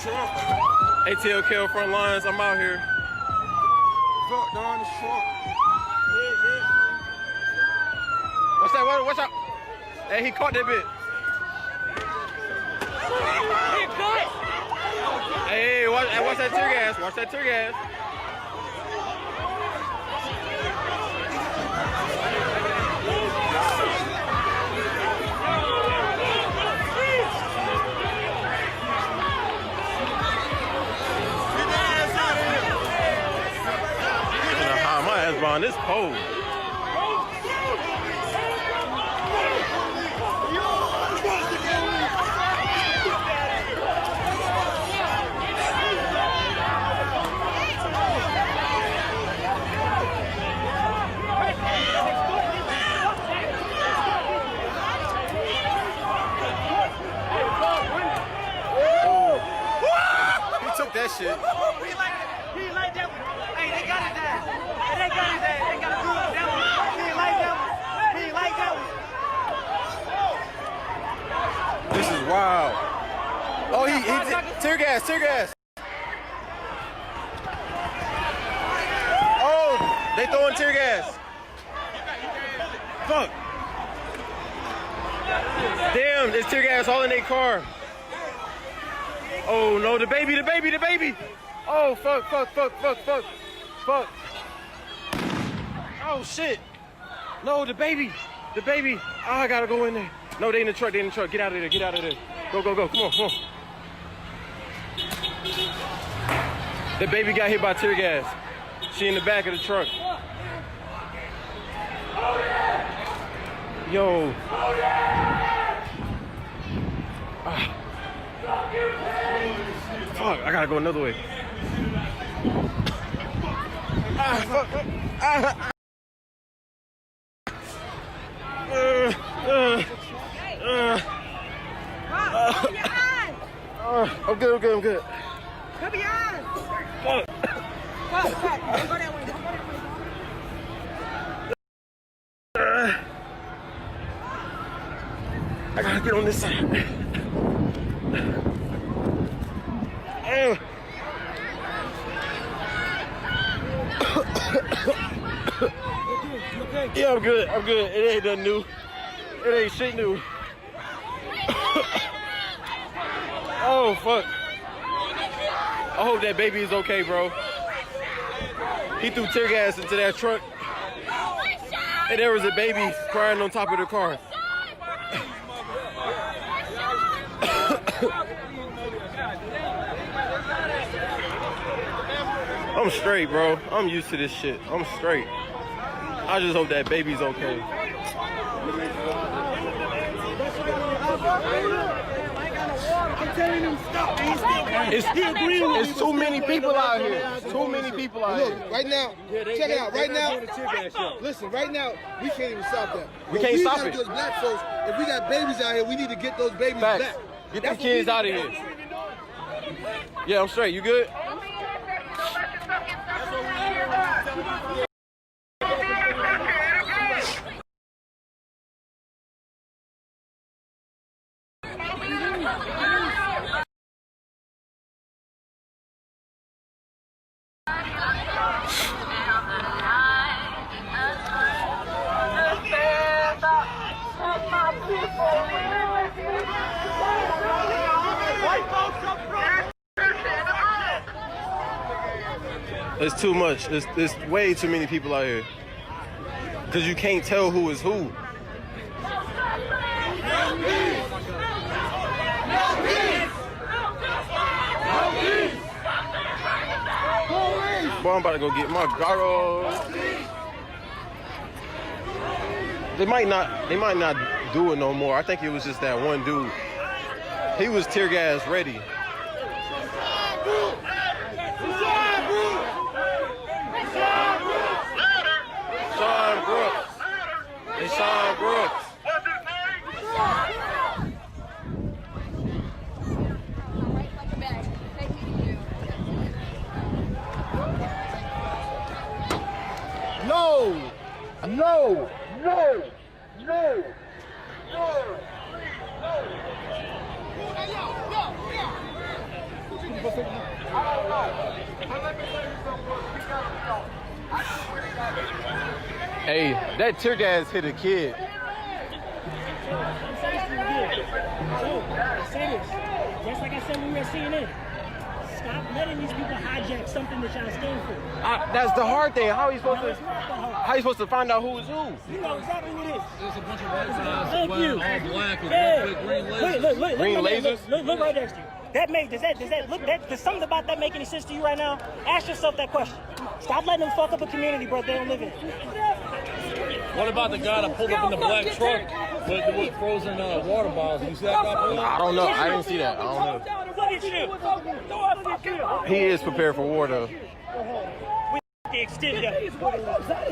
ATLK front lines, I'm out here. Fuck, down the trunk. What's that? Watch out. Hey, he caught that bit. Hey, watch that tear gas. Watch that tear gas. My ass behind this pole. He took that shit. He like that one. Hey, they got his ass. They got his ass. They got a good that one. He ain't like that one. He ain't like that one. This is wild. Oh, he tear gas. Oh, they throwing tear gas. Fuck. Damn, there's tear gas all in their car. Oh no, the baby. Oh, fuck. Oh, shit. No, the baby. Oh, I gotta go in there. No, they in the truck. Get out of there. Go. Come on. The baby got hit by tear gas. She in the back of the truck. Yo. Fuck, I gotta go another way. Fuck. I'm good. Cover your eyes. Fuck. Don't go that way. I gotta get on this side. Yeah, I'm good. It ain't nothing new. It ain't shit new. Oh, fuck. I hope that baby is okay, bro. He threw tear gas into that truck, and there was a baby crying on top of the car. I'm straight, bro. I'm used to this shit. I'm straight. I just hope that baby's okay. It's too many people out here. Look, right now, check it out. Right now, listen, right now, we can't even stop that. We can't stop it. We as black folks, if we got babies out here, we need to get those babies back. Get them kids out of here. Yeah, I'm straight. You good? It's too much. It's way too many people out here. Because you can't tell who is who. Boy, I'm about to go get my goggles. They might not do it no more. I think it was just that one dude. He was tear gas ready. Sean Brooks. No. Hey, that tear gas hit a kid. Just like I said when we were at CNN, stop letting these people hijack something that y'all stand for. That's the hard thing. How are you supposed to? How you supposed to find out who is who? You know exactly what it is. There's a bunch of white guys Thank you. all black with green lasers. Look, Green lasers? Look right next to you. Does something about that make any sense to you right now? Ask yourself that question. Stop letting them fuck up a community, bro. They don't live in it. What about the guy that pulled up in the black truck with frozen water bottles? You see that guy? I don't know. I didn't see that. I don't know. Look at you. He is prepared for war, though. The extender.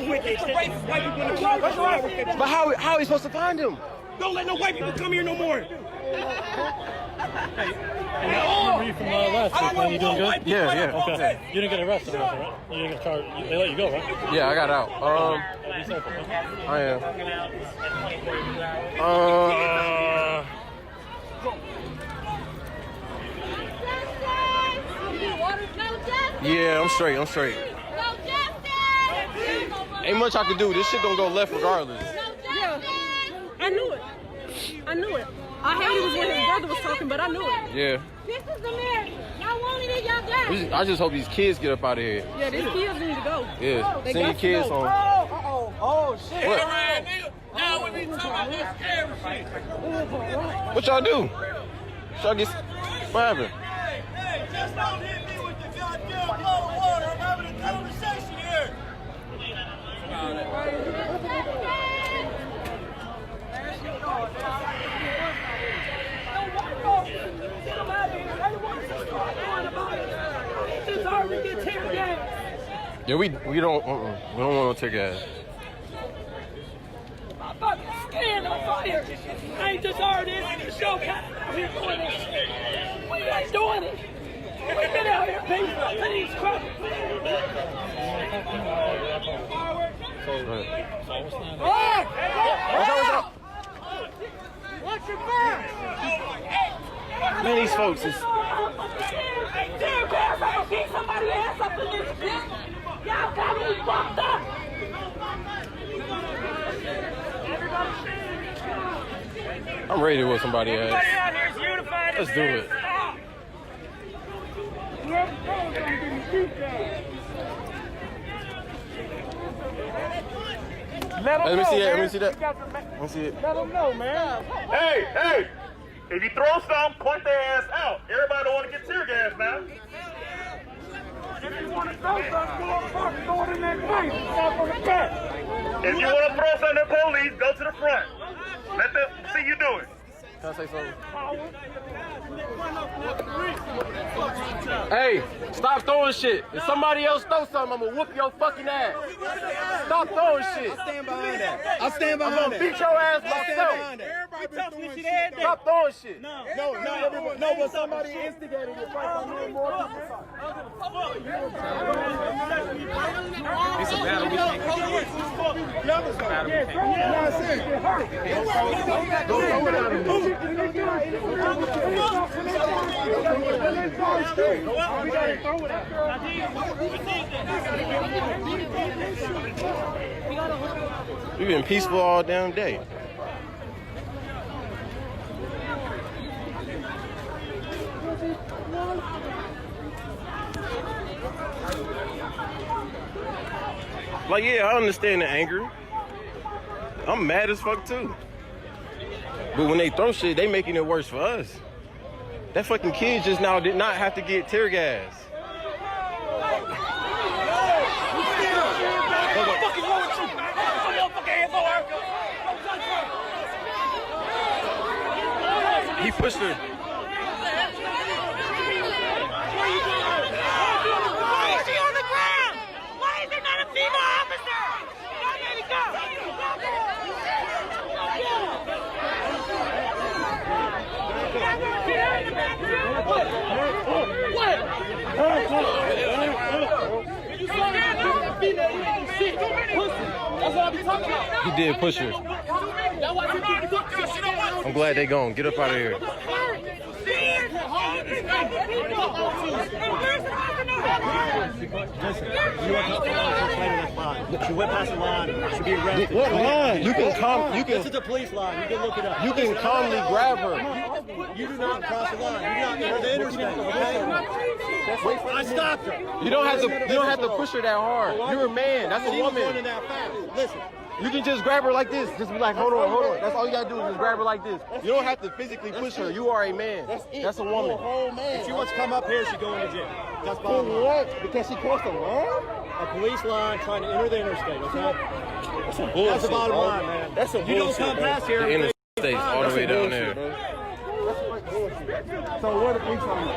With the extender. What's wrong with you? But how are we supposed to find him? Don't let no white people come here no more. Remember you from last week, man? You doing good? Yeah. Okay. You didn't get arrested or anything, right? You didn't get charged. They let you go, right? Yeah, I got out. Be safe, okay? I am. Yeah, I'm straight. Ain't much I can do. This shit gonna go left regardless. Yeah, I knew it. I hated it when his brother was talking, but I knew it. Yeah. This is America. Y'all wanted it, y'all got it. I just hope these kids get up out of here. Yeah, these kids need to go. Yeah. They Send your got to kids go. home. Oh, shit. What? Now we be talking about this camera shit. What y'all do? Y'all get what happened? Hey, just don't hit me with the goddamn blow of water. I'm having a conversation here. Yeah, we don't want no tear gas. I'm fucking skin on fire. I ain't deserved this. It's your kind out here doing this shit. We ain't doing it. We've been out here paying for these crap. What's up? What's your back? Man, these folks is. Damn, guys, I don't see somebody ass up in this shit. Y'all got me fucked up. I'm ready to whip somebody Everybody ass. out here is unified. Let's do it. Let me see that. Let me see that. Let me see it. Let them know, man. Hey! If you throw something, point their ass out. Everybody don't want to get tear gas now. If you want to throw something, go up front and throw it in that face. Stop on the back. If you want to throw something at police, go to the front. Let them see you do it. Can I say something? Hey, stop throwing shit. If somebody else throw something, I'm gonna whoop your fucking ass. Stop throwing shit. I stand behind that. I stand I'm behind gonna that. beat your ass I stand myself. behind that. Stop throwing shit. No, but somebody instigated it. It's a battle. We've been peaceful all damn day. Like, yeah, I understand the anger. I'm mad as fuck too. But when they throw shit, they making it worse for us. That fucking kid just now did not have to get tear gas. He pushed her. Why is she on the ground? Why is there not a female officer? Don't let me go. He did push her. I'm glad they gone. Get up out of here. Listen, you want to talk to later, that's fine. She went past the line. Should be arrested. What line? You can. This is the police line. You can look it up. You can calmly grab her. You do not cross the line. You do not enter the interstate. Okay? I stopped her. You don't have to push her that hard. You're a man. That's a She was woman. running that fast. Listen. You can just grab her like this. Just be like, hold on. That's all you gotta do is just grab her like this. You don't have to physically push her. You are a man. That's a woman. If she wants to come up here, she's going to jail. That's For bottom line. what? Because she crossed the line? A police line trying to enter the interstate, okay? That's some bullshit. That's the bottom line, man. That's some You don't bullshit, come bro. past here. The interstate's all the way down there. So what are the police on?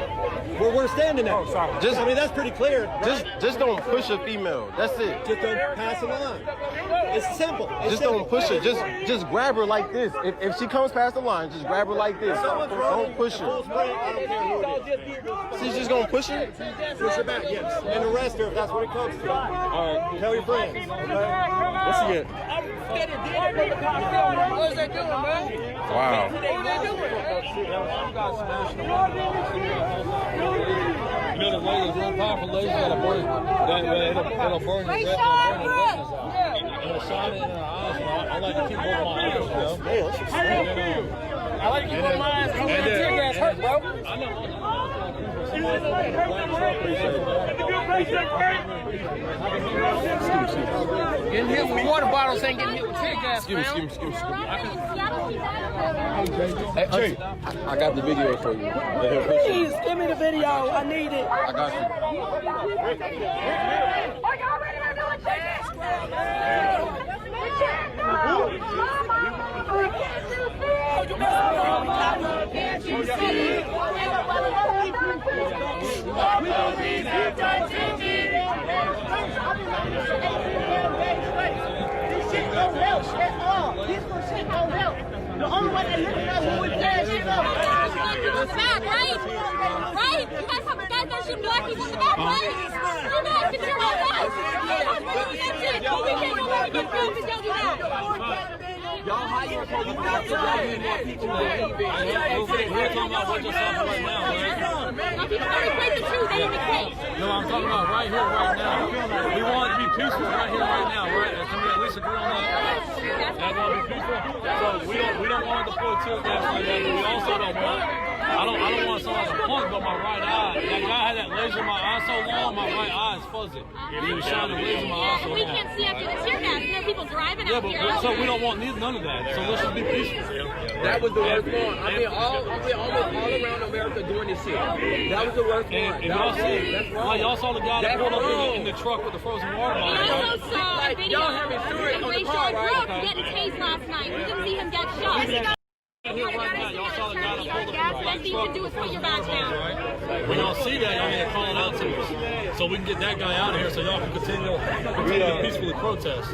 Where we're standing now. Oh, sorry. Just, I mean, that's pretty clear. Right? just don't push a female. That's it. Just don't pass the line. It's simple. It's Just simple. don't push her. Just grab her like this. If she comes past the line, just grab her like this. Someone's Don't push full her. sprint, I don't care who it is. She's just gonna push her. Push her back, yes. And arrest her if that's what it comes to. All right. Tell your friends. Okay? What's she get? What's they doing, man? Wow. You know the laser is real powerful laser that'll burn it'll burn your retinas out. It'll shine it in our eyes. I like to keep both my eyes, you know. I like to keep my eyes covered. That tear gas hurt, bro. I Getting hit with water bottles ain't getting hit with tear gas, Excuse fam. me. Hey, I got the video for you. Please give me the video. I need it. I got you. The only one that looks at who is dead, you know. Back, right? Right? You guys have guys that shoot black people in the back, right? You guys can hear my guys. But we can't go back and get filmed because y'all do that. Y'all hire police officers. Y'all need more people to leave it. We're talking about what just happened right now, right? Now, people already played the truth. They didn't equate. No, I'm talking about right here, right now. We want it to be peaceful right here, right now, right? Can we at least agree on that? That want to be peaceful? So we don't want to deploy tear gas like that, but we also don't want. I don't want to sound like a punk, but my right eye. That guy had that laser in my eye so long, my right eye is fuzzy. He was shining laser in my eye so We long. can't see after the tear gas. You know, people driving Yeah, out here. but so we don't want none of that. So let's just be peaceful. That was the worst one. I've been almost all around America doing this shit. That was the worst one. And y'all see, like y'all saw the guy that pulled up in the truck with the frozen water bottle. We Right? also saw a video y'all have insurance on the of car, Rayshard right? Brooks getting tased last night. We didn't see him get shot. Here right now, y'all saw the guy that pulled up in the Best black thing you truck can do with is the put your frozen badge water down. bottle, right? When y'all see that, y'all need to call it out to us, so we can get that guy out of here, so y'all can continue to peacefully protest.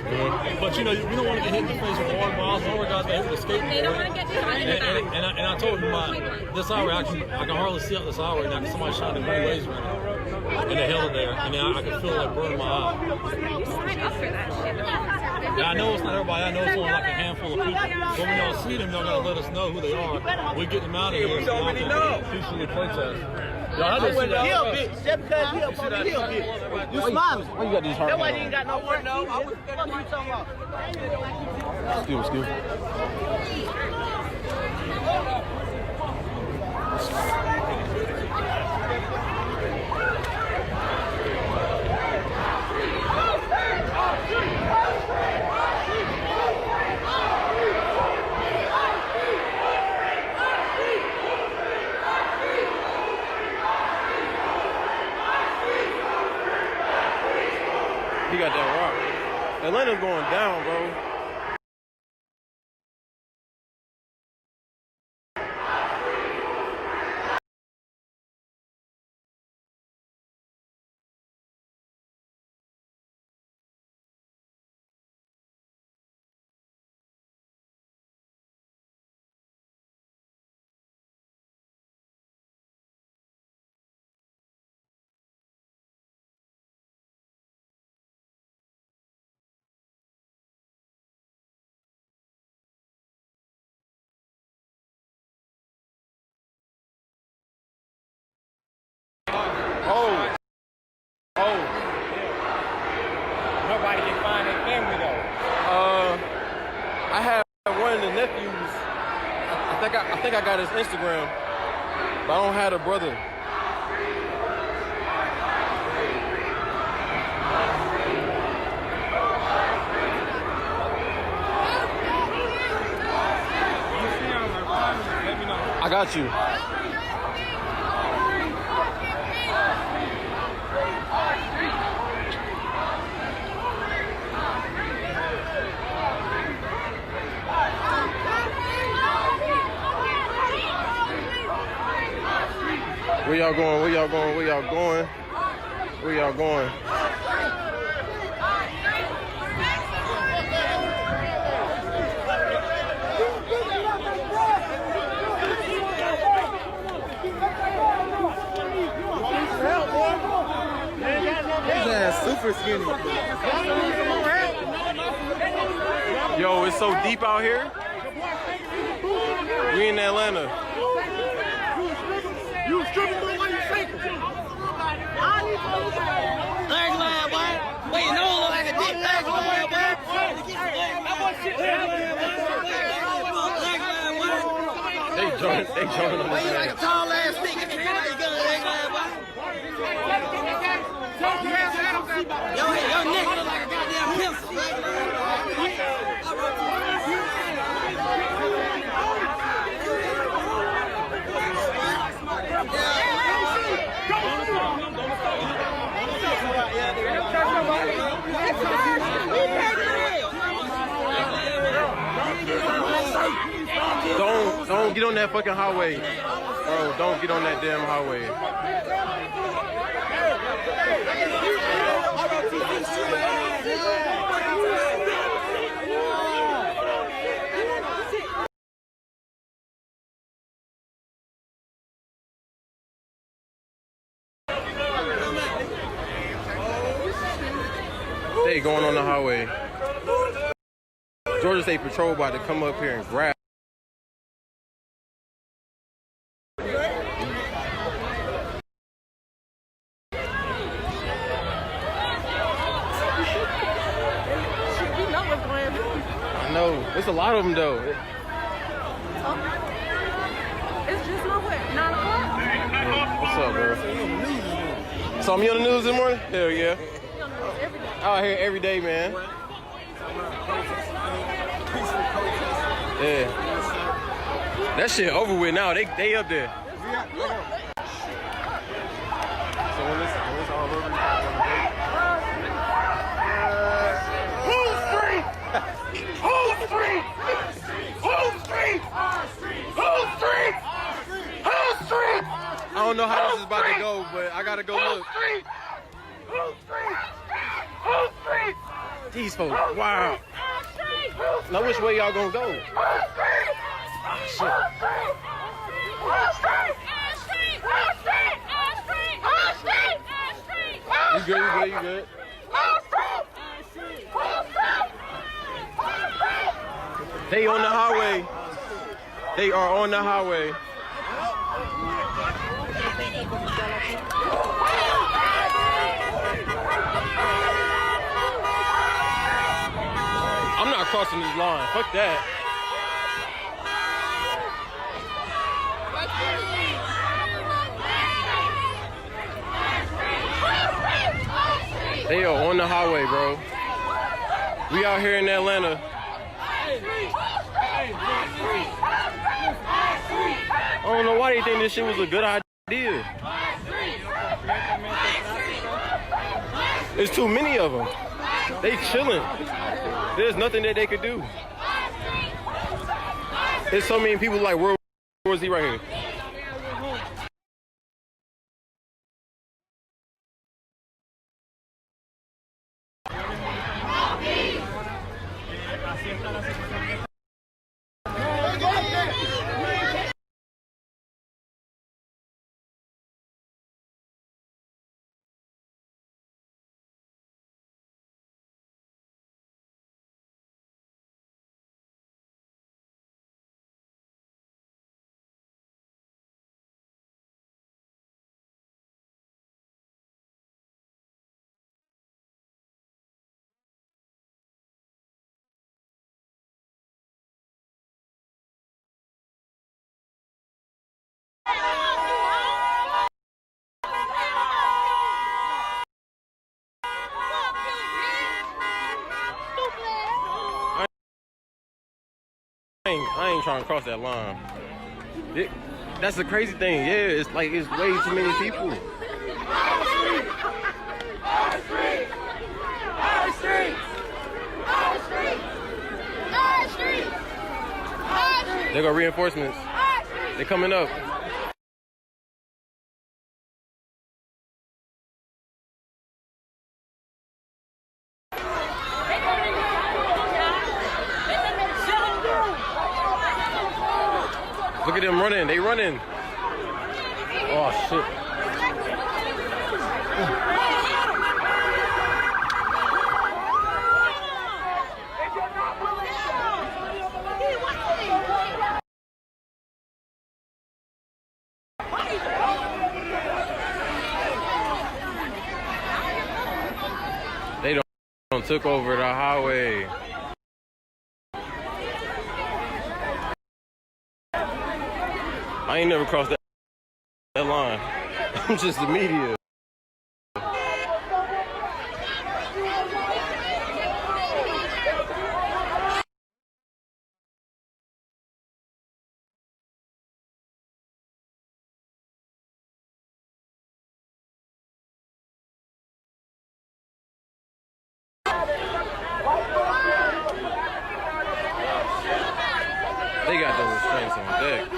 But you know, we don't want to get hit in the face with water bottles. Nor guys got hit with a skateboard. They don't want to get shot in the back. And I told him this hour I can hardly see out this hour now because somebody shot a blue laser in it. And they held it there, and then I could feel it like burning my eye. Sign up for that shit. Yeah, I know it's not everybody. I know it's only like a handful of people. But when y'all see them, y'all gotta let us know who they are. We get them out of here. We already know. Peacefully protest. Y'all had to see that. Hill, bitch. Just because he up on the hill, bitch. You smiling. Why you got these heart? That's why you ain't got no work. No, I was what you talking about? Excuse me. He got that rock. Atlanta's going down, bro. his Instagram, but I don't have the brother. I got you. Where y'all going? Where y'all going? Where y'all going? Where y'all going? His ass super skinny. Yo, it's so deep out here. We in Atlanta. You stripping for what you shaking? Leg line, boy. Wait, you know look like a dick. Leg line, boy. They joining on Wait, you this like a tall ass nigga. You got a leg line, boy. Your neck look like a goddamn pencil. Don't get on that fucking highway. Bro, don't get on that damn highway. They going on the highway. Georgia State Patrol about to come up here and grab. I know. There's a lot of them though. It's just nowhere. 9 o'clock. Yeah. What's up, bro? Saw me on the news this morning? Hell yeah. Out here every day, man. Yeah. That shit over with now. They up there. So when it's all over, Who's street? Who's street? Who's street? Who's street? Who's street? I don't know how this is about to go, but I gotta go look. Who's street? Who's street? These folks, wow. Now which way y'all gonna go? Shit. You good, you good. They on the highway. They are on the highway. I'm not crossing this line. Fuck that. They are on the highway, bro. We out here in Atlanta. I don't know why they think this shit was a good idea. There's too many of them. They chilling. There's nothing that they could do. There's so many people like, where was he right here? I ain't trying to cross that line. That's the crazy thing. Yeah, it's like it's way too many people. They got reinforcements. They coming up. Look at them running. They running. Oh shit. They don't took over the highway. I ain't never crossed that line. I'm just the media. They got those restraints on deck.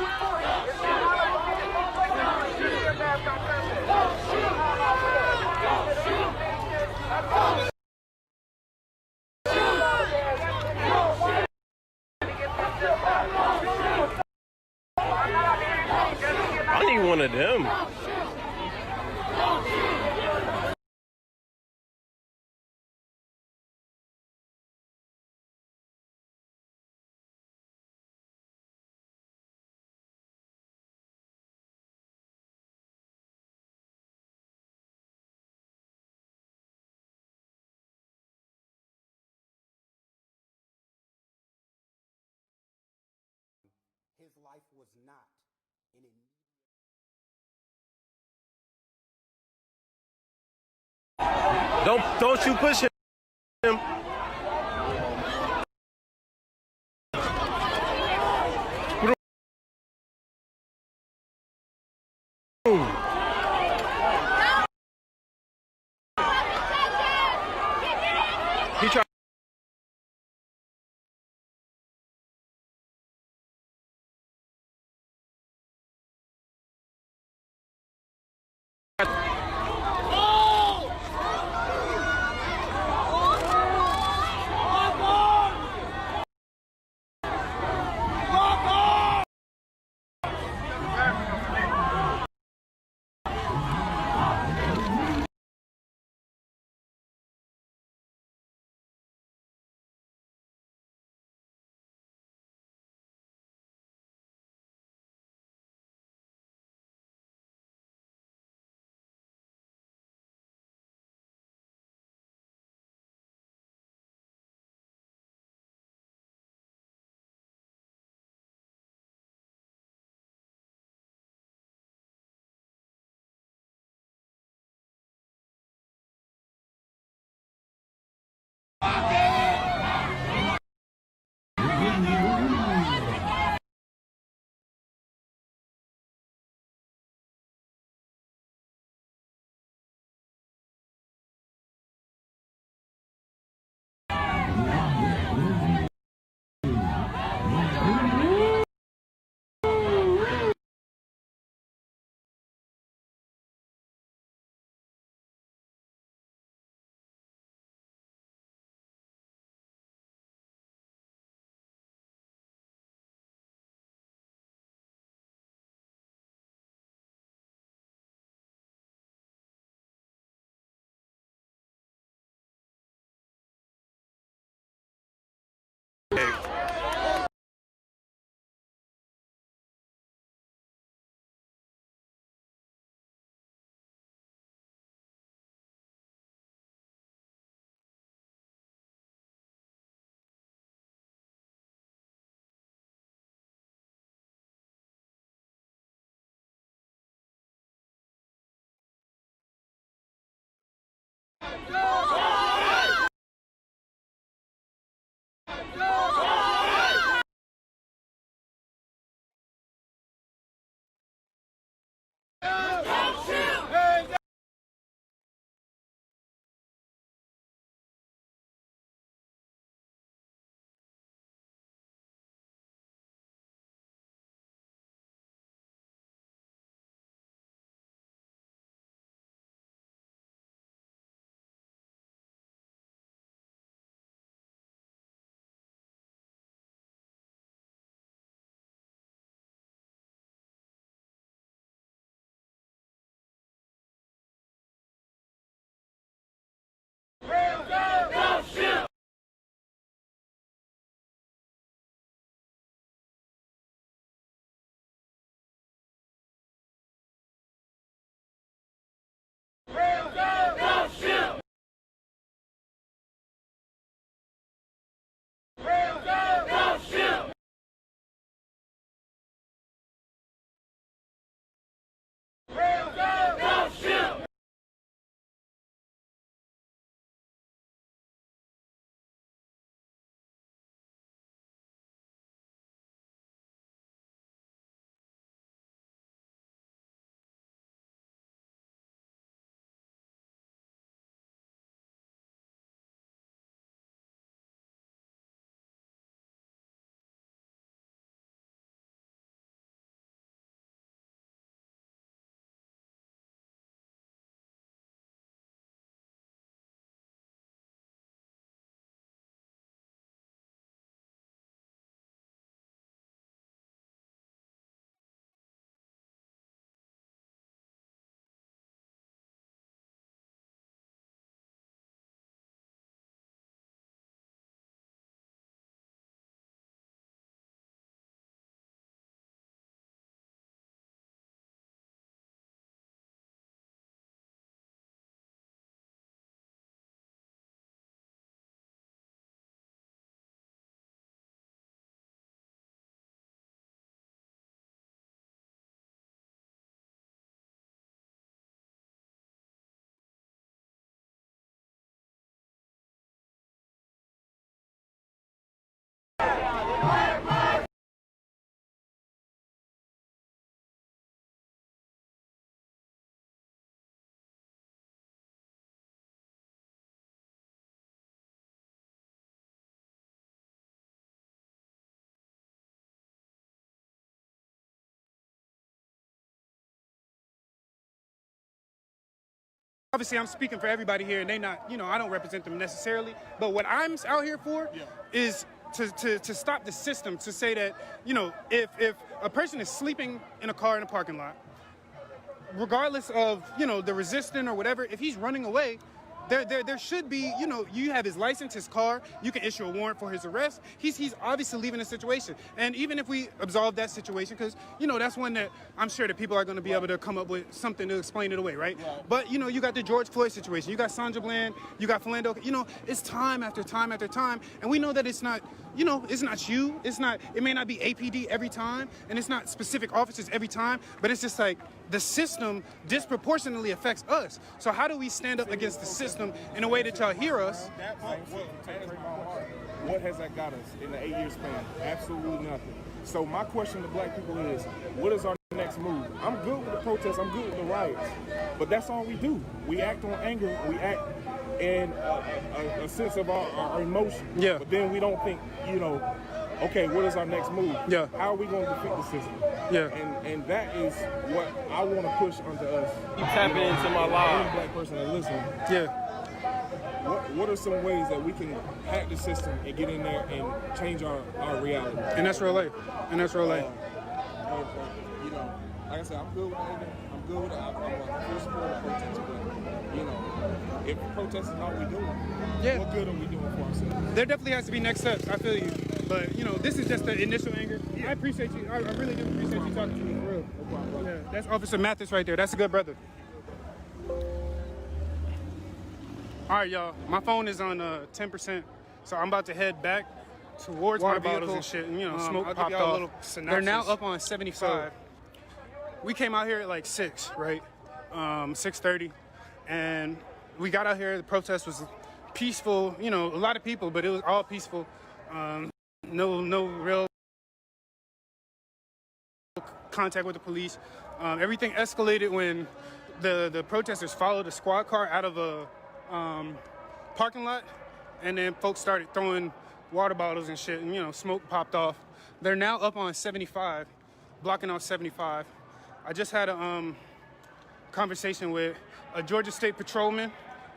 I need one of them. His life was not an immediate. Don't you push him. He tried. obviously I'm speaking for everybody here, and they not, you know, I don't represent them necessarily. But what I'm out here for is to stop the system, to say that, you know, if a person is sleeping in a car in a parking lot, regardless of, you know, the resisting or whatever, if he's running away, there should be, you know, you have his license, his car, you can issue a warrant for his arrest. He's obviously leaving the situation. And even if we absolve that situation, because, you know, that's one that I'm sure that people are going to be able to come up with something to explain it away, right? But, you know, you got the George Floyd situation, you got Sandra Bland, you got Philando, you know, it's time after time after time. And we know that it's not, you know, it's not you, it may not be APD every time, and it's not specific officers every time, but it's just like the system disproportionately affects us. So how do we stand up against the system in a way that y'all hear us? What has that got us in the 8-year span? Absolutely nothing. So my question to black people is, what is our next move? I'm good with the protests, I'm good with the riots, but that's all we do. We act on anger, we act in a sense of our emotion. Yeah. But then we don't think, you know, okay, what is our next move? Yeah. How are we going to defeat the system? Yeah. And that is what I want to push onto us. You tapping into my live. Any black person that listen. Yeah. What are some ways that we can hack the system and get in there and change our reality? And that's real life. And that's real life. You know, like I said, I'm good with anger. I'm good with it. I'm full support of protest. But, you know, if protest is all we do, what good are we doing for ourselves? There definitely has to be next steps. I feel you. But, you know, this is just the initial anger. I appreciate you. I really do appreciate you talking to me, for real. No problem, yeah, that's Officer Mathis right there. That's a good brother. All right, y'all. My phone is on 10%, so I'm about to head back towards my vehicle and shit. And, you know, smoke popped off. They're now up on 75. So, we came out here at like 6, right? 6:30, and we got out here. The protest was peaceful. You know, a lot of people, but it was all peaceful. No real contact with the police. Everything escalated when the protesters followed a squad car out of a parking lot, and then folks started throwing water bottles and shit, and, you know, smoke popped off. They're now up on 75, blocking off 75. I just had a conversation with a Georgia State patrolman,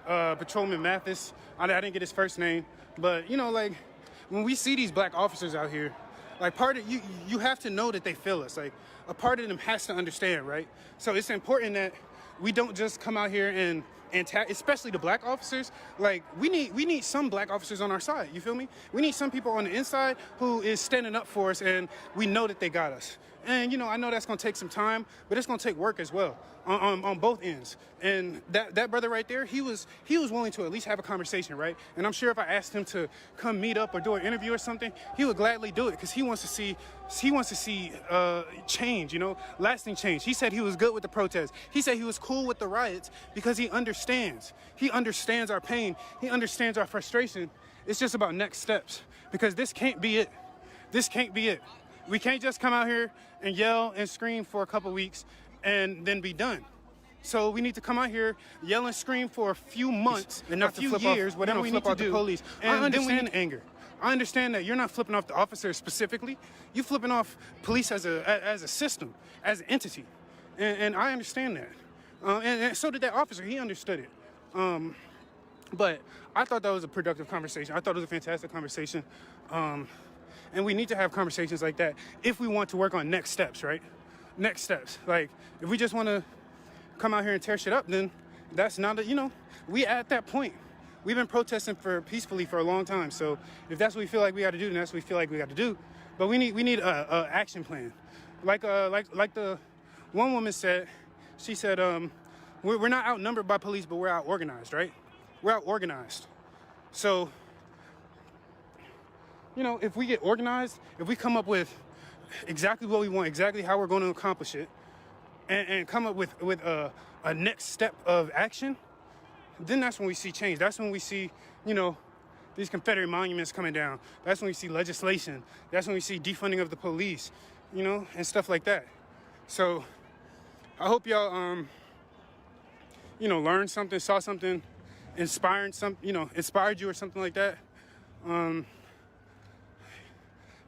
Patrolman Mathis. I didn't get his first name, but, you know, like, when we see these black officers out here, like, part of you have to know that they feel us. Like, a part of them has to understand, right? So it's important that we don't just come out here and especially the black officers. Like, we need some black officers on our side. You feel me? We need some people on the inside who is standing up for us, and we know that they got us. And, you know, I know that's gonna take some time, but it's gonna take work as well on both ends. And that brother right there, he was willing to at least have a conversation, right? And I'm sure if I asked him to come meet up or do an interview or something, he would gladly do it, because he wants to see change, you know, lasting change. He said he was good with the protests. He said he was cool with the riots because he understands. He understands our pain. He understands our frustration. It's just about next steps, because this can't be it. This can't be it. We can't just come out here and yell and scream for a couple weeks and then be done. So we need to come out here, yell and scream for a few months, and not a few years, whatever we need to do. Police. And I understand anger. I understand that you're not flipping off the officers specifically. You're flipping off police as a system, as an entity. And I understand that. And so did that officer. He understood it. But I thought that was a productive conversation. I thought it was a fantastic conversation. And we need to have conversations like that if we want to work on next steps, right? Next steps. Like, if we just want to come out here and tear shit up, then that's not, you know, we at that point. We've been protesting peacefully for a long time. So if that's what we feel like we got to do, then that's what we feel like we got to do. But we need a action plan. Like the one woman said, she said, we're not outnumbered by police, but we're out organized, right? We're out organized. So, you know, if we get organized, if we come up with exactly what we want, exactly how we're going to accomplish it, and come up with a next step of action, then that's when we see change. That's when we see, you know, these Confederate monuments coming down. That's when we see legislation. That's when we see defunding of the police, you know, and stuff like that. So I hope y'all, you know, learned something, saw something, inspired you or something like that.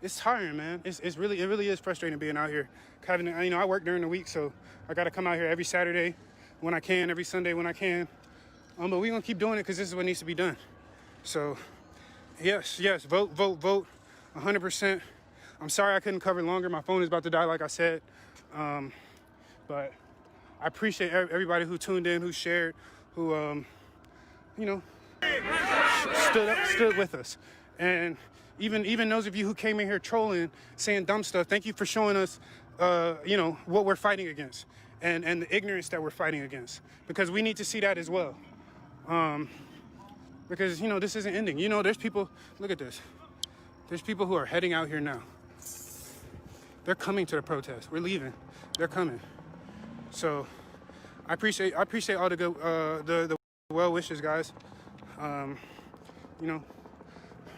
It's tiring, man. It really is frustrating being out here. Having, you know, I work during the week, so I got to come out here every Saturday when I can, every Sunday when I can. But we're going to keep doing it because this is what needs to be done. So, yes, vote, 100%. I'm sorry I couldn't cover longer. My phone is about to die, like I said. But I appreciate everybody who tuned in, who shared, who, stood with us. And even those of you who came in here trolling, saying dumb stuff, thank you for showing us, what we're fighting against and the ignorance that we're fighting against, because we need to see that as well. Because, this isn't ending. There's people, look at this. There's people who are heading out here now. They're coming to the protest. We're leaving. They're coming. So I appreciate all the good, the well wishes, guys.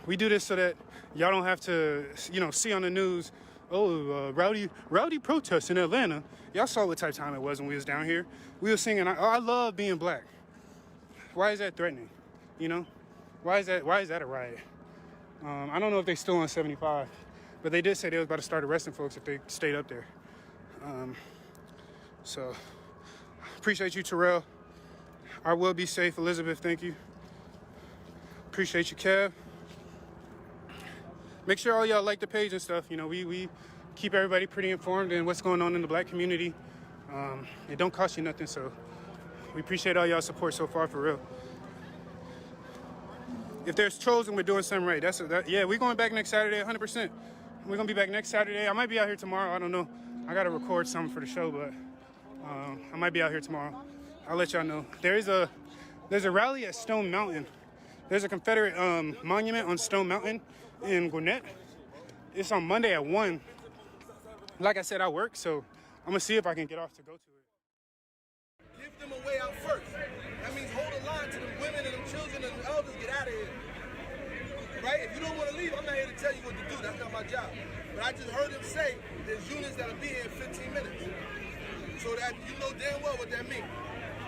We do this so that y'all don't have to, see on the news, rowdy protests in Atlanta. Y'all saw what type of time it was when we was down here. We were singing, I love being black. Why is that threatening? Why is that a riot? I don't know if they still on 75, but they did say they was about to start arresting folks if they stayed up there. So appreciate you, Terrell. I will be safe. Elizabeth, thank you. Appreciate you, Kev. Make sure all y'all like the page and stuff. We keep everybody pretty informed in what's going on in the black community. It don't cost you nothing, so we appreciate all y'all support so far, for real. If there's trolls and we're doing something right, we're going back next Saturday, 100%. We're gonna be back next Saturday. I might be out here tomorrow. I don't know. I gotta record something for the show, but I might be out here tomorrow. I'll let y'all know. There's a rally at Stone Mountain. There's a Confederate monument on Stone Mountain in Gwinnett. It's on Monday at 1. Like I said, I work, so I'm gonna see if I can get off to go to it. Give them a way out first. That means hold a line to the women and the children and the elders. Get out of here. Right? If you don't want to leave, I'm not here to tell you what to do. That's not my job. But I just heard him say there's units that'll be here in 15 minutes. So that you know damn well what that means.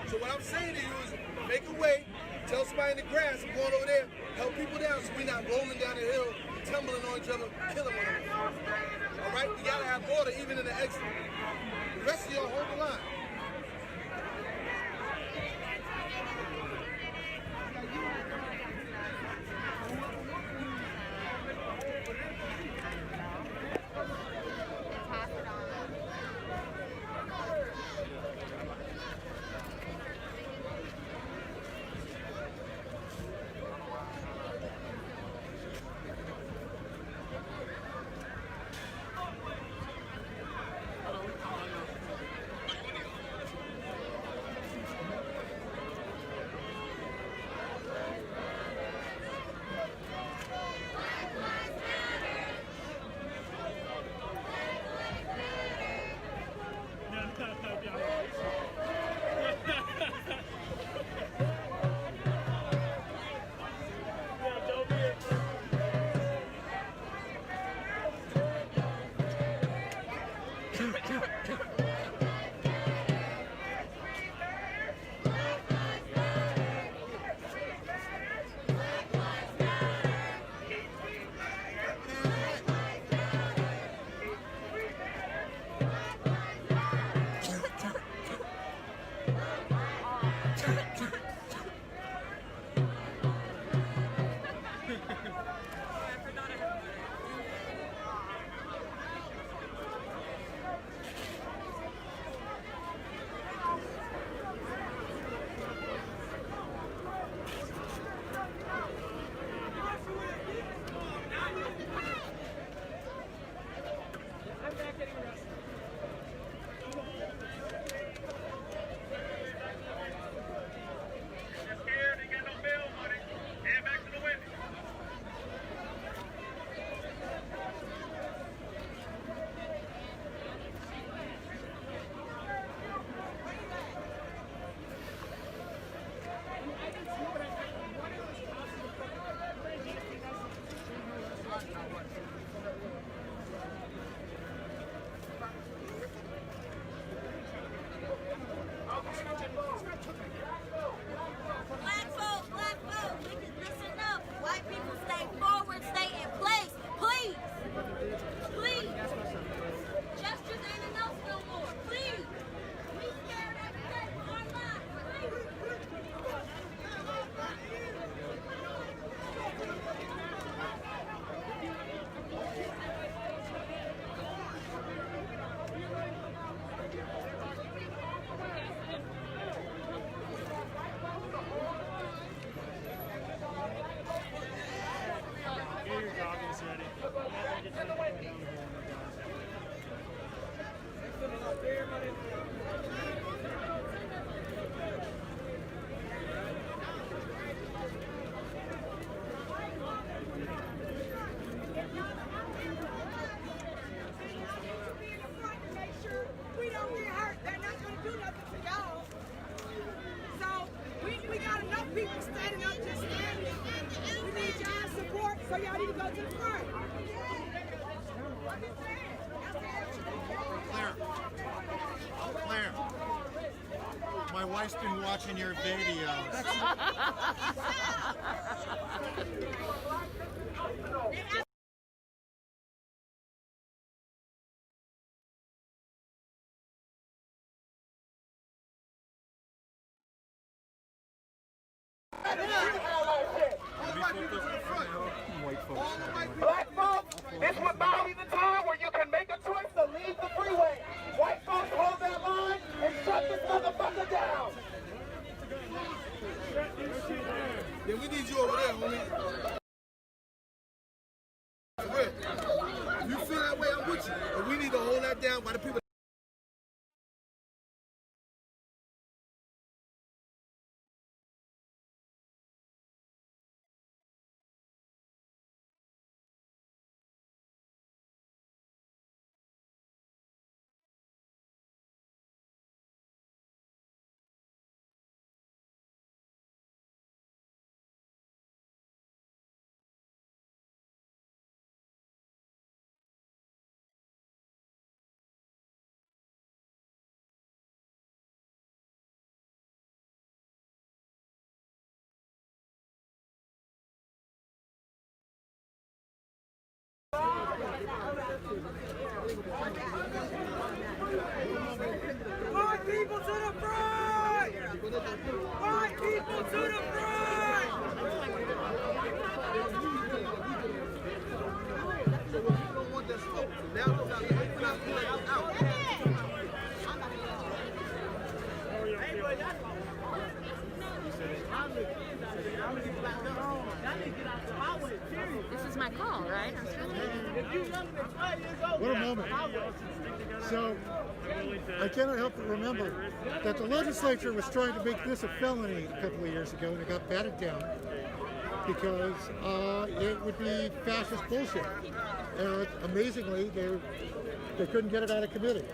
So what I'm saying to you is make a way, tell somebody in the grass, I'm going over there, help people down so we're not rolling down the hill, tumbling on each other, killing one another. All right? We gotta have order even in the exit. The rest of y'all hold the line. So y'all need to go to the front. Claire, my wife's been watching your videos. Black folks, this would now be the time where you can make a choice to leave the freeway. White folks hold that line and shut this motherfucker down. Yeah, we need you over there, homie. For real. If you feel that way, I'm with you. But we need to hold that down by the people. White people to the front! White people to the front! You don't want that smoke. Now we're not out. This is my call, right? What a moment. So, I cannot help but remember that the legislature was trying to make this a felony a couple of years ago, and it got batted down because it would be fascist bullshit. And amazingly, they couldn't get it out of committee.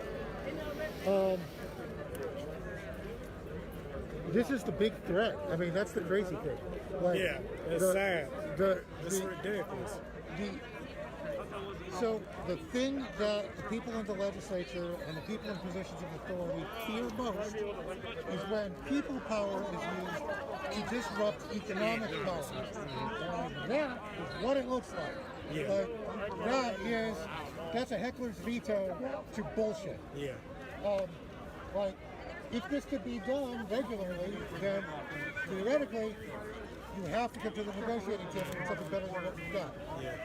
This is the big threat. I mean, that's the crazy thing. Like, yeah, it's sad. It's ridiculous. So the thing that the people in the legislature and the people in positions of authority fear most is when people power is used to disrupt economic power. And that is what it looks like. Yeah. Like, that's a heckler's veto to bullshit. Yeah. Like, if this could be done regularly, then theoretically, you have to come to the negotiating table with something better than what we've got. Yeah.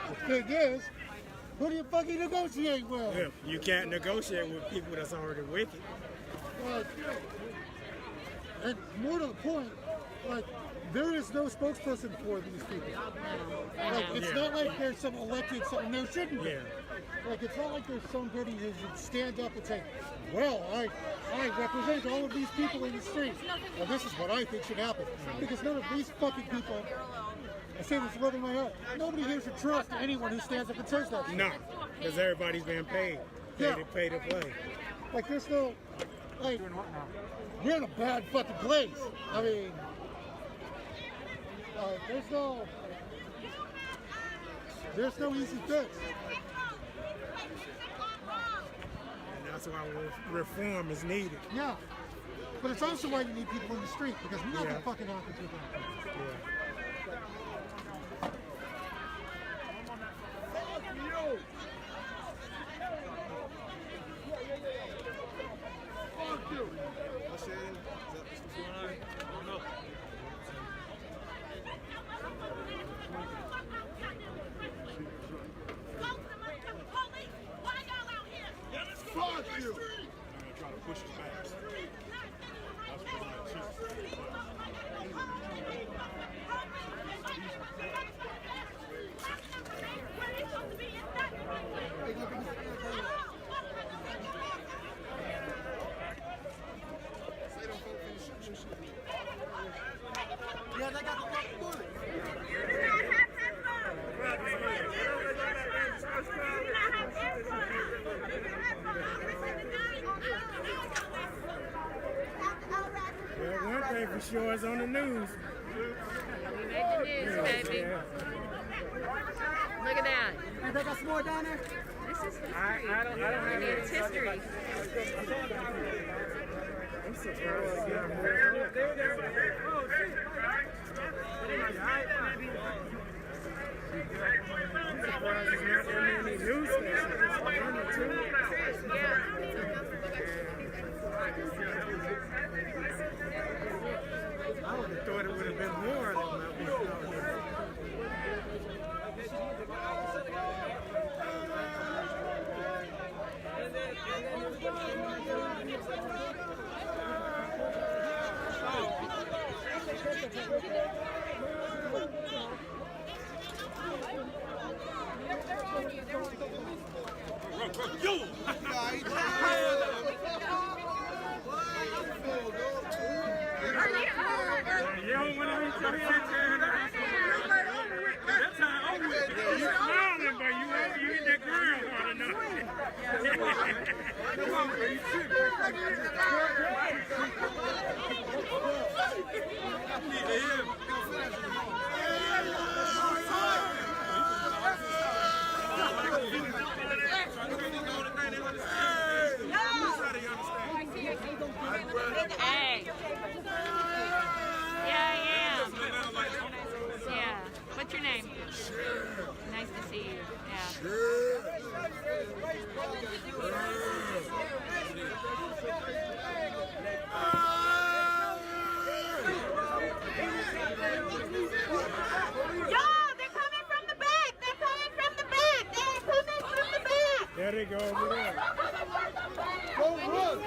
The thing is, who do you fucking negotiate with? Yeah, you can't negotiate with people that's already wicked. Like, and more to the point, like, there is no spokesperson for these people. Like, it's not like there's some elected, and there shouldn't be. Yeah. Like, it's not like there's somebody who should stand up and say, well, I represent all of these people in the street, and this is what I think should happen. Because none of these fucking people, I say this with my heart, nobody here should trust anyone who stands up and says that. No, because everybody's being paid. Pay to play. Like, there's no, like, we're in a bad fucking place. I mean, there's no easy fix. And that's why reform is needed. Yeah. But it's also why you need people in the street, because nothing fucking happens without them. Yeah. Yeah, they got the fucking bullet. Well, one thing for sure is on the news. We made the news, baby. Look at that. They got some more down there? This is history. I don't have It's history. I'm surprised. News stations. I would have thought it would have been more than Hey. Yeah, I am. Yeah. What's your name? Nice to see you. Yeah. There they go over there. Don't run.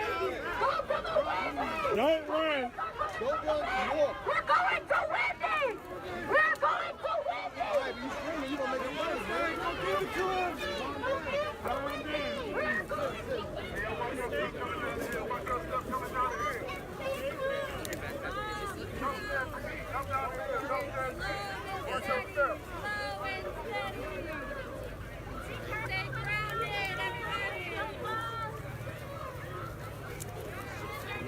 Don't run. Don't run. Walk. We're going to win this. We're going to win this. All right, but you screaming, you don't make it worse, man. Don't give it to him.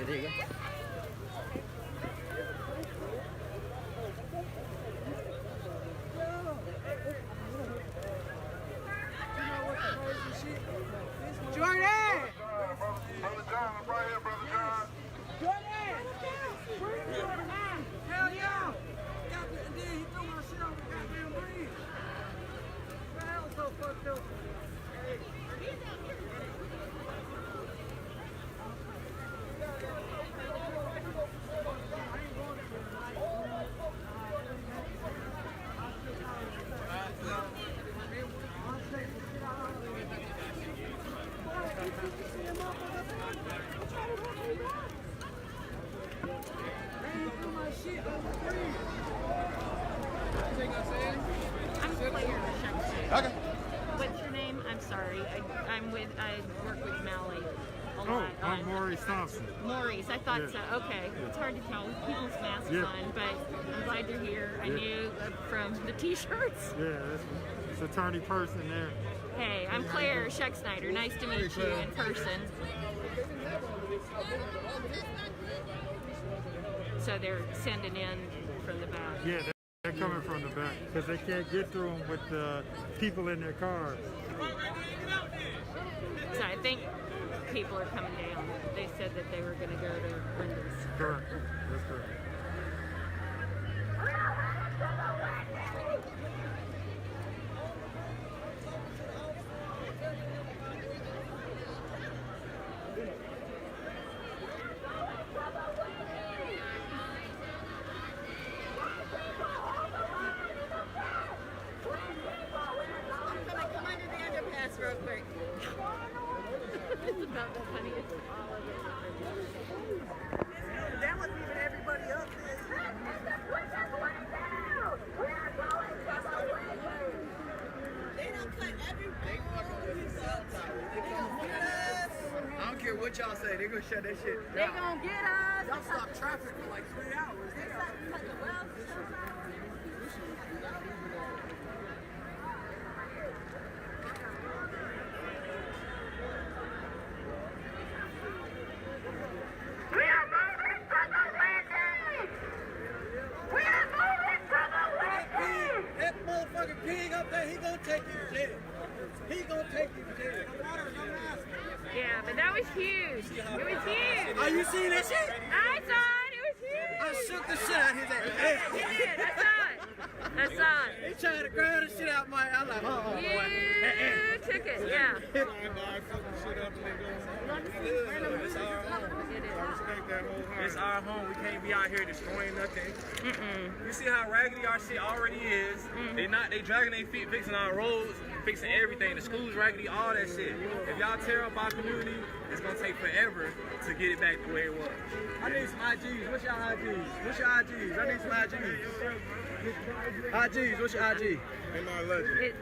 There you go. Jordan! Brother John, I'm right here, Brother John. Jordan! Hell yeah! And then he threw my shit on the goddamn breeze. That was so fucked up. I'm Claire. Okay. What's your name? I'm sorry. I work with Mally a lot. I'm Maurice Thompson. Maurice, I thought Yeah. so. Okay. It's hard to tell with people's masks Yeah. on, but I'm glad you're here. I Yeah. knew from the t-shirts. Yeah, it's attorney person there. Hey, I'm Claire Scheck-Snyder. Nice to meet you in person. So they're sending in from the back. Yeah, they're coming from the back because they can't get through them with the people in their cars. So I think people are coming down. They said that they were going to go to Brenda's. Correct. That's correct. Come under the underpass real quick. It's about the funniest all of it. That wasn't even everybody up there. They don't cut everybody. I don't care what y'all say, they're gonna shut that shit down. They gonna get us. Y'all stop traffic for like 3 hours. That motherfucking pig up there, he gonna take you to jail. He gonna take you to jail. Yeah, but that was huge. It was huge. Oh, you seen that shit? I saw it. It was huge. I shook the shit out of his ass. You did. I saw it. I saw it. He tried to grab the shit out my. I'm like, You took it. Yeah. It's our home. We can't be out here destroying nothing. You see how raggedy our shit already is. They dragging their feet, fixing our roads, fixing everything. The schools raggedy, all that shit. If y'all tear up our community, it's gonna take forever to get it back the way it was. I need some IGs. What's your IGs? What's your IGs? I need some IGs. IGs. What's your IG? Ain't my legend. It's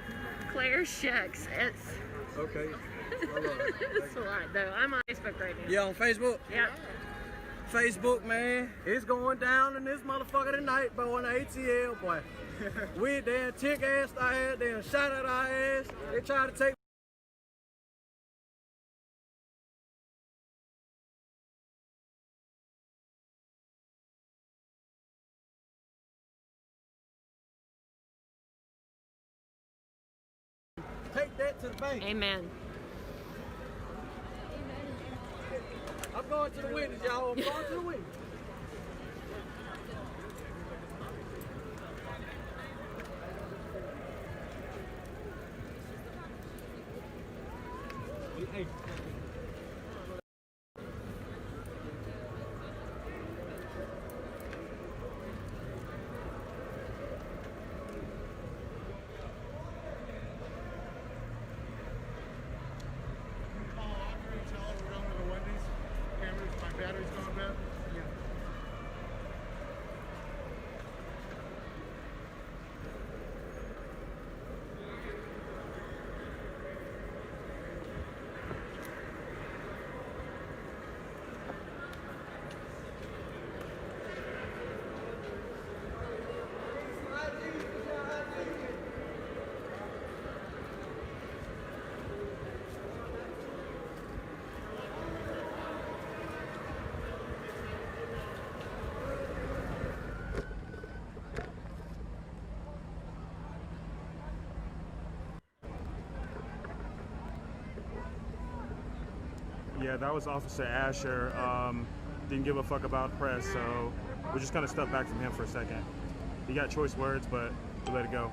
Claire Shucks. It's Okay. it's a lot though. I'm on Facebook right now. You on Facebook? Yeah. Facebook, man. It's going down in this motherfucker tonight, boy, on the ATL, boy. We damn tick ass our ass, they done shot at our ass. They try to take that to the bank. Amen. I'm going to the witness, y'all. I'm going to the witness. Hey. Yeah, that was Officer Asher. Didn't give a fuck about press, so we're just gonna step back from him for a second. He got choice words, but we let it go.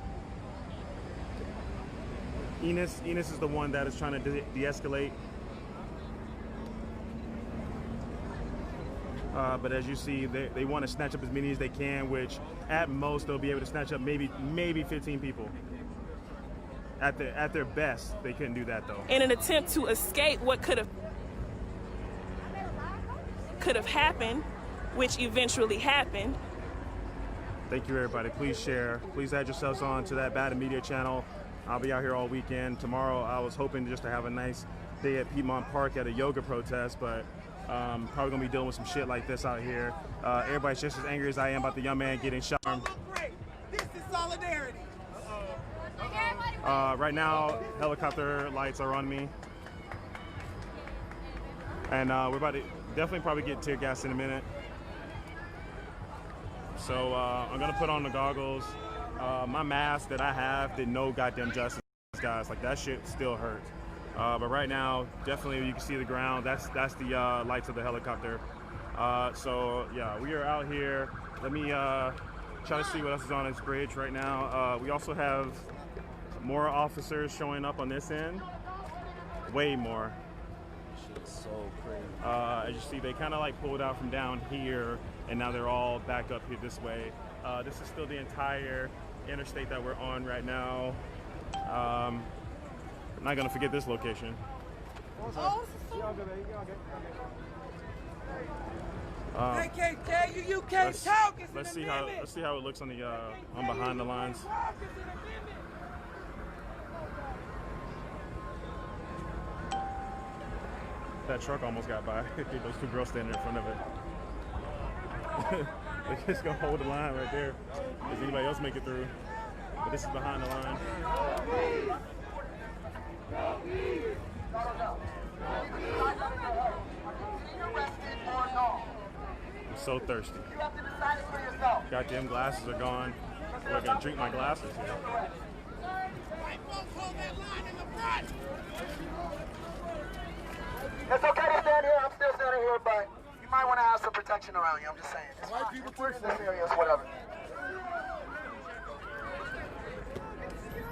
Enos is the one that is trying to de-escalate. But as you see, they want to snatch up as many as they can, which at most they'll be able to snatch up maybe 15 people. At their best, they couldn't do that though. In an attempt to escape what could have happened, which eventually happened. Thank you, everybody. Please share. Please add yourselves on to that Bad Media channel. I'll be out here all weekend. Tomorrow, I was hoping just to have a nice day at Piedmont Park at a yoga protest, but probably gonna be dealing with some shit like this out here. Everybody's just as angry as I am about the young man getting shot. This is solidarity. Right now, helicopter lights are on me, and we're about to definitely probably get tear gas in a minute. So I'm gonna put on the goggles. My mask that I have did no goddamn justice, guys. Like that shit still hurts. But right now, definitely you can see the ground. That's the lights of the helicopter. So yeah, we are out here. Let me try to see what else is on this bridge right now. We also have more officers showing up on this end. Way more. Shit's so crazy. As you see, they kind of like pulled out from down here, and now they're all back up here this way. This is still the entire interstate that we're on right now. I'm not gonna forget this location. They can't tell you you can't talk. Let's see how it looks on the on behind the lines. That truck almost got by. Those two girls standing in front of it. They're just gonna hold the line right there. Does anybody else make it through? But this is behind the line. I'm so thirsty. Goddamn glasses are gone. I'm gonna drink my glasses here. It's okay to stand here. I'm still standing here, but you might want to have some protection around you. I'm just saying. It's White fine. people If we're too, in this area, it's whatever.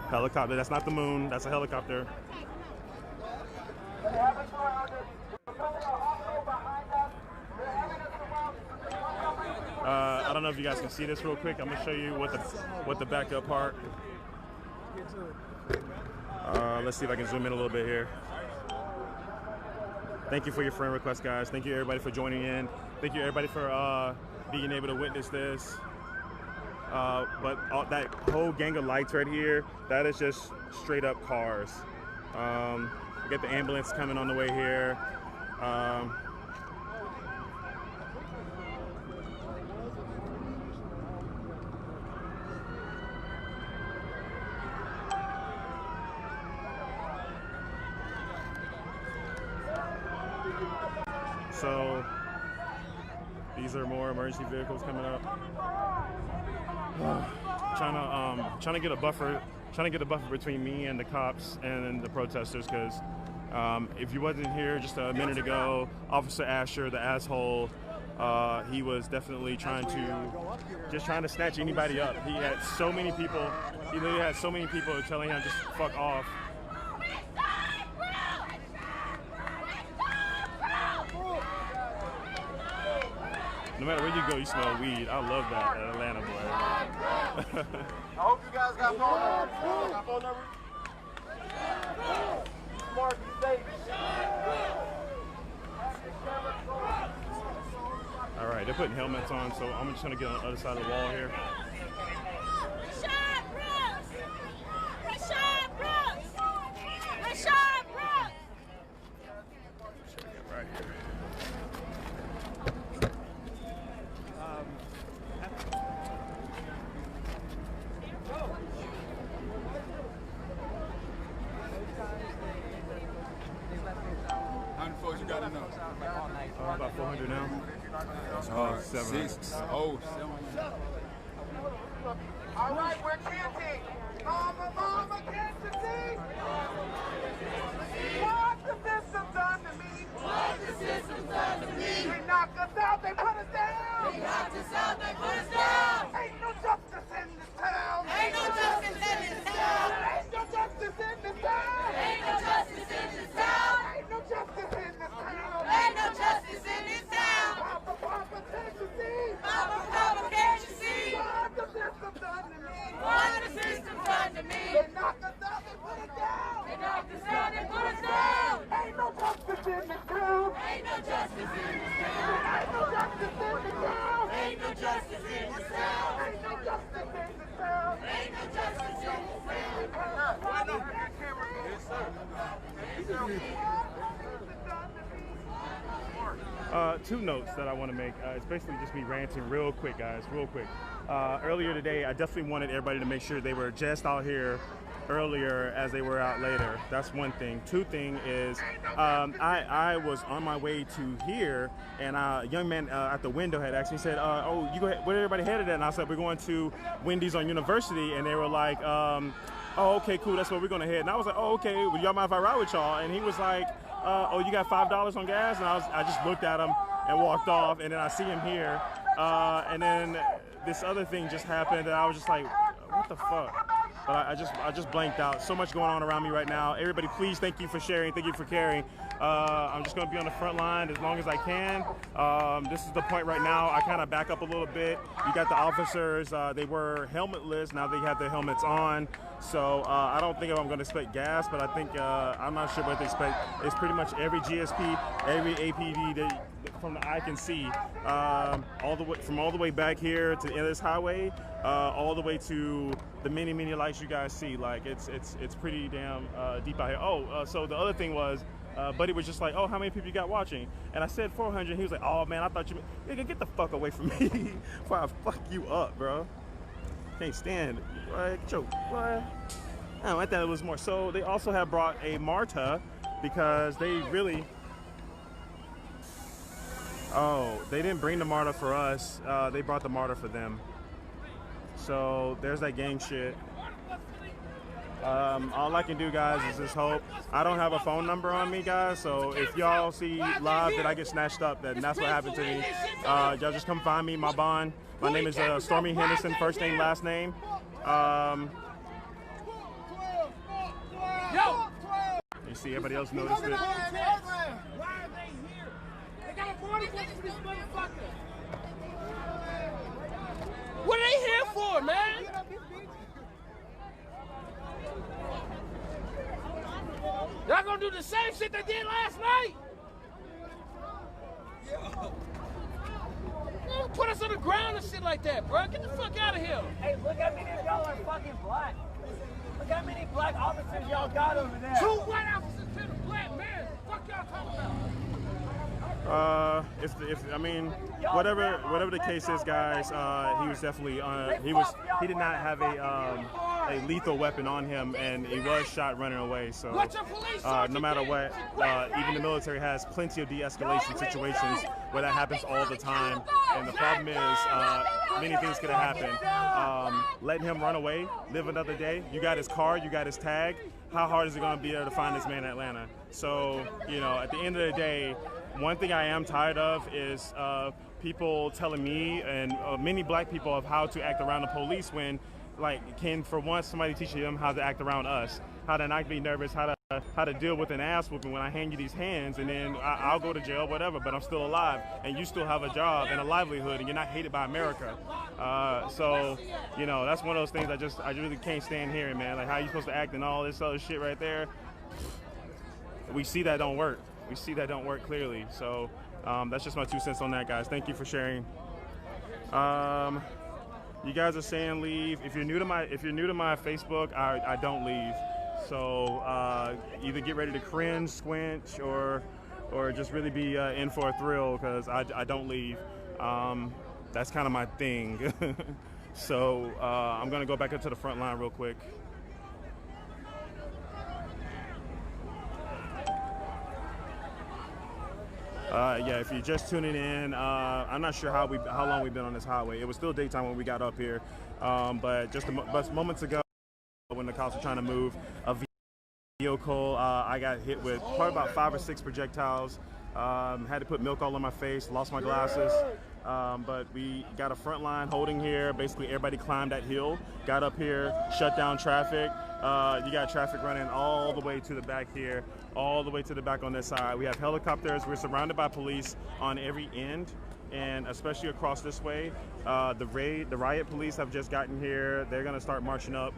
Helicopter. That's not the moon. That's a helicopter. I don't know if you guys can see this real quick. I'm gonna show you what the backup part. Let's see if I can zoom in a little bit here. Thank you for your friend request, guys. Thank you everybody for joining in. Thank you everybody for being able to witness this. But that whole gang of lights right here, that is just straight up cars. We got the ambulance coming on the way here. So these are more emergency vehicles coming up. Trying to get a buffer between me and the cops and the protesters, because if you wasn't here just a minute ago, Officer Asher, the asshole, he was definitely trying to snatch anybody up. He had so many people. He literally had so many people telling him just fuck off. No matter where you go, you smell weed. I love that in Atlanta, boy. I hope you guys got phone numbers. Got phone numbers? Mark, you safe. All right, they're putting helmets on, so I'm just gonna get on the other side of the wall here. Rashad Brooks! Rashad Brooks! Rashad Brooks! Right here. How many folks you got in there? About 400 now. Oh, 700. 6. Oh, 7. All right, we're chanting. Mama, can't you see? What the system done to me? What the system done to me? They knocked us out, they put us down. They knocked us out, they put us down. Ain't no justice in this town. Ain't no justice in this town. Ain't no justice in this town. Ain't no justice in this town. Ain't no justice in this town. Ain't no justice in this town. Papa, can't you see? Papa, can't you see? What the system done to me? What the system done to me? They knocked us out, they put us down. They knocked us out, they put us down. Ain't no justice in this town. Ain't no justice in this town. Ain't no justice in this town. Ain't no justice in this town. Ain't no justice in this town. Ain't no justice in this town. Yes, sir. Two notes that I want to make. It's basically just me ranting real quick, guys, real quick. Earlier today, I definitely wanted everybody to make sure they were just out here earlier as they were out later. That's one thing. Two thing is, I was on my way to here, and a young man at the window had actually said, "Oh, you go ahead, where everybody headed at?" And I said, "We're going to Wendy's on University," and they were like, "Oh, okay, cool. That's where we're gonna head." And I was like, "Oh, okay. Well, y'all mind if I ride with y'all?" And he was like, "Oh, you got $5 on gas?" And I just looked at him and walked off. And then I see him here, and then this other thing just happened, and I was just like, "What the fuck?" But I just blanked out. So much going on around me right now. Everybody, please, thank you for sharing. Thank you for caring. I'm just going to be on the front line as long as I can. This is the point right now. I kind of back up a little bit. You got the officers. They were helmetless. Now they have their helmets on. So I don't think I'm going to expect gas, but I think I'm not sure what they expect. It's pretty much every GSP, every APD that from the eye can see, all the way back here to the end of this highway, all the way to the many lights you guys see. Like it's pretty damn deep out here. Oh, so the other thing was, Buddy was just like, "Oh, how many people you got watching?" And I said 400. He was like, "Oh man, I thought you nigga, get the fuck away from me before I fuck you up, bro. Can't stand it. What? Joke. What? Oh, I thought it was more." So they also have brought a Marta because they really. Oh, they didn't bring the Marta for us. They brought the Marta for them. So there's that gang shit. All I can do, guys, is just hope. I don't have a phone number on me, guys, so if y'all see live that I get snatched up, then that's what happened to me. Y'all just come find me, my bond. My name is Stormy Henderson, first name, last name. You see, everybody else noticed it. Why are they here? They got a border for this motherfucker. What are they here for, man? Y'all gonna do the same shit they did last night? Don't put us on the ground and shit like that, bro. Get the fuck out of here. Hey, look how many of y'all are fucking black. Look how many black officers y'all got over there. 2 white officers to the black man. Fuck y'all talking about? I mean, whatever the case is, guys, he was definitely he did not have a lethal weapon on him, and he was shot running away. So no matter what, even the military has plenty of de-escalation situations where that happens all the time. And the problem is, many things could have happened. Letting him run away, live another day. You got his car, you got his tag. How hard is it going to be able to find this man in Atlanta? So, you know, at the end of the day, one thing I am tired of is people telling me and many black people of how to act around the police when, like, can for once somebody teach them how to act around us, how to not be nervous, how to deal with an ass whooping when I hand you these hands, and then I'll go to jail, whatever, but I'm still alive, and you still have a job and a livelihood, and you're not hated by America. So, you know, that's one of those things I really can't stand hearing, man. Like, how you supposed to act and all this other shit right there. We see that don't work. We see that don't work clearly. So that's just my 2 cents on that, guys. Thank you for sharing. You guys are saying leave. If you're new to my Facebook, I don't leave. So either get ready to cringe, squinch, or just really be in for a thrill, because I don't leave. That's kind of my thing. So I'm gonna go back up to the front line real quick. Yeah, if you're just tuning in, I'm not sure how long we've been on this highway. It was still daytime when we got up here, but just moments ago, when the cops were trying to move a vehicle, I got hit with probably about 5 or 6 projectiles. Had to put milk all on my face, lost my glasses. But we got a front line holding here. Basically, everybody climbed that hill, got up here, shut down traffic. You got traffic running all the way to the back here, all the way to the back on this side. We have helicopters. We're surrounded by police on every end, and especially across this way. The riot police have just gotten here. They're gonna start marching up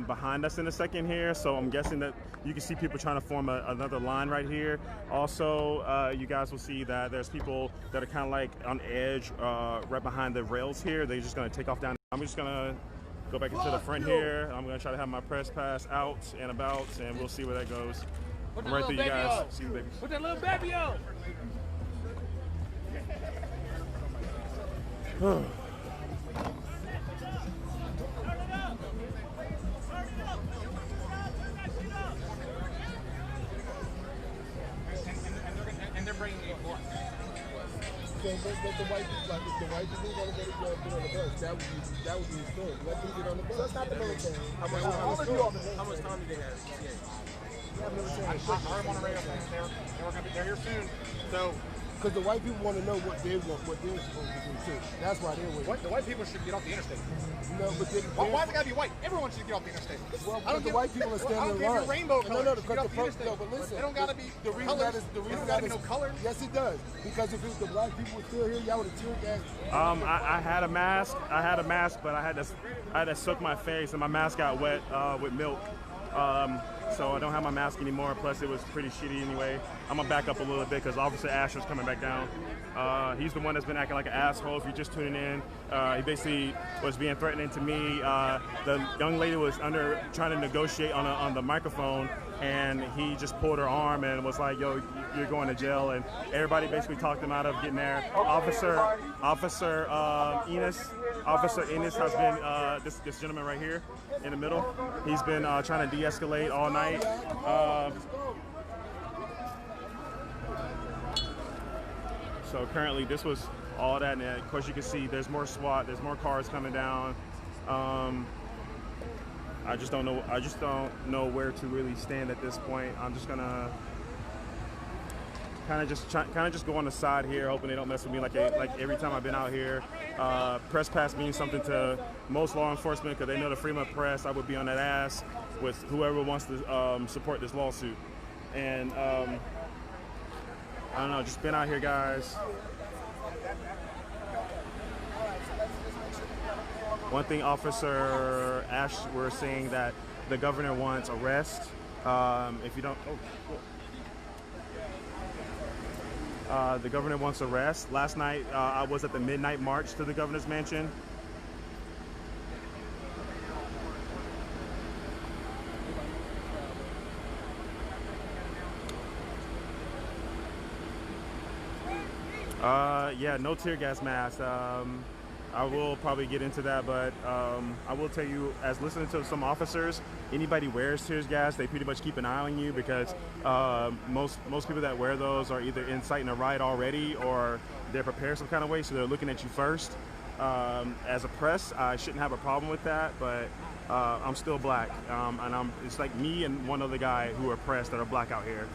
behind us in a second here. So I'm guessing that you can see people trying to form another line right here. Also, you guys will see that there's people that are kind of like on edge right behind the rails here. They're just gonna take off down. I'm just gonna go back into the front here. I'm gonna try to have my press pass out and about, and we'll see where that goes. I'm right there, you guys. See you, babies. Put that little baby on. And they're bringing it more. So, but the white people, like, if the white people want to go to jail, get on the bus, that would be the story. Let them get on the bus. That's not the military. How much time do they have? I heard on the radio saying they're here soon. So, because the white people want to know what they're supposed to do too. That's why they're waiting. The white people should get off the interstate. No, but why's it gotta be white? Everyone should get off the interstate. Well, because the white people are standing in line. Rainbow colors. No, because but listen, they don't gotta be the reason colors. the reason that is no color. Yes, it does. Because if the black people were still here, y'all would have tear gassed. I had a mask, but I had to soak my face, and my mask got wet with milk. So I don't have my mask anymore. Plus, it was pretty shitty anyway. I'm gonna back up a little bit because Officer Asher's coming back down. He's the one that's been acting like an asshole. If you're just tuning in, he basically was being threatening to me. The young lady was trying to negotiate on the microphone, and he just pulled her arm and was like, "Yo, you're going to jail." And everybody basically talked him out of getting there. Officer Ennis has been this gentleman right here in the middle. He's been trying to de-escalate all night. So currently, this was all that, and of course you can see there's more SWAT, there's more cars coming down. I just don't know. I just don't know where to really stand at this point. I'm just gonna kind of just go on the side here, hoping they don't mess with me like every time I've been out here. Press pass means something to most law enforcement because they know the freedom of press. I would be on that ass with whoever wants to support this lawsuit. And I don't know, just been out here, guys. One thing, Officer Ash, we're saying that the governor wants arrest. If you don't, the governor wants arrest. Last night, I was at the midnight march to the governor's mansion. Yeah, no tear gas mask. I will probably get into that, but I will tell you, as listening to some officers, anybody wears tear gas, they pretty much keep an eye on you because most people that wear those are either inciting a riot already or they're prepared some kind of way, so they're looking at you first. As a press, I shouldn't have a problem with that, but I'm still black, and it's like me and one other guy who are press that are black out here.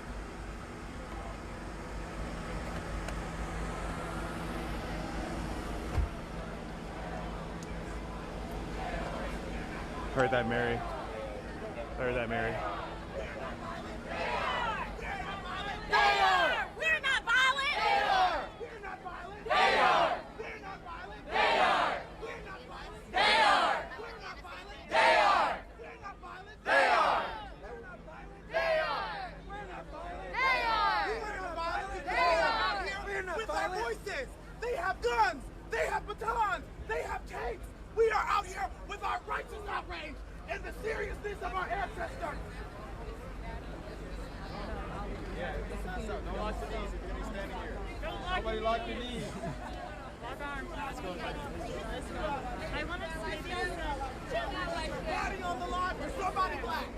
Heard that, Mary. Heard that, Mary. They are! We're not violent! They are! We're not violent! They are! We're not violent! They are! We're not violent! They are! We're not violent! They are! We're not violent! They are! We're not violent! They are! We're not violent! They are! We're not violent! They are! We're not with our voices! They have guns! They have batons! They have tanks! We are out here with our righteous outrage and the seriousness of our ancestors. Don't lock the knees if you're going to be standing here. Nobody lock your knees. Let's go. I want to see somebody on the line for somebody black.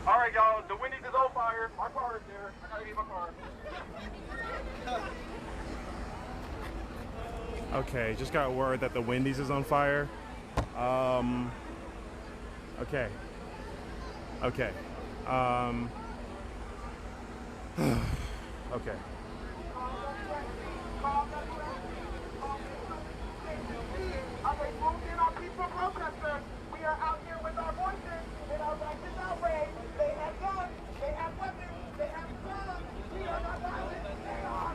All right, y'all. The Wendy's is on fire. My car is there. I gotta get my car. Okay, just got word that the Wendy's is on fire. Okay. Okay. Okay. We are out here with our voices and our righteous outrage. They have guns, they have weapons, they have guns. We are not violent. They are.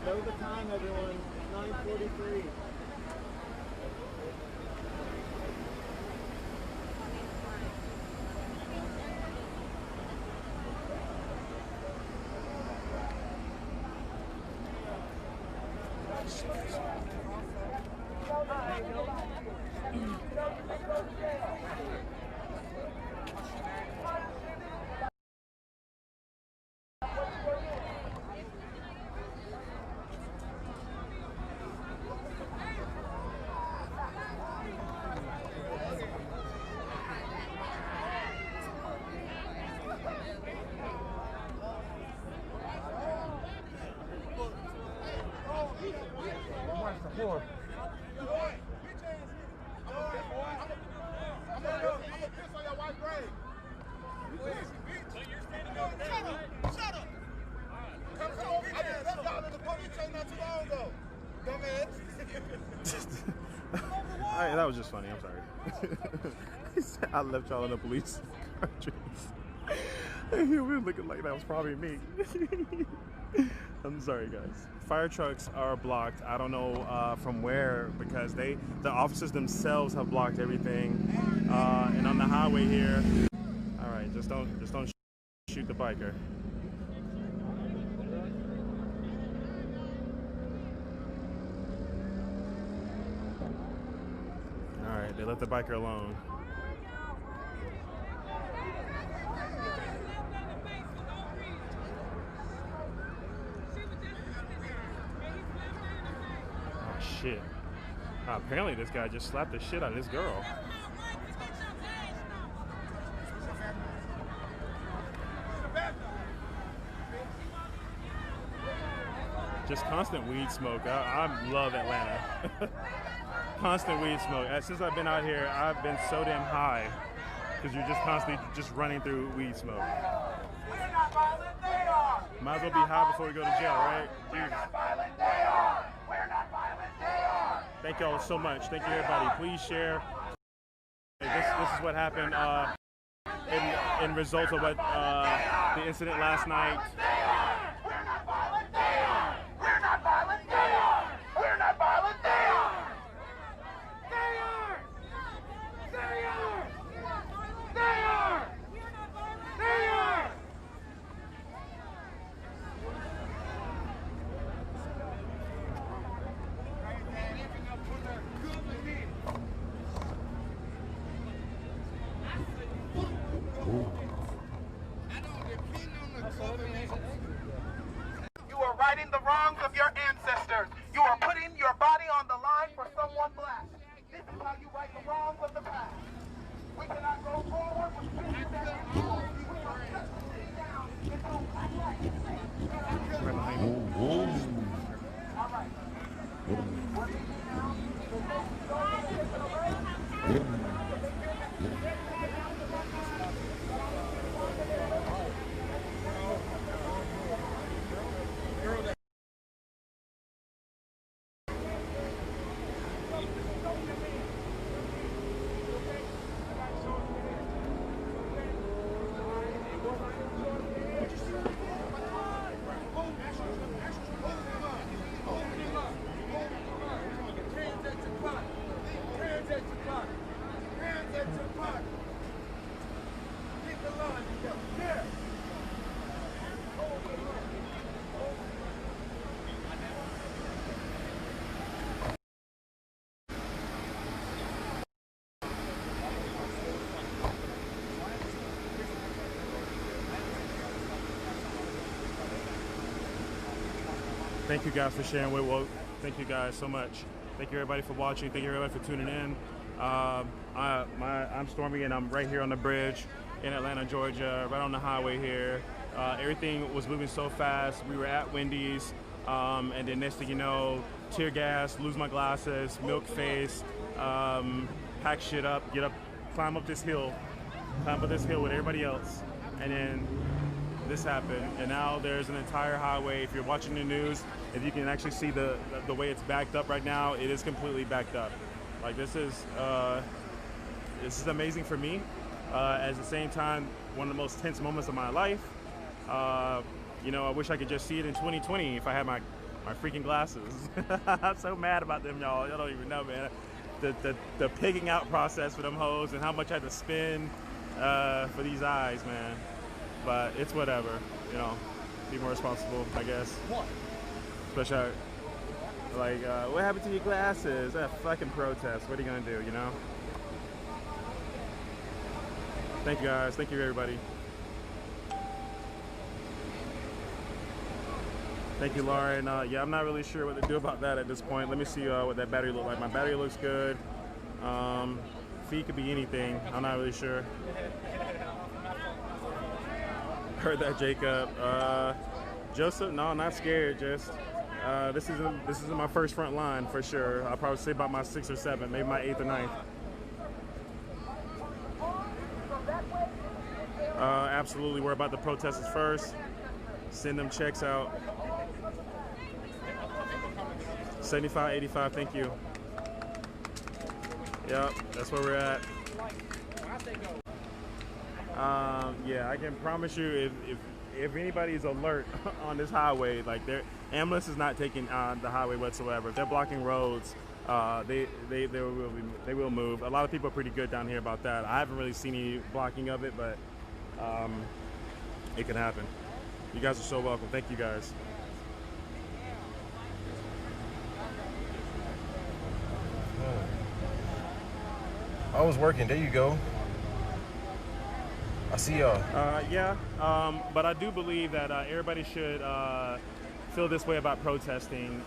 Know the time, everyone. 9:43. Floyd. Shut up! Come over here. I just left y'all in the police chain not too long ago. Dumbass. All right, that was just funny. I'm sorry. He said, I left y'all in the police countries. And he was looking like that was probably me. I'm sorry, guys. Fire trucks are blocked. I don't know from where, because the officers themselves have blocked everything. And on the highway here. All right, just don't shoot the biker. They left the biker alone. Oh shit. Apparently this guy just slapped the shit out of this girl. Just constant weed smoke. I love Atlanta. Constant weed smoke. Since I've been out here, I've been so damn high because you're just constantly just running through weed smoke. Might as well be high before we go to jail, right? Jesus. Thank y'all so much. Thank you, everybody. Please share. This is what happened in results of what the incident last night. You are righting the wrongs of your ancestors. You are putting your body on the line for someone black. This is how you right the wrongs of the past. We cannot go forward with things that are wrong. We are shut this thing down until black lives. All right. What do you do now? Thank you guys for sharing with Woke. Thank you guys so much. Thank you everybody for watching. Thank you everybody for tuning in. I'm Stormy and I'm right here on the bridge in Atlanta, Georgia, right on the highway here. Everything was moving so fast. We were at Wendy's and then next thing you know, tear gas, lose my glasses, milk face, pack shit up, climb up this hill with everybody else. And then this happened, and now there's an entire highway. If you're watching the news, if you can actually see the way it's backed up right now, it is completely backed up. Like this is amazing for me. At the same time, one of the most tense moments of my life. You know, I wish I could just see it in 2020 if I had my freaking glasses. I'm so mad about them, y'all. Y'all don't even know, man. The pigging out process for them hoes and how much I had to spend for these eyes, man. But it's whatever, you know, be more responsible, I guess. Especially, like, what happened to your glasses? That fucking protest, what are you gonna do, you know? Thank you guys, thank you everybody. Thank you, Lauren. Yeah, I'm not really sure what to do about that at this point. Let me see what that battery looks like. My battery looks good. Feet could be anything, I'm not really sure. Heard that, Jacob. Joseph, no, not scared. Just this isn't my first front line for sure. I'll probably say about my 6th or 7th, maybe my 8th or 9th. Absolutely, we're about the protesters first. Send them checks out. 75.85. Thank you. Yep, that's where we're at. Yeah, I can promise you if anybody's alert on this highway, like their ambulance is not taking the highway whatsoever. If they're blocking roads, they will move. A lot of people are pretty good down here about that. I haven't really seen any blocking of it, but it can happen. You guys are so welcome. Thank you guys. I was working. There you go. I see y'all. Yeah, but I do believe that everybody should feel this way about protesting.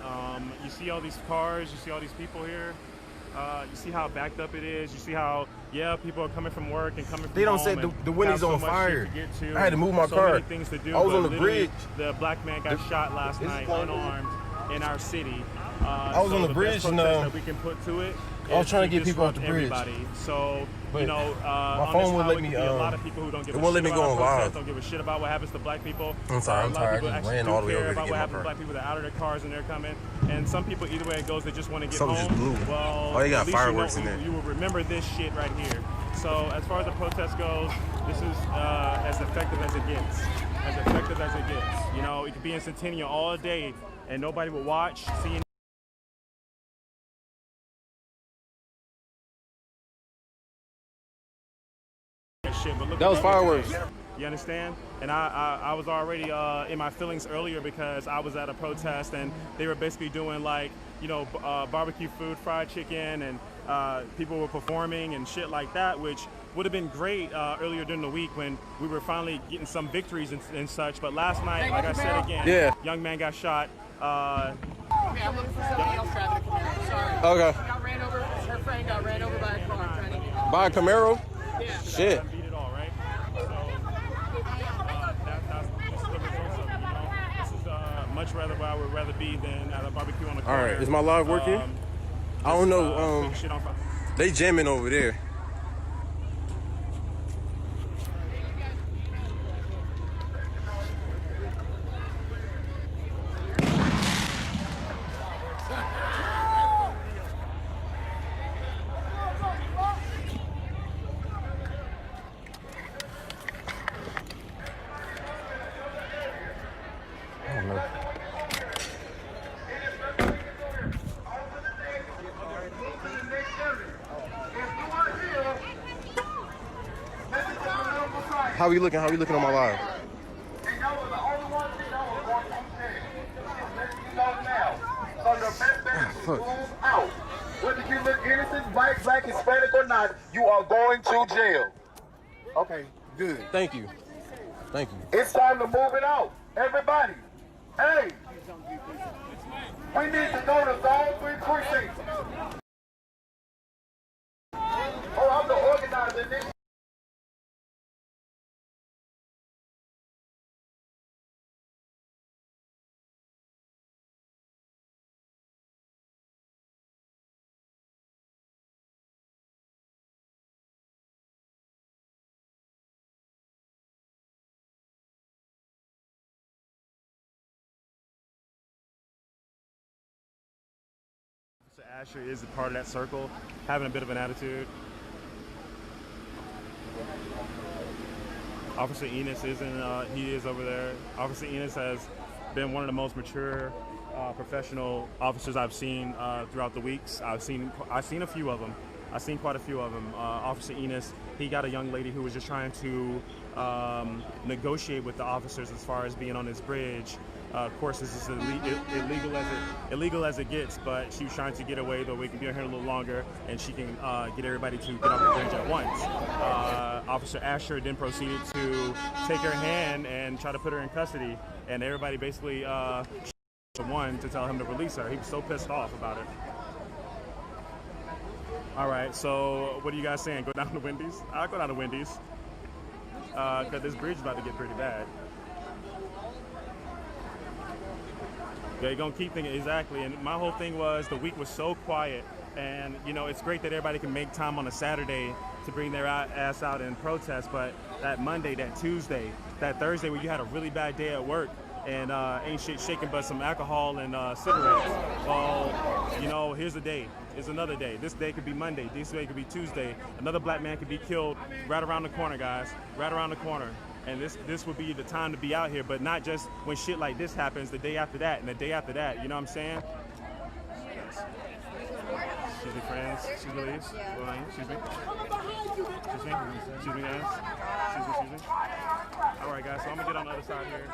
You see all these cars, you see all these people here. You see how backed up it is. You see how, people are coming from work and coming from They don't home say the wind is so on much fire. shit to get to, I had to move my so car. many things to do, I was but on the literally, bridge. The black man got shot last night, unarmed, in our city. I was on the bridge best and protest that we can put to it. I was trying to is get people off the disrupt bridge. everybody. So, But my my phone wouldn't let me. a lot of people who don't give it a won't shit let me about go on protests, live. don't give a shit about what happens to black people. I'm sorry, I'm a lot of tired. people I just actually ran do all the way care over here to about get what my happens to car. black people that are out of their cars and they're coming. And some people, either way it goes, they just want to get Something home. just blew. Well, Oh, they got at least fireworks in there. You will remember this shit right here. So as far as the protest goes, this is as effective as it gets. As effective as it gets. You know, it could be in Centennial all day and nobody will watch, see. Shit, but look That was fireworks. You understand? And I was already in my feelings earlier because I was at a protest and they were basically doing like, barbecue food, fried chicken, and people were performing and shit like that, which would have been great earlier during the week when we were finally getting some victories and such. But last night, like I said again, young man got shot. I'm looking for somebody else driving a Camaro. Sorry. Okay. She got ran over. Her friend got ran over by a car trying to get. By a Camaro? Yeah. Shit. Beat it all, right? So that's just the results of it, This is much rather where I would rather be than at a barbecue on the corner. All right, is my live working? I don't know. They jamming over there. I don't know. How we looking? How we looking on my live? Out. Whether you look innocent, white, black, Hispanic, or not, you are going to jail. Okay, good. Thank you. Thank you. It's time to move it out. Everybody, hey, we need to notice all 3 precincts. Oh, I'm the organizer in this. Asher is a part of that circle, having a bit of an attitude. Officer Enos he is over there. Officer Enos has been one of the most mature, professional officers I've seen throughout the weeks. I've seen a few of them. I've seen quite a few of them. Officer Enos, he got a young lady who was just trying to negotiate with the officers as far as being on this bridge. Of course, this is illegal as it gets, but she was trying to get away, though we can be on here a little longer, and she can get everybody to get off the bridge at once. Officer Asher then proceeded to take her hand and try to put her in custody, and everybody basically one to tell him to release her. He was so pissed off about it. All right, so what are you guys saying? Go down to Wendy's? I'll go down to Wendy's because this bridge is about to get pretty bad. They're gonna keep thinking, exactly. And my whole thing was the week was so quiet, and it's great that everybody can make time on a Saturday to bring their ass out and protest, but that Monday, that Tuesday, that Thursday where you had a really bad day at work and ain't shit shaking but some alcohol and cigarettes. Well, here's the day. It's another day. This day could be Monday. This day could be Tuesday. Another black man could be killed right around the corner, guys. Right around the corner. And this would be the time to be out here, but not just when shit like this happens, the day after that and the day after that. You know what I'm saying? Excuse me, friends. Excuse me, ladies. Excuse me. Excuse me. Excuse me, guys. Excuse me. All right, guys. So I'm gonna get on the other side here.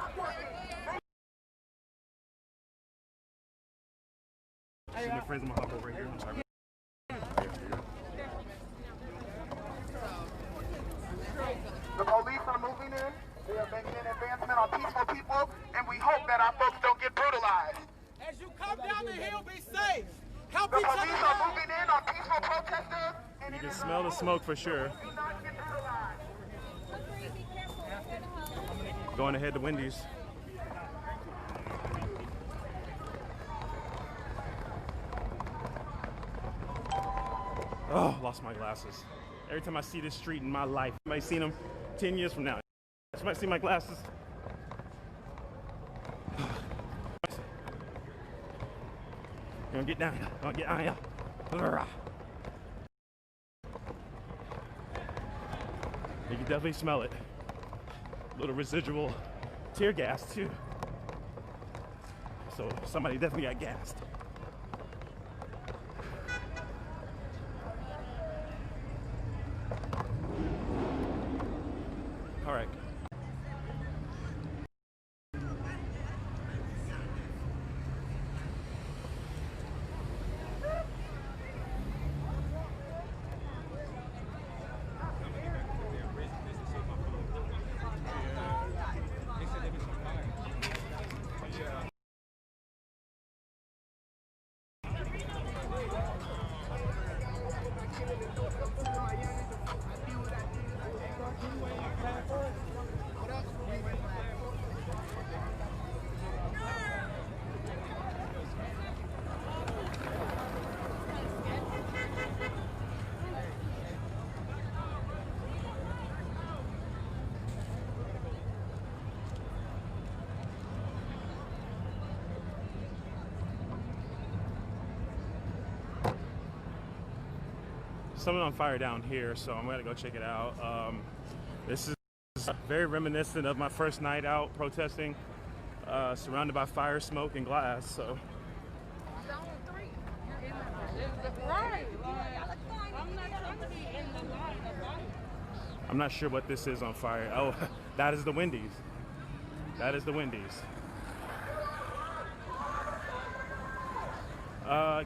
Excuse me, friends. I'm gonna hop over here. I'm sorry. peaceful people, and we hope that our folks don't get brutalized. As you come down the hill, be safe. Help The each other police are moving in on peaceful protesters. You can smell the smoke for sure. Going ahead to Wendy's. Oh, lost my glasses. Every time I see this street in my life, I might see them 10 years from now. I might see my glasses. Gonna get down here. Gonna get down here. You can definitely smell it. A little residual tear gas too. So somebody definitely got gassed. All right. Something on fire down here, so I'm gonna go check it out. This is very reminiscent of my first night out protesting, surrounded by fire, smoke, and glass. So. I'm not sure what this is on fire. Oh, that is the Wendy's. That is the Wendy's.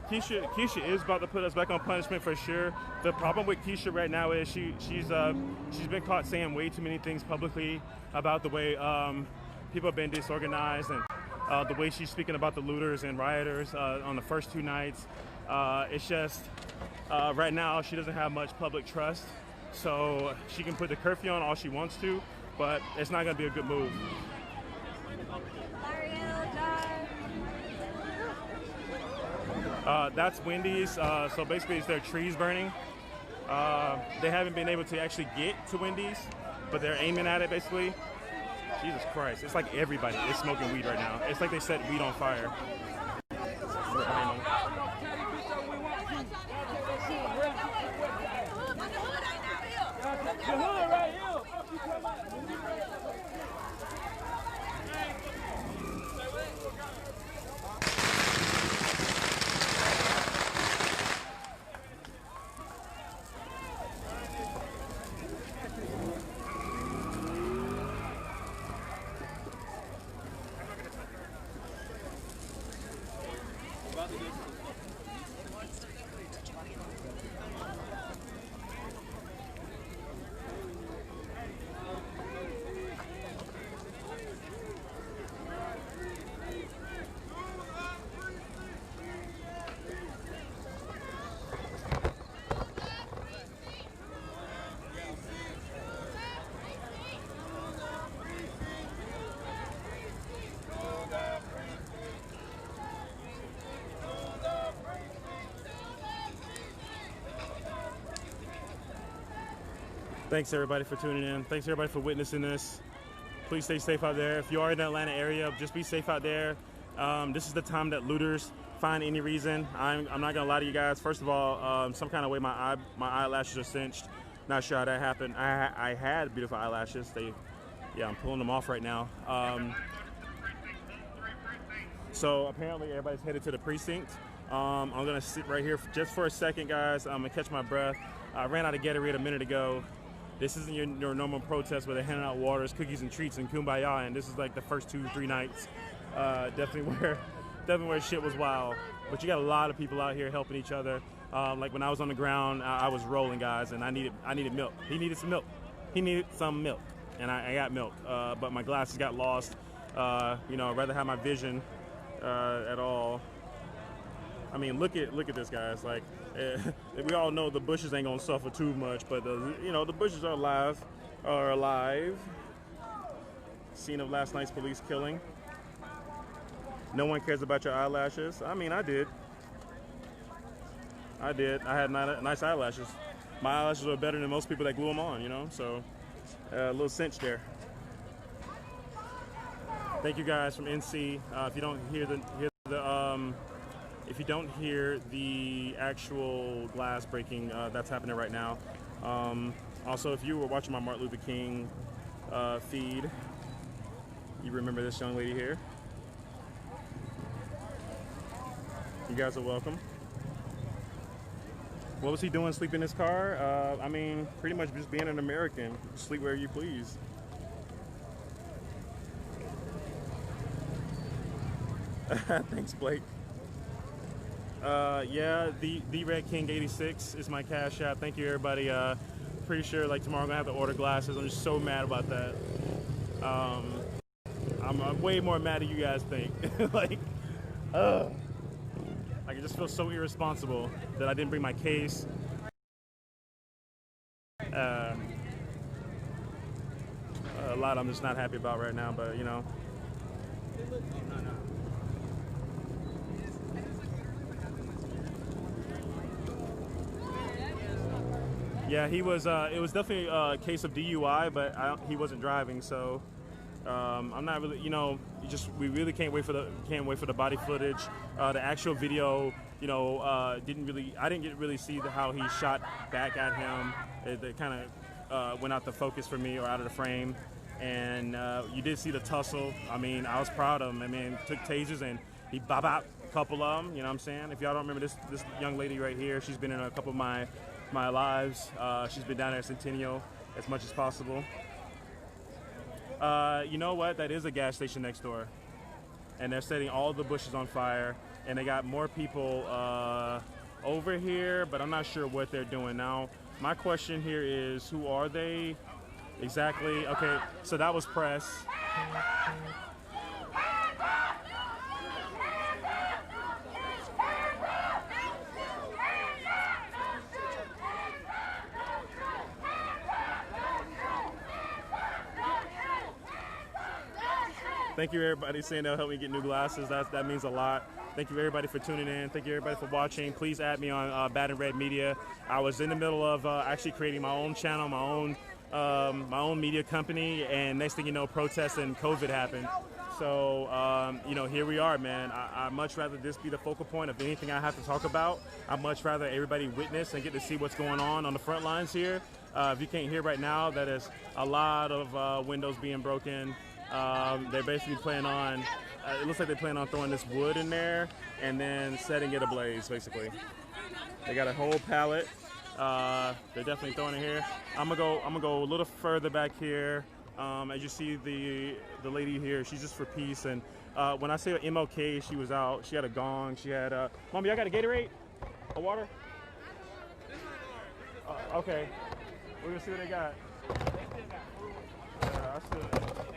Keisha is about to put us back on punishment for sure. The problem with Keisha right now is she's been caught saying way too many things publicly about the way people have been disorganized and the way she's speaking about the looters and rioters on the first two nights. It's just right now she doesn't have much public trust, so she can put the curfew on all she wants to, but it's not going to be a good move. That's Wendy's, so basically it's their trees burning. They haven't been able to actually get to Wendy's, but they're aiming at it basically. Jesus Christ, it's like everybody is smoking weed right now. It's like they set weed on fire. Thanks everybody for tuning in. Thanks everybody for witnessing this. Please stay safe out there. If you are in the Atlanta area, just be safe out there. This is the time that looters find any reason. I'm not gonna lie to you guys. First of all, some kind of way my eyelashes are cinched. Not sure how that happened. I had beautiful eyelashes. Yeah, I'm pulling them off right now. So apparently everybody's headed to the precinct. I'm gonna sit right here just for a second, guys. I'm gonna catch my breath. I ran out of Gatorade a minute ago. This isn't your normal protest where they're handing out waters, cookies, and treats and kumbaya, and this is like the first 2-3 nights. Definitely where shit was wild. But you got a lot of people out here helping each other. Like when I was on the ground, I was rolling, guys, and I needed milk. He needed some milk. He needed some milk, and I got milk. But my glasses got lost. You know, I'd rather have my vision at all. I mean, look at this, guys. Like, we all know the bushes ain't gonna suffer too much, but you know, the bushes are alive. Scene of last night's police killing. No one cares about your eyelashes. I mean, I did. I had nice eyelashes. My eyelashes are better than most people that glue them on, you know. So, a little cinch there. Thank you guys from NC. If you don't hear the actual glass breaking, that's happening right now. Also, if you were watching my Martin Luther King feed, you remember this young lady here. You guys are welcome. What was he doing sleeping in his car? I mean, pretty much just being an American. Sleep wherever you please. Thanks, Blake. Yeah, the Red King 86 is my cash app. Thank you, everybody. Pretty sure like tomorrow I'm gonna have to order glasses. I'm just so mad about that. I'm way more mad than you guys think. Like I just feel so irresponsible that I didn't bring my case. A lot I'm just not happy about right now, but you know. Yeah, he was. It was definitely a case of DUI, but he wasn't driving, so I'm not really. You know, we really can't wait for the body footage. The actual video, you know, I didn't really see how he shot back at him. It kind of went out the focus for me, or out of the frame. And you did see the tussle. I mean, I was proud of him. I mean, took tasers and he bop a couple of them. You know what I'm saying? If y'all don't remember this young lady right here, she's been in a couple of my lives. She's been down there at Centennial as much as possible. You know what? That is a gas station next door. And they're setting all the bushes on fire. And they got more people over here, but I'm not sure what they're doing now. My question here is, who are they exactly? Okay, so that was press. Thank you, everybody, saying they'll help me get new glasses. That means a lot. Thank you, everybody, for tuning in. Thank you, everybody, for watching. Please add me on Bad and Red Media. I was in the middle of actually creating my own channel, my own media company, and next thing you know, protests and COVID happened. So, you know, here we are, man. I'd much rather this be the focal point of anything I have to talk about. I'd much rather everybody witness and get to see what's going on the front lines here. If you can't hear right now, that is a lot of windows being broken. They're basically planning on, it looks like they plan on throwing this wood in there and then setting it ablaze, basically. They got a whole pallet. They're definitely throwing it here. I'm gonna go a little further back here. As you see the lady here, she's just for peace. And when I say MLK, she was out. She had a gong. She had Mommy, y'all got a Gatorade? A water? Okay. We're gonna see what they got. They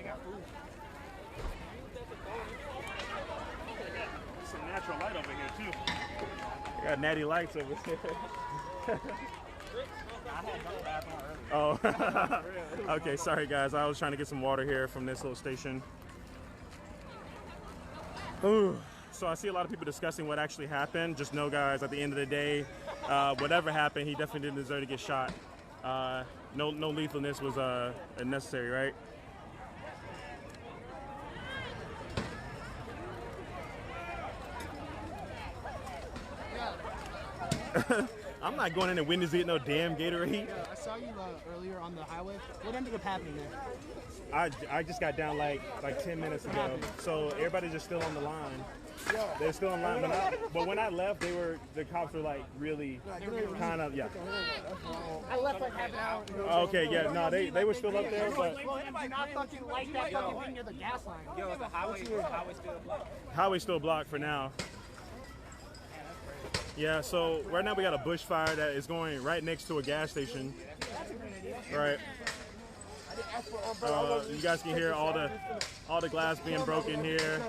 got food. Some natural light over here too. They got natty lights over here. Oh. Okay, sorry guys. I was trying to get some water here from this little station. Ooh. So I see a lot of people discussing what actually happened. Just know, guys, at the end of the day, whatever happened, he definitely didn't deserve to get shot. No lethalness was necessary, right? I'm not going in the windows to get no damn Gatorade. Yeah, I saw you earlier on the highway. What ended up happening there? I just got down like 10 minutes ago. So everybody's just still on the line. Yeah. They're still in line. But when I left, the cops were like really kind of, yeah. I left like half an hour ago. Okay, yeah, no, they were still up there, but Well, anybody not fucking like that fucking thing near the gas line. Yo, the highway still blocked. highway's still blocked for now. Yeah, so right now we got a bush fire that is going right next to a gas station. Right. You guys can hear all the glass being broken here.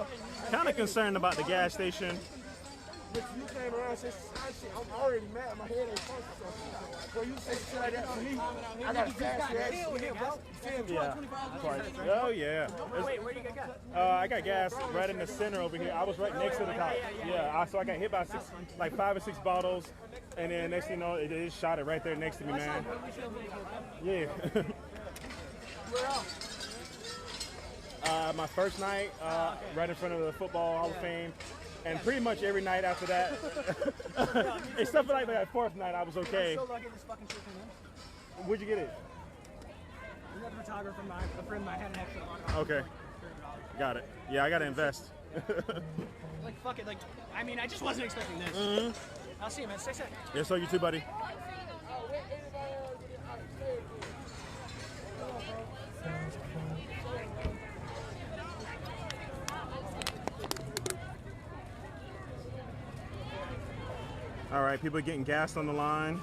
Kind of concerned about the gas station. But you came around and said shit, I'm already mad. My head ain't functioning. So you say shit like that to me, I gotta fast your ass. Yeah. Oh yeah. Wait, where do you get gas? I got gas right in the center over here. I was right next to the cop. Yeah. So I got hit by 5 or 6 bottles, and then next thing you know, they just shot it right there next to me, man. Yeah. My first night, right in front of the Football Hall of Fame. And pretty much every night after that, except for like that 4th night, I was okay. I'm so lucky this fucking shit came in. Where'd you get it? We got the photographer, a friend of mine had an extra lot. Okay. Got it. Yeah, I gotta invest. Like, fuck it. Like, I mean, I just wasn't expecting this. I'll see you, man. Stay safe. Yeah, so you too, buddy. All right, people are getting gassed on the line.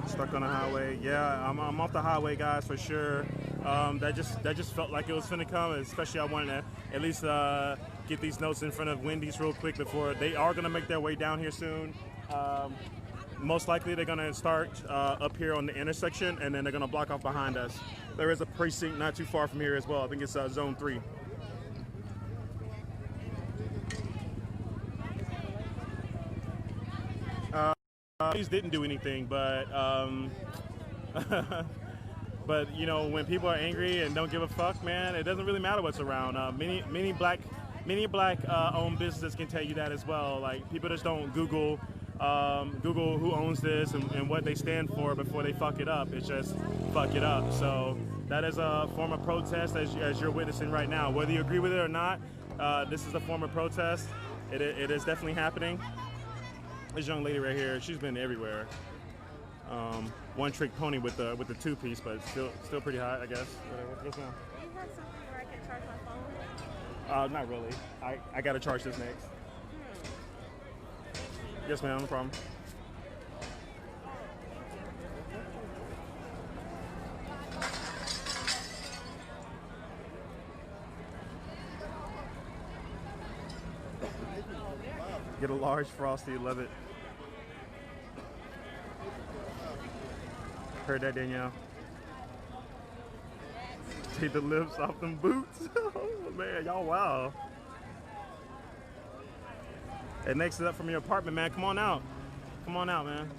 Stuck on the highway. Yeah, I'm off the highway, guys, for sure. That just felt like it was finna come. Especially, I wanted to at least get these notes in front of Wendy's real quick before they are gonna make their way down here soon. Most likely they're gonna start up here on the intersection, and then they're gonna block off behind us. There is a precinct not too far from here as well. I think it's zone 3. These didn't do anything, but but you know, when people are angry and don't give a fuck, man, it doesn't really matter what's around. Many black owned businesses can tell you that as well. Like, people just don't Google who owns this and what they stand for before they fuck it up. It's just fuck it up. So that is a form of protest as you're witnessing right now. Whether you agree with it or not, this is a form of protest. It is definitely happening. This young lady right here, she's been everywhere. One trick pony with the 2-piece, but still pretty hot, I guess. Yes, ma'am. Do you have something where I can charge my phone? Not really. I gotta charge this next. Yes, ma'am, no problem. Get a large Frosty, love it. Heard that, Danielle? Take the lips off them boots. Oh man, y'all wow. Hey, next is up from your apartment, man. Come on out. Come on out, man.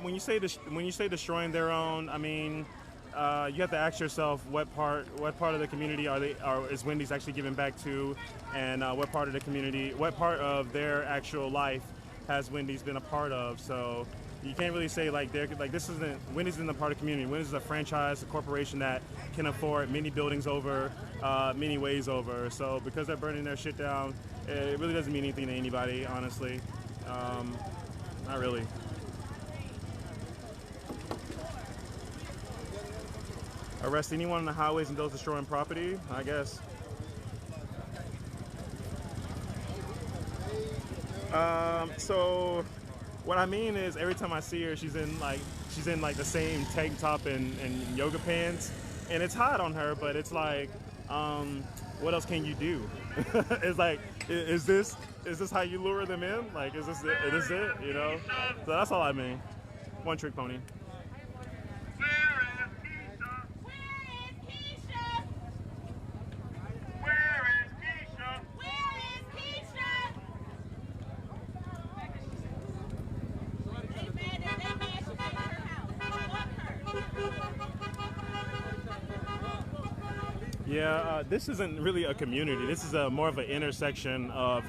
When you say destroying their own, I mean, you have to ask yourself what part of the community is Wendy's actually giving back to, and what part of the community, what part of their actual life has Wendy's been a part of. So you can't really say this isn't Wendy's isn't a part of the community. Wendy's is a franchise, a corporation that can afford many buildings over, many ways over. So because they're burning their shit down, it really doesn't mean anything to anybody, honestly. Not really. Arrest anyone on the highways and those destroying property, I guess. So what I mean is, every time I see her, she's in the same tank top and yoga pants, and it's hot on her, but it's like, what else can you do? It's like, is this how you lure them in? Like, is this it? You know? So that's all I mean. One trick pony. Yeah, this isn't really a community. This is more of an intersection of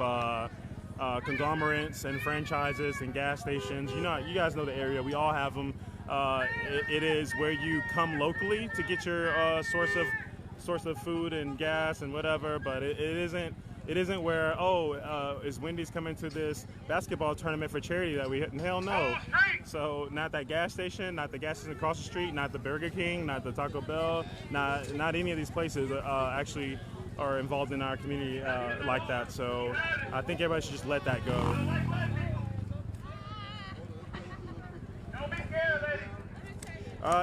conglomerates and franchises and gas stations. You guys know the area. We all have them. It is where you come locally to get your source of food and gas and whatever. But it isn't It isn't where, is Wendy's coming to this basketball tournament for charity that we hit? Hell no. So not that gas station, not the gas station across the street, not the Burger King, not the Taco Bell, not any of these places actually are involved in our community like that. So I think everybody should just let that go.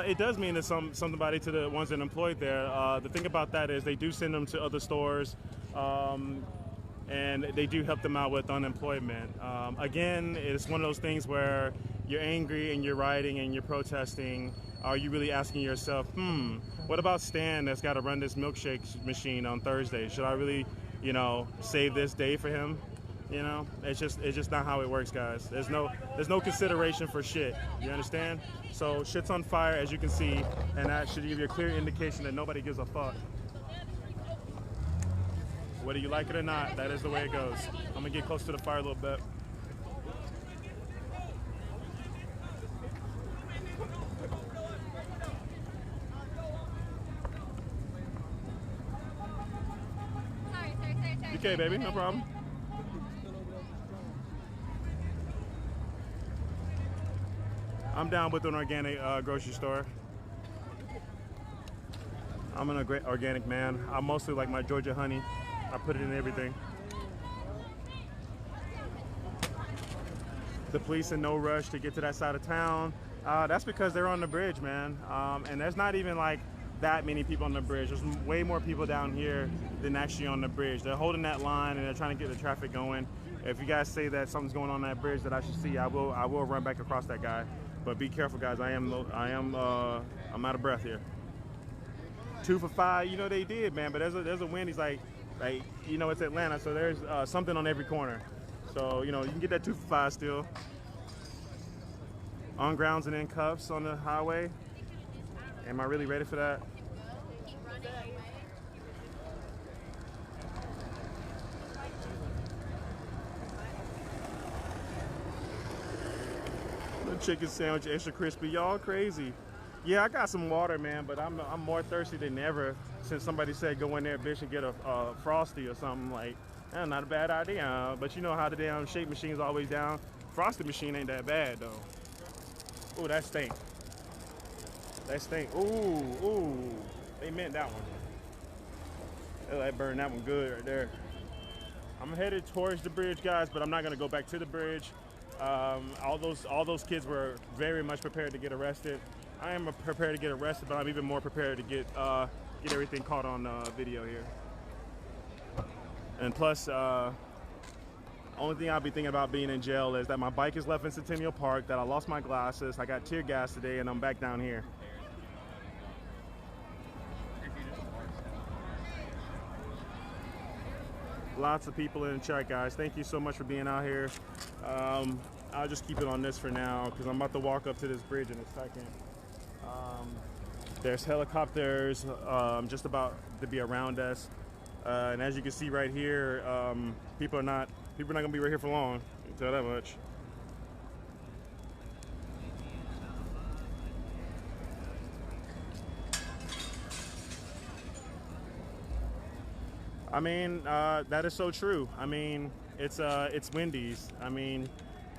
It does mean that somebody to the ones that are employed there. The thing about that is they do send them to other stores, and they do help them out with unemployment. Again, it's one of those things where you're angry and you're rioting and you're protesting. Are you really asking yourself, what about Stan that's got to run this milkshake machine on Thursday? Should I really, save this day for him? It's just not how it works, guys. There's no consideration for shit. You understand? So shit's on fire, as you can see, and that should give you a clear indication that nobody gives a fuck. Whether you like it or not, that is the way it goes. I'm gonna get close to the fire a little bit. Okay, baby, no problem. I'm down with an organic grocery store. I'm an organic man. I mostly like my Georgia honey. I put it in everything. The police in no rush to get to that side of town. That's because they're on the bridge, man. And there's not even like that many people on the bridge. There's way more people down here than actually on the bridge. They're holding that line and they're trying to get the traffic going. If you guys say that something's going on that bridge that I should see, I will run back across that guy. But be careful, guys. I'm out of breath here. 2 for 5. They did, man. But there's a Wendy's like it's Atlanta, so there's something on every corner. So you can get that 2 for 5 still. On grounds and in cuffs on the highway. Am I really ready for that? The chicken sandwich extra crispy, y'all crazy. Yeah, I got some water, man, but I'm more thirsty than ever since somebody said go in there, bitch, and get a Frosty or something. Like, not a bad idea. But you know how the damn shake machine's always down. Frosty machine ain't that bad though. Ooh, that stink. That stink. Ooh. They meant that one. They burned that one good right there. I'm headed towards the bridge, guys, but I'm not gonna go back to the bridge. All those kids were very much prepared to get arrested. I am prepared to get arrested, but I'm even more prepared to get everything caught on video here. And plus, only thing I'll be thinking about being in jail is that my bike is left in Centennial Park, that I lost my glasses, I got tear gas today, and I'm back down here. Lots of people in the chat, guys. Thank you so much for being out here. I'll just keep it on this for now because I'm about to walk up to this bridge in a second. There's helicopters just about to be around us, and as you can see right here, people are not gonna be right here for long. I can tell that much. I mean, that is so true. I mean, it's Wendy's. I mean,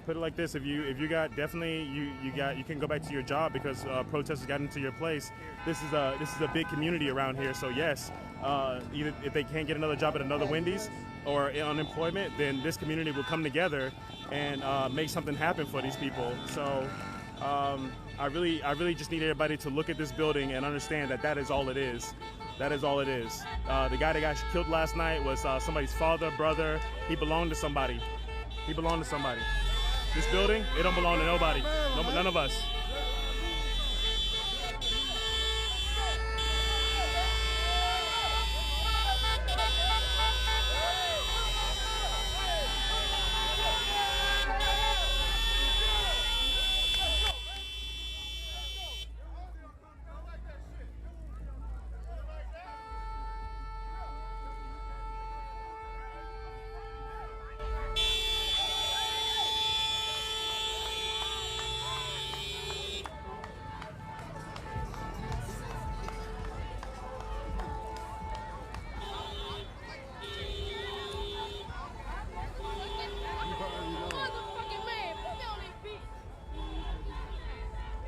put it like this: if you got definitely you can go back to your job because protesters got into your place. This is a big community around here. So yes, either if they can't get another job at another Wendy's or unemployment, then this community will come together and make something happen for these people. So I really just need everybody to look at this building and understand that is all it is. That is all it is. The guy that got killed last night was somebody's father, brother. He belonged to somebody. He belonged to somebody. This building, it don't belong to nobody. None of us.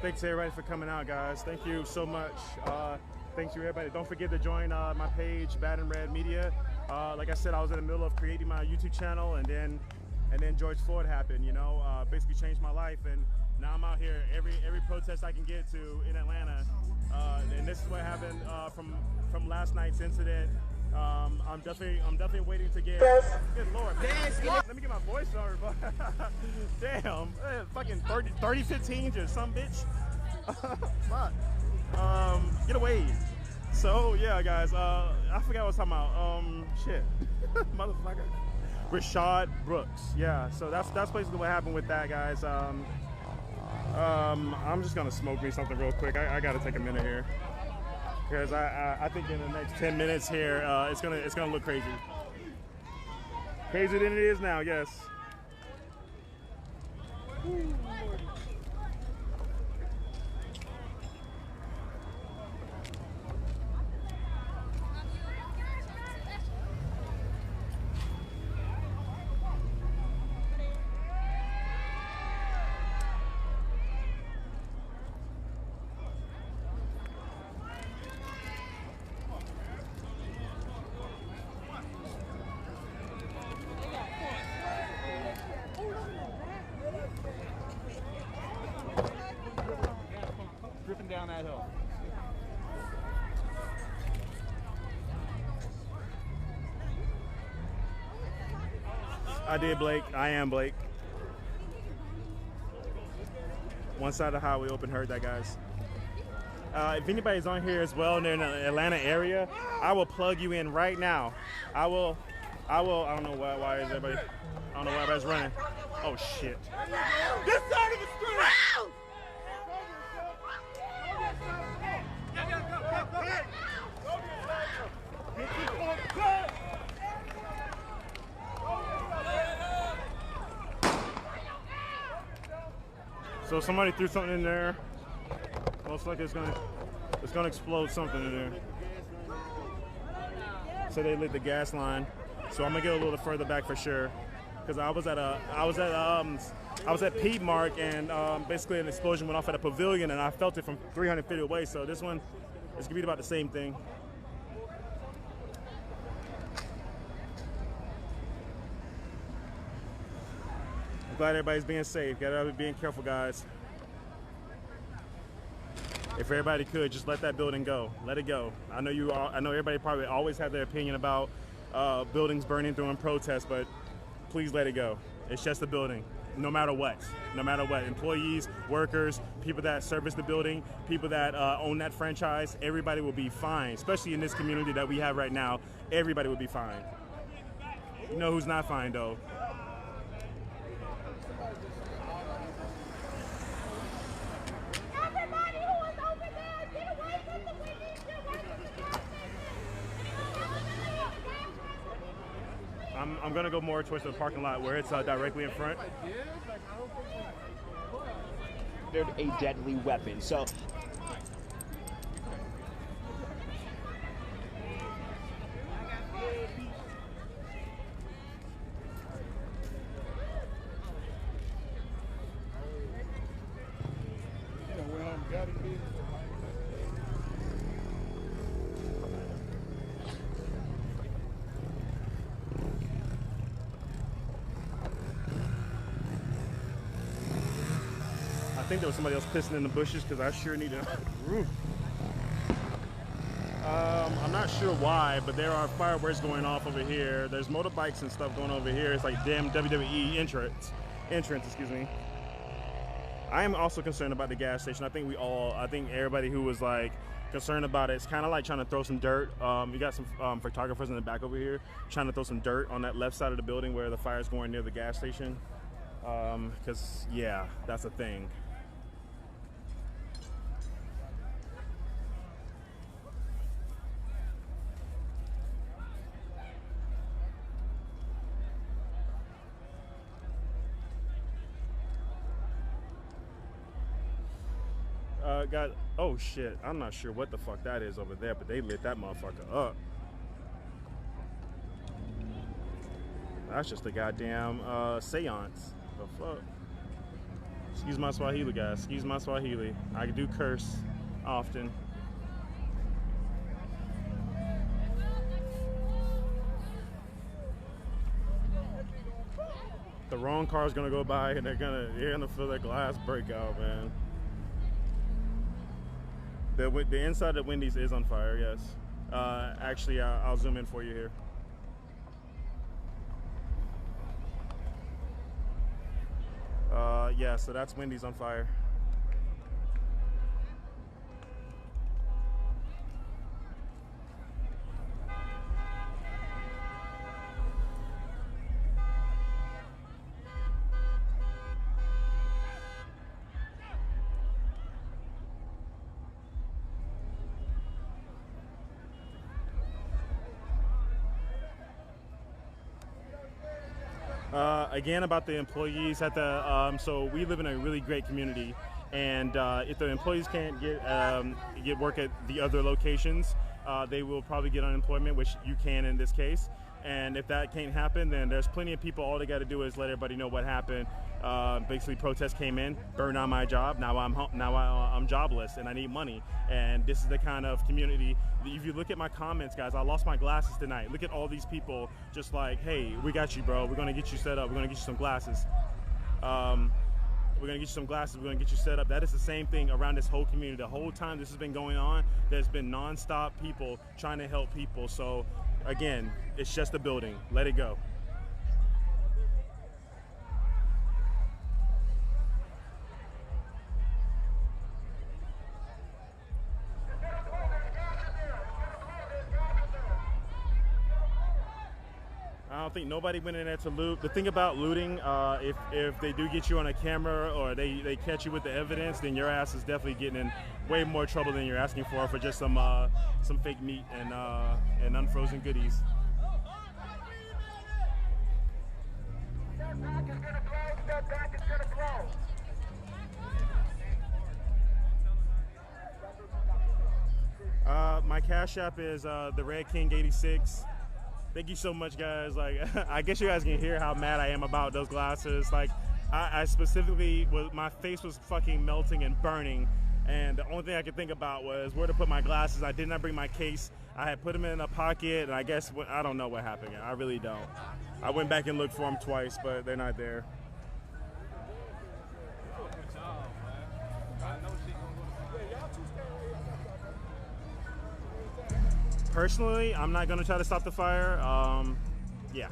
Thanks everybody for coming out, guys. Thank you so much. Thanks to everybody. Don't forget to join my page, Bad and Red Media. Like I said, I was in the middle of creating my YouTube channel, and then George Floyd happened. You know, basically changed my life, and now I'm out here every protest I can get to in Atlanta. And this is what happened from last night's incident. I'm definitely waiting to get. Good Lord, let me get my voice over. Damn, fucking 30-15 just some bitch. Fuck. Get away. So yeah, guys. I forgot what I was talking about. Shit, motherfucker. Rashad Brooks. Yeah. So that's basically what happened with that, guys. I'm just gonna smoke me something real quick. I gotta take a minute here. Because I think in the next 10 minutes here, it's gonna look crazy. Crazier than it is now, yes. Ooh, Lord. Drifting down that hill. I did, Blake. I am Blake. One side of the highway open, heard that, guys. If anybody's on here as well in the Atlanta area, I will plug you in right now. I will. I don't know why is everybody. I don't know why everybody's running. Oh shit. This side of the street! So somebody threw something in there. Most likely it's gonna explode something in there. So they lit the gas line. So I'm gonna get a little further back for sure, because I was at Piedmont, and basically an explosion went off at a pavilion, and I felt it from 300 feet away. So this one is gonna be about the same thing. I'm glad everybody's being safe. Gotta be being careful, guys. If everybody could just let that building go, let it go. I know you all. I know everybody probably always have their opinion about buildings burning during protests, but please let it go. It's just a building, no matter what. No matter what, employees, workers, people that service the building, people that own that franchise, everybody will be fine. Especially in this community that we have right now, everybody will be fine. You know who's not fine though? I'm gonna go more towards the parking lot where it's directly in front. A deadly weapon. So I think there was somebody else pissing in the bushes because I sure need a roof. I'm not sure why, but there are fireworks going off over here. There's motorbikes and stuff going over here. It's like damn WWE entrance, excuse me. I am also concerned about the gas station. I think everybody who was like concerned about it, it's kind of like trying to throw some dirt. We got some photographers in the back over here trying to throw some dirt on that left side of the building where the fire's going near the gas station. Because yeah, that's a thing. Oh shit, I'm not sure what the fuck that is over there, but they lit that motherfucker up. That's just a goddamn seance. The fuck? Excuse my Swahili, guys. Excuse my Swahili. I do curse often. The wrong car is gonna go by and you're gonna feel that glass break out, man. The inside of Wendy's is on fire, yes. Actually, I'll zoom in for you here. Yeah, so that's Wendy's on fire. Again, about the employees at the so we live in a really great community, and if the employees can't get work at the other locations, they will probably get unemployment, which you can in this case. And if that can't happen, then there's plenty of people. All they got to do is let everybody know what happened. Basically, protests came in, burned down my job. Now I'm jobless and I need money. And this is the kind of community. If you look at my comments, guys, I lost my glasses tonight. Look at all these people just like, hey, we got you, bro. We're gonna get you set up. We're gonna get you some glasses. We're gonna get you some glasses. We're gonna get you set up. That is the same thing around this whole community. The whole time this has been going on, there's been nonstop people trying to help people. So again, it's just a building. Let it go. I don't think nobody went in there to loot. The thing about looting, if they do get you on a camera or they catch you with the evidence, then your ass is definitely getting in way more trouble than you're asking for just some fake meat and unfrozen goodies. My Cash App is the Red King 86. Thank you so much, guys. Like, I guess you guys can hear how mad I am about those glasses. Like, I specifically, my face was fucking melting and burning, and the only thing I could think about was where to put my glasses. I did not bring my case. I had put them in a pocket, and I guess, I don't know what happened. I really don't. I went back and looked for them twice, but they're not there. Personally, I'm not gonna try to stop the fire. Yeah.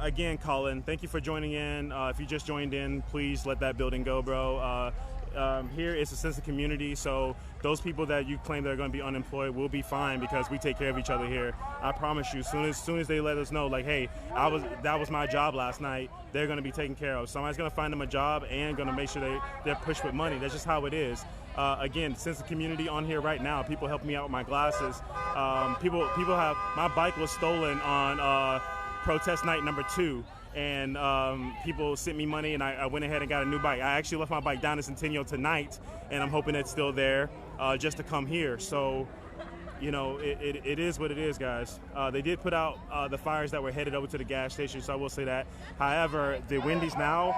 Again, Colin, thank you for joining in. If you just joined in, please let that building go, bro. Here it's a sense of community, so those people that you claim that are going to be unemployed will be fine because we take care of each other here. I promise you, soon as they let us know, like, hey, that was my job last night, they're going to be taken care of. Somebody's going to find them a job and going to make sure they're pushed with money. That's just how it is. Again, sense of community on here right now. People help me out with my glasses. People have, my bike was stolen on protest night number 2. And people sent me money, and I went ahead and got a new bike. I actually left my bike down in Centennial tonight, and I'm hoping it's still there just to come here. So, you know, it is what it is, guys. They did put out the fires that were headed over to the gas station, so I will say that. However, the Wendy's now,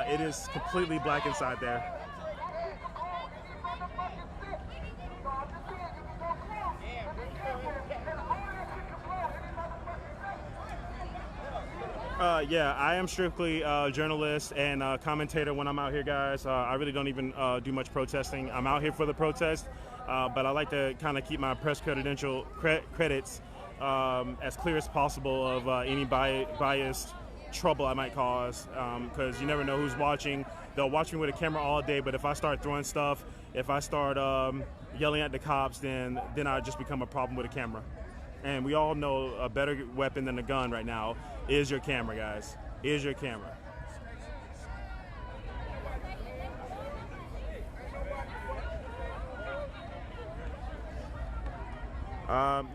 it is completely black inside there. Yeah, I am strictly a journalist and a commentator when I'm out here, guys. I really don't even do much protesting. I'm out here for the protest, but I like to kind of keep my press credits as clear as possible of any biased trouble I might cause, because you never know who's watching. They'll watch me with a camera all day, but if I start throwing stuff, if I start yelling at the cops, then I just become a problem with a camera. And we all know a better weapon than a gun right now is your camera, guys. Is your camera.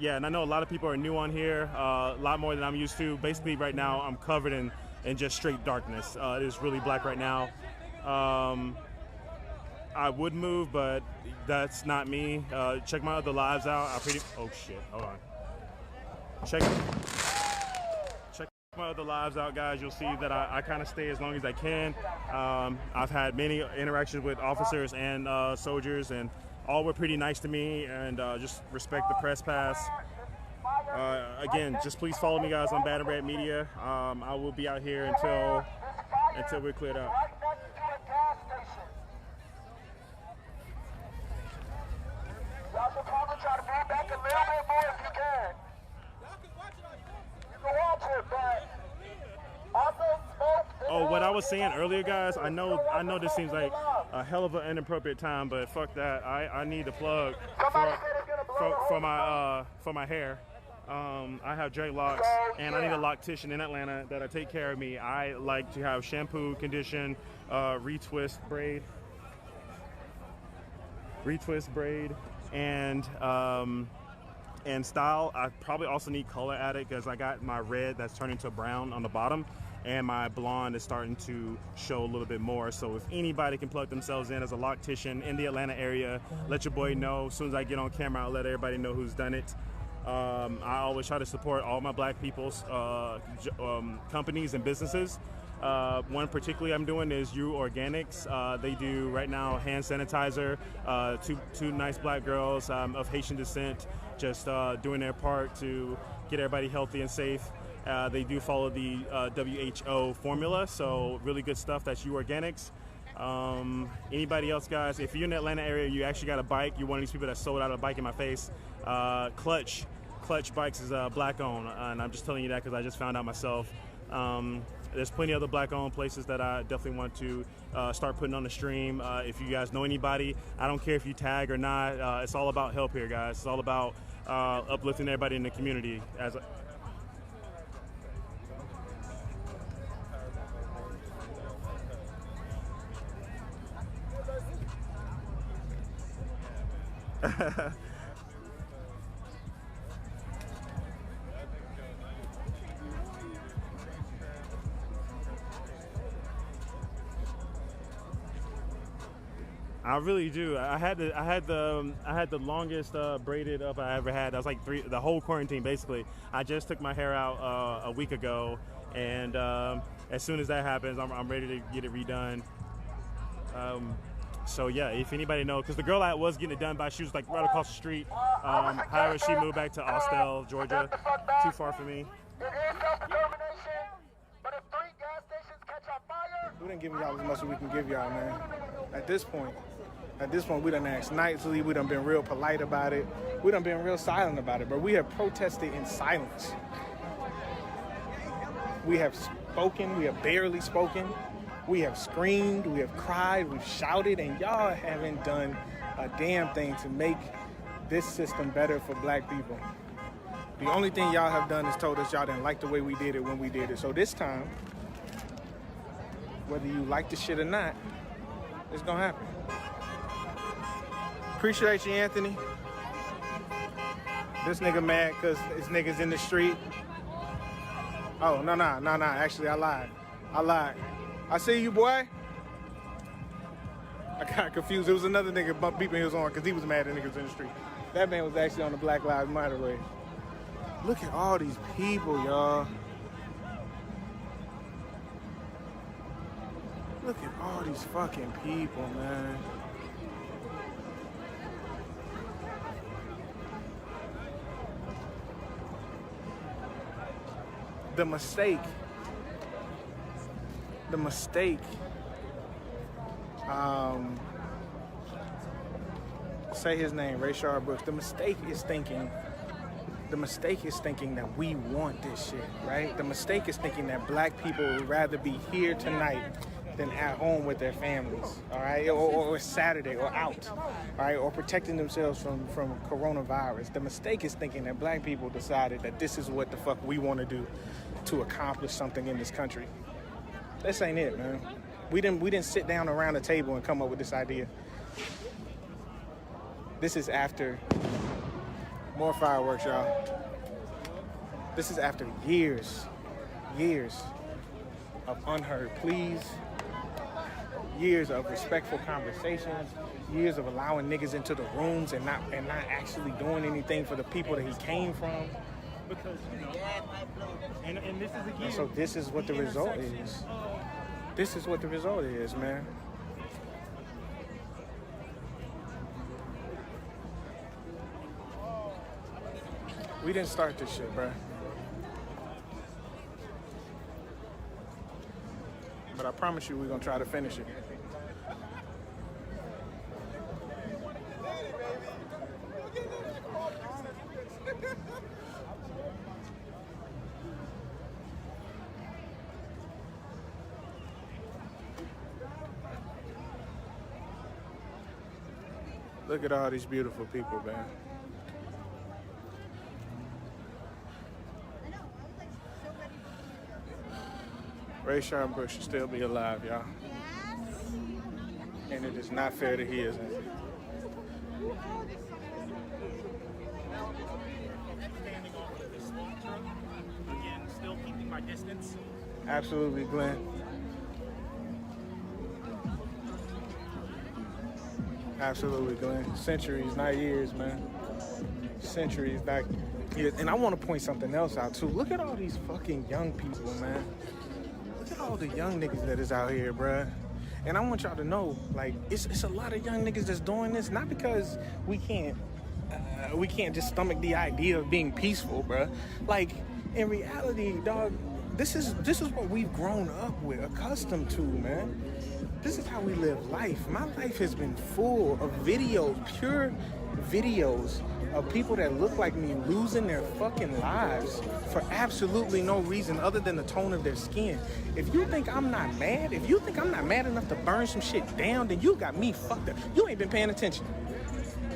Yeah, and I know a lot of people are new on here, a lot more than I'm used to. Basically, right now, I'm covered in just straight darkness. It is really black right now. I would move, but that's not me. Check my other lives out. Oh shit, hold on. Check My other lives out, guys, you'll see that I kind of stay as long as I can. I've had many interactions with officers and soldiers, and all were pretty nice to me, and just respect the press pass. Again, just please follow me, guys, on Bad and Red Media. I will be out here until we're cleared out. Y'all should probably try to move back a little bit more if you can. You can watch it, but also smoke. Oh, what I was saying earlier, guys, I know this seems like a hell of an inappropriate time, but fuck that. I need a plug for my hair. I have dreadlocks, and I need a loctician in Atlanta that'll take care of me. I like to have shampoo, condition, retwist braid, and style. I probably also need color added because I got my red that's turning to brown on the bottom, and my blonde is starting to show a little bit more. So if anybody can plug themselves in as a loctician in the Atlanta area, let your boy know. As soon as I get on camera, I'll let everybody know who's done it. I always try to support all my black people's companies and businesses. One particularly I'm doing is You Organics. They do right now hand sanitizer. Two nice black girls of Haitian descent just doing their part to get everybody healthy and safe. They do follow the WHO formula, so really good stuff. That's You Organics. Anybody else, guys, if you're in the Atlanta area, you actually got a bike, you're one of these people that sold out a bike in my face, Clutch Bikes is black owned, and I'm just telling you that because I just found out myself. There's plenty of other black owned places that I definitely want to start putting on the stream. If you guys know anybody, I don't care if you tag or not, it's all about help here, guys. It's all about uplifting everybody in the community. I really do. I had the longest braided up I ever had. That was like the whole quarantine basically. I just took my hair out a week ago, and as soon as that happens, I'm ready to get it redone. So yeah, if anybody knows, because the girl I was getting it done by, she was like right across the street. However, she moved back to Austell, Georgia, too far for me. We done giving y'all as much as we can give y'all, man. At this point, we done asked nicely. We done been real polite about it. We done been real silent about it, but we have protested in silence. We have spoken. We have barely spoken. We have screamed. We have cried. We've shouted, and y'all haven't done a damn thing to make this system better for black people. The only thing y'all have done is told us y'all didn't like the way we did it when we did it. So this time, whether you like the shit or not, it's gonna happen. Appreciate you, Anthony. This nigga mad because his niggas in the street. Oh, no. Actually, I lied. I see you, boy. I got confused. It was another nigga beeping his horn because he was mad at niggas in the street. That man was actually on the Black Lives Matter way. Look at all these people, y'all. Look at all these fucking people, man. The mistake. Say his name, Rayshard Brooks. The mistake is thinking that we want this shit, right? The mistake is thinking that black people would rather be here tonight than at home with their families, all right? Or Saturday, or out, all right? Or protecting themselves from coronavirus. The mistake is thinking that black people decided that this is what the fuck we want to do to accomplish something in this country. This ain't it, man. We didn't sit down around the table and come up with this idea. This is after more fireworks, y'all. This is after years of unheard pleas, years of respectful conversations, years of allowing niggas into the rooms and not actually doing anything for the people that he came from. because, you know, and this is again. And so this is what the result is. This is what the result is, man. We didn't start this shit, bruh. But I promise you we're gonna try to finish it. Look at all these beautiful people, man. Ray Sharpenburg should still be alive, y'all. And it is not fair that he isn't. Standing off of this SWAT truck. Again, still keeping my distance. Absolutely, Glenn. Absolutely, Glenn. Centuries, not years, man. Centuries back. Years. And I want to point something else out, too. Look at all these fucking young people, man. Look at all the young niggas that is out here, bruh. And I want y'all to know, like, it's a lot of young niggas that's doing this, not because we can't just stomach the idea of being peaceful, bruh. Like, in reality, dog, this is what we've grown up with, accustomed to, man. This is how we live life. My life has been full of videos, pure videos of people that look like me losing their fucking lives for absolutely no reason other than the tone of their skin. If you think I'm not mad, if you think I'm not mad enough to burn some shit down, then you got me fucked up. You ain't been paying attention.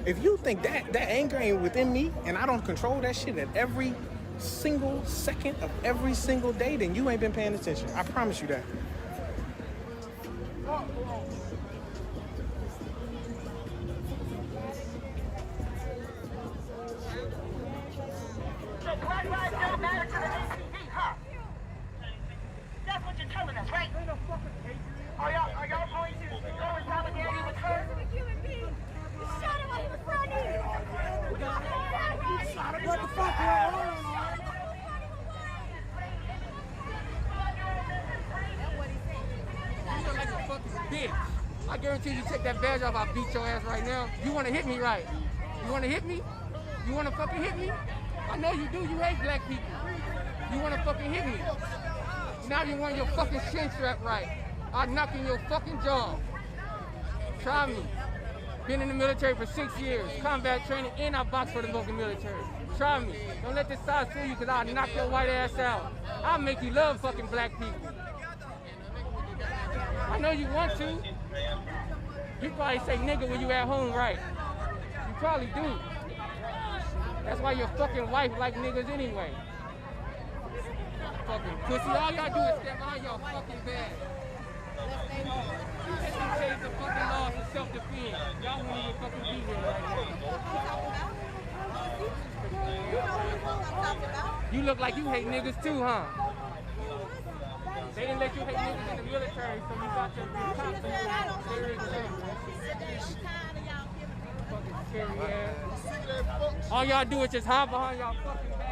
If you think that anger ain't within me and I don't control that shit at every single second of every single day, then you ain't been paying attention. I promise you that. That's what you're telling us, right? Are y'all going to go in solidarity with her? You shot him while he was running. What the fuck, You look like a fucking bitch. I guarantee you take that badge off, I'll beat your ass right now. You wanna hit me, right? You wanna hit me? You wanna fucking hit me? I know you do, you hate black people. You wanna fucking hit me? Now you want your fucking chin strap right. I'll knock in your fucking jaw. Try me. Been in the military for 6 years. Combat training and I box for the local military. Try me. Don't let this size fool you because I'll knock your white ass out. I'll make you love fucking black people. I know you want to. You probably say nigga when you at home, right? You probably do. That's why your fucking wife like niggas anyway. Fucking pussy. All y'all do is step behind your fucking bag. Let me change the fucking laws for self-defense. Y'all won't even fucking be here right now. You look like you hate niggas too, huh? They didn't let you hate niggas in the military, so you got your fucking scary ass. All y'all do is just hide behind y'all fucking bag.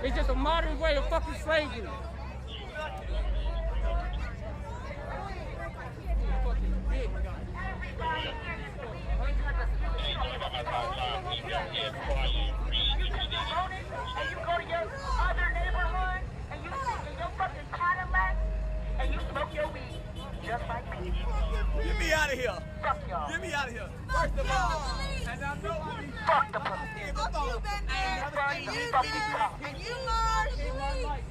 It's just a modern way of fucking slavery. And you go to your other neighborhood and you sit in your fucking Cadillac and you smoke your weed just like me. Get me out of here. Fuck y'all. Get me out of here. First of all, and I know fuck the police. Fuck you, And you, Marsh,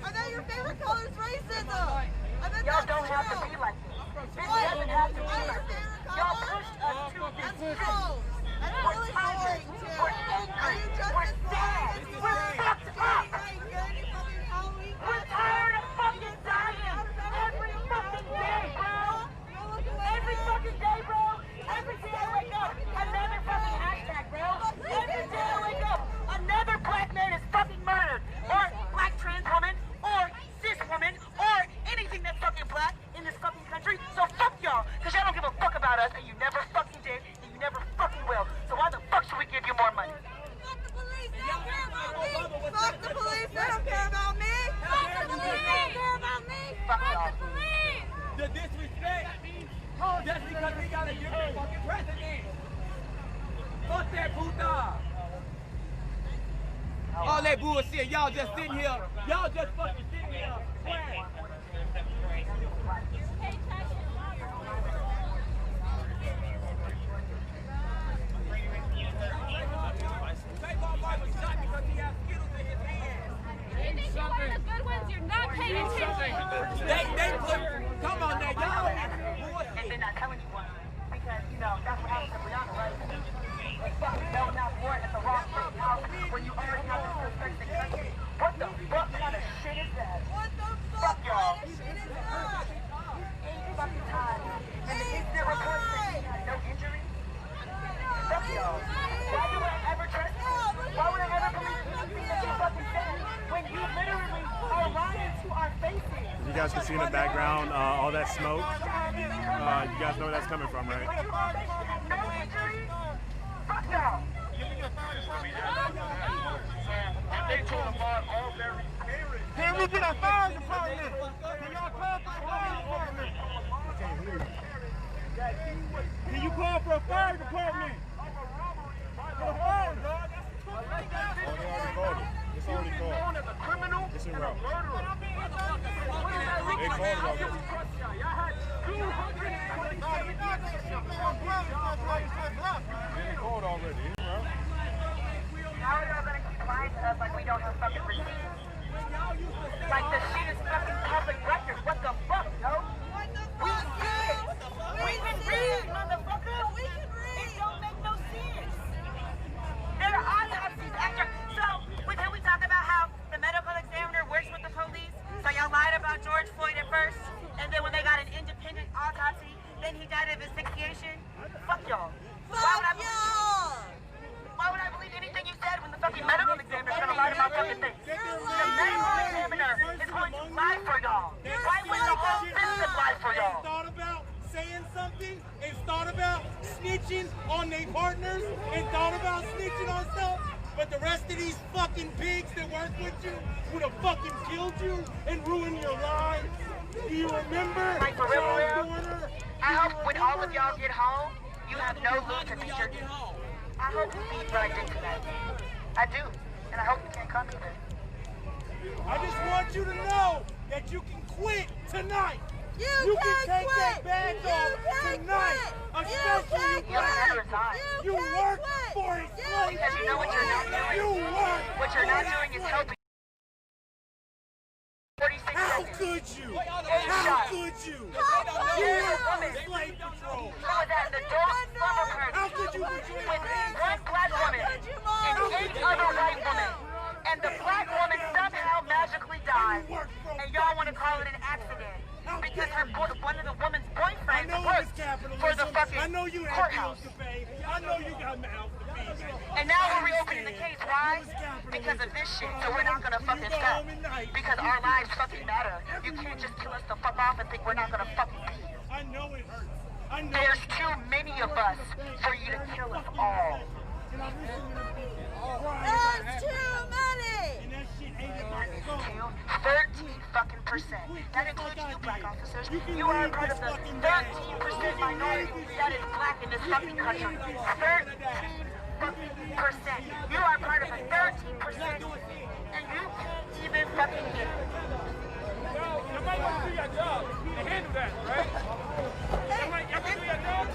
are they your favorite colors? Racism. Y'all don't have to be like this. This doesn't have to be like this. Y'all pushed us to this point. We're tired. We're angry. We're sad. We're fucked up. We're tired of fucking dying every fucking day, bro. Every fucking day. that bullshit. Y'all just sitting here. Y'all just fucking sitting here. Come on now, y'all. And they're not telling you why. Because, you know, that's what happens to Brianna, right? It's fucking belting out for it at the wrong fucking house when you already have the respect the country. What the fuck kind of shit is that? What the fuck y'all? 8 fucking times. And the incident report said she had no injury. Fuck y'all. Why would I ever trust you? Why would I ever believe anything that you fucking said when you literally are lying to our faces? You guys can see in the background all that smoke. You guys know where that's coming from, right? No injury? Fuck y'all. They told them all very serious. Can we get a fire department? Can y'all call for a fire department? Can you call for a fire department? For a fire, dog. It's already called. As a criminal, It's in route. They called it already. Y'all had 227 It's called already. It's in route. How are y'all gonna keep lying to us like we don't have fucking receipts? Like the shit is fucking public record. What the fuck, yo? What the fuck, we can read, motherfucker. We can read. It don't make no sense. There are autopsies after. So, can we talk about how the medical examiner works with the police? So y'all lied about George Floyd at first, and then when they got an independent autopsy, then he died of asphyxiation? Fuck y'all. Fuck y'all! Why would I believe anything you said when the fucking medical examiner is gonna lie about fucking things? The medical examiner is going to lie for y'all. Why would the whole system lie for y'all? Thought about saying something and thought about snitching on their partners and thought about snitching on stuff, but the rest of these fucking pigs that work with you would have fucking killed you and ruined your lives. Do you remember? Like for real? I hope when all of y'all get home, you have no loot to beat your I hope you beat what I did tonight. I do. And I hope you can't come either. I just want you to know that you can quit tonight. You can take that badge off tonight. Especially you work for it. Because you know what you're not doing? You work. What you're not doing is helping. 46 How seconds. could you? 8 How shots. could you? You work for woman. slave patrol. You was at the door summer party How could you betray with one black woman and 8 other white women. And the black woman somehow magically died. And y'all want to call it an accident. Because one of the woman's boyfriends worked for the fucking I know you have courthouse. bills to pay. I know you got mouths to feed. And now we're reopening the case. Why? Because of this shit. So we're not gonna fucking stop. Because our lives fucking matter. You can't just kill us the fuck off and think we're not gonna fucking be here. I know it hurts. There's too many of us for you to kill us all. That's too many! 13% That includes you, black officers. You are a part of the 13% minority that is black in this fucking country. 13%. You are part of the 13%, and you can't even fucking get it. Somebody wants to do your job and handle that, right? Somebody, y'all can do your job?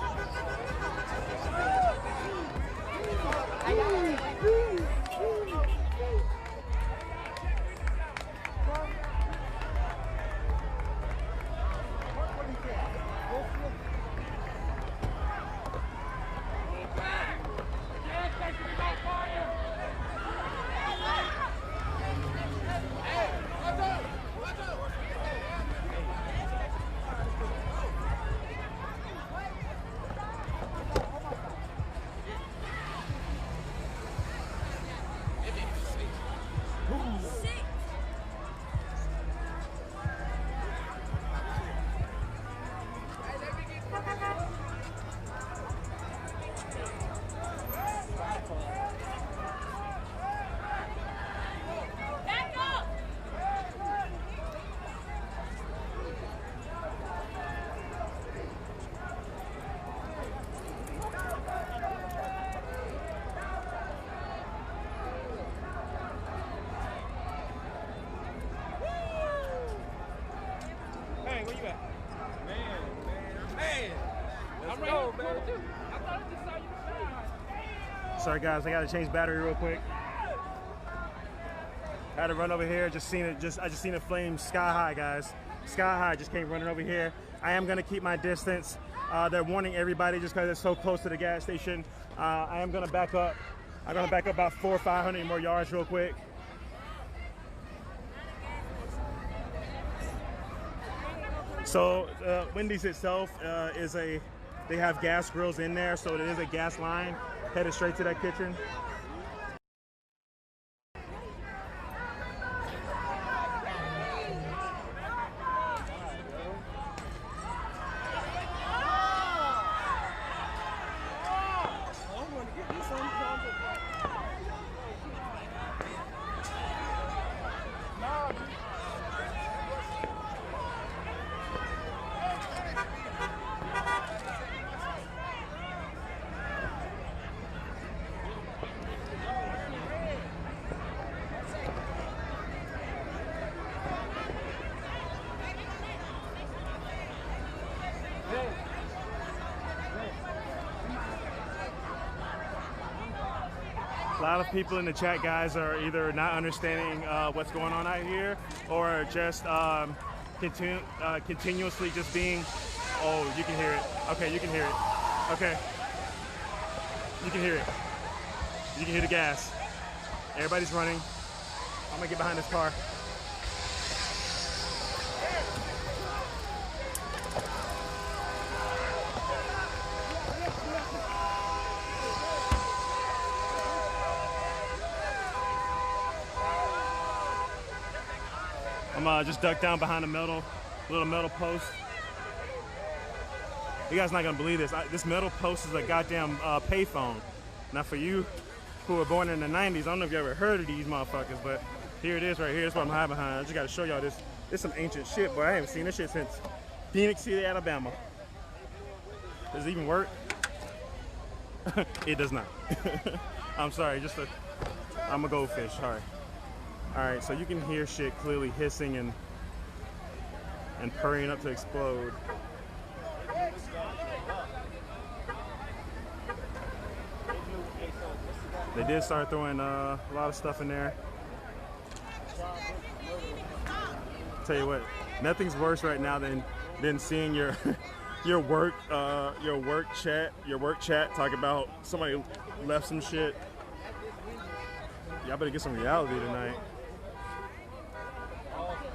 Sorry guys, I gotta change battery real quick. I had to run over here. I just seen it flame sky high, guys. Sky high. Just came running over here. I am gonna keep my distance. They're warning everybody just because it's so close to the gas station. I am gonna back up. I'm gonna back up about 400 or 500 more yards real quick. So Wendy's itself they have gas grills in there, so it is a gas line headed straight to that kitchen. A lot of people in the chat, guys, are either not understanding what's going on out here, or just continuously just being. Oh, you can hear it. Okay, you can hear it. Okay, you can hear it. You can hear the gas. Everybody's running. I'm gonna get behind this car. I'm just ducked down behind a little metal post. You guys not gonna believe this. This metal post is a goddamn payphone. Now for you who were born in the 90s, I don't know if you ever heard of these motherfuckers, but here it is right here. That's what I'm hiding behind. I just gotta show y'all this. This some ancient shit, boy. I haven't seen this shit since Phoenix City, Alabama. Does it even work? It does not. I'm sorry, I'm a goldfish, sorry. Alright, so you can hear shit clearly hissing and purring up to explode. They did start throwing a lot of stuff in there. Tell you what, nothing's worse right now than seeing your work chat talk about somebody left some shit. Y'all better get some reality tonight.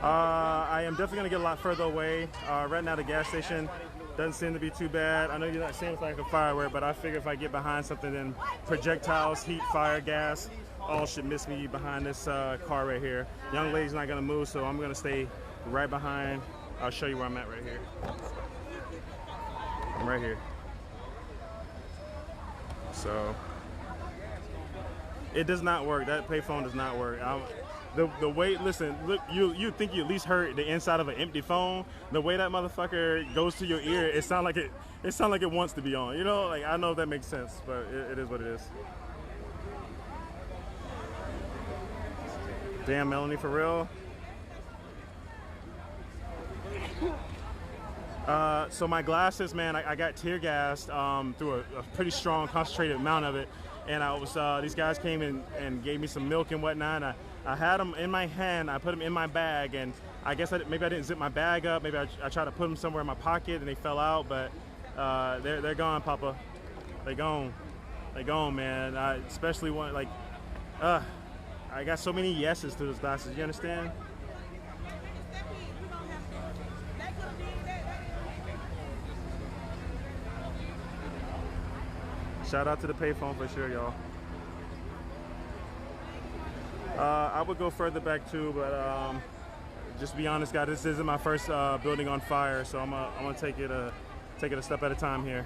I am definitely gonna get a lot further away. Right now the gas station doesn't seem to be too bad. I know you're not seeing it's like a firework, but I figure if I get behind something, then projectiles, heat, fire, gas, all should miss me behind this car right here. Young lady's not gonna move, so I'm gonna stay right behind. I'll show you where I'm at right here. I'm right here. So it does not work. That payphone does not work. The way, listen, look, you think you at least heard the inside of an empty phone. The way that motherfucker goes to your ear, it sound like it wants to be on. You know, like I know if that makes sense, but it is what it is. Damn, Melanie, for real. So my glasses, man, I got tear gassed through a pretty strong, concentrated amount of it, and I was these guys came in and gave me some milk and whatnot. I had them in my hand. I put them in my bag, and I guess maybe I didn't zip my bag up. Maybe I tried to put them somewhere in my pocket, and they fell out. But they're gone, Papa. They gone, man. Especially one like, I got so many yeses to those glasses. You understand? Shout out to the payphone for sure, y'all. I would go further back too, but just to be honest, guys, this isn't my first building on fire, so I'm gonna take it a step at a time here.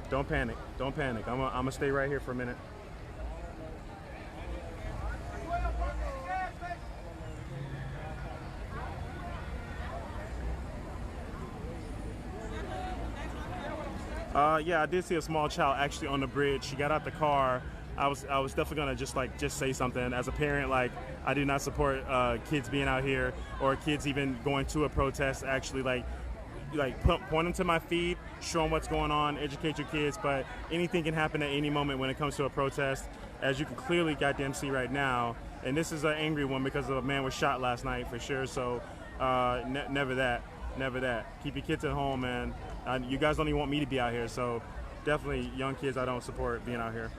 Don't panic. Don't panic. I'm gonna stay right here for a minute. Yeah, I did see a small child actually on the bridge. She got out the car. I was definitely gonna just say something as a parent. Like, I do not support kids being out here or kids even going to a protest. Actually, like, like point them to my feed, show them what's going on, educate your kids. But anything can happen at any moment when it comes to a protest, as you can clearly goddamn see right now. And this is an angry one because a man was shot last night for sure. So never that. Keep your kids at home, man. You guys don't even want me to be out here, so definitely young kids I don't support being out here.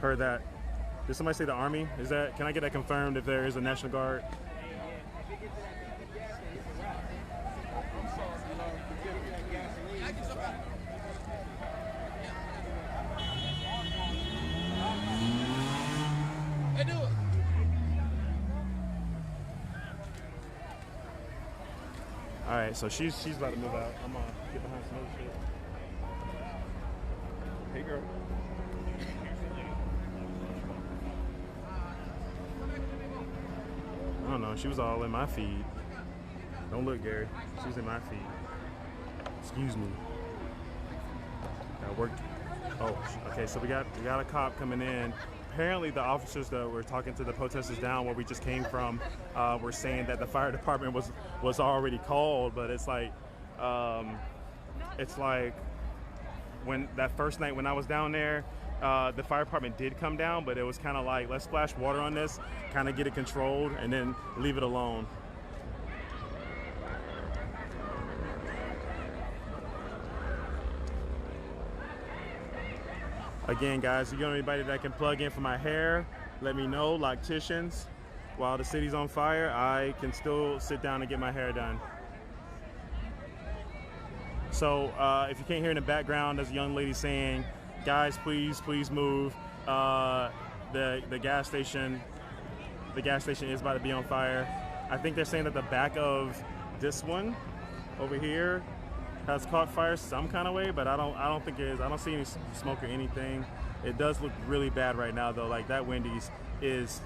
Heard that. Did somebody say the Army? Is that? Can I get that confirmed if there is a National Guard? All right, so she's about to move out. I'm gonna get behind some other shit. Hey, girl. I don't know. She was all in my feed. Don't look, Gary. She was in my feed. Excuse me. Got work. Oh, okay. So we got a cop coming in. Apparently, the officers that were talking to the protesters down where we just came from were saying that the fire department was already called, but it's like when that first night when I was down there, the fire department did come down, but it was kind of like, let's splash water on this, kind of get it controlled, and then leave it alone. Again, guys, if you know anybody that can plug in for my hair, let me know. Locticians, while the city's on fire, I can still sit down and get my hair done. So if you can't hear in the background, there's a young lady saying, guys, please move. The gas station is about to be on fire. I think they're saying that the back of this one over here has caught fire some kind of way, but I don't think it is. I don't see any smoke or anything. It does look really bad right now though. Like that Wendy's is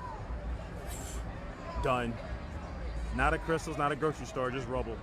done. Not a Crystal's, not a grocery store, just rubble.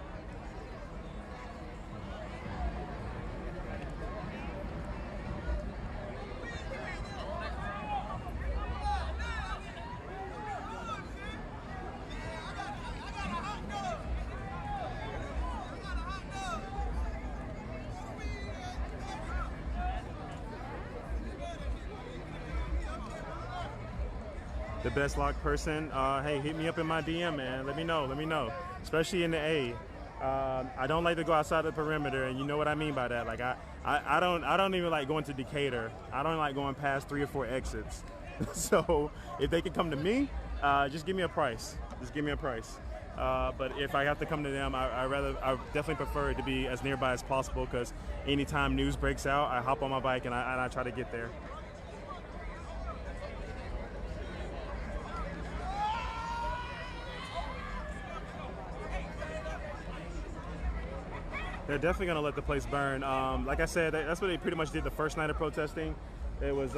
The best locked person, hey, hit me up in my DM, man. Let me know, especially in the A. I don't like to go outside the perimeter, and you know what I mean by that. Like I don't even like going to Decatur. I don't like going past 3 or 4 exits. So if they can come to me, just give me a price. But if I have to come to them, I definitely prefer it to be as nearby as possible, because anytime news breaks out, I hop on my bike and I try to get there. They're definitely gonna let the place burn. Like I said, that's what they pretty much did the first night of protesting. It was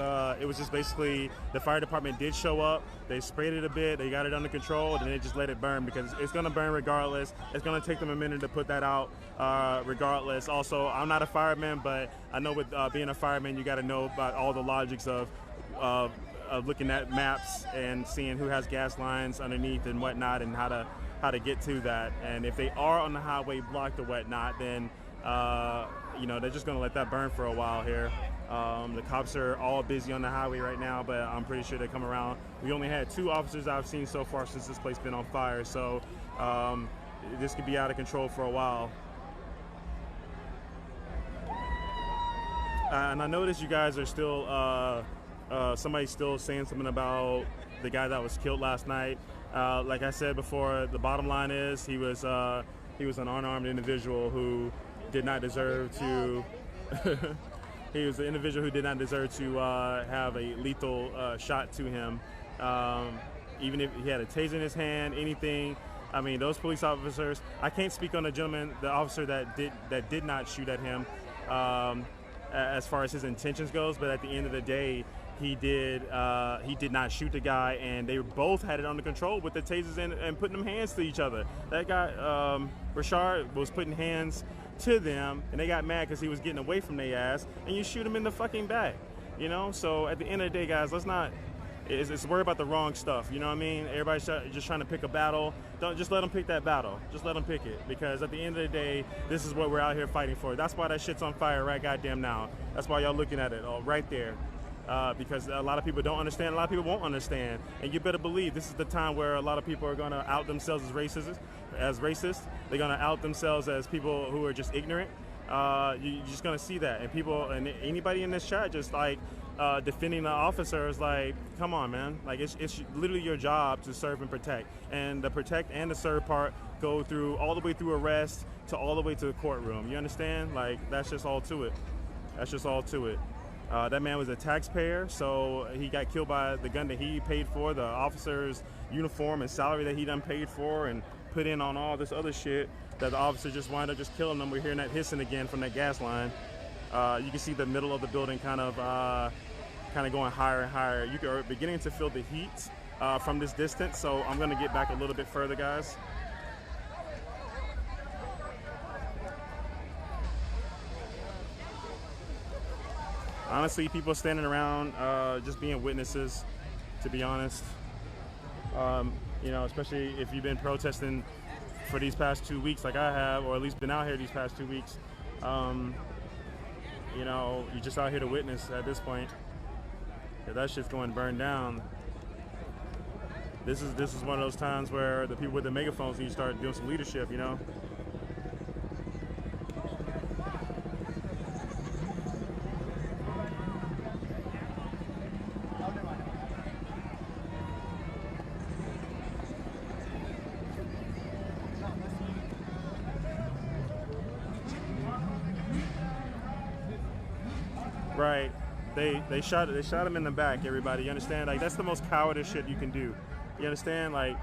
just basically the fire department did show up. They sprayed it a bit. They got it under control, and then they just let it burn because it's gonna burn regardless. It's gonna take them a minute to put that out, regardless. Also, I'm not a fireman, but I know with being a fireman, you got to know about all the logics of looking at maps and seeing who has gas lines underneath and whatnot, and how to get to that. And if they are on the highway blocked or whatnot, then they're just gonna let that burn for a while here. The cops are all busy on the highway right now, but I'm pretty sure they come around. We only had 2 officers I've seen so far since this place been on fire, so this could be out of control for a while. And I noticed you guys are still somebody's still saying something about the guy that was killed last night. Like I said before, the bottom line is he was an unarmed individual who did not deserve to. He was an individual who did not deserve to have a lethal shot to him. Even if he had a taser in his hand, anything. I mean, those police officers. I can't speak on the officer that did not shoot at him, as far as his intentions goes. But at the end of the day, he did not shoot the guy, and they both had it under control with the tasers and putting them hands to each other. That guy, Rashard, was putting hands to them, and they got mad because he was getting away from their ass, and you shoot him in the fucking back, So at the end of the day, guys, let's not. It's worried about the wrong stuff. You know what I mean? Everybody's just trying to pick a battle. Don't just let them pick that battle. Just let them pick it, because at the end of the day, this is what we're out here fighting for. That's why that shit's on fire right goddamn now. That's why y'all looking at it all right there. Because a lot of people don't understand, a lot of people won't understand, and you better believe this is the time where a lot of people are going to out themselves as racist. They're going to out themselves as people who are just ignorant. You're just going to see that, and people and anybody in this chat just like defending the officer is like, come on, man. Like it's literally your job to serve and protect, and the protect and the serve part go through all the way through arrest to all the way to the courtroom. You understand? Like that's just all to it. That's just all to it. That man was a taxpayer, so he got killed by the gun that he paid for, the officer's uniform and salary that he done paid for and put in on all this other shit that the officer just wound up just killing them. We're hearing that hissing again from that gas line. You can see the middle of the building kind of going higher and higher. You are beginning to feel the heat from this distance, so I'm going to get back a little bit further, guys. Honestly, people standing around just being witnesses, to be honest. You know, especially if you've been protesting for these past 2 weeks like I have, or at least been out here these past 2 weeks. You know, you're just out here to witness at this point. If that shit's going to burn down. This is one of those times where the people with the megaphones need to start doing some leadership, you know? Right. They shot him in the back, everybody. You understand? Like that's the most cowardice shit you can do. You understand? Like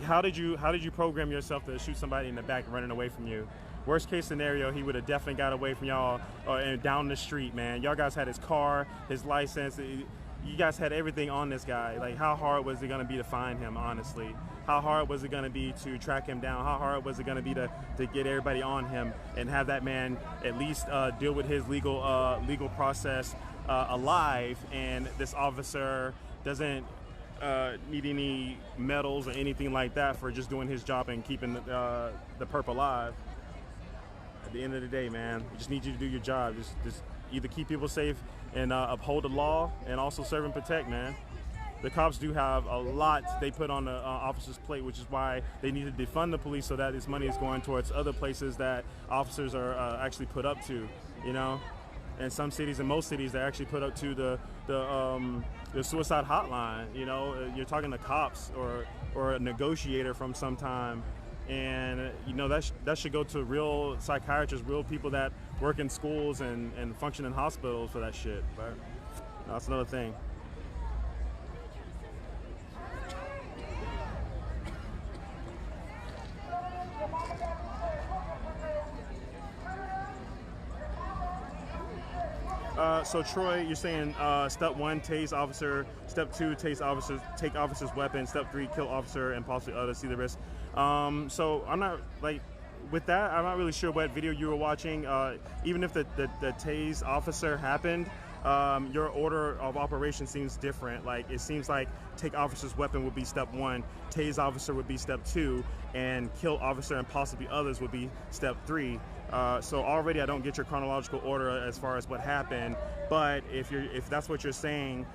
how did you program yourself to shoot somebody in the back running away from you? Worst case scenario, he would have definitely got away from y'all and down the street, man. Y'all guys had his car, his license. You guys had everything on this guy. Like how hard was it gonna be to find him, honestly? How hard was it gonna be to track him down? How hard was it gonna be to get everybody on him and have that man at least deal with his legal process alive, and this officer doesn't need any medals or anything like that for just doing his job and keeping the perp alive? At the end of the day, man, we just need you to do your job. Just either keep people safe and uphold the law, and also serve and protect, man. The cops do have a lot they put on the officers' plate, which is why they need to defund the police, so that this money is going towards other places that officers are actually put up to, you know? And some cities, and most cities, they're actually put up to the suicide hotline. You know, you're talking to cops or a negotiator from some time. And you know that should go to real psychiatrists, real people that work in schools and function in hospitals for that shit. But that's another thing. So Troy, you're saying step 1, tase officer. Step 2, tase officers, take officer's weapon. Step 3, kill officer and possibly others see the risk. So I'm not with that. I'm not really sure what video you were watching. Even if the tase officer happened, your order of operation seems different. Like it seems like take officer's weapon would be step 1, tase officer would be step 2, and kill officer and possibly others would be step 3. So already I don't get your chronological order as far as what happened, but if that's what you're saying,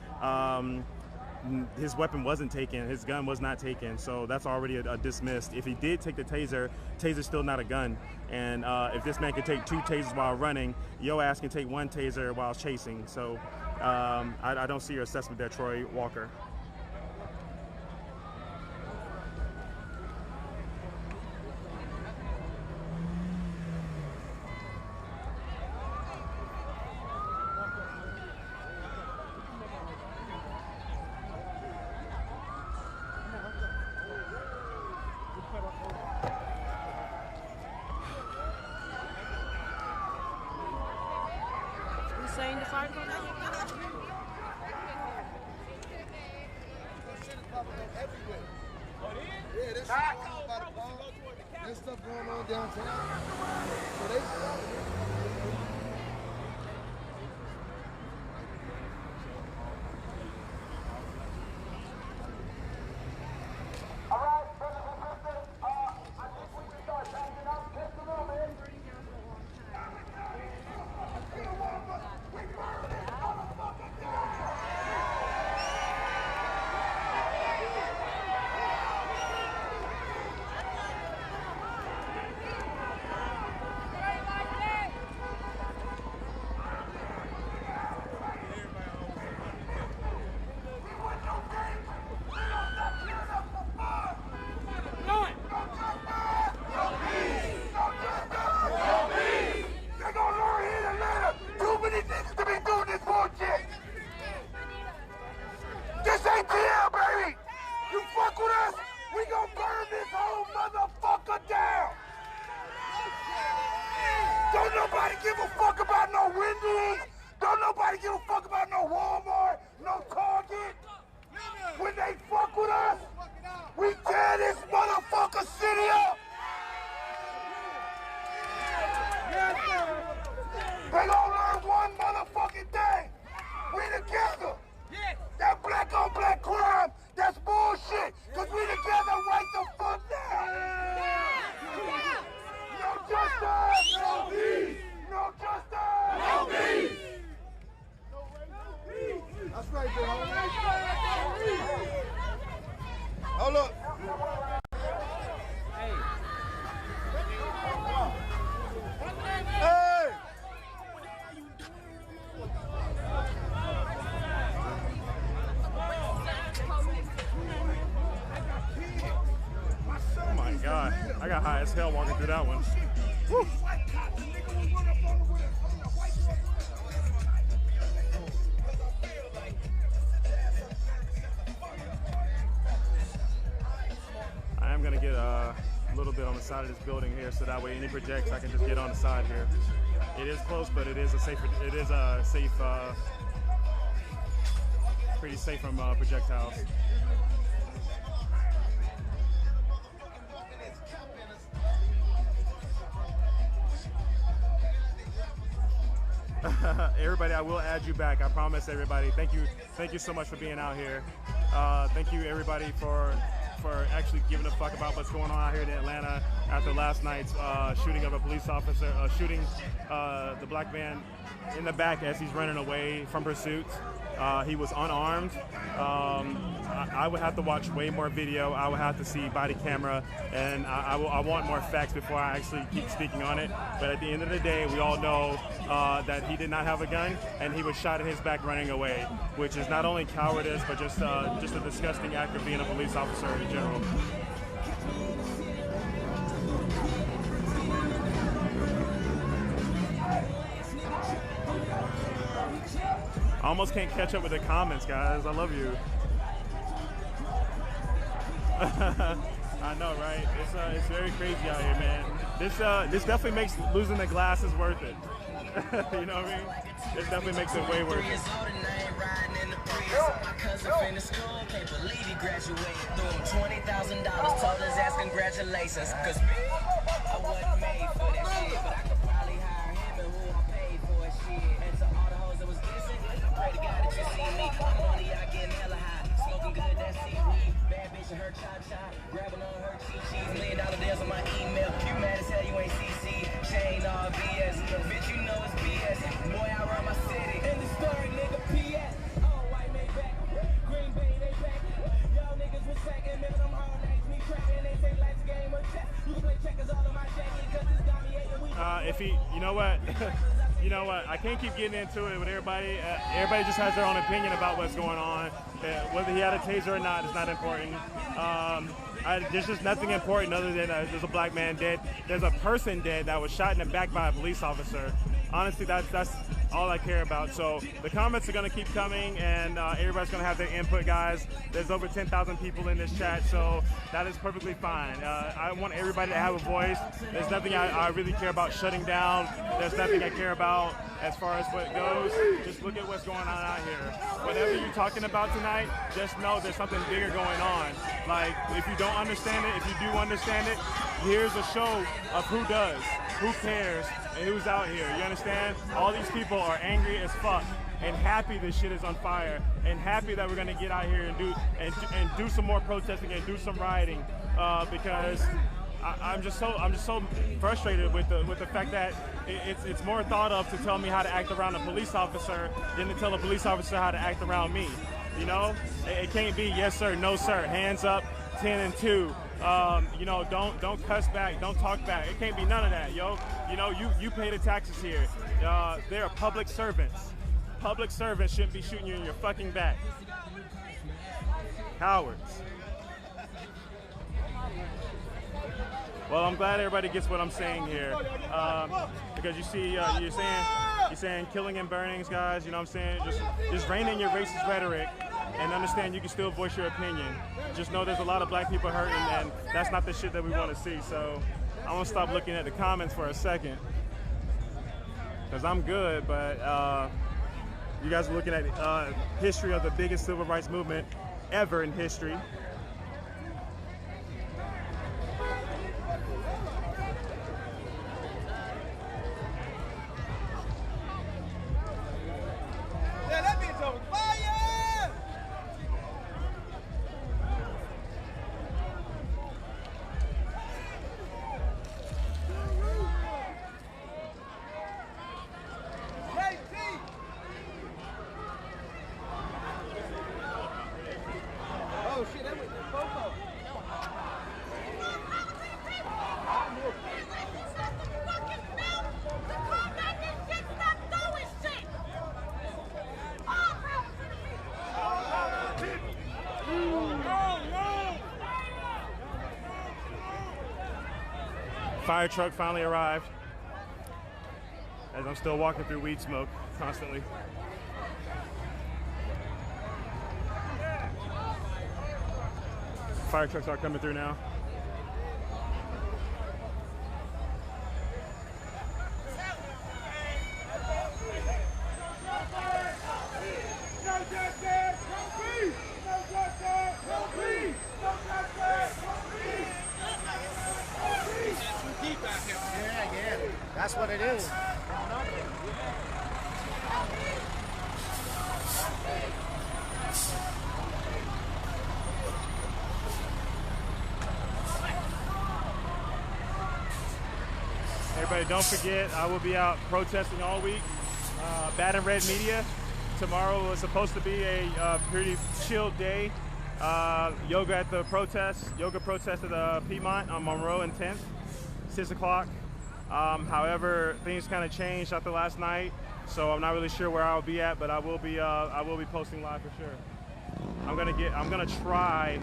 his weapon wasn't taken, his gun was not taken, so that's already a dismissed. If he did take the taser's still not a gun, and if this man could take 2 tasers while running, your ass can take 1 taser while chasing. So I don't see your assessment there, Troy Walker. Saying the fire going Yeah, this shit going on by the bar. There's stuff going on downtown. So they They gonna learn one motherfucking thing. We together. That black on black crime, that's bullshit. Cause we together right the fuck now. No justice. No peace. No justice. No peace. That's right, bro. Hold up. Hey! Oh my God, I got high as hell walking through that one. Woo. I am gonna get a little bit on the side of this building here, so that way any projects I can just get on the side here. It is close, but it is a safe, pretty safe from projectiles. Everybody, I will add you back. I promise, everybody. Thank you so much for being out here. Thank you, everybody, for actually giving a fuck about what's going on out here in Atlanta after last night's shooting of a police officer, shooting the black man in the back as he's running away from pursuit. He was unarmed. I would have to watch way more video. I would have to see body camera, and I want more facts before I actually keep speaking on it. But at the end of the day, we all know that he did not have a gun, and he was shot in his back running away, which is not only cowardice, but just a disgusting act of being a police officer in general. I almost can't catch up with the comments, guys. I love you. I know, right? It's very crazy out here, man. This definitely makes losing the glasses worth it. You know what I mean? This definitely makes it way worth it. My cousin finished school, can't believe he graduated. Threw him $20,000, told his ass congratulations. Cause me, I wasn't made for that shit, but I could probably hire him and who I paid for that shit. And to all the hoes that was dissing, I pray to God that you see me. I'm on y'all getting hella high, smoking good, that seaweed. Bad bitch and her cha-cha, grabbing on her cheat-cheese. $1 million deals on my email. You mad as hell, you ain't CC. She ain't all BS. Bitch, you know it's BS. Boy, I run my city. In the story, nigga, PS. If he, you know what, I can't keep getting into it with everybody. Everybody just has their own opinion about what's going on. Whether he had a taser or not is not important. There's just nothing important other than there's a black man dead. There's a person dead that was shot in the back by a police officer. Honestly, that's all I care about. So the comments are going to keep coming, and everybody's going to have their input, guys. There's over 10,000 people in this chat, so that is perfectly fine. I want everybody to have a voice. There's nothing I really care about shutting down. There's nothing I care about as far as what goes. Just look at what's going on out here. Whatever you're talking about tonight, just know there's something bigger going on. Like, if you don't understand it, if you do understand it, here's a show of who does, who cares, and who's out here. You understand? All these people are angry as fuck and happy this shit is on fire, and happy that we're gonna get out here and do some more protesting and do some rioting, because I'm just so frustrated with the fact that it's more thought of to tell me how to act around a police officer than to tell a police officer how to act around me. You know, it can't be yes sir, no sir, hands up, 10 and 2. You know, don't cuss back, don't talk back. It can't be none of that, yo. You know, you pay the taxes here. They're public servants. Public servants shouldn't be shooting you in your fucking back. Cowards. Well, I'm glad everybody gets what I'm saying here, because you see, you're saying killing and burnings, guys. You know what I'm saying? Just rein in your racist rhetoric and understand you can still voice your opinion. Just know there's a lot of black people hurting, and that's not the shit that we want to see. So I'm gonna stop looking at the comments for a second, because I'm good, but you guys are looking at history of the biggest civil rights movement ever in history. Fire truck finally arrived. As I'm still walking through weed smoke constantly. Fire trucks are coming through now. Yeah, that's what it is. Everybody, don't forget, I will be out protesting all week. Bad and Red Media. Tomorrow was supposed to be a pretty chill day. Yoga at the protest. Yoga protest at the Piedmont on Monroe and 10th, 6 o'clock. However, things kind of changed after last night, so I'm not really sure where I'll be at, but I will be posting live for sure. I'm gonna try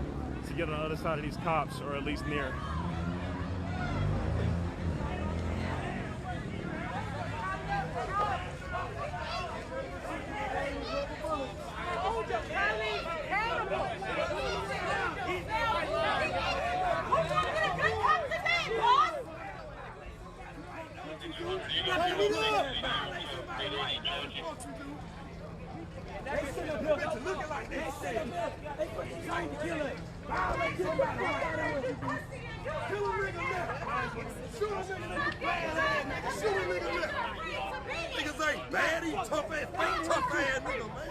to get on the other side of these cops, or at least near. Niggas ain't bad, he tough ass, tough ass nigga, man.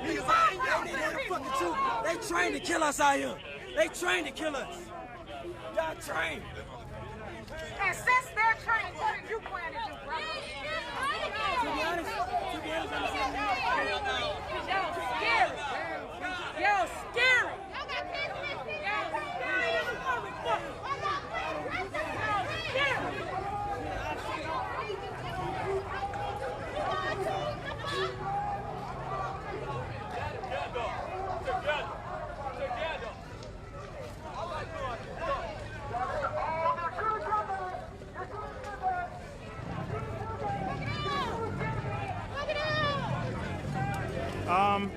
Niggas ain't that fucking truth. They trained to kill us out here. They trained to kill us. Y'all trained. And since they're trained, what are you planning to do, brother? To be honest, Y'all scary. Y'all scary.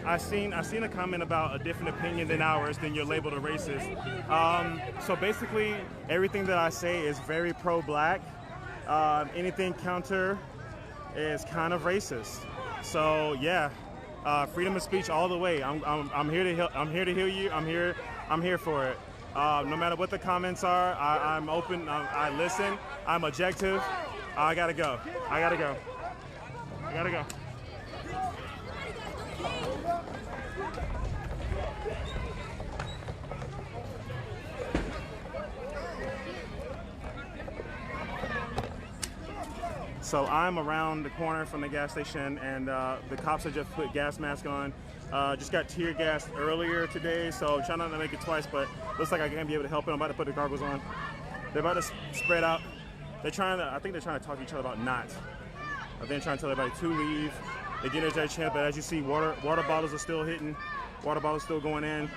I seen a comment about a different opinion than ours, then you're labeled a racist. So basically, everything that I say is very pro-black. Anything counter is kind of racist. So yeah, freedom of speech all the way. I'm here to hear you. I'm here for it. No matter what the comments are, I'm open. I listen. I'm objective. I gotta go. So I'm around the corner from the gas station, and the cops have just put gas masks on. Just got tear gassed earlier today, so I'm trying not to make it twice, but looks like I can't be able to help it. I'm about to put the goggles on. They're about to spread out. I think they're trying to talk to each other about not. I think they're trying to tell everybody to leave. They get their chance, but as you see, water bottles are still hitting. Water bottles still going in.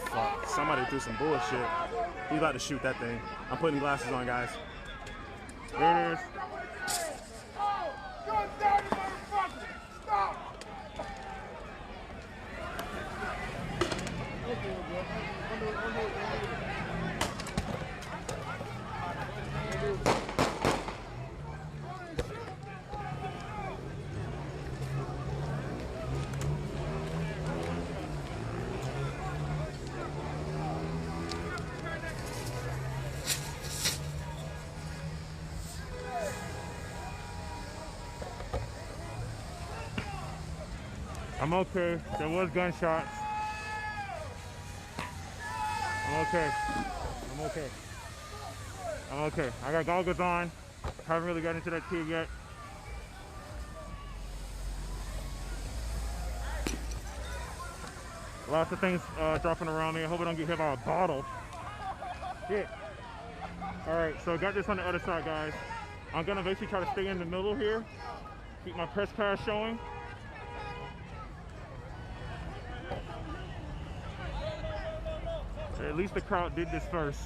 Fuck, somebody threw some bullshit. He's about to shoot that thing. I'm putting glasses on, guys. There it is. I'm okay. There was gunshots. I'm okay. I got goggles on. Haven't really got into that key yet. Lots of things dropping around me. I hope I don't get hit by a bottle. Shit. Alright, so I got this on the other side, guys. I'm gonna basically try to stay in the middle here. Keep my press pass showing. least the crowd did this first.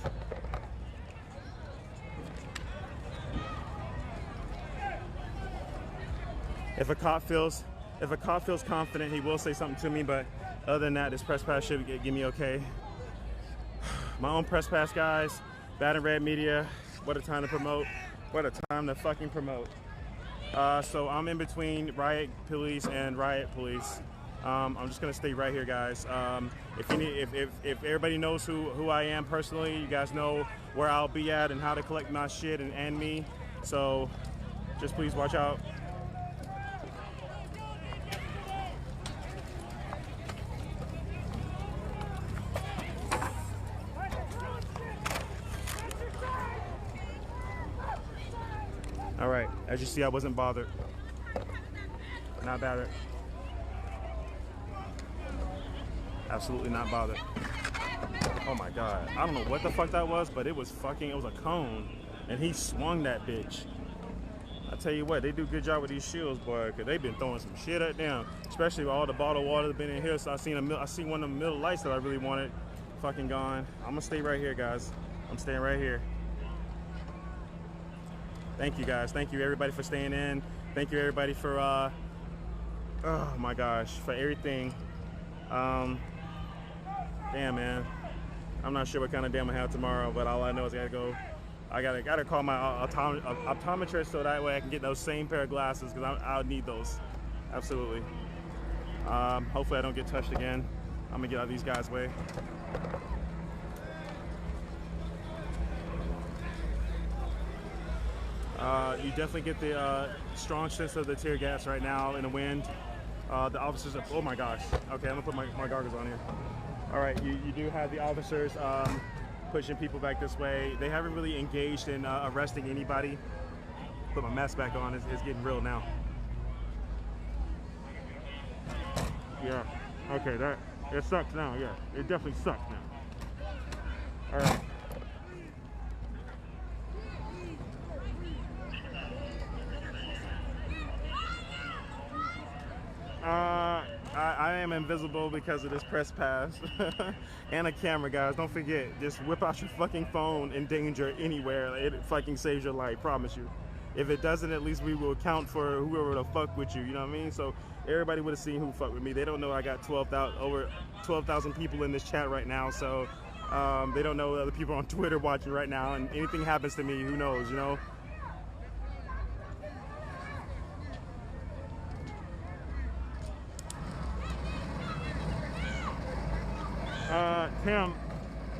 If a cop feels confident, he will say something to me, but other than that, this press pass should give me okay. My own press pass, guys. Bad and Red Media. What a time to promote. What a time to fucking promote. So I'm in between riot police and riot police. I'm just gonna stay right here, guys. If everybody knows who I am personally, you guys know where I'll be at and how to collect my shit and me. So just please watch out. All right, as you see, I wasn't bothered. Not bothered. Absolutely not bothered. Oh my God, I don't know what the fuck that was, but it was a cone, and he swung that bitch. I tell you what, they do a good job with these shields, boy, because they've been throwing some shit at them, especially with all the bottled water that's been in here. So I seen one of the middle lights that I really wanted fucking gone. I'm gonna stay right here, guys. I'm staying right here. Thank you, guys. Thank you, everybody, for staying in. Thank you, everybody, for, oh my gosh, for everything. Damn, man. I'm not sure what kind of day I'm gonna have tomorrow, but all I know is I gotta call my optometrist so that way I can get those same pair of glasses, because I'll need those. Absolutely. Hopefully I don't get touched again. I'm gonna get out of these guys' way. You definitely get the strong sense of the tear gas right now in the wind. The officers are, oh my gosh. Okay, I'm gonna put my goggles on here. All right, you do have the officers pushing people back this way. They haven't really engaged in arresting anybody. Put my mask back on, it's getting real now. Yeah, okay, it sucks now, yeah. It definitely sucks now. All right. I am invisible because of this press pass and a camera, guys. Don't forget, just whip out your fucking phone in danger anywhere. It fucking saves your life, promise you. If it doesn't, at least we will account for whoever the fuck with you, you know what I mean? So everybody would have seen who fucked with me. They don't know I got over 12,000 people in this chat right now, so they don't know other people on Twitter watching right now, and anything happens to me, who knows, you know?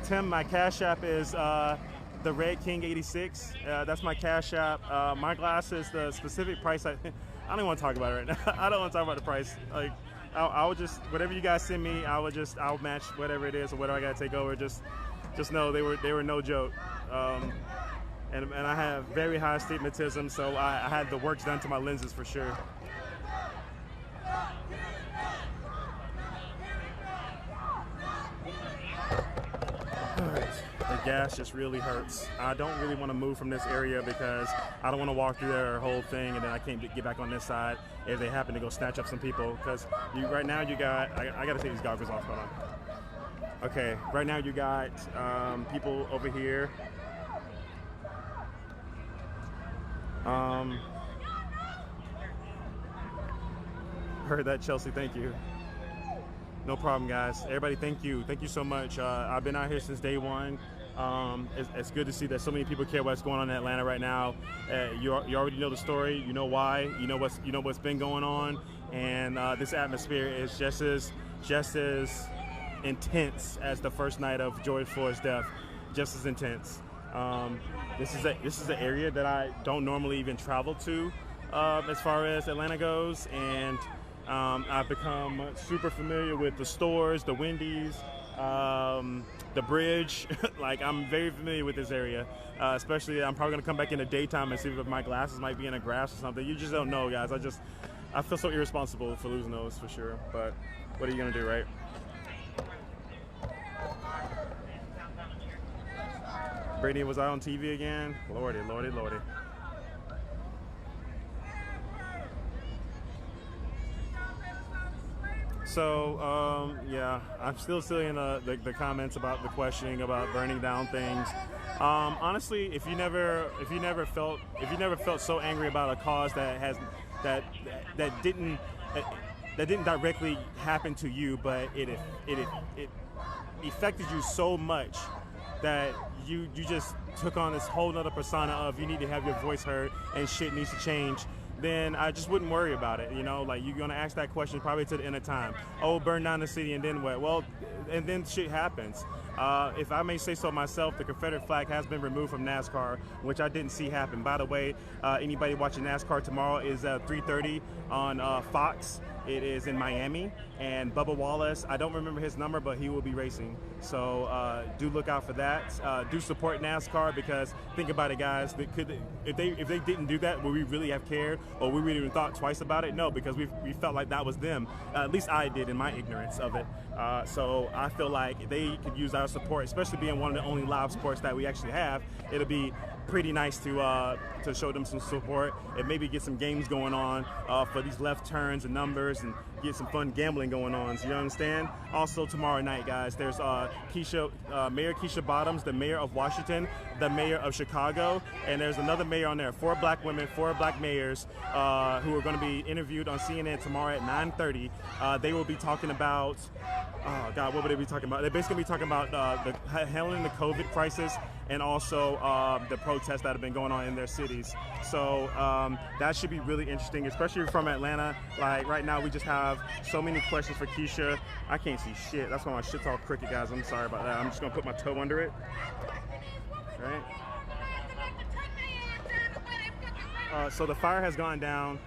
Tim, my Cash App is the Red King 86. That's my Cash App. My glasses, the specific price, I don't want to talk about it right now. I don't want to talk about the price. Like, I would just, whatever you guys send me, I'll match whatever it is or whatever I gotta take over. Just know they were no joke. And I have very high astigmatism, so I had the works done to my lenses for sure. The gas just really hurts. I don't really want to move from this area because I don't want to walk through their whole thing and then I can't get back on this side if they happen to go snatch up some people. Because right now you got, I got to take these goggles off, hold on. Okay, right now you got people over here. Heard that, Chelsea, thank you. No problem, guys. Everybody, thank you. Thank you so much. I've been out here since day one. It's good to see that so many people care what's going on in Atlanta right now. You already know the story. You know why. You know what's been going on, and this atmosphere is just as intense as the first night of George Floyd's death. Just as intense. This is an area that I don't normally even travel to as far as Atlanta goes, and I've become super familiar with the stores, the Wendy's, the bridge. Like, I'm very familiar with this area, especially I'm probably gonna come back in the daytime and see if my glasses might be in the grass or something. You just don't know, guys. I feel so irresponsible for losing those for sure, but what are you gonna do, right? Brittany, was I on TV again? Lordy, lordy, lordy. So yeah, I'm still seeing the comments about the questioning about burning down things. Honestly, if you never felt so angry about a cause that didn't directly happen to you, but it affected you so much that you just took on this whole nother persona of you need to have your voice heard and shit needs to change, then I just wouldn't worry about it. You know, like you're gonna ask that question probably to the end of time. Oh, burn down the city and then what? Well, and then shit happens. If I may say so myself, the Confederate flag has been removed from NASCAR, which I didn't see happen. By the way, anybody watching NASCAR tomorrow is 3:30 on Fox. It is in Miami, and Bubba Wallace, I don't remember his number, but he will be racing. So do look out for that. Do support NASCAR, because think about it, guys. If they didn't do that, would we really have cared, or we really even thought twice about it? No, because we felt like that was them. At least I did in my ignorance of it. So I feel like they could use our support, especially being one of the only live sports that we actually have. It'll be pretty nice to show them some support and maybe get some games going on for these left turns and numbers, and get some fun gambling going on. So you understand? Also tomorrow night, guys, there's Mayor Keisha Bottoms, the mayor of Washington, the mayor of Chicago, and there's another mayor on there. 4 black women, 4 black mayors who are going to be interviewed on CNN tomorrow at 9:30. They will be talking about, oh God, what would they be talking about? They're basically talking about handling the COVID crisis, and also the protests that have been going on in their cities. So that should be really interesting, especially from Atlanta. Like right now, we just have so many questions for Keisha. I can't see shit. That's why my shit's all crooked, guys. I'm sorry about that. I'm just gonna put my toe under it. Right. So the fire has gone down.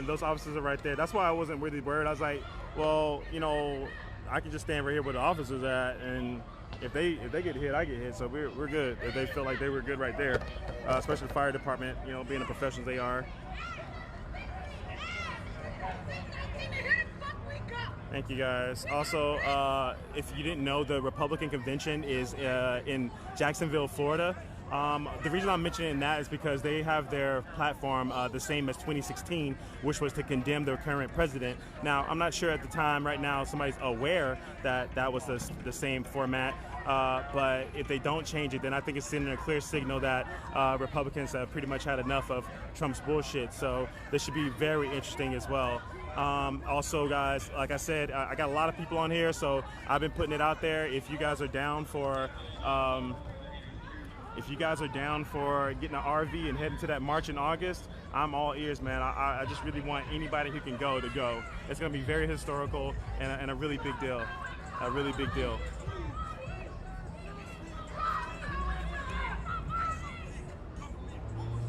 Those officers are right there. That's why I wasn't really worried. I was like, well, you know, I can just stand right here where the officers are at, and if they get hit, I get hit. So we're good. If they feel like they were good right there, especially the fire department, you know, being the professionals they are. Thank you, guys. Also, if you didn't know, the Republican convention is in Jacksonville, Florida. The reason I'm mentioning that is because they have their platform the same as 2016, which was to condemn their current president. Now, I'm not sure at the time right now somebody's aware that that was the same format, but if they don't change it, then I think it's sending a clear signal that Republicans have pretty much had enough of Trump's bullshit. So this should be very interesting as well. Also, guys, like I said, I got a lot of people on here, so I've been putting it out there. If you guys are down for getting an RV and heading to that march in August, I'm all ears, man. I just really want anybody who can go to go. It's going to be very historical and a really big deal. A really big deal.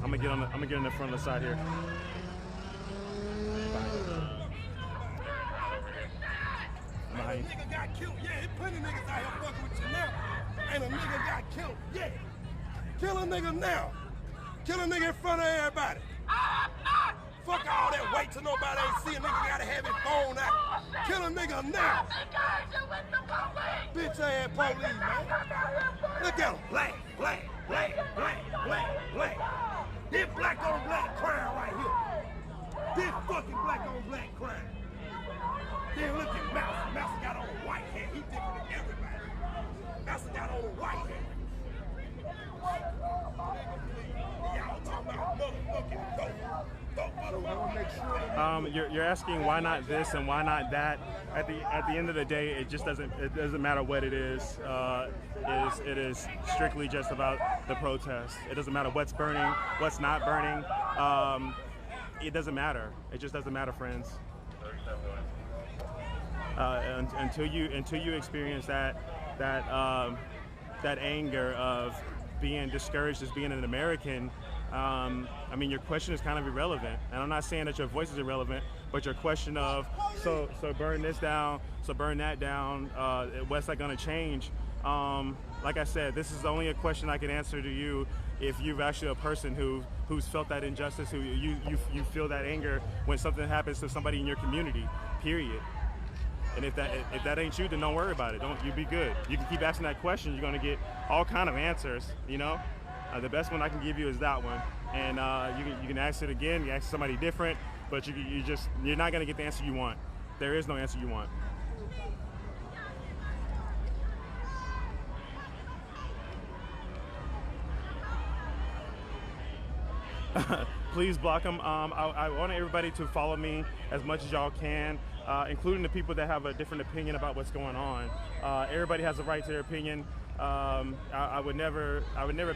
I'm gonna get on the front of the side here. A nigga got killed, yeah. There's plenty of niggas out here fucking with you now. And a nigga got killed, yeah. Kill a nigga now. Kill a nigga in front of everybody. Fuck all that, wait till nobody ain't see a nigga gotta have his phone out. Kill a nigga now. Bitch ass police, man. Look at him. Black. This black on black crime right here. This fucking black on black crime. Then look at Mouse. Mouse got on a white hat. He different than everybody. Mouse got on a white hat. Y'all talking about motherfucking dope. You're asking why not this and why not that. At the end of the day, it doesn't matter what it is. It is strictly just about the protest. It doesn't matter what's burning, what's not burning. It doesn't matter. It just doesn't matter, friends. Until you experience that anger of being discouraged as being an American, I mean, your question is kind of irrelevant. And I'm not saying that your voice is irrelevant, but your question of so burn this down, so burn that down, what's that going to change? Like I said, this is only a question I can answer to you if you're actually a person who's felt that injustice, who you feel that anger when something happens to somebody in your community, period. And if that ain't you, then don't worry about it. You be good. You can keep asking that question. You're gonna get all kind of answers. You know, the best one I can give you is that one. And you can ask it again. You ask somebody different, but you're not gonna get the answer you want. there is no answer you want. Please block them. I want everybody to follow me as much as y'all can, including the people that have a different opinion about what's going on. Everybody has a right to their opinion. I would never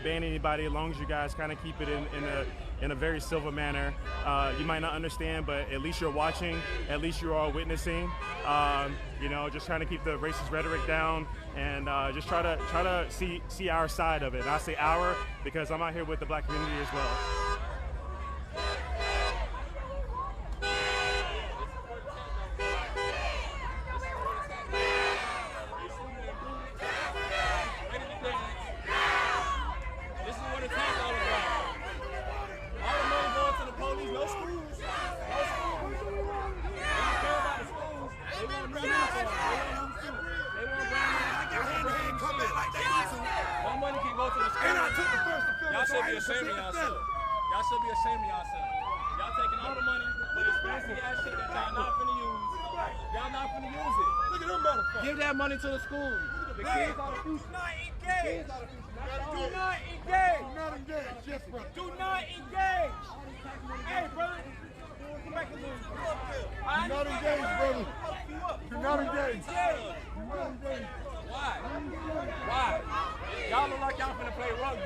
ban anybody as long as you guys kind of keep it in a very civil manner. You might not understand, but at least you're watching. At least you're all witnessing. You know, just trying to keep the racist rhetoric down and just try to see our side of it. And I say our because I'm out here with the black community as well. Y'all should be ashamed of yourself. Y'all should be ashamed of yourself. Y'all taking all the money for this fancy ass shit that y'all not finna use. Y'all not finna use it. Look at them motherfuckers. Give that money to the school. The kids are the future. Not engage. Do not engage. Do not engage. Yes, bro. Do not engage. Hey, brother. Come back and lose. Do not engage, brother. Do not engage. Do not engage. Why? Why? Y'all look like y'all finna play rugby.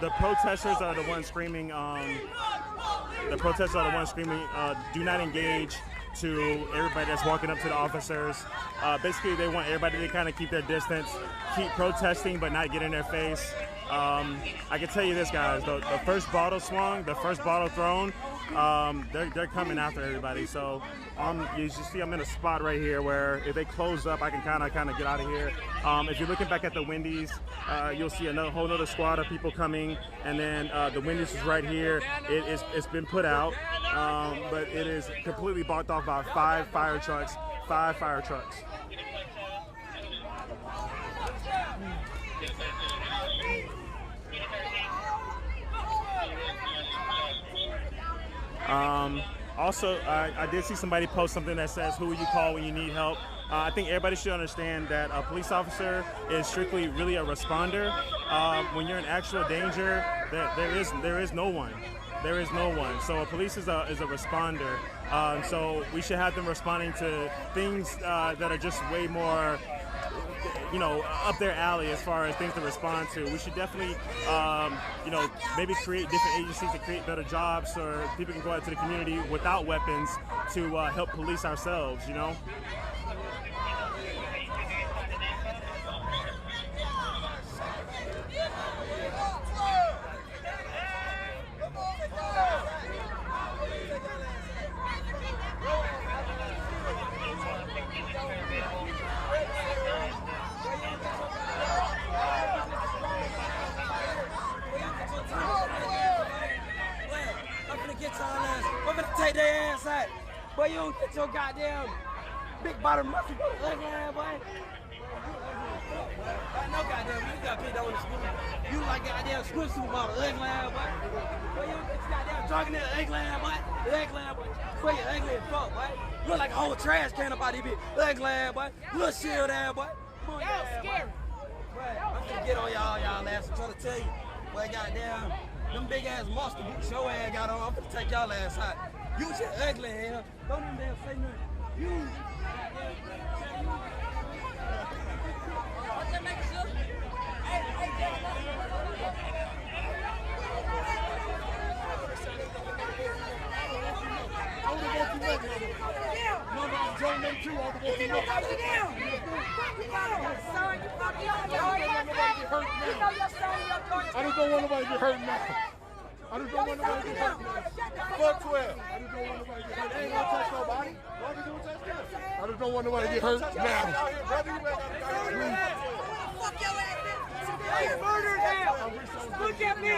The protesters are the ones screaming. The protesters are the ones screaming. Do not engage. To everybody that's walking up to the officers. Basically, they want everybody to kind of keep their distance, keep protesting, but not get in their face. I can tell you this, guys. The first bottle swung, the first bottle thrown. They're coming after everybody. So you see, I'm in a spot right here where if they close up, I can kind of get out of here. If you're looking back at the Wendy's, you'll see a whole other squad of people coming, and then the Wendy's is right here. It's been put out, but it is completely blocked off by 5 fire trucks. 5 fire trucks. Also, I did see somebody post something that says, who will you call when you need help? I think everybody should understand that a police officer is strictly really a responder. When you're in actual danger, there is no one. There is no one. So a police is a responder. So we should have them responding to things that are just way more, up their alley as far as things to respond to. We should definitely, maybe create different agencies to create better jobs, or people can go out to the community without weapons to help police ourselves, I'm gonna take their ass out. Boy, you don't get your goddamn big bottom muffin. Ugly ass, boy. I know goddamn, you got picked on the school. You like goddamn swimsuit model, ugly ass, boy. Boy, you don't get your goddamn jogging there, ugly ass, boy. Ugly ass, boy. Boy, you ugly as fuck, boy. Look like a whole trash can about this bitch. Ugly ass, boy. Little shield ass, boy. Y'all scary. Boy, I'm gonna get on y'all ass. I'm trying to tell you. Boy, goddamn. Them big ass monster boots your ass got on, I'm gonna take y'all ass out. You shit ugly hell. Don't even damn say nothing. You. What's that make You know your son, you fucking know your son, your daughter. I just don't want nobody to get hurt now. I just don't want nobody to get hurt now. Fuck 12. I just don't want nobody to get hurt. They ain't gonna touch nobody. I just don't want nobody to get hurt now. Fuck your ass. They murdered him. Look at me.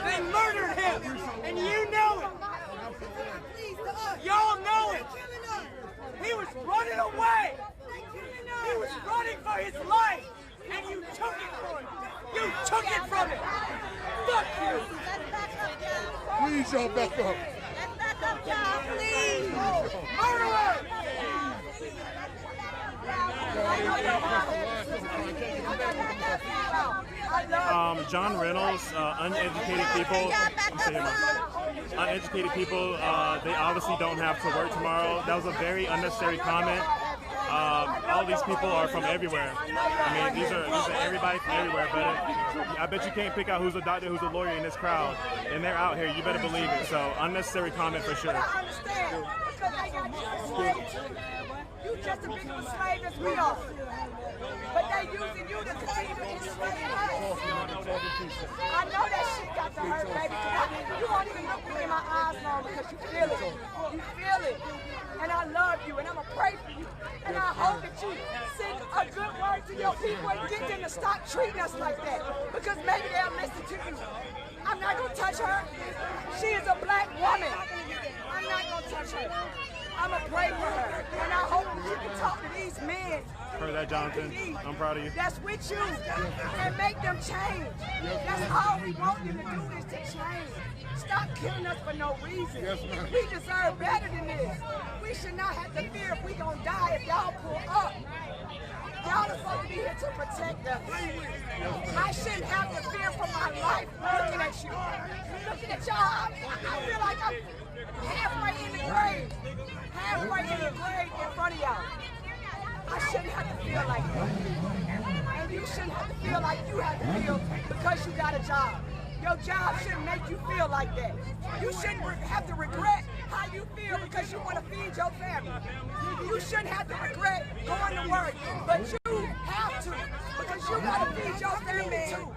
They murdered him, and you know it. Y'all know it. He was running away. He was running for his life, and you took it from him. You took it from him. Fuck you. Please, y'all back up. Please. Murderer. John Reynolds, uneducated people, they obviously don't have to work tomorrow. That was a very unnecessary comment. All these people are from everywhere. I mean, these are everybody from everywhere, but I bet you can't pick out who's a doctor, who's a lawyer in this crowd, and they're out here. You better believe it. So, unnecessary comment for sure. I understand, because they got you slaves too. You just as big of a slave as we are. But they using you to continue to enslave us. I know that shit got to hurt, baby. You won't even look me in my eyes long because you feel it. You feel it. And I love you, and I'm going to pray for you. And I hope that you send a good word to your people and get them to stop treating us like that. Because maybe they'll listen to you. I'm not going to touch her. She is a black woman. I'm not going to touch her. I'm going to pray for her. And I hope that you can talk to these men. Heard that, Jonathan. I'm proud of you. That's with you. And make them change. That's all we want them to do is to change. Stop killing us for no reason. We deserve better than this. We should not have to fear if we going to die if y'all pull up. Y'all are supposed to be here to protect us. I shouldn't have to fear for my life looking at you. Looking at y'all, I feel like I'm halfway in the grave. Halfway in the grave in front of y'all. I shouldn't have to feel like that. And you shouldn't have to feel like you have to feel because you got a job. Your job shouldn't make you feel like that. You shouldn't have to regret how you feel because you want to feed your family. You shouldn't have to regret going to work, but you have to because you got to feed your family too.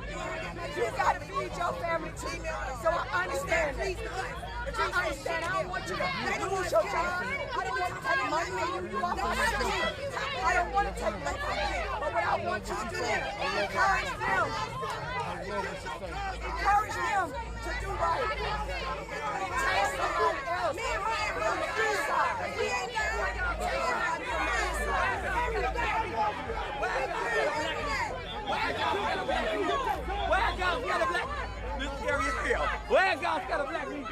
You got to feed your family too. So I understand that. I understand. I don't want you to lose your job. I don't want to take money from you off my street. I don't want to take money from you. But what I want you to do is encourage them. Encourage them to do right. Tell somebody else. We ain't got Where y'all got a black? This area is hell. Where y'all got a black man?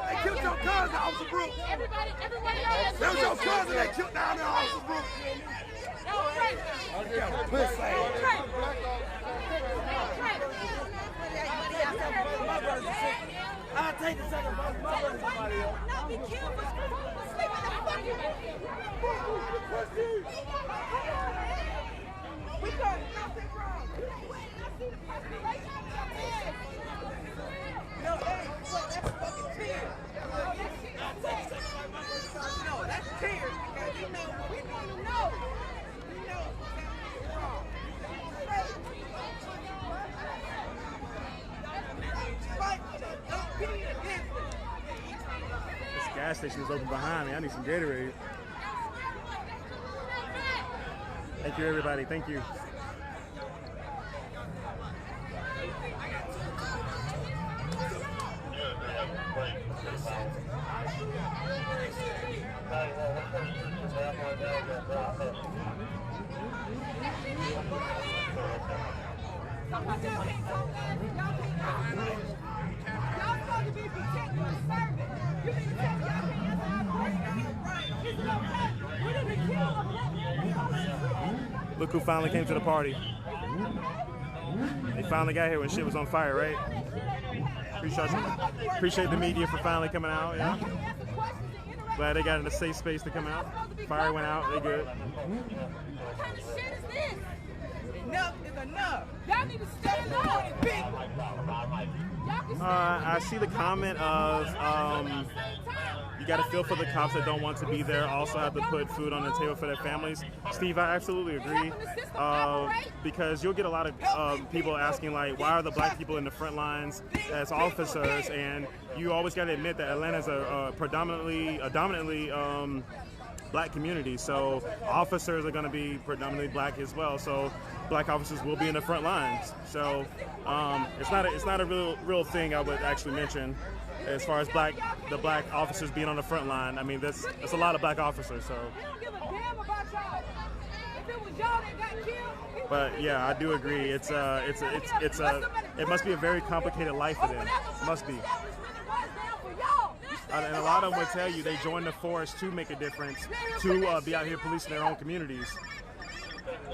They killed your cousin, Officer Brooks. Everybody knows. That was your cousin that killed down there, Officer Brooks. I'll take the second vote. My brother's somebody else. Not be killed, but sleep in the fucking we got nothing wrong. No, hey, look, that's fucking tears. No, that's tears because you know we want to know. You know wrong. This gas station is open behind me. I need some Gatorade. Thank you, everybody. Thank you. Look who finally came to the party. They finally got here when shit was on fire, right? Appreciate the media for finally coming out, yeah? Glad they got in a safe space to come out. Fire went out. They good. What kind of shit is this? Enough is enough. Y'all need to step it up. I see the comment of you got to feel for the cops that don't want to be there. Also have to put food on the table for their families. Steve, I absolutely agree because you'll get a lot of people asking like, why are the black people in the front lines as officers? And you always got to admit that Atlanta's a dominantly black community, so officers are going to be predominantly black as well. So black officers will be in the front lines. So it's not a real thing I would actually mention as far as the black officers being on the front line. I mean, that's a lot of black officers. So. But yeah, I do agree. It must be a very complicated life for them. It must be. And a lot of them would tell you they joined the force to make a difference, to be out here policing their own communities. Y'all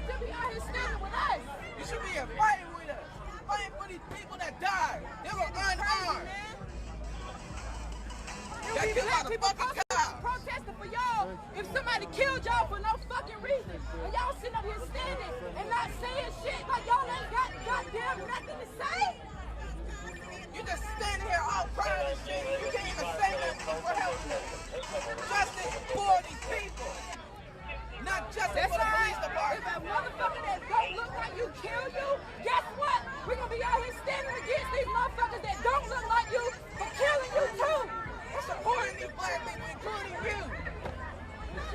should be out here standing with us. You should be here fighting with us. Fighting for these people that died. They were unarmed. Y'all kill out the fucking cops. Protesting for y'all if somebody killed y'all for no fucking reason. And y'all sitting up here standing and not saying shit like y'all ain't got goddamn nothing to say. You just standing here all proud and shit. You can't even say nothing for helping us. Justice for these people. Not justice for the police department. If a motherfucker that don't look like you kill you, guess what? We're gonna be out here standing against these motherfuckers that don't look like you for killing you too. We're supporting these black people, including you. This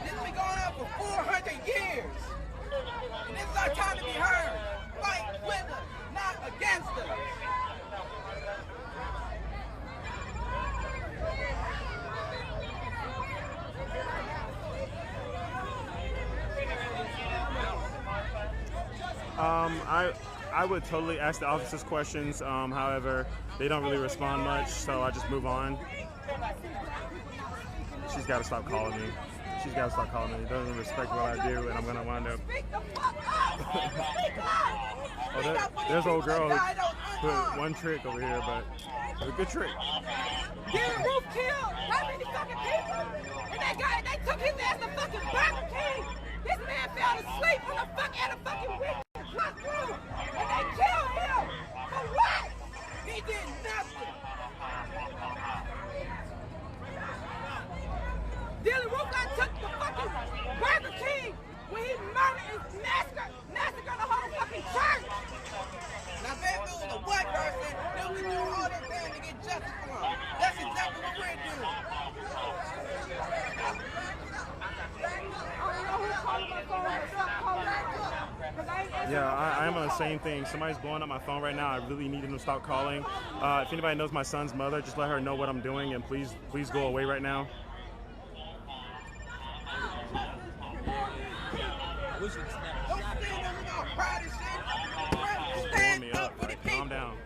has been going on for 400 years. And this is our time to be heard. Fight with us, not against us. I would totally ask the officers questions. However, they don't really respond much, so I just move on. She's got to stop calling me. She's got to stop calling me. Doesn't respect what I do, and I'm gonna wind up. There's old girl who put one trick over here, but a good trick. Dylan Roof killed how many fucking people? And they took his ass to fucking Burger King. This man fell asleep on the at a fucking weekend roof, and they killed him. For what? He did nothing. Dylan Roof got took to fucking Burger King when he murdered and massacred the whole fucking church. Now, if it was a white person, they'll be doing all their thing to get justice for him. That's exactly what we're doing. Yeah, I am on the same thing. Somebody's blowing up my phone right now. I really need them to stop calling. If anybody knows my son's mother, just let her know what I'm doing, and please go away right now. Blowing me up. Right, calm down.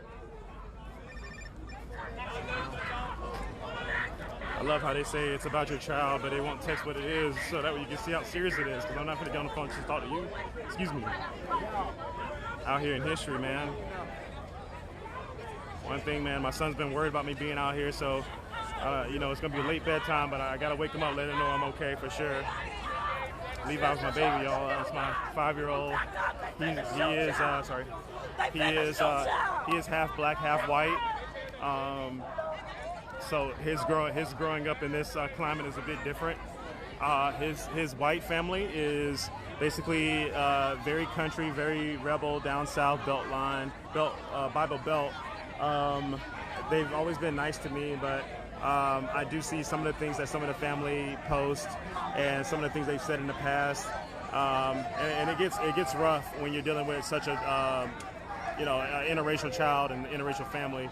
I love how they say it's about your child, but they won't text what it is, so that way you can see how serious it is. Because I'm not going to get on the phone and just talk to you. Excuse me. Out here in history, man. One thing, man, my son's been worried about me being out here, so you know, it's going to be a late bedtime, but I got to wake him up, let him know I'm okay for sure. Levi's my baby, y'all. That's my 5-year-old. He is half black, half white. So his growing up in this climate is a bit different. His white family is basically very country, very rebel, down south, Bible Belt. They've always been nice to me, but I do see some of the things that some of the family post and some of the things they've said in the past, and it gets rough when you're dealing with such a interracial child and interracial family.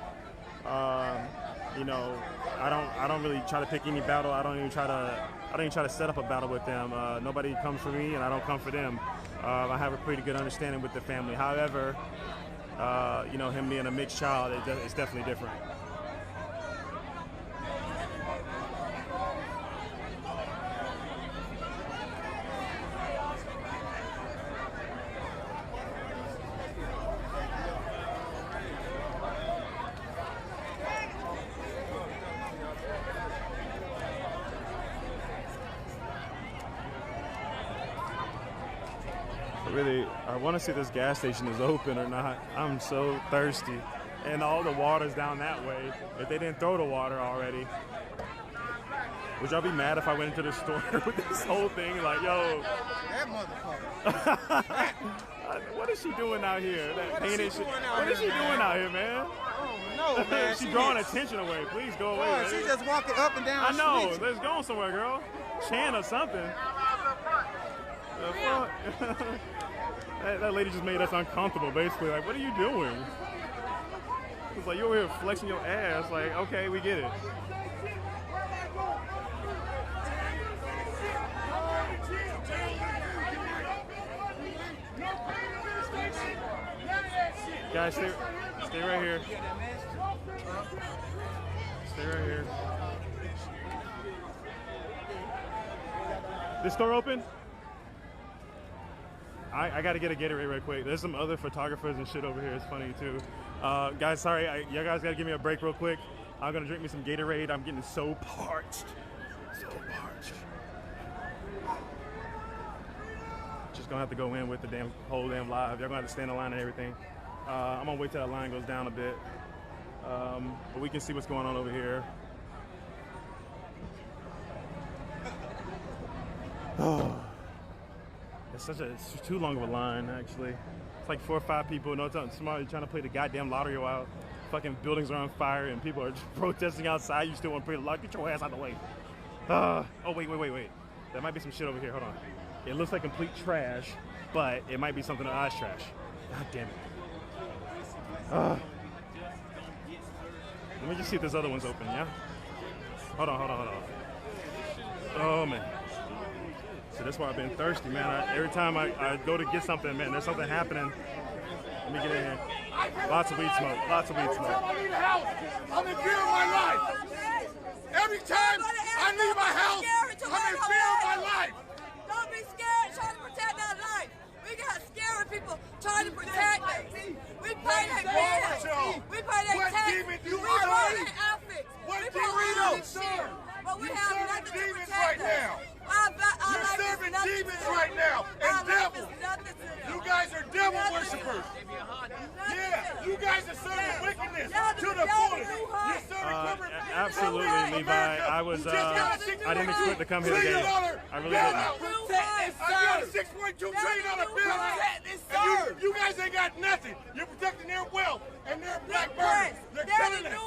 You know, I don't really try to pick any battle. I don't even try to set up a battle with them. Nobody comes for me, and I don't come for them. I have a pretty good understanding with the family. However, you know, him being a mixed child, it's definitely different. I want to see if this gas station is open or not. I'm so thirsty. And all the water's down that way. If they didn't throw the water already. Would y'all be mad if I went into the store with this whole thing? Like, yo. That motherfucker. What is she doing out here? What is she doing out here, man? No, man. She's drawing attention away. Please go away. Boy, she's just walking up and down I know. streets. Let's go somewhere, girl. Chant or something. The fuck? that lady just made us uncomfortable, basically. Like, what are you doing? It's like, you're over here flexing your ass. Like, okay, we get it. Guys, stay right here. Stay right here. This store open? I gotta get a Gatorade real quick. There's some other photographers and shit over here. It's funny too. Guys, sorry, you guys gotta give me a break real quick. I'm gonna drink me some Gatorade. I'm getting so parched. So parched. Just gonna have to go in with the whole damn live. Y'all gonna have to stand in line and everything. I'm gonna wait till that line goes down a bit. But we can see what's going on over here. Oh, it's too long of a line, actually. It's like 4 or 5 people. No, somebody trying to play the goddamn lottery out. Fucking buildings are on fire and people are protesting outside. You still want to play the lottery? Get your ass out of the way. Oh, wait. There might be some shit over here. Hold on. It looks like complete trash, but it might be something that's trash. God damn it. Let me just see if this other one's open, yeah? Hold on. Oh, man. So that's why I've been thirsty, man. Every time I go to get something, man, there's something happening. Let me get in here. Lots of weed smoke. I need a house. I'm in fear of my life. Every time I leave my house, I'm in fear of my life. Don't be scared. Try to protect our life. We got scared people trying to protect us. We pay their bills. We pay their taxes. We wear their outfits. We pay all this shit. But we have nothing to protect us. You're serving demons right now and devils. You guys are devil worshippers. Yeah, you guys are serving wickedness to the fullest. You're serving corporate. Absolutely, Levi. I didn't expect to come here today. I really didn't. I got a $6.2 trillion bill. And you guys ain't got nothing. You're protecting their wealth and their black birds. They're killing us in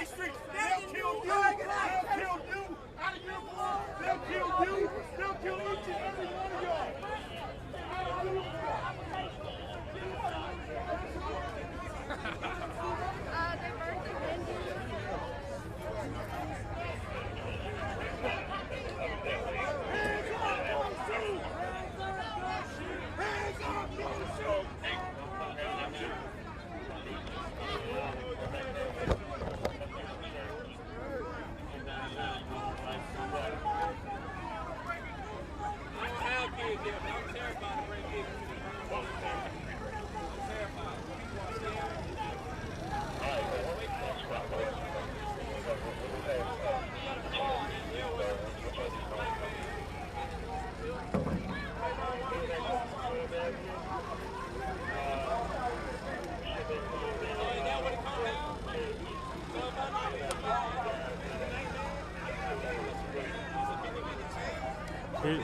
these streets. They'll kill you. They'll kill you. Out of your blood. They'll kill you. They'll kill each and every one of y'all.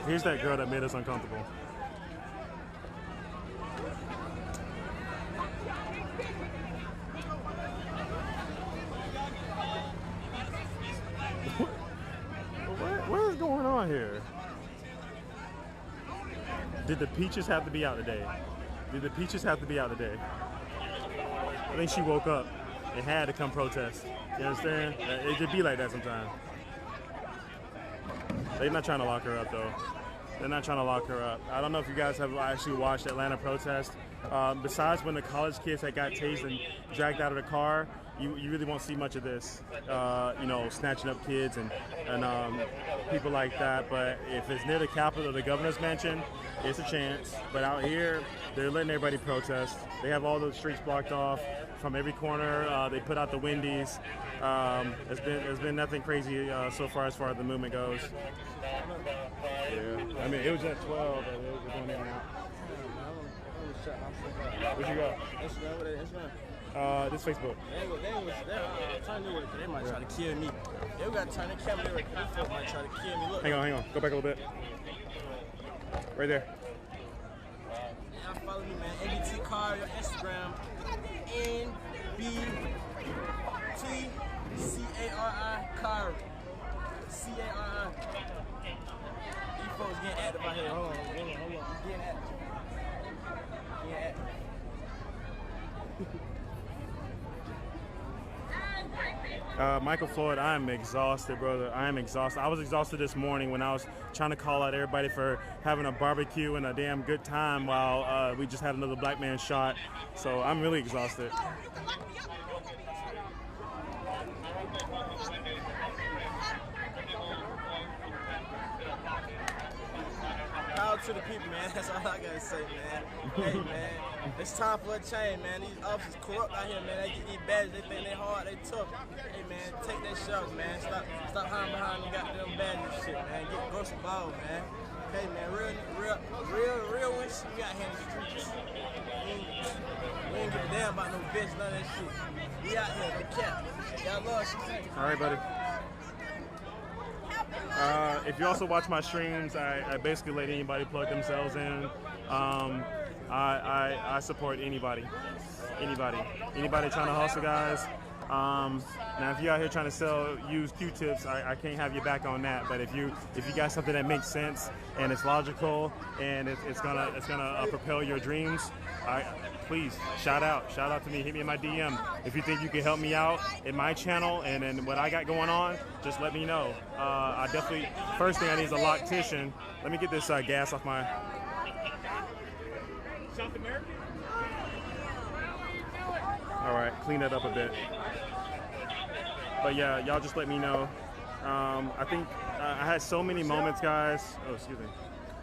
Here's that girl that made us uncomfortable. What is going on here? Did the peaches have to be out today? I think she woke up and had to come protest. You understand? It could be like that sometimes. They're not trying to lock her up, though. I don't know if you guys have actually watched Atlanta protest. Besides when the college kids that got tased and dragged out of the car, you really won't see much of this. Snatching up kids and people like that. But if it's near the Capitol or the governor's mansion, it's a chance. But out here, they're letting everybody protest. They have all those streets blocked off from every corner. They put out the Wendy's. It's been nothing crazy so far as the movement goes. Yeah, I mean, it was at 12, but we're going in and out. What you got? Instagram, what is Instagram? This Facebook. They might try to kill me. They got to turn the camera. These folks might try to kill me. Look. Hang on. Go back a little bit. Right there. Y'all follow me, man. NBT Car, your Instagram. NBTCARI Car. C-A-R-I. These folks getting active out here. Hold on. Getting active. Michael Floyd, I am exhausted, brother. I am exhausted. I was exhausted this morning when I was trying to call out everybody for having a barbecue and a damn good time while we just had another black man shot. So I'm really exhausted. Power to the people, man. That's all I gotta say, man. Hey, man, it's time for a change, man. These officers corrupt out here, man. They get these badges, they think they hard, they tough. Hey, man, take that shot, man. Stop hiding behind them goddamn badges and shit, man. Get gross ball, man. Hey, man, real ones, we got here in the streets. We ain't give a damn about no bitch, none of that shit. We out here, no cap. Y'all love shit. All right, buddy. If you also watch my streams, I basically let anybody plug themselves in. I support anybody trying to hustle, guys. Now, if you're out here trying to sell used Q-tips, I can't have your back on that. But if you got something that makes sense and it's logical and it's gonna propel your dreams, please shout out to me. Hit me in my DM if you think you can help me out in my channel and then what I got going on. Just let me know. I definitely first thing I need is a loctician. Let me get this gas off my. South American? All right, clean that up a bit. But yeah, y'all just let me know. I think I had so many moments, guys. Oh, excuse me.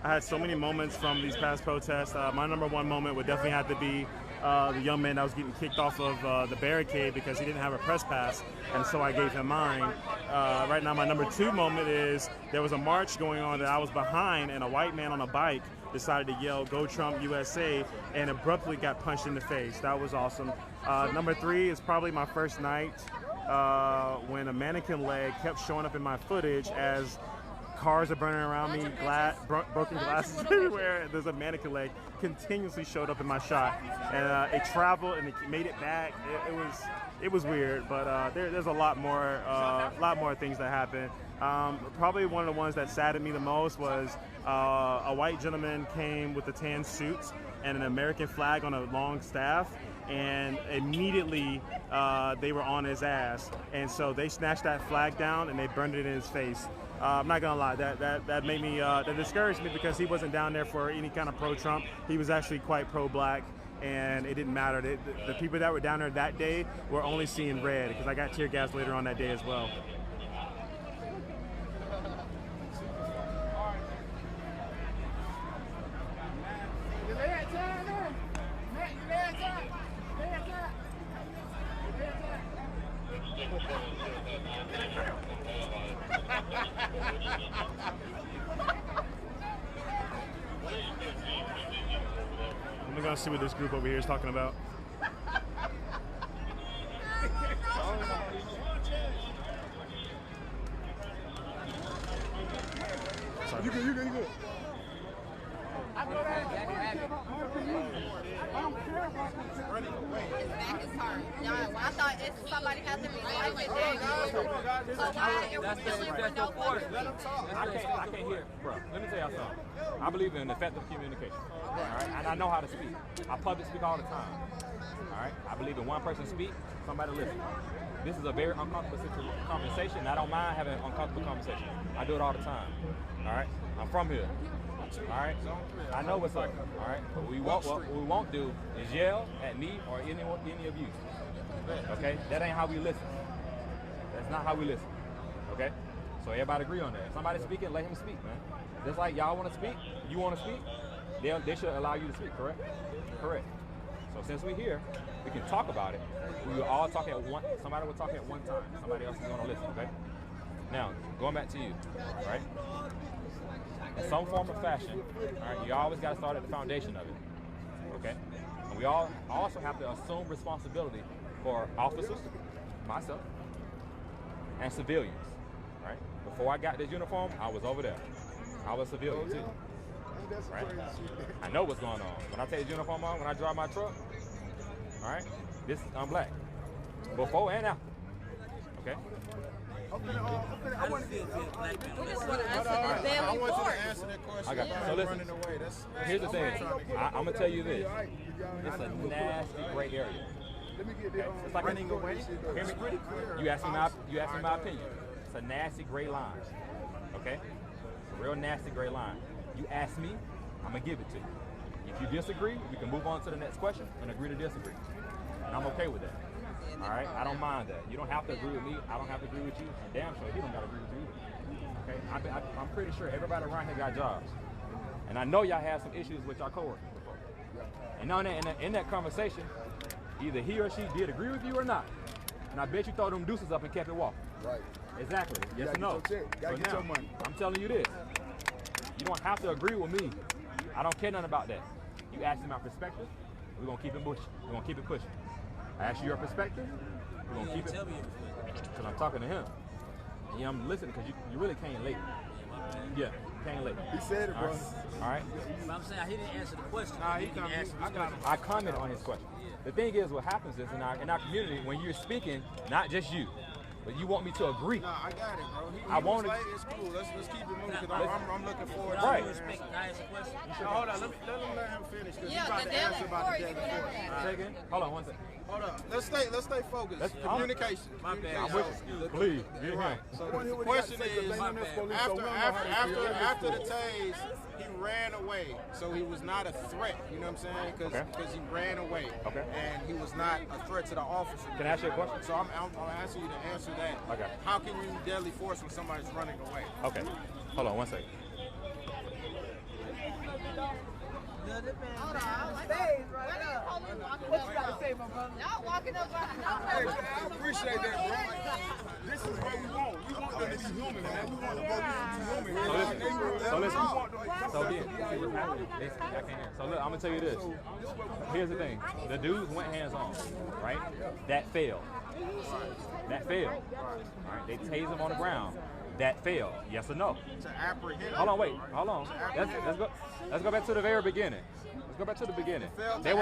I had so many moments from these past protests. My number one moment would definitely have to be the young man that was getting kicked off of the barricade because he didn't have a press pass, and so I gave him mine. Right now, my number two moment is there was a march going on that I was behind, and a white man on a bike decided to yell, "Go Trump USA," and abruptly got punched in the face. That was awesome. Number three is probably my first night when a mannequin leg kept showing up in my footage as cars are burning around me, broken glasses everywhere, and there's a mannequin leg continuously showed up in my shot. And it traveled and it made it back. It was weird, but there's a lot more things that happened. Probably one of the ones that saddened me the most was a white gentleman came with a tan suit and an American flag on a long staff, and immediately they were on his ass, and so they snatched that flag down and they burned it in his face. I'm not gonna lie, that made me that discouraged me because he wasn't down there for any kind of pro-Trump. He was actually quite pro-black, and it didn't matter. The people that were down there that day were only seeing red because I got tear gas later on that day as well. We're gonna see what this group over here is talking about. Sorry. You good. I know that. I don't care about this. His back is hurt. I thought somebody has to be like it. So why are we delivering no force? I can't hear, bro. Let me tell y'all something. I believe in effective communication. All right, and I know how to speak. I public speak all the time. All right, I believe in one person speak, somebody listen. This is a very uncomfortable conversation. I don't mind having an uncomfortable conversation. I do it all the time. All right, I'm from here. All right, I know what's up. All right, what we won't do is yell at me or any of you. Okay, that ain't how we listen. That's not how we listen. Okay, so everybody agree on that. If somebody's speaking, let him speak, man. Just like y'all want to speak, you want to speak, they should allow you to speak. Correct? Correct. So since we're here, we can talk about it. We will all talk at one. Somebody will talk at one time. Somebody else is going to listen. Okay. Now going back to you, right? In some form or fashion, all right, you always got to start at the foundation of it, okay? And we all also have to assume responsibility for officers, myself, and civilians, right? Before I got this uniform, I was over there. I was a civilian too, right? I know what's going on. When I take the uniform on, when I drive my truck, all right, I'm black. Before and after, okay? I want you to answer that question. I got you. So listen, here's the thing. I'm going to tell you this. It's a nasty gray area. Okay? It's like running away. Hear me? You asked me my opinion. It's a nasty gray line. Okay? It's a real nasty gray line. You ask me, I'm going to give it to you. If you disagree, we can move on to the next question and agree to disagree. And I'm okay with that. All right? I don't mind that. You don't have to agree with me. I don't have to agree with you. And damn sure he don't got to agree with you either. Okay? I'm pretty sure everybody around here got jobs. And I know y'all had some issues with y'all coworkers before. And in that conversation, either he or she did agree with you or not. And I bet you throw them deuces up and kept it walking. Right. Exactly. Yes or no? Gotta get your money. I'm telling you this. You don't have to agree with me. I don't care nothing about that. You ask me my perspective, we're going to keep it pushing. We're going to keep it pushing. I ask you your perspective, we're going to keep it. Because I'm talking to him. Yeah, I'm listening because you really came late. Yeah, came late. He said it, bro. All right. But I'm saying he didn't answer the question. I commented on his question. The thing is, what happens is in our community, when you're speaking, not just you, but you want me to agree. No, I got it, bro. I want to. It's cool. Let's keep it moving because I'm looking forward to right. it. Hold on. Let him finish because he's about to answer about the day before. Say again? Hold on one second. Hold up. Let's stay focused. Communication. My bad. I'm with you. Please, get him. So the question is, after the tase, he ran away. So he was not a threat. You know what I'm saying? Because he ran away. Okay. And he was not a threat to the officer. Can I ask you a question? So I'm asking you to answer that. Okay. How can you deadly force when somebody's running away? Okay. Hold on one second. Hold on, I stage right now. What you gotta say, my brother? Y'all walking up right now. Hey, I appreciate that, bro. This is what we want. We want them to be human, man. We want them to be human. So listen. So again, see what's happening. Listen, I can't hear. So look, I'm gonna tell you this. Here's the thing. The dudes went hands on, right? That failed. That failed. All right. They tased him on the ground. That failed. Yes or no? To apprehend. Hold on, wait. Hold on. Let's go back to the very beginning. Let's go back to the beginning. They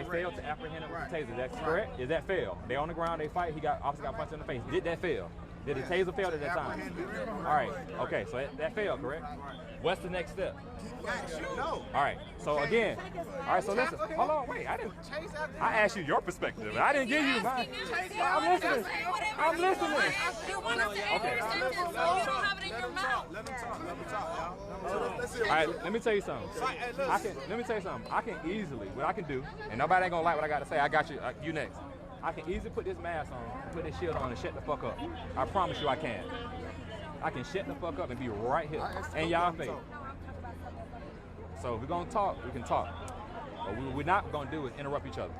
failed to apprehend him with the taser. That's correct? Is that fail? They on the ground, they fight, officer got punched in the face. Did that fail? Did the taser fail at that time? All right. Okay, so that failed, correct? What's the next step? No. All right. So again, all right. So listen. Hold on. Wait. I asked you your perspective. I didn't give you mine. I'm listening. I'm listening. You want us to answer your sentence, so you don't have it in your mouth. Let him talk, y'all. All right. Let me tell you something. Let me tell you something. I can easily, what I can do, and nobody ain't gonna like what I got to say. I got you. You next. I can easily put this mask on, put this shield on, and shut the fuck up. I promise you, I can. I can shut the fuck up and be right here in y'all face. So if we're gonna talk, we can talk. What we're not gonna do is interrupt each other.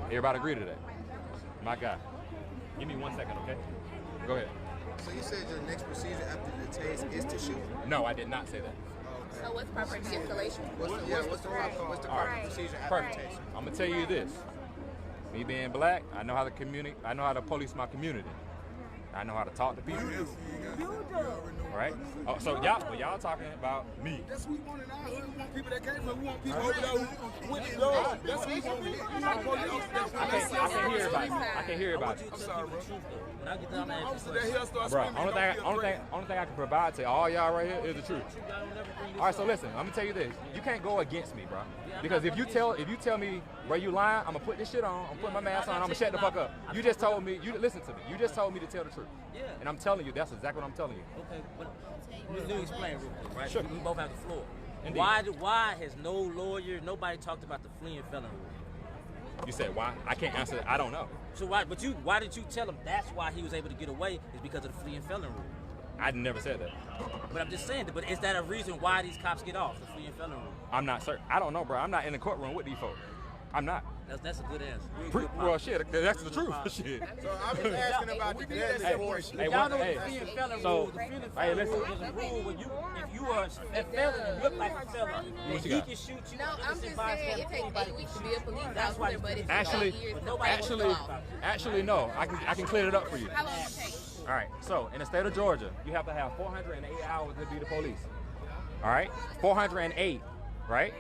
Everybody agree to that? My guy. Give me 1 second, okay? Go ahead. So you said your next procedure after the tase is to shoot? No, I did not say that. So what's proper de-escalation? What's the proper procedure after the tase? I'm gonna tell you this. Me being black, I know how to communicate. I know how to police my community. I know how to talk to people. You do. Right? Oh, so y'all talking about me. That's what we want in our hood. We want people that came from. We want people over there who went to those. That's what we want. I can hear about it. I can hear about it. I'm sorry, bro. When I get done, I'm Officer that here starts Bro, screaming. only thing I can provide to all y'all right here is the truth. All right, so listen, I'm gonna tell you this. You can't go against me, bro. Because if you tell me where you lying, I'm gonna put this shit on. I'm putting my mask on. I'm gonna shut the fuck up. You just told me. You listen to me. You just told me to tell the truth. Yeah. And I'm telling you, that's exactly what I'm telling you. Okay, but let me explain real quick, right? Sure. We both have the floor. Indeed. Why has no lawyer, nobody talked about the fleeing felon rule? You said why? I can't answer that. I don't know. So why did you tell him that's why he was able to get away is because of the fleeing felon rule? I never said that. But I'm just saying, but is that a reason why these cops get off, the fleeing felon rule? I'm not certain. I don't know, bro. I'm not in the courtroom with these folks. I'm not. That's a good answer. Well, shit, that's the truth. Shit. So I was asking about the deadly force. Hey, Y'all know hey, what the felon so, rule. The felon hey, listen. rule is a rule when if you are a felon and look like a felon, then he can shoot you. No, I'm just saying it takes 8 weeks to be a police That's why officer, but it's Actually, 8 years. Nobody actually, no. I can clear it up for you. How long it take? All right. So in the state of Georgia, you have to have 408 hours to be the police. All right, 408, right?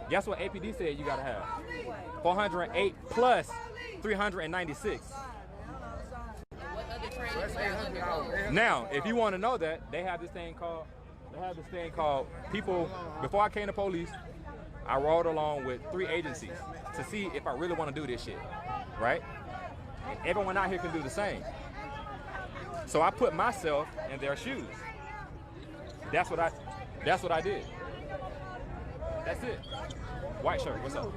Guess what APD said you gotta have? 408 plus 396. Now, if you want to know that, they have this thing called people. Before I came to police, I rode along with 3 agencies to see if I really want to do this shit, right? And everyone out here can do the same. So I put myself in their shoes. That's what I did. That's it. White shirt, what's up?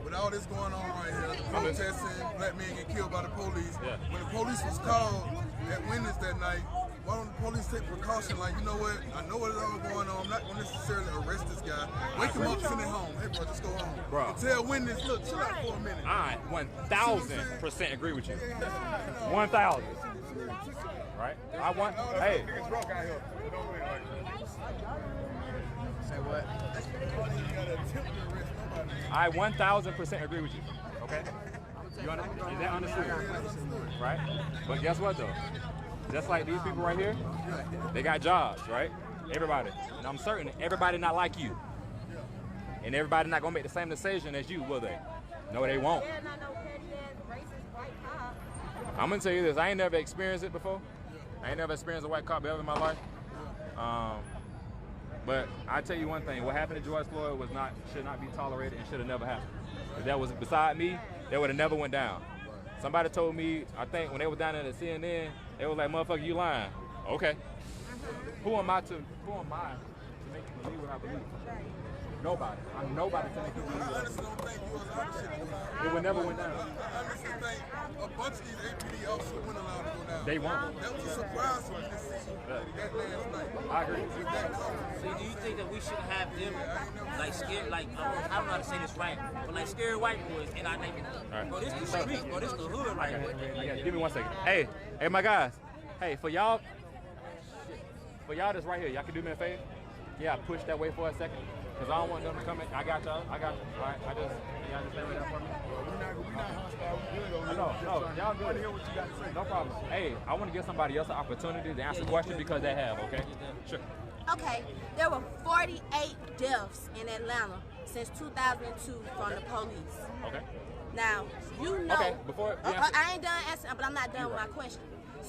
With all this going on right here, protesting, black men get killed by the police. Yeah. When the police was called at Witness that night, why don't the police take precaution? Like, you know what? I know what's all going on. I'm not going to necessarily arrest this guy. Wake him up, send him home. Hey, bro, just go home. Bro. And tell Witness, look, chill out for a minute. I 1,000% agree with you. 1,000. Right? I want. Hey. Say what? I 1,000% agree with you. Okay? Is that understood? Right? But guess what though? Just like these people right here, they got jobs, right? Everybody. And I'm certain everybody not like you. And everybody not gonna make the same decision as you, will they? No, they won't. I'm gonna tell you this, I ain't never experienced it before. I ain't never experienced a white cop ever in my life. But I tell you one thing, what happened to George Floyd should not be tolerated and should have never happened. If that was beside me, that would have never went down. Somebody told me, I think when they were down there at CNN, they was like, motherfucker, you lying. Okay. Who am I to make you believe what I believe? Nobody. I'm nobody to make you believe what I believe. I honestly don't think you was honest. It would never went down. I honestly think a bunch of these APD officers weren't allowed to go down. They weren't. That was a surprise for me to see that last night. I agree. See, do you think that we should have them like scared, like I don't know how to say this right, but like scared white boys in our neighborhood? Right. Bro, this the street, bro, this the hood right here. Give me 1 second. Hey, my guys. Hey, for y'all that's right here, y'all can do me a favor? Yeah, push that way for a second. Because I don't want them to come in. I got y'all. All right, y'all just stay with that for me? We're not hostile. We good over here. No, y'all good. Hear what you got to say. No problem. Hey, I want to give somebody else an opportunity to answer the question because they have, okay? Sure. Okay, there were 48 deaths in Atlanta since 2002 from the police. Okay. Now, you know, okay, before I ain't done answering, but I'm not done with my question.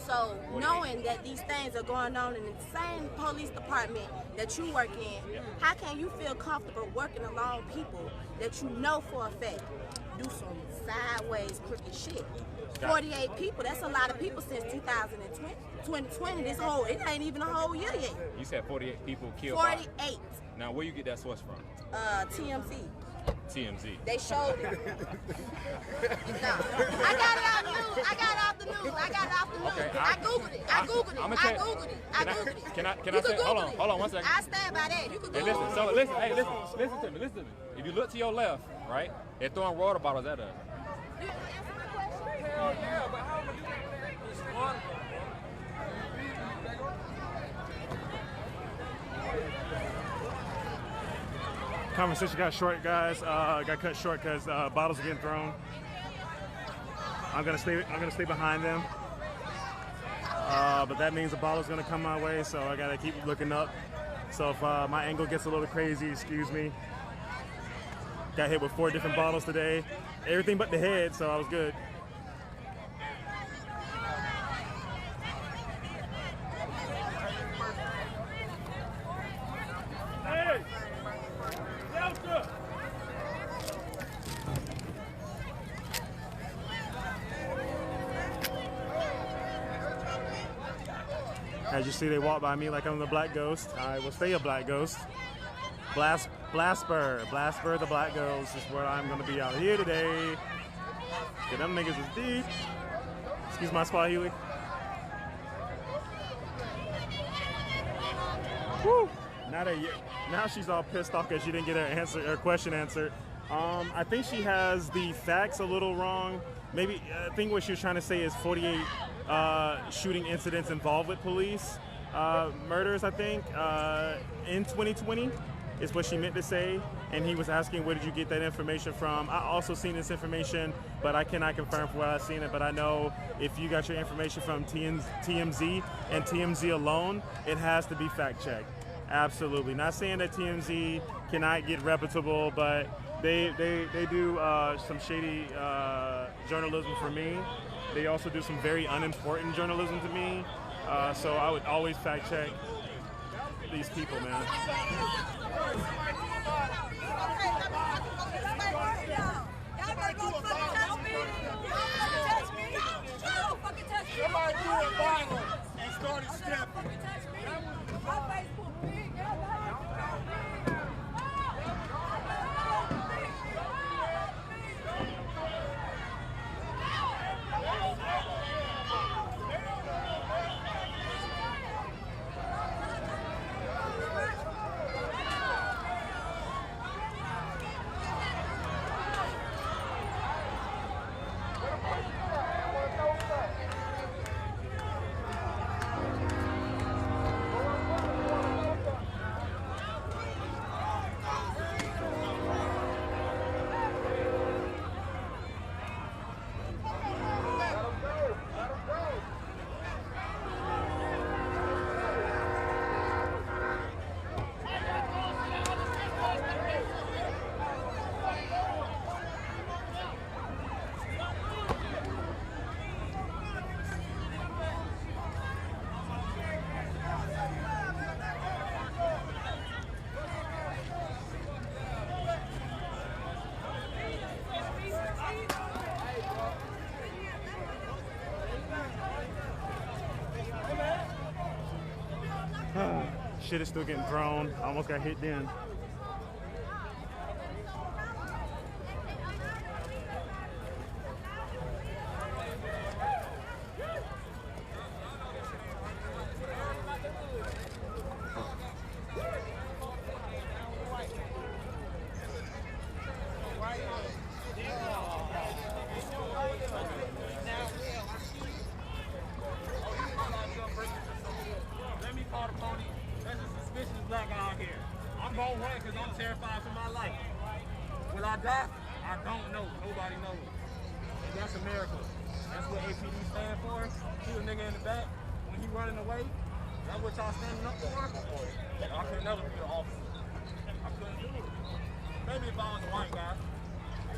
So, knowing that these things are going on in the same police department that you work in, how can you feel comfortable working along people that you know for a fact do some sideways crooked shit? 48 people, that's a lot of people since 2020. 2020, it ain't even a whole year yet. You said 48 people killed. 48. Now, where you get that source from? TMZ. TMZ. They showed it. No. I got it off the news. Okay, I Googled it. I Googled it. Can I say, hold on 1 second. I stand by that. You can Google it. Listen to me. If you look to your left, right, they're throwing water bottles at us. Hell yeah, but how am I doing that? It's water. Conversation got short, guys. Got cut short because bottles are getting thrown. I'm gonna stay behind them. But that means the bottle's gonna come my way, so I gotta keep looking up. So if my angle gets a little crazy, excuse me. Got hit with 4 different bottles today. Everything but the head, so I was good. Hey! Delta! As you see, they walk by me like I'm the Black Ghost. I will stay a Black Ghost. Blasper the Black Ghost is where I'm gonna be out here today. Yeah, them niggas is deep. Excuse my Swahili. Woo! Now she's all pissed off because she didn't get her question answered. I think she has the facts a little wrong. Maybe I think what she was trying to say is 48 shooting incidents involved with police murders, I think, in 2020 is what she meant to say. And he was asking, where did you get that information from? I also seen this information, but I cannot confirm for where I've seen it. But I know if you got your information from TMZ and TMZ alone, it has to be fact-checked. Absolutely. Not saying that TMZ cannot get reputable, but they do some shady journalism for me. They also do some very unimportant journalism to me. So I would always fact check these people, man. Somebody do it violent and started stepping. Shit is still getting thrown. I almost got hit then. Let me call the police. There's a suspicious black guy out here. I'm gonna run because I'm terrified for my life. Will I die? I don't know. Nobody knows. And that's a miracle. That's what APD stand for. Shoot a nigga in the back when he running away. That's what y'all standing up for? I could never be an officer. I couldn't do it. Maybe if I was a white guy.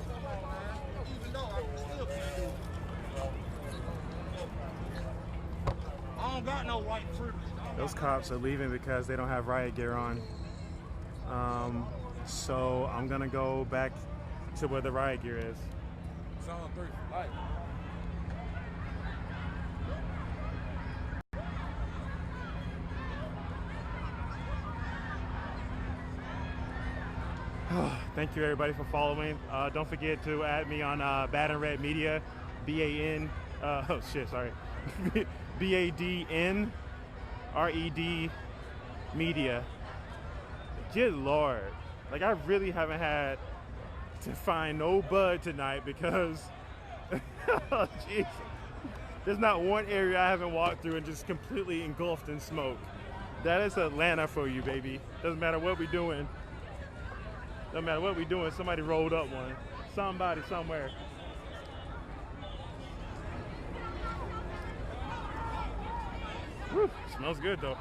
Come on, man. Even though I still can't do it. I don't got no white privilege. Those cops are leaving because they don't have riot gear on. So I'm gonna go back to where the riot gear is. Zone 3 for life. Thank you everybody for following. Don't forget to add me on Bad and Red Media, BAN. Oh shit, sorry. BADNRED Media. Good Lord. Like, I really haven't had to find no bud tonight because, oh, jeez. There's not one area I haven't walked through and just completely engulfed in smoke. That is Atlanta for you, baby. Doesn't matter what we're doing. Doesn't matter what we're doing, somebody rolled up one. Somebody, somewhere. Whew, smells good though.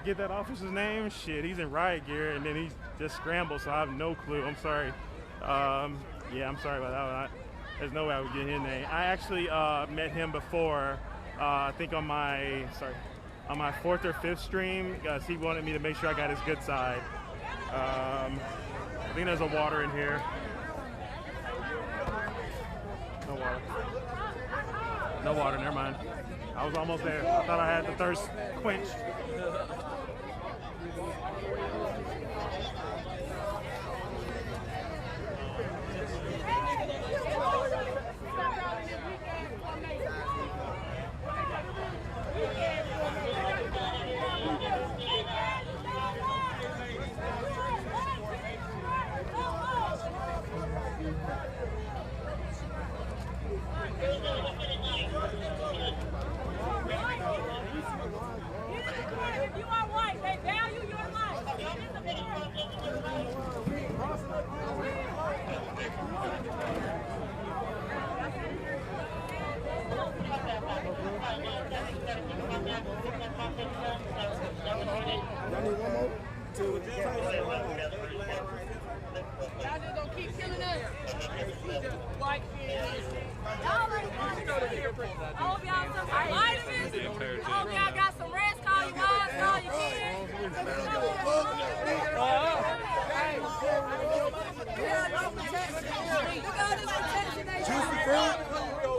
Get that officer's name? Shit, he's in riot gear and then he's just scrambled, so I have no clue. I'm sorry. Yeah, I'm sorry about that one. There's no way I would get his name. I actually met him before, I think on my 4th or 5th stream, because he wanted me to make sure I got his good side. I think there's a water in here. No water. No water, never mind. I was almost there. I thought I had the thirst quenched. Juicy fruit?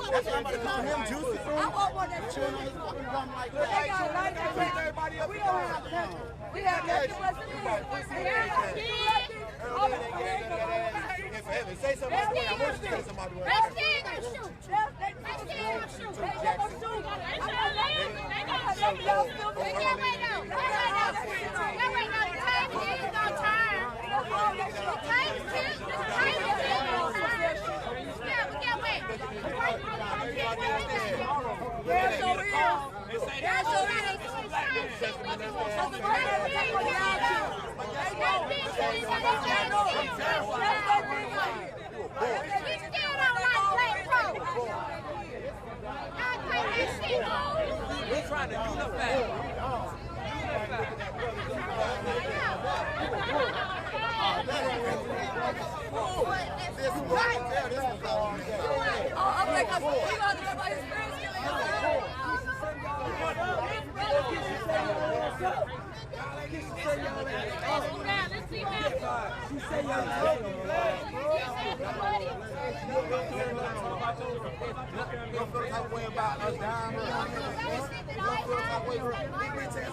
That's what I'm about to call him, Juicy fruit? I want one that's chewing on his fucking gum like that. They got light that everybody else. We don't have that. We have nothing but say something about the way. I want you to say something about the way. They still gonna shoot. They still gonna shoot. They gonna shoot. They gonna shoot. They can't wait out. They can't wait out. The time is on time. The time is here. The time is here on time. Yeah, we can't wait. They're so real. They're so real. They doing the same shit we do. So the great thing is they know. They been doing the same shit. We still don't like Play Pro. Not play this shit. We're trying to unify.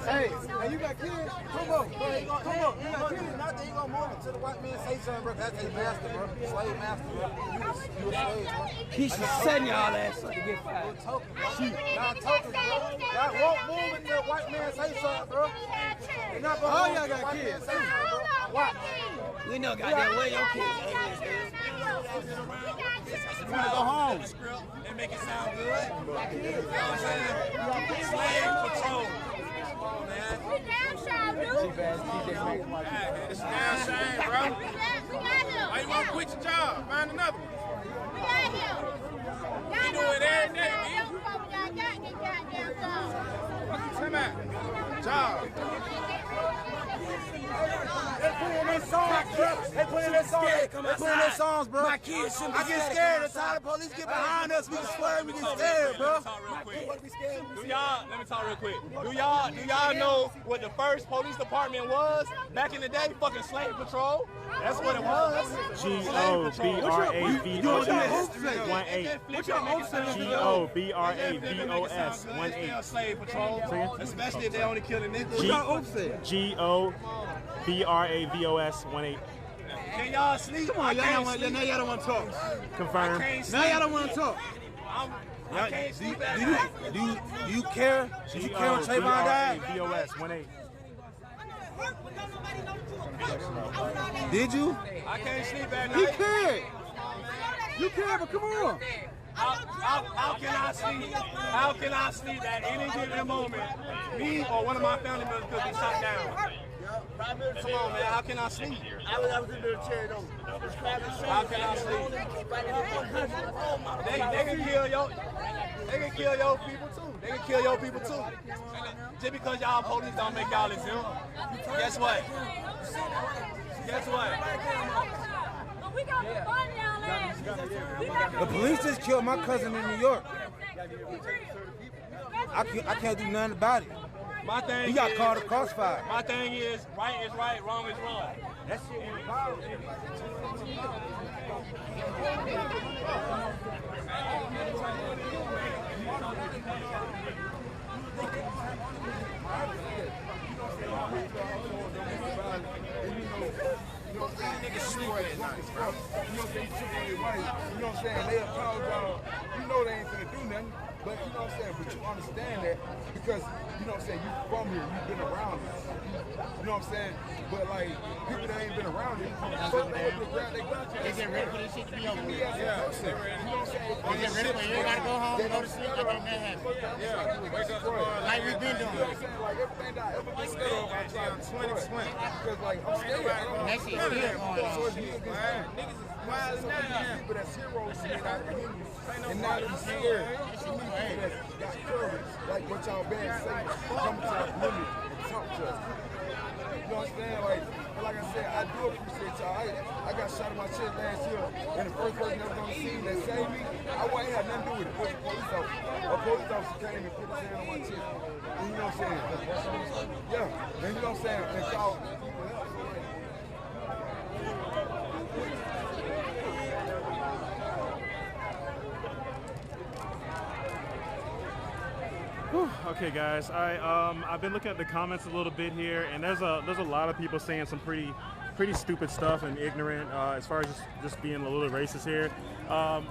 Hey, you got kids? Come on. You got kids. Nothing, you gonna move it to the white man. Say something, bro. That's his master, bro. Slave master, bro. You a slave, bro. He's setting y'all ass up to get fired. Y'all talking, bro. Y'all won't move it to the white man. Say something, bro. You're not gonna All move y'all it to the got white man. kids. Say something, bro. Why? We know goddamn where your kids are. You wanna go home? And make it sound good. You know what I'm saying? Slave patrol. Come on, man. We damn sure do. It's damn shame, bro. Why you want to quit your job? Find another one. We got him. You do it every day, man. What you talking about? Job. They put in their songs, bro. They put in their songs. They put in their songs, bro. My kids shouldn't be I get scared. The time the police get behind us, we can swerve, we get scared, bro. Let me talk real quick. Do y'all know what the first police department was back in the day? Fucking slave patrol. That's what it was. GOBRAVOS 18. GOBRAVOS 18. Slave patrol. Especially if they only killing niggas. GOBRAVOS 18. Can y'all sleep? Come on, now y'all don't want to talk. Confirm. Now y'all don't want to talk. I can't sleep at night. Do you care? Did you care when Trayvon died? GOBRAVOS 18. Did you? I can't sleep at night. He cared. You cared, but come on. How can I sleep? How can I sleep at any given moment? Me or one of my family members could be shot down. Come on, man. How can I sleep? I was in the chair though. How can I sleep? They can kill your. They can kill your people too. They can kill your people too. Just because y'all police don't make y'all exempt. Guess what? Guess what? The police just killed my cousin in New York. I can't do nothing about it. My thing he got is, caught a crossfire. My thing is, right is right, wrong is wrong. That shit was power. Niggas sleep at night, bro. You know what I'm saying? You know what I'm saying? They apologize. You know they ain't finna do nothing. But you know what I'm saying? But you understand that because, you know what I'm saying, you from here, you've been around us. You know what I'm saying? But like, people that ain't been around it, so they grab their guns. They get ready for this shit to be over with. Yeah, you know what I'm saying? They get ready for it. You gotta go home, go to sleep, and then that happens. Yeah, wake up tomorrow. Like we've been doing. You know what I'm saying? Like everything that I ever been scared of, I try to 2020. Because like, I'm scared. That shit's still going on. So it's me against them. Niggas is wild as now. People that's heroes to me not communities. And now they're scared. It's me that got courage. Like what y'all been saying. Come to our community and talk to us. You know what I'm saying? Like I said, I do appreciate y'all. I got shot in my chest last year. And the first person that was on the scene that saved me, I ain't had nothing to do with it. It was a police officer. A police officer came and put his hand on my chest. And you know what I'm saying? Yeah. And you know what I'm saying? And y'all. Okay, guys. I've been looking at the comments a little bit here, and there's a lot of people saying some pretty stupid stuff and ignorant as far as just being a little racist here.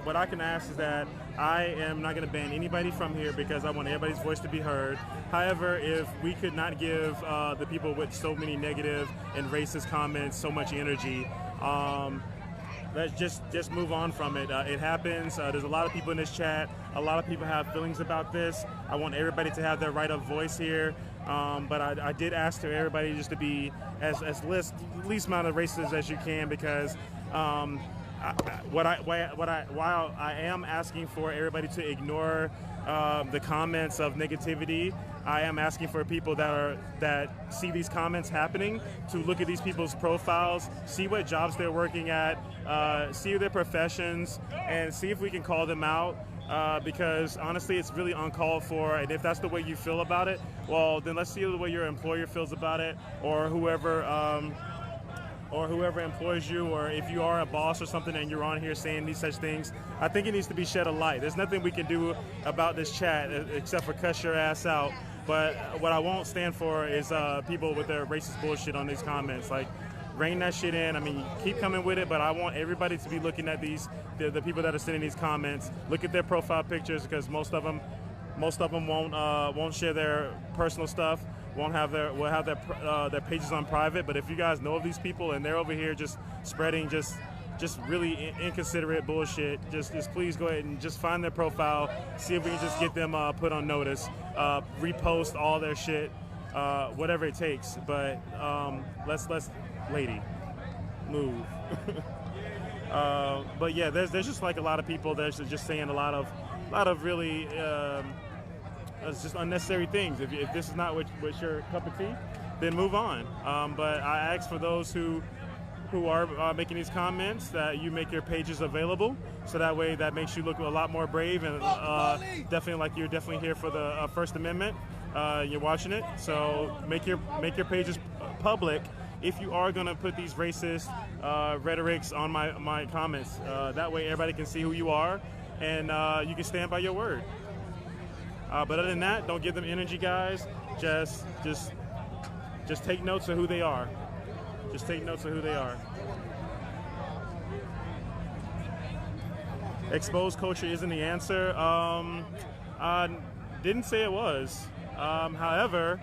What I can ask is that I am not going to ban anybody from here because I want everybody's voice to be heard. However, if we could not give the people with so many negative and racist comments so much energy, let's just move on from it. It happens. There's a lot of people in this chat. A lot of people have feelings about this. I want everybody to have their right of voice here. But I did ask to everybody just to be as least amount of racist as you can, because while I am asking for everybody to ignore the comments of negativity, I am asking for people that see these comments happening to look at these people's profiles, see what jobs they're working at, see their professions, and see if we can call them out. Because honestly, it's really uncalled for, and if that's the way you feel about it, well, then let's see the way your employer feels about it, or whoever employs you, or if you are a boss or something and you're on here saying these such things. I think it needs to be shed a light. There's nothing we can do about this chat except for cuss your ass out. But what I won't stand for is people with their racist bullshit on these comments. Like, rein that shit in. I mean, keep coming with it, but I want everybody to be looking at the people that are sending these comments. Look at their profile pictures, because most of them won't share their personal stuff. Will have their pages on private. But if you guys know of these people and they're over here just spreading just really inconsiderate bullshit, just please go ahead and just find their profile, see if we can just get them put on notice, repost all their shit, whatever it takes. But let's lady, move. But yeah, there's just like a lot of people that's just saying a lot of really it's just unnecessary things. If this is not what's your cup of tea, then move on. But I ask for those who are making these comments that you make your pages available, so that way that makes you look a lot more brave, and definitely like you're definitely here for the First Amendment. You're watching it, so make your pages public if you are going to put these racist rhetorics on my comments. That way everybody can see who you are, and you can stand by your word. But other than that, don't give them energy, guys. Just take notes of who they are. Just take notes of who they are. Exposed culture isn't the answer. I didn't say it was. However,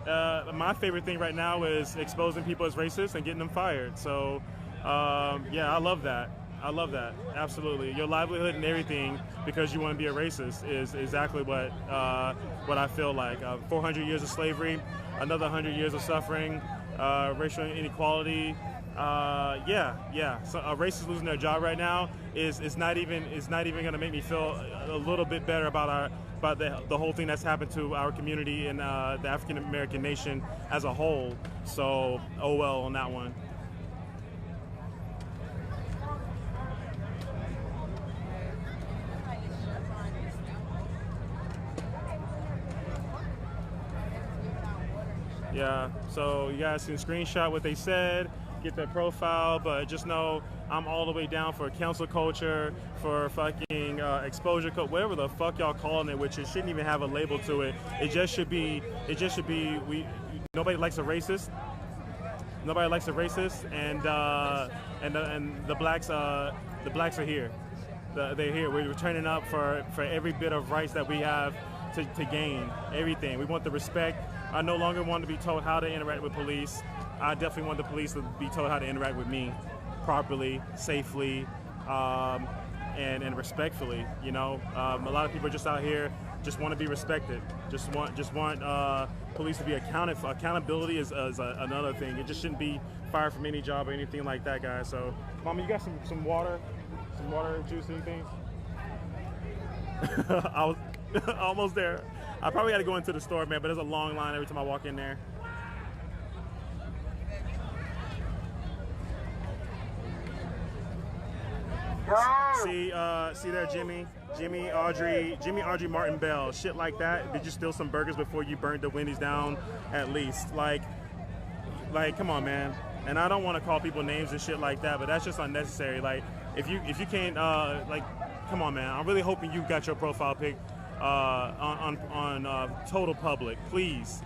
my favorite thing right now is exposing people as racist and getting them fired. So, yeah, I love that. I love that. Absolutely. Your livelihood and everything because you want to be a racist is exactly what I feel like. 400 years of slavery, another 100 years of suffering, racial inequality. Yeah. So a racist losing their job right now is not even going to make me feel a little bit better about the whole thing that's happened to our community and the African American nation as a whole. So, oh well on that one. Yeah, so you guys can screenshot what they said, get their profile, but just know I'm all the way down for cancel culture, for fucking exposure culture, whatever the fuck y'all calling it, which it shouldn't even have a label to it. It just should be nobody likes a racist. Nobody likes a racist, and the blacks are here. They're here. We're turning up for every bit of rights that we have to gain. Everything. We want the respect. I no longer want to be told how to interact with police. I definitely want the police to be told how to interact with me properly, safely, and respectfully. You know, a lot of people are just out here just want to be respected. Just want police to be accounted for. Accountability is another thing. It just shouldn't be fired from any job or anything like that, guys. So, Mama, you got some water, juice, anything? I was almost there. I probably got to go into the store, man, but there's a long line every time I walk in there. See there, Jimmy, Audrey, Martin Bell, shit like that. Did you steal some burgers before you burned the Wendy's down? At least, like, come on, man. And I don't want to call people names and shit like that, but that's just unnecessary. Like, if you can't, like, come on, man. I'm really hoping you got your profile pic on total public. Please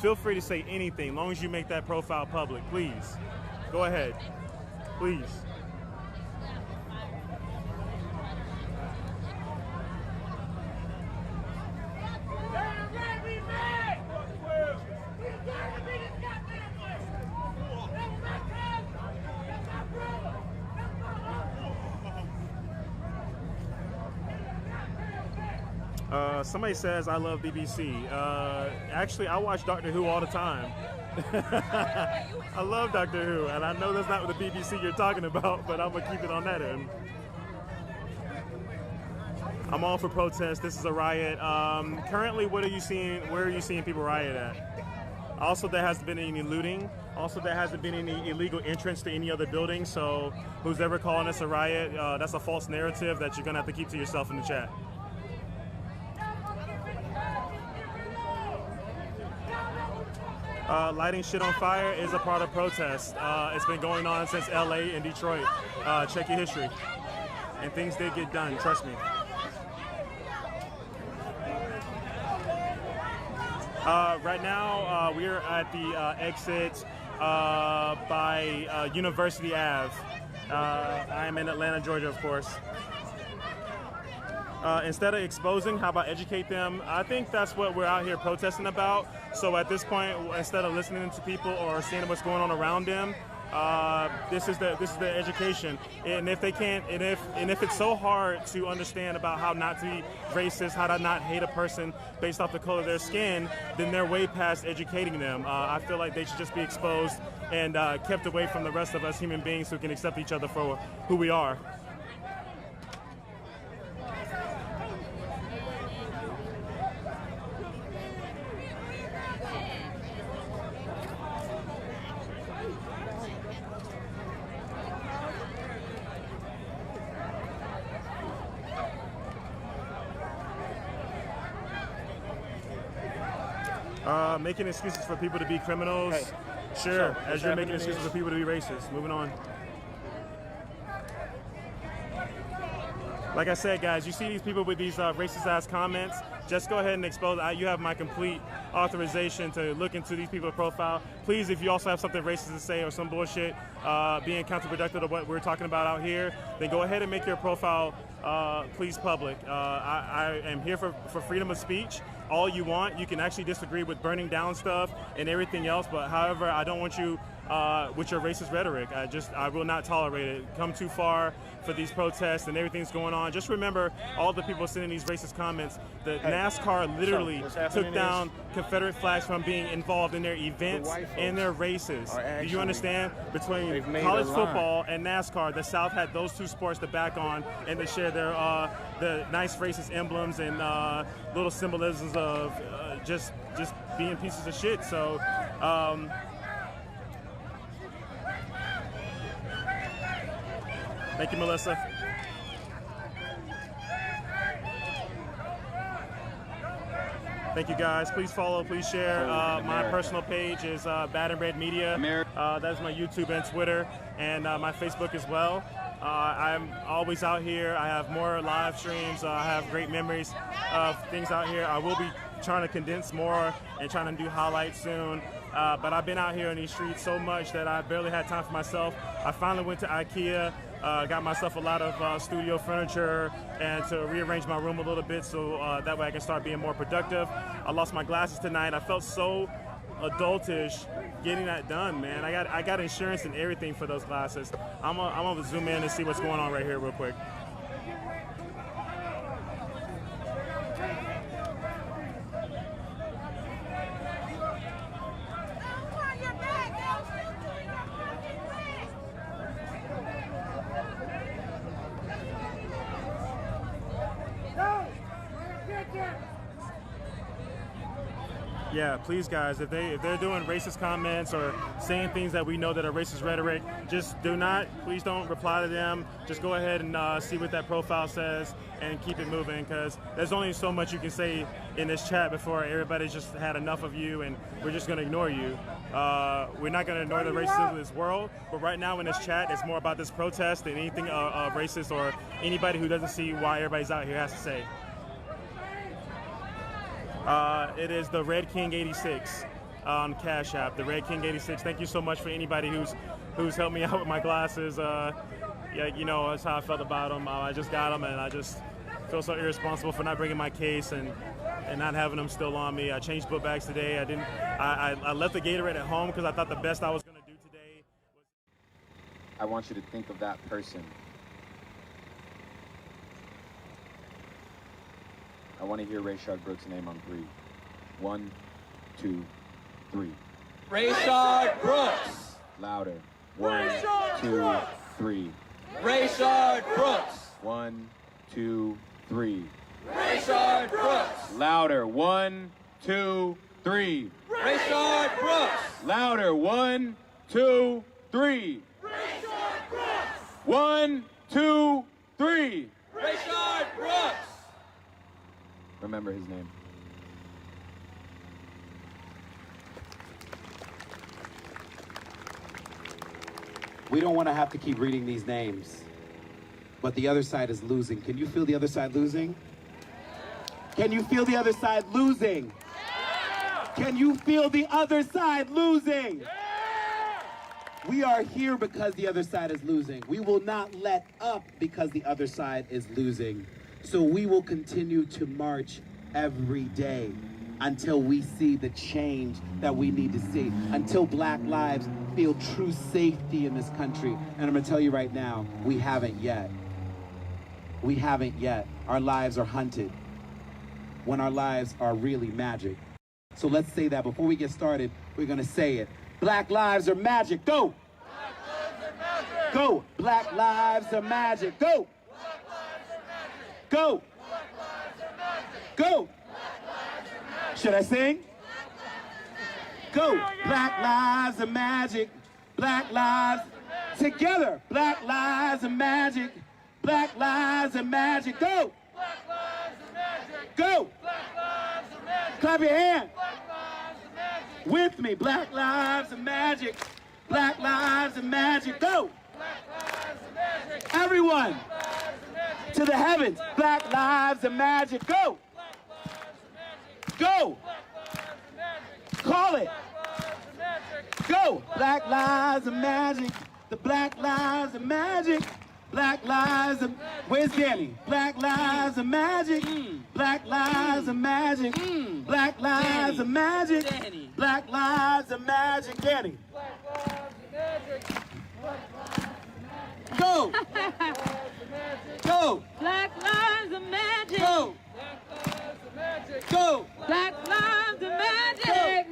feel free to say anything, as long as you make that profile public. Please, go ahead. Please. Somebody says I love BBC. Actually, I watch Doctor Who all the time. I love Doctor Who, and I know that's not the BBC you're talking about, but I'm gonna keep it on that end. I'm all for protest. This is a riot. Currently, what are you seeing? Where are you seeing people riot at? Also, there hasn't been any looting. Also, there hasn't been any illegal entrance to any other building. So, who's ever calling this a riot? That's a false narrative that you're gonna have to keep to yourself in the chat. Lighting shit on fire is a part of protest. It's been going on since LA and Detroit. Check your history. And things did get done, trust me. Right now, we're at the exit by University Ave. I am in Atlanta, Georgia, of course. Instead of exposing, how about educate them? I think that's what we're out here protesting about. So at this point, instead of listening to people or seeing what's going on around them, this is the education. And if they can't, and if it's so hard to understand about how not to be racist, how to not hate a person based off the color of their skin, then they're way past educating them. I feel like they should just be exposed and kept away from the rest of us human beings who can accept each other for who we are. Making excuses for people to be criminals. Hey, sure, as you're making excuses for people to be racist. Moving on. Like I said, guys, you see these people with these racist-ass comments, just go ahead and expose. You have my complete authorization to look into these people's profile. Please, if you also have something racist to say or some bullshit being counterproductive to what we're talking about out here, then go ahead and make your profile, please, public. I am here for freedom of speech. All you want. You can actually disagree with burning down stuff and everything else, but however, I don't want you with your racist rhetoric. I will not tolerate it. Come too far for these protests and everything's going on. Just remember all the people sending these racist comments. The NASCAR literally took down Confederate flags from being involved in their events and their races. Do you understand? Between college football and NASCAR, the South had those two sports to back on and to share their the nice racist emblems and little symbolisms of just being pieces of shit. So. Thank you, Melissa. Thank you, guys. Please follow, please share. My personal page is Bad and Red Media. That is my YouTube and Twitter, and my Facebook as well. I'm always out here. I have more live streams. I have great memories of things out here. I will be trying to condense more and trying to do highlights soon. But I've been out here in these streets so much that I barely had time for myself. I finally went to IKEA. Got myself a lot of studio furniture and to rearrange my room a little bit so that way I can start being more productive. I lost my glasses tonight. I felt so adultish getting that done, man. I got insurance and everything for those glasses. I'm gonna zoom in and see what's going on right here real quick. Yeah, please, guys, if they're doing racist comments or saying things that we know that are racist rhetoric, just please don't reply to them. Just go ahead and see what that profile says and keep it moving, because there's only so much you can say in this chat before everybody's just had enough of you and we're just going to ignore you. We're not going to ignore the racism of this world, but right now in this chat, it's more about this protest than anything racist or anybody who doesn't see why everybody's out here has to say. It is the Red King 86 on Cash App. The Red King 86. Thank you so much for anybody who's helped me out with my glasses. Yeah, you know, that's how I felt about them. I just got them, and I just feel so irresponsible for not bringing my case and not having them still on me. I changed book bags today. I left the Gatorade at home because I thought the best I was going to do today was... I want you to think of that person. I want to hear Rayshard Brooks' name on 3. 1, 2, 3. Rayshard Brooks. Louder. 1, 2, 3. Rayshard Brooks. 1, 2, 3. Rayshard Brooks. Louder. 1, 2, 3. Rayshard Brooks. Louder. 1, 2, 3. Rayshard Brooks. 1, 2, 3. Rayshard Brooks. Remember his name. We don't want to have to keep reading these names, but the other side is losing. Can you feel the other side losing? Can you feel the other side losing? Can you feel the other side losing? We are here because the other side is losing. We will not let up because the other side is losing. So we will continue to march every day until we see the change that we need to see, until Black lives feel true safety in this country. And I'm gonna tell you right now, we haven't yet. We haven't yet. Our lives are hunted when our lives are really magic. So let's say that before we get started, we're gonna say it. Black lives are magic, go! Black lives are magic. Go! Black lives are magic, go! Black lives are magic. Go! Black lives are magic. Go! Black lives are magic. Should I sing? Go! Black lives are magic. Black lives together. Black lives are magic. Black lives are magic. Go! Black lives are magic. Go! Black lives are magic. Clap your hand. Black lives are magic. With me. Black lives are magic. Black lives are magic. Go! Black lives are magic. Everyone Black lives are magic. to the heavens. Black lives are magic. Go! Black lives are magic. Go! Black lives are magic. Call it. Black lives are magic. Go! Black lives are magic. The black lives are magic. Black lives are... Where's Danny? Black lives are magic. Black lives are magic. Black lives are magic. Black lives are magic. Danny. Black lives are magic. Black lives are magic. Go! Go! Black lives are magic. Go! Black lives are magic. Go! Black lives are magic.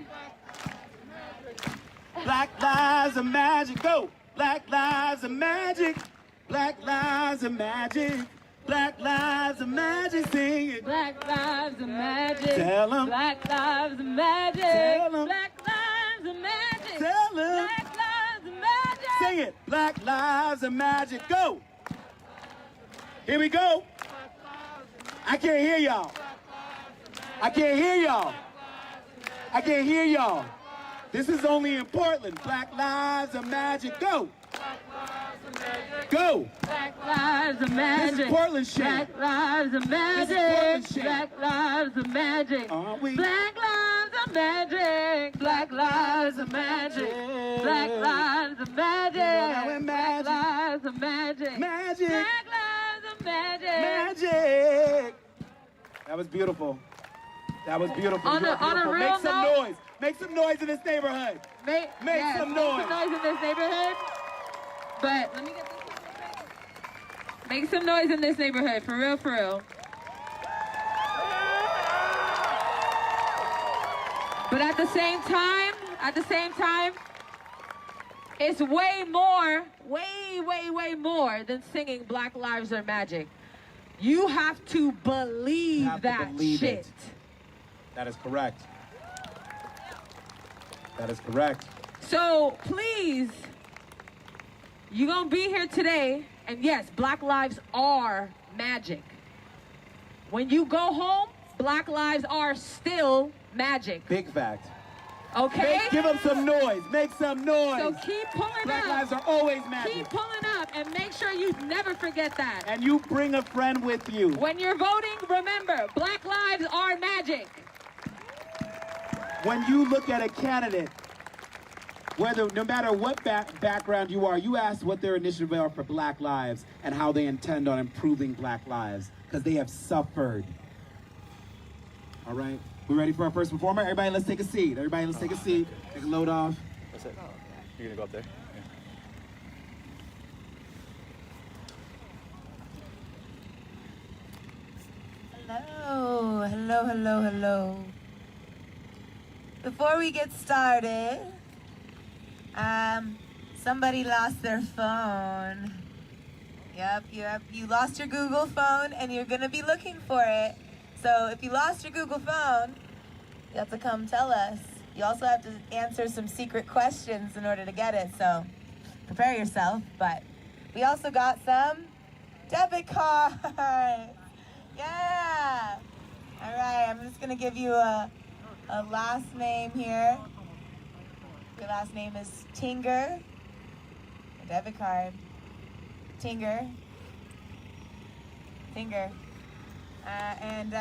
Black lives are magic. Go! Black lives are magic. Black lives are magic. Black lives are magic. Sing it. Black lives are magic. Tell 'em. Black lives are magic. Tell 'em. Black lives are magic. Tell 'em. Black lives are magic. Sing it. Black lives are magic. Go! Here we go. I can't hear y'all. I can't hear y'all. I can't hear y'all. This is only in Portland. Black lives are magic. Go! Go! Black lives are magic. This is Portland shit. Black lives are magic. This is Portland shit. Black lives are magic. Aren't we? Black lives are magic. Black lives are magic. Black lives are magic. Now we're magic. Black lives are magic. Magic. Black lives are magic. Magic! That was beautiful. That was beautiful. On You're a beautiful. real Make some note- noise. Make some noise in this neighborhood. Make yes, some Make noise. some noise in this neighborhood. But let me get this real quick. Make some noise in this neighborhood, for real, for real. But at the same time, it's way more, way more than singing Black Lives Are Magic. You have to believe that shit. It. That is correct. That is correct. So please, you're gonna be here today, and yes, Black lives are magic. When you go home, Black lives are still magic. Big fact. Okay? Give them some noise. Make some noise. So keep pulling Black up. lives are always magic. Keep pulling up and make sure you never forget that. And you bring a friend with you. When you're voting, remember, Black lives are magic. when you look at a candidate, no matter what background you are, you ask what their initiatives are for Black lives and how they intend on improving Black lives, because they have suffered. All right, we ready for our first performer? Everybody, let's take a seat. Everybody, let's take a seat. Take a load off. That's it. You're gonna go up there? Hello, hello, hello, hello. Before we get started, somebody lost their phone. Yep, you lost your Google phone and you're gonna be looking for it. So if you lost your Google phone, you have to come tell us. You also have to answer some secret questions in order to get it, so prepare yourself. But we also got some debit cards. Yeah. All right, I'm just gonna give you a last name here. Your last name is Tinger. A debit card. Tinger. And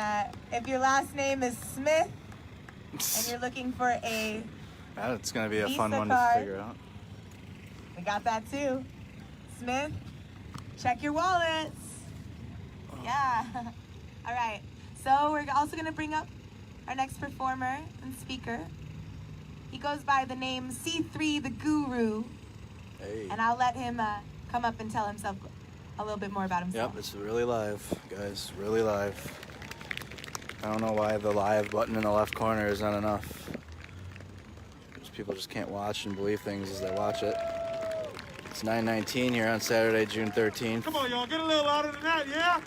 if your last name is Smith and you're looking for a That's gonna be a Visa fun one card, to figure out. we got that too. Smith, check your wallets. Yeah. All right. So we're also gonna bring up our next performer and speaker. He goes by the name C3 the Guru. Hey. And I'll let him come up and tell himself a little bit more about himself. Yep, it's really live, guys. Really live. I don't know why the live button in the left corner is not enough. Because people just can't watch and believe things as they watch it. It's 9:19 here on Saturday, June 13th. Come on, y'all, get a little louder than that, yeah?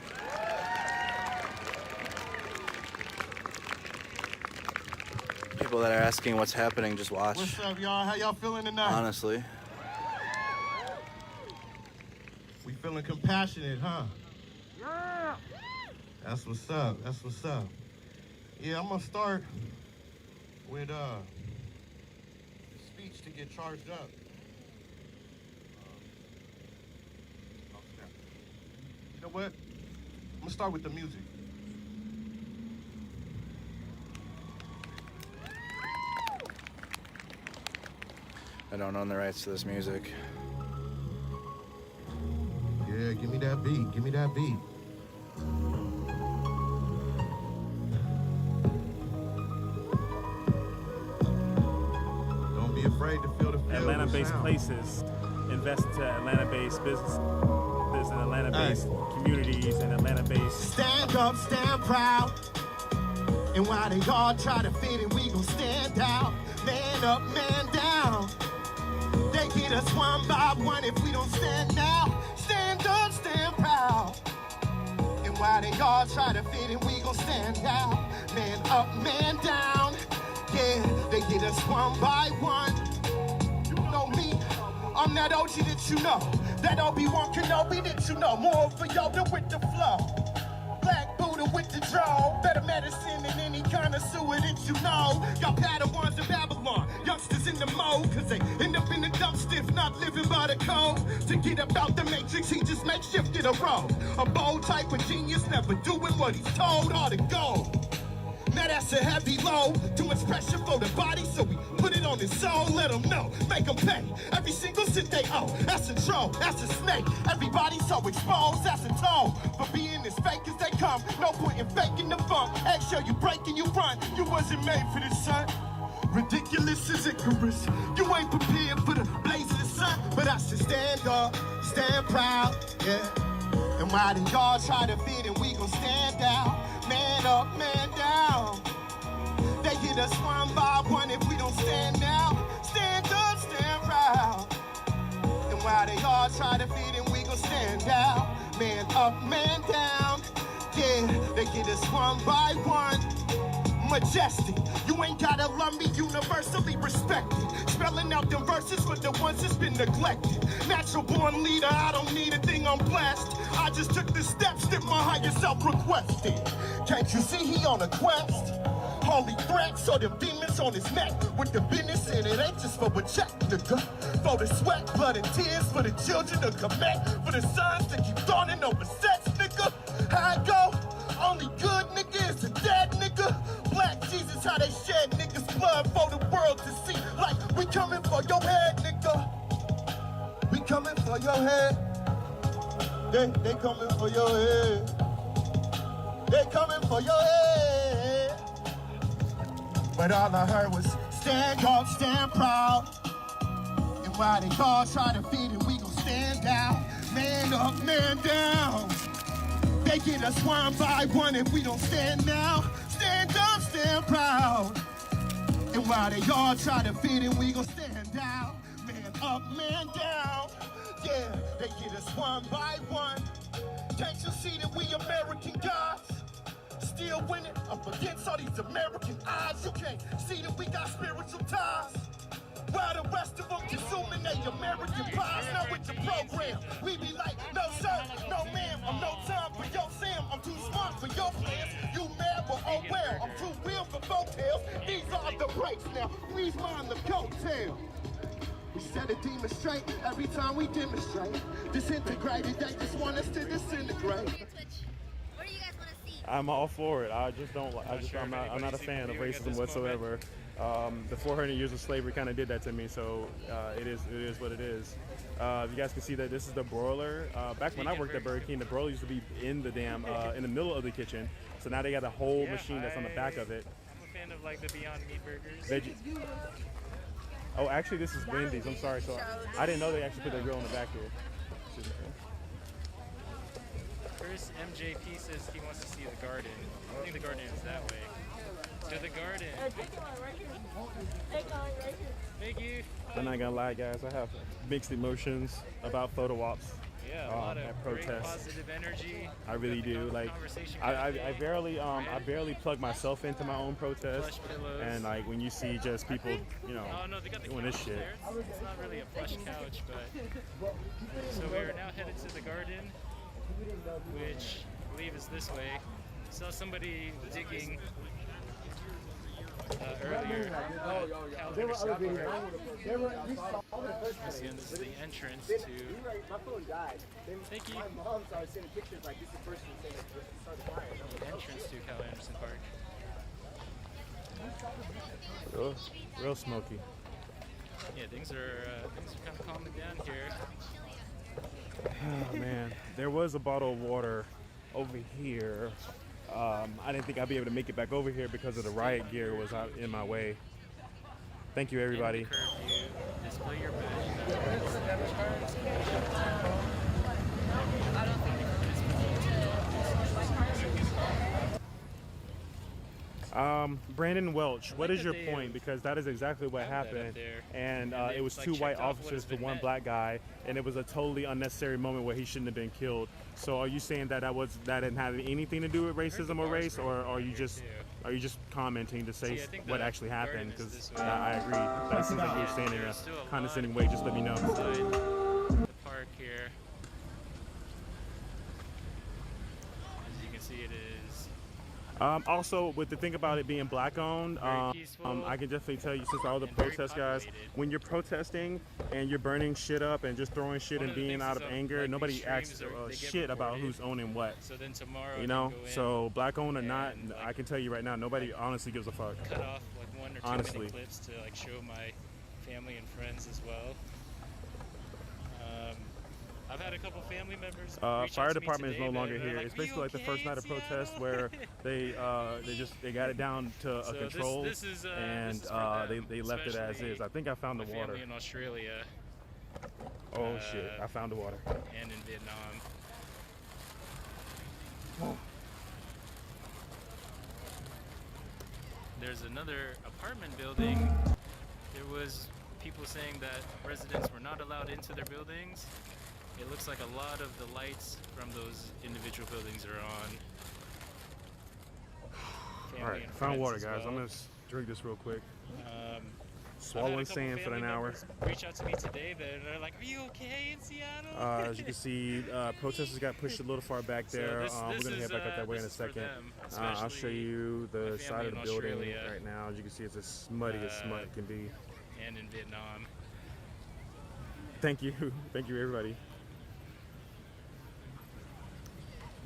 People that are asking what's happening, just watch. What's up, y'all? How y'all feeling tonight? Honestly. We feeling compassionate, huh? Yeah! That's what's up. That's what's up. Yeah, I'm gonna start with a speech to get charged up. You know what? I'm gonna start with the music. I don't own the rights to this music. Yeah, give me that beat. Give me that beat. Don't be afraid to feel the feel. Atlanta-based places invest into Atlanta-based businesses and Atlanta-based communities and Atlanta-based. Stand up, stand proud. And while they all try to fit in, we gon' stand out. Man up, man down. They get us one by one if we don't stand now. Stand up, stand proud. And while they all try to fit in, we gon' stand out. Man up, man down. Yeah, they get us one by one. You know me, I'm that OG that you know. That Obi-Wan Kenobi that you know. More for Yoda with the flow. Black Buddha with the draw. Better medicine than any kind of sewer that you know. Y'all Padawans in Babylon. Youngsters in the mode. Cause they end up in the dumpster if not living by the code. To get about the matrix, he just makeshifted a road. A bold type of genius, never doing what he's told. All to go. Now that's a heavy load. Too much pressure for the body, so we put it on his soul. Let him know, make him pay. Every single cent they owe. That's a troll, that's a snake. Everybody so exposed, that's a toll. For being as fake as they come, no point in faking the funk. Eggshell, you break and you run. You wasn't made for this, son. Ridiculous as Icarus. You ain't prepared for the blaze of the sun. But I should stand up, stand proud, yeah. And while they all try to fit in, we gon' stand out. Man up, man down. They hit us one by one if we don't stand now. Stand up, stand proud. And while they all try to fit in, we gon' stand out. Man up, man down. Yeah, they get us one by one. Majestic, you ain't gotta love me, universally respected. Spelling out them verses for the ones that's been neglected. Natural born leader, I don't need a thing on blast. I just took the steps that my higher self requested. Can't you see he on a quest? Holy threats, so them demons on his neck. With the business in it, ain't just for a check, nigga. For the sweat, blood, and tears, for the children to connect. For the sons to keep dawning over sets, nigga. How I go? Only good nigga is a dead nigga. Black Jesus, how they shed niggas' blood your head. They coming for your head. They coming for your head. But all I heard was stand up, stand proud. And while they all try to feed it, we gon' stand down. Man up, man down. They get us one by one if we don't stand now. Stand up, stand proud. And while they all try to feed it, we gon' stand down. Man up, man down. Yeah, they get us one by one. Can't you see that we American guys? Still winning up against all these American odds. You can't see that we got spiritual ties. While the rest of them consuming they American pies. Now with the program, we be like, no sir, no ma'am, I'm no time for your Sam. I'm too smart for your plans. You mad, but oh well, I'm too real for bowtails. These are the breaks now, please mind the coattail. We set a demon straight every time we demonstrate. Disintegrated, they just want us to disintegrate. I'm all for it. I just don't. I'm not a fan of racism whatsoever. The 400 years of slavery kind of did that to me. So it is what it is. You guys can see that this is the broiler. Back when I worked at Burger King, the broiler used to be in the damn in the middle of the kitchen. So now they got a whole machine that's on the back of it. I'm a fan of like the Beyond Meat burgers. Oh, actually, this is Wendy's. I'm sorry. So I didn't know they actually put that grill on the back here. First, MJP says he wants to see the garden. I think the garden is that way. To the garden. Take one right here. Take one right here. Thank you. I'm not gonna lie, guys. I have mixed emotions about photo ops. Yeah, a lot of great protests. positive energy. I really do. Like, I barely plug myself into my own protest, and like when you see just people, you know, doing this shit. It's not really a plush couch, but so we are now headed to the garden, which I believe is this way. Saw somebody digging earlier. This is the entrance to. Thank you. The entrance to Cal Anderson Park. Real smoky. Yeah, things are kind of calming down here. Oh, man, there was a bottle of water over here. I didn't think I'd be able to make it back over here because of the riot gear was out in my way. Thank you, everybody. Display your Brandon Welch, what is your point? Because that is exactly what happened. And it was two white officers to one black guy, and it was a totally unnecessary moment where he shouldn't have been killed. So are you saying that that didn't have anything to do with racism or race, or are you just commenting to say what actually happened? Because I agree. That seems like you're saying in a condescending way. Just let me know. The park here. As you can see, it is. Also, with the thing about it being black owned, I can definitely tell you, since all the protest guys, when you're protesting and you're burning shit up and just throwing shit and being out of anger, nobody asks shit about who's owning what. So then tomorrow, you know, so black owned or not, I can tell you right now, nobody honestly gives a fuck. Cut off like 1 or 2 minute clips to like show my family and friends as well. I've had a couple family members. Fire department is no longer here. It's basically like the first night of protest where they got it down to a control, and they left it as is. I think I found the water. Family in Australia. Oh shit! I found the water. And in Vietnam. There's another apartment building. There was people saying that residents were not allowed into their buildings. It looks like a lot of the lights from those individual buildings are on. All right, found water, guys. I'm gonna drink this real quick. Swallowing sand for an hour. Reach out to me today. They're like, "Are you okay in Seattle?" As you can see, protesters got pushed a little far back there. We're gonna head back up that way in a second. I'll show you the side of the building right now. As you can see, it's as smutty as smut can be. And in Vietnam. Thank you, everybody.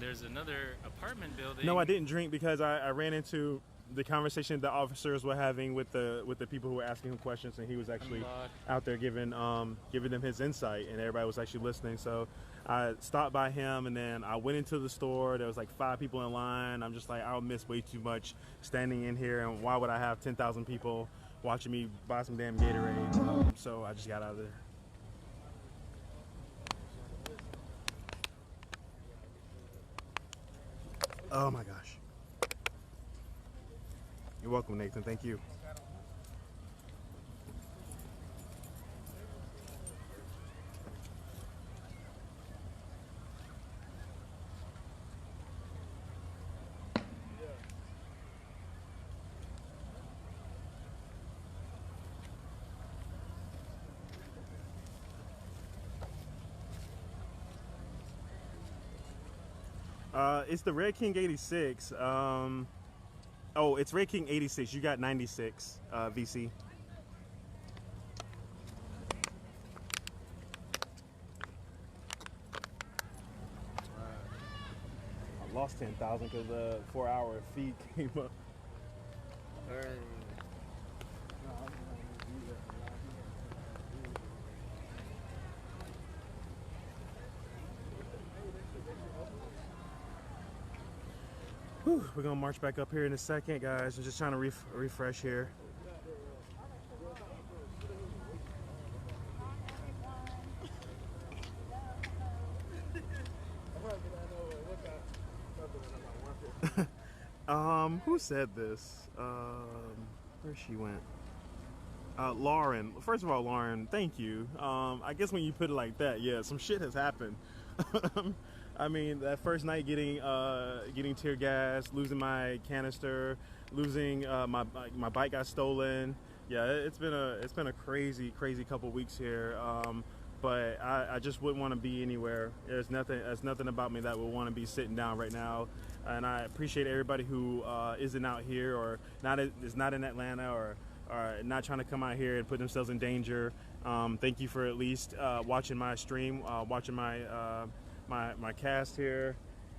There's another apartment building. No, I didn't drink because I ran into the conversation the officers were having with the people who were asking him questions, and he was actually out there giving them his insight, and everybody was actually listening. So I stopped by him, and then I went into the store. There was like 5 people in line. I'm just like, I'll miss way too much standing in here, and why would I have 10,000 people watching me buy some damn Gatorade? So I just got out of there. Oh my gosh. You're welcome, Nathan. Thank you. It's the Red King 86. Oh, it's Red King 86. You got 96, VC. I lost 10,000 because the 4-hour fee came up. Whew, we're gonna march back up here in a second, guys. I'm just trying to refresh here. Who said this? Where she went? Lauren. First of all, Lauren, thank you. I guess when you put it like that, yeah, some shit has happened. I mean, that first night getting tear gas, losing my canister, losing my bike got stolen. Yeah, it's been a crazy couple weeks here. But I just wouldn't want to be anywhere. There's nothing about me that would want to be sitting down right now. And I appreciate everybody who isn't out here or is not in Atlanta or not trying to come out here and put themselves in danger. Thank you for at least watching my stream, watching my cast here.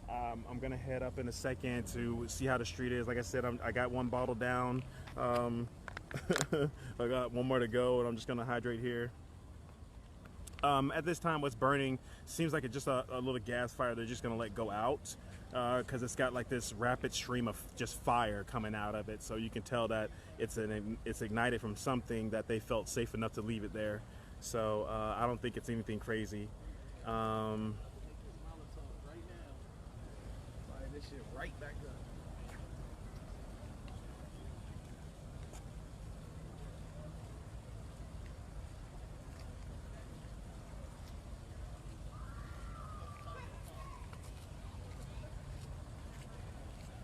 I'm gonna head up in a second to see how the street is. Like I said, I got 1 bottle down. I got 1 more to go, and I'm just gonna hydrate here. At this time, what's burning seems like it's just a little gas fire they're just gonna let go out, because it's got like this rapid stream of just fire coming out of it. So you can tell that it's ignited from something that they felt safe enough to leave it there. So I don't think it's anything crazy. This shit right back up.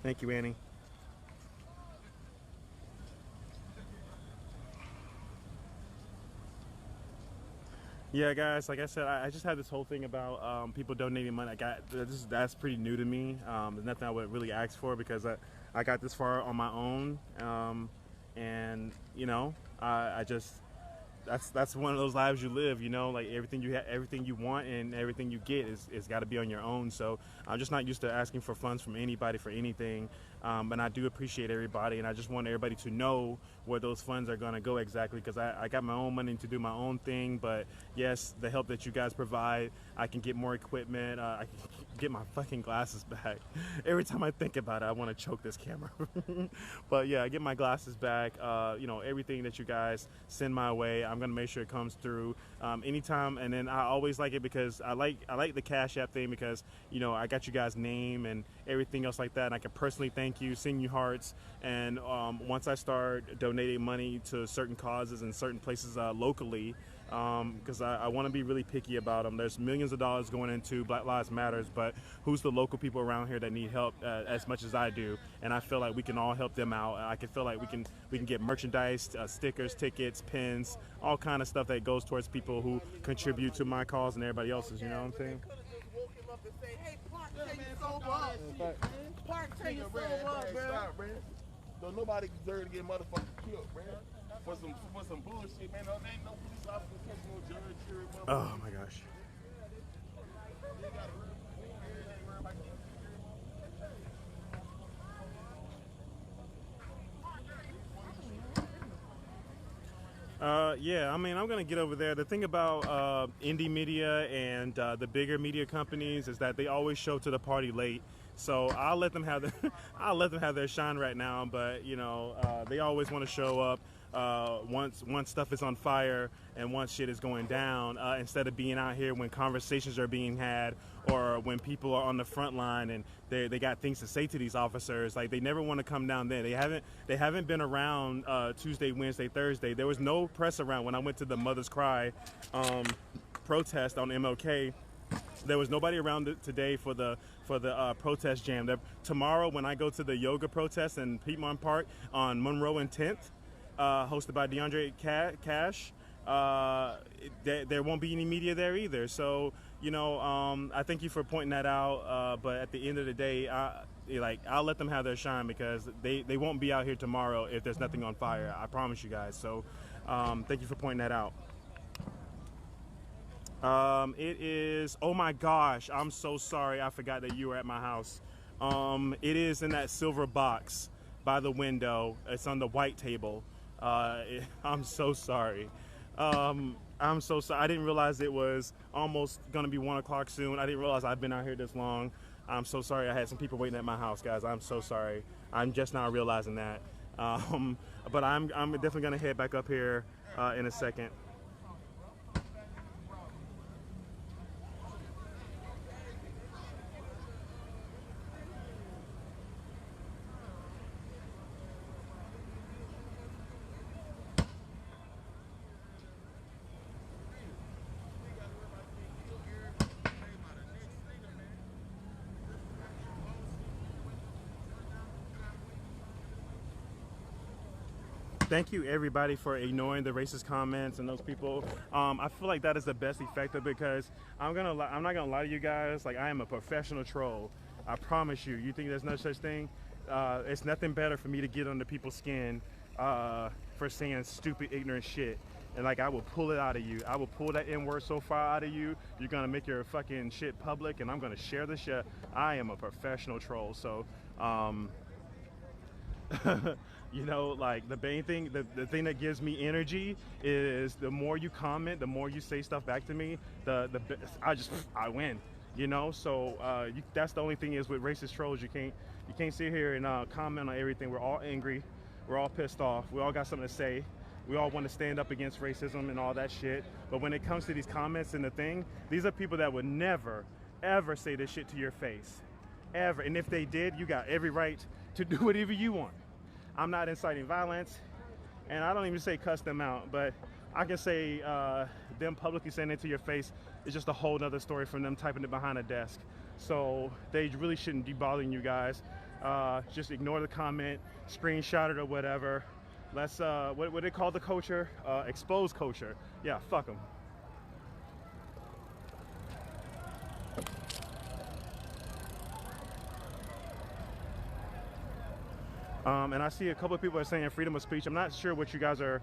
Thank you, Annie. Yeah, guys, like I said, I just had this whole thing about people donating money. That's pretty new to me. There's nothing I would really ask for because I got this far on my own, and you know, I just that's one of those lives you live. You know, like everything you want and everything you get is got to be on your own. So I'm just not used to asking for funds from anybody for anything. And I do appreciate everybody, and I just want everybody to know where those funds are going to go exactly, because I got my own money to do my own thing. But yes, the help that you guys provide, I can get more equipment. I can get my fucking glasses back. Every time I think about it, I want to choke this camera. But yeah, I get my glasses back. You know, everything that you guys send my way, I'm going to make sure it comes through anytime. And then I always like it because I like the Cash App thing, because you know, I got you guys' name and everything else like that, and I can personally thank you, send you hearts. And once I start donating money to certain causes in certain places locally, because I want to be really picky about them. There's millions of dollars going into Black Lives Matters, but who's the local people around here that need help as much as I do? And I feel like we can all help them out. I can feel like we can get merchandise, stickers, tickets, pins, all kind of stuff that goes towards people who contribute to my cause and everybody else's. You know what I'm saying? Park take your soul up, man. Don't nobody deserve to get motherfucking killed, man. For some bullshit, man. There ain't no police officer catching no judge, jury, motherfucker. Oh my gosh. Yeah, I mean, I'm gonna get over there. The thing about indie media and the bigger media companies is that they always show to the party late. So I'll let them have I'll let them have their shine right now. But you know, they always want to show up once stuff is on fire and once shit is going down, instead of being out here when conversations are being had or when people are on the front line and they got things to say to these officers. Like, they never want to come down there. They haven't been around Tuesday, Wednesday, Thursday. There was no press around when I went to the Mother's Cry protest on MLK. There was nobody around today for the protest jam. Tomorrow, when I go to the yoga protest in Piedmont Park on Monroe and 10th, hosted by DeAndre Cash, there won't be any media there either. So, you know, I thank you for pointing that out. But at the end of the day, I'll let them have their shine, because they won't be out here tomorrow if there's nothing on fire. I promise you guys. So, thank you for pointing that out. It is, oh my gosh, I'm so sorry. I forgot that you were at my house. It is in that silver box by the window. It's on the white table. I'm so sorry. I'm so sorry. I didn't realize it was almost gonna be 1 o'clock soon. I didn't realize I've been out here this long. I'm so sorry. I had some people waiting at my house, guys. I'm so sorry. I'm just now realizing that. But I'm definitely gonna head back up here in a second. Thank you, everybody, for ignoring the racist comments and those people. I feel like that is the best effective, because I'm not gonna lie to you guys. Like, I am a professional troll. I promise you. You think there's no such thing? It's nothing better for me to get under people's skin for saying stupid, ignorant shit. And like, I will pull it out of you. I will pull that N-word so far out of you. You're gonna make your fucking shit public, and I'm gonna share the shit. I am a professional troll. So. You know, like, the main thing, the thing that gives me energy is the more you comment, the more you say stuff back to me, I win, you know. So that's the only thing is with racist trolls, you can't sit here and comment on everything. We're all angry, we're all pissed off, we all got something to say, we all want to stand up against racism and all that shit. But when it comes to these comments and the thing, these are people that would never ever say this shit to your face, ever. And if they did, you got every right to do whatever you want. I'm not inciting violence, and I don't even say cuss them out, but I can say them publicly saying it to your face is just a whole nother story from them typing it behind a desk. So they really shouldn't be bothering you guys. Just ignore the comment, screenshot it or whatever. Let's, what they call the culture? Expose culture. Yeah, fuck them. And I see a couple of people are saying freedom of speech. I'm not sure what you guys are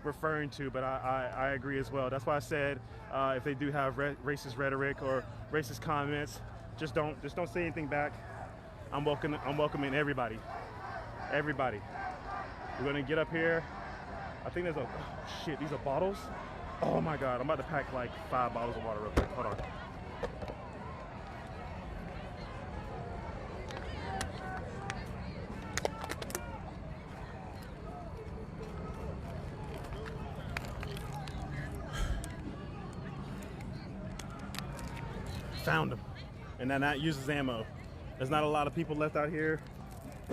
referring to, but I agree as well. That's why I said if they do have racist rhetoric or racist comments, just don't say anything back. I'm welcoming everybody. Everybody. We're gonna get up here. I think there's oh shit, these are bottles. Oh my god, I'm about to pack like 5 bottles of water real quick. Hold on. Found them, and then that uses ammo. There's not a lot of people left out here.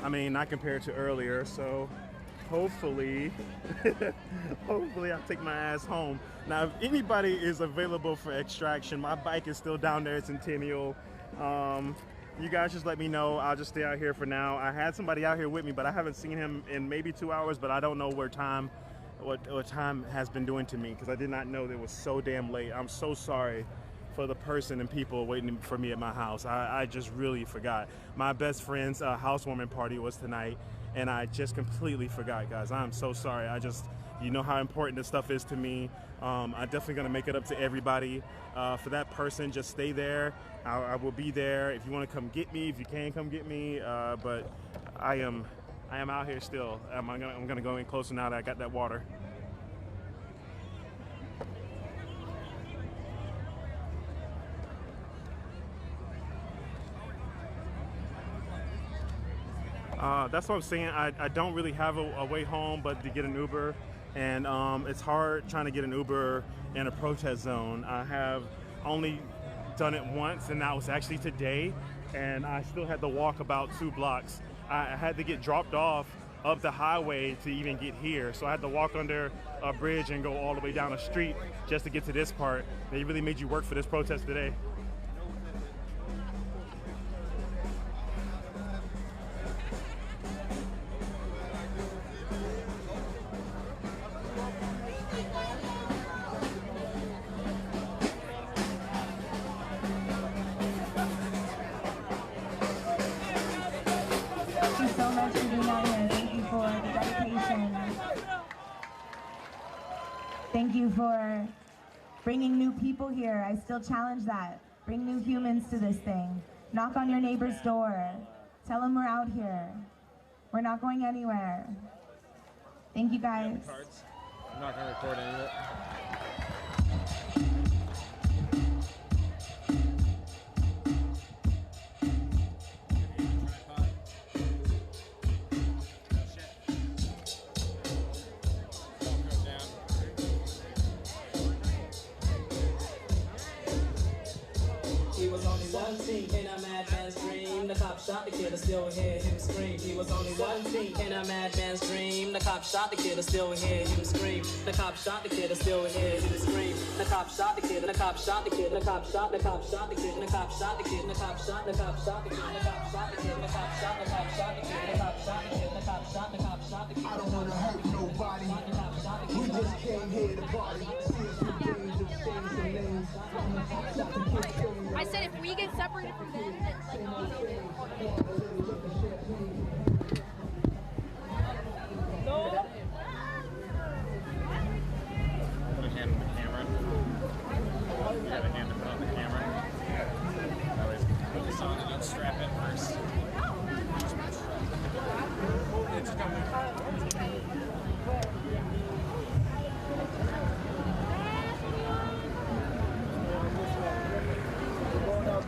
I mean, not compared to earlier. So hopefully, hopefully I'll take my ass home. Now, if anybody is available for extraction, my bike is still down there at Centennial. You guys just let me know. I'll just stay out here for now. I had somebody out here with me, but I haven't seen him in maybe 2 hours. But I don't know what time has been doing to me, because I did not know that it was so damn late. I'm so sorry for the person and people waiting for me at my house. I just really forgot. My best friend's housewarming party was tonight, and I just completely forgot, guys. I'm so sorry. You know how important this stuff is to me. I'm definitely gonna make it up to everybody. For that person, just stay there. I will be there if you want to come get me, if you can come get me. But I am I am out here still. I'm gonna go in closer now that I got that water. That's what I'm saying. I don't really have a way home but to get an Uber, and it's hard trying to get an Uber in a protest zone. I have only done it once, and that was actually today, and I still had to walk about 2 blocks. I had to get dropped off up the highway to even get here, so I had to walk under a bridge and go all the way down the street just to get to this part. They really made you work for this protest today. Thank you so much for being out here. Thank you for the dedication. Thank you for bringing new people here. I still challenge that. Bring new humans to this thing. Knock on your neighbor's door. Tell them we're out here. We're not going anywhere. Thank you guys. I'm not going to record any of it. He was only 1 in a madman's dream. The cop shot the kid, I still hear him scream. He was only 1 in a madman's dream. The cop shot the kid, I still hear him scream. The cop shot the kid, I still hear him scream. The cop shot the kid, the cop shot the kid, the cop shot the kid, the cop shot the kid, the cop shot the kid, the cop shot the kid, the cop shot the kid, the cop shot the kid, the cop shot the kid, the cop shot the kid, the cop shot the kid. I don't wanna hurt nobody. We just came here to party. I said if we get separated from them, then no. Put a hand on the camera. You have a hand to put on the camera. Always put this on and unstrap it first. It's coming.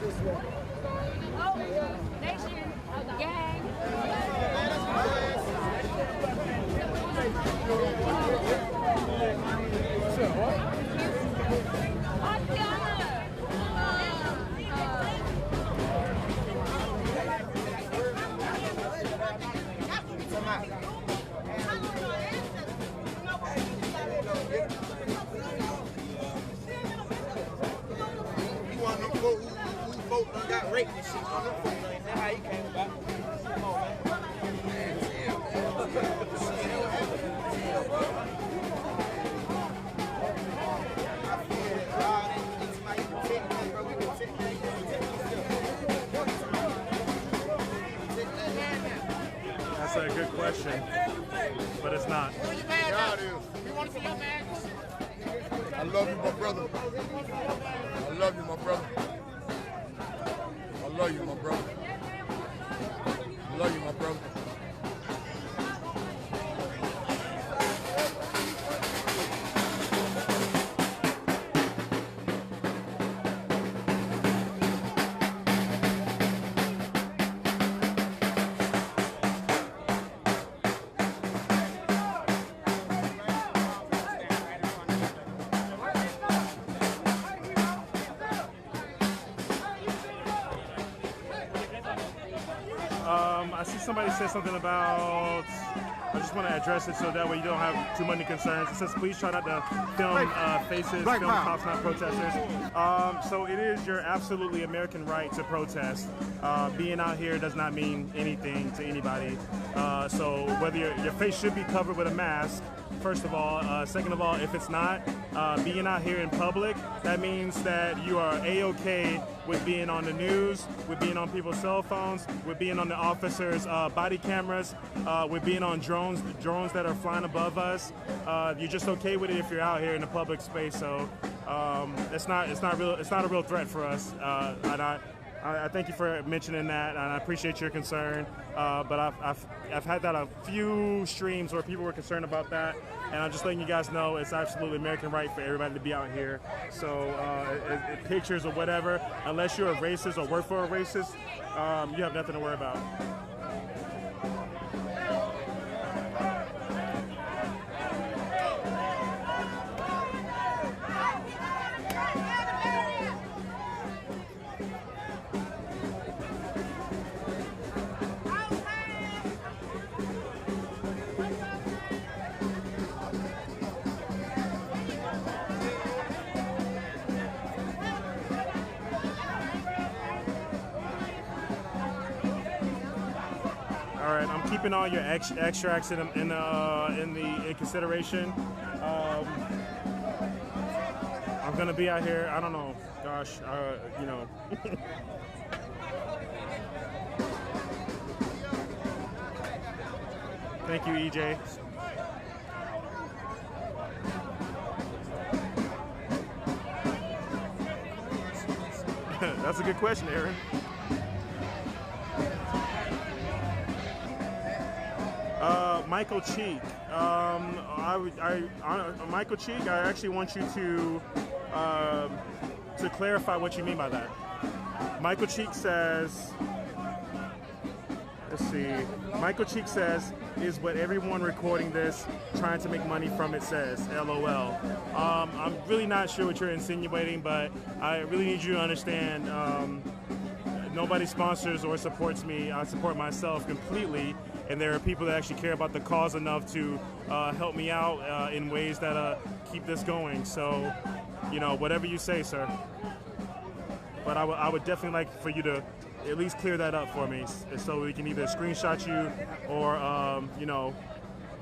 This way. Oh, nation, gang. You want to know who folk done got raped and shit on them folk? That's how he came about. Come on, That's a good question, but it's not. God is. You want to see your man? I love you, my brother. I love you, my brother. I love you, my brother. I love you, my brother. I see somebody said something about, I just want to address it so that way you don't have too many concerns. It says, please try not to film faces, film cops, not protesters. So it is your absolutely American right to protest. Being out here does not mean anything to anybody. So whether your face should be covered with a mask, first of all. Second of all, if it's not, being out here in public, that means that you are A-okay with being on the news, with being on people's cell phones, with being on the officers' body cameras, with being on drones that are flying above us. You're just okay with it if you're out here in the public space. So it's not a real threat for us. I thank you for mentioning that, and I appreciate your concern. But I've had that a few streams where people were concerned about that, and I'm just letting you guys know it's absolutely American right for everybody to be out here. So pictures or whatever, unless you're a racist or work for a racist, you have nothing to worry about. I'm keeping all your extracts in consideration. I'm gonna be out here. I don't know. Gosh, you know. Thank you, EJ. That's a good question, Aaron. Michael Cheek. Michael Cheek, I actually want you to clarify what you mean by that. Michael Cheek says, let's see. Michael Cheek says, is what everyone recording this trying to make money from it says, LOL. I'm really not sure what you're insinuating, but I really need you to understand nobody sponsors or supports me. I support myself completely. And there are people that actually care about the cause enough to help me out in ways that keep this going. So, you know, whatever you say, sir. But I would definitely like for you to at least clear that up for me, so we can either screenshot you or, you know,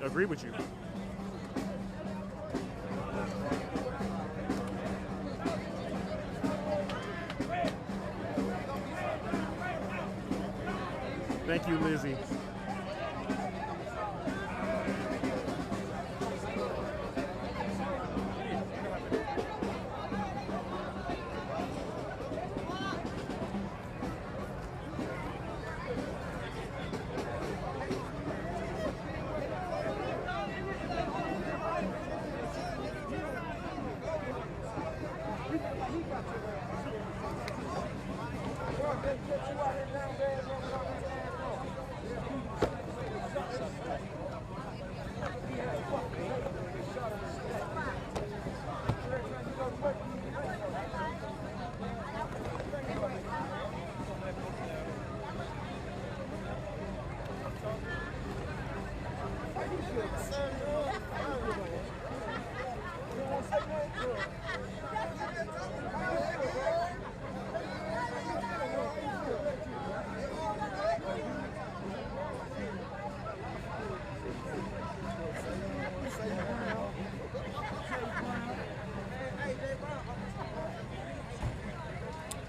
agree with you. Thank you, Lizzie.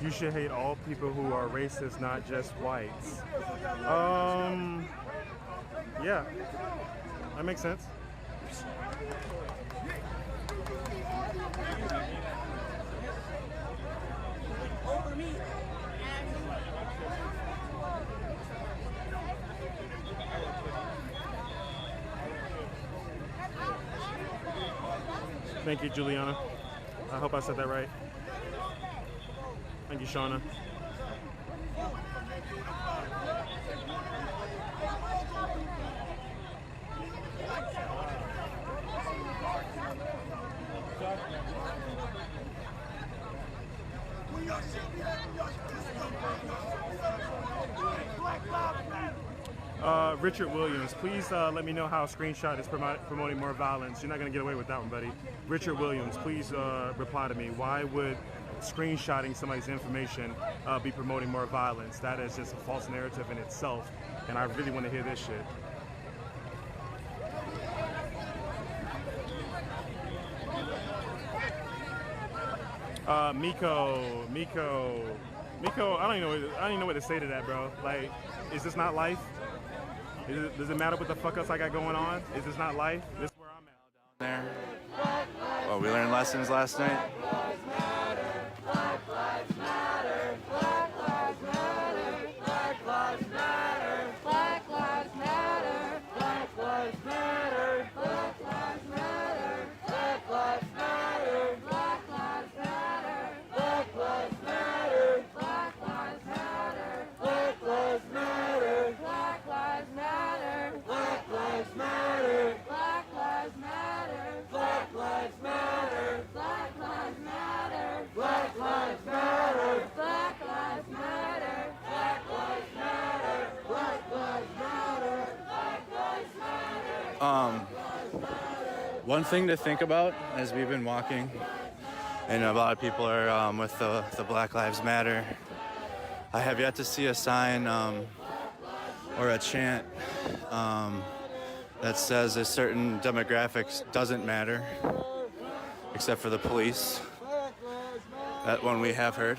You should hate all people who are racist, not just whites. Yeah, that makes sense. Thank you, Juliana. I hope I said that right. Thank you, Shauna. Richard Williams, please let me know how a screenshot is promoting more violence. You're not going to get away with that one, buddy. Richard Williams, please reply to me. Why would screenshotting somebody's information be promoting more violence? That is just a false narrative in itself, and I really want to hear this shit. Miko, I don't even know what to say to that, bro. Like, is this not life? Does it matter what the fuck else I got going on? Is this not life? This is where I'm at. There. Oh, we learned lessons last night. Black lives matter. Black lives matter. One thing to think about as we've been walking, and a lot of people are with the Black Lives Matter. I have yet to see a sign or a chant that says a certain demographics doesn't matter, except for the police. That one we have heard.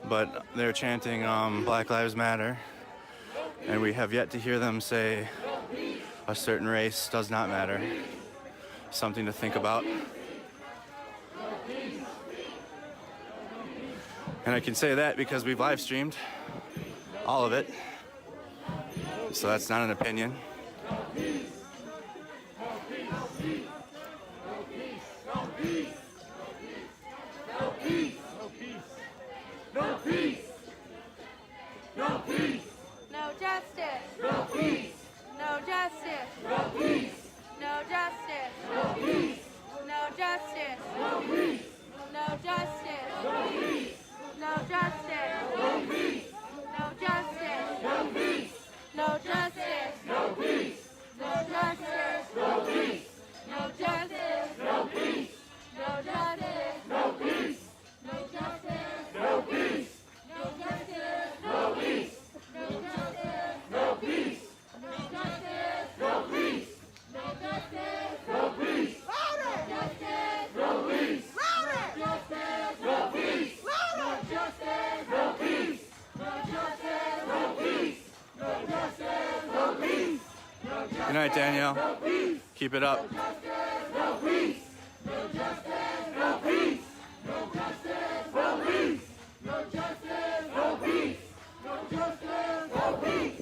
But they're chanting Black Lives Matter, and we have yet to hear them say a certain race does not matter. Something to think about. And I can say that because we've live streamed all of it. So that's not an opinion. No peace. No peace. No justice. No peace. No justice. No peace. No justice. No peace. No justice. No peace. No justice. No peace. No justice. No peace. No justice. No peace. No justice. No peace. No justice. No peace. No justice. No peace. No justice. No peace. No justice. No peace. No justice. No peace. No justice. No peace. No justice. No peace. No justice. No peace. Louder. Justice. No peace. Louder. Justice. No peace. Louder. Justice. No peace. No justice. No peace. No justice. No peace. Good night, Danielle. Keep it up. No peace. No justice. No peace. No justice. No peace. No justice. No peace. No justice. No peace.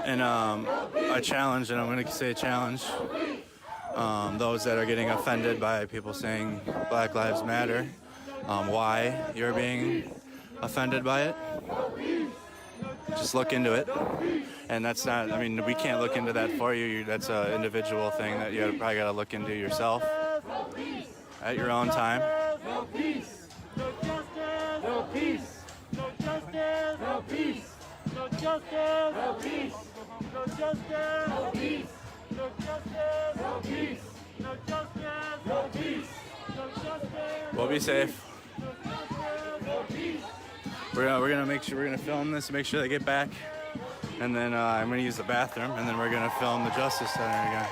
And I challenge, and I'm going to say challenge, those that are getting offended by people saying Black Lives Matter, why you're being offended by it. Just look into it. And that's not, I mean, we can't look into that for you. That's an individual thing that you probably got to look into yourself at your own time. No peace. No justice. No peace. No justice. No peace. No justice. No peace. No justice. No peace. No justice. No peace. No justice. No peace. No justice. We'll be safe. No peace. We're gonna make sure we're gonna film this, make sure they get back, and then I'm gonna use the bathroom, and then we're gonna film the Justice Center again.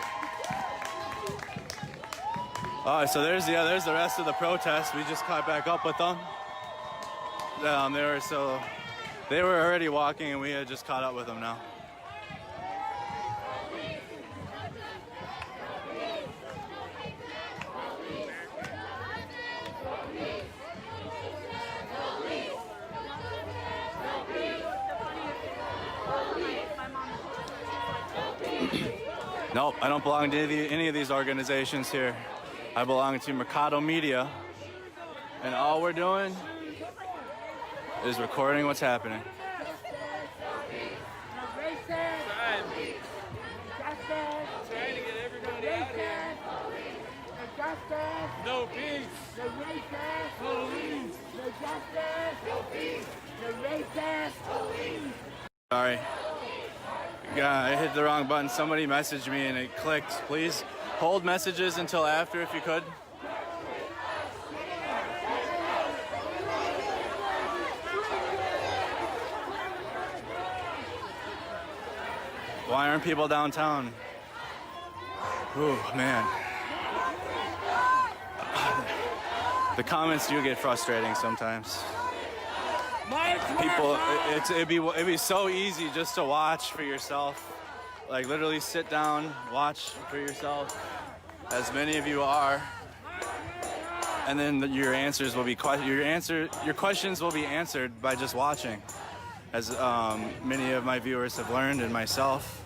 All right, so there's the rest of the protest. We just caught back up with them. They were already walking, and we had just caught up with them now. Nope, I don't belong to any of these organizations here. I belong to Mercado Media, and all we're doing is recording what's happening. No peace. No racist. Police. No justice. No peace. No racist. Police. Sorry. I hit the wrong button. Somebody messaged me and it clicked. Please hold messages until after if you could. Why aren't people downtown? Ooh, man. The comments do get frustrating sometimes. People, it'd be so easy just to watch for yourself. Like literally sit down, watch for yourself, as many of you are, and then your answers will be your questions will be answered by just watching, as many of my viewers have learned, and myself.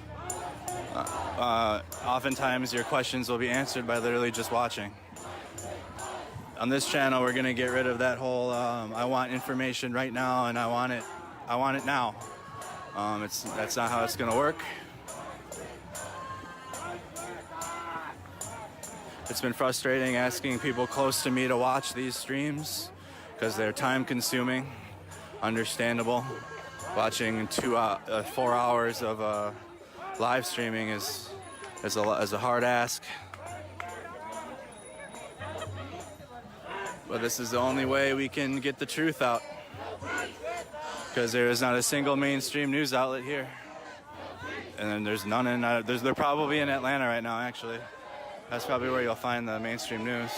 Oftentimes your questions will be answered by literally just watching. On this channel, we're gonna get rid of that whole I want information right now and I want it now. That's not how it's gonna work. It's been frustrating asking people close to me to watch these streams because they're time consuming, understandable. Watching 4 hours of live streaming is a hard ask. But this is the only way we can get the truth out, because there is not a single mainstream news outlet here, and then there's none in. They're probably in Atlanta right now. Actually, that's probably where you'll find the mainstream news.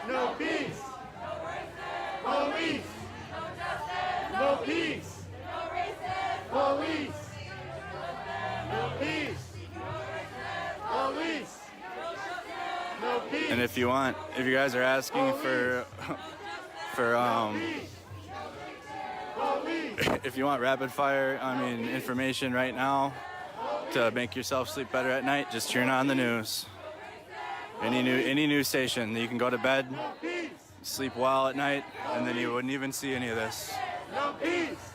No peace. Police. No peace. Police. No peace. Police. No peace. And if you guys are asking for if you want rapid fire, information right now to make yourself sleep better at night, just turn on the news. Any news station, you can go to bed, sleep well at night, and then you wouldn't even see any of this. No peace.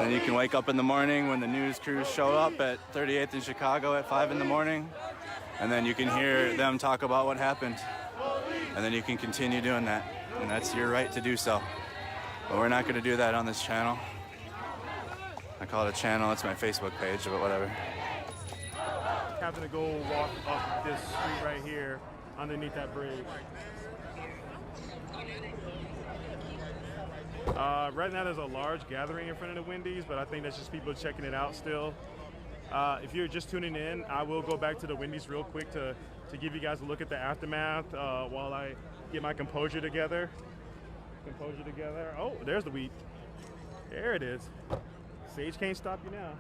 Then you can wake up in the morning when the news crews show up at 38th in Chicago at 5 in the morning, and then you can hear them talk about what happened. And then you can continue doing that, and that's your right to do so. But we're not going to do that on this channel. I call it a channel, it's my Facebook page, but whatever. Having to go walk up this street right here underneath that bridge. Right now there's a large gathering in front of the Wendy's, but I think that's just people checking it out still. If you're just tuning in, I will go back to the Wendy's real quick to give you guys a look at the aftermath while I get my composure together. Oh, there's the wheat. There it is. Sage can't stop you now.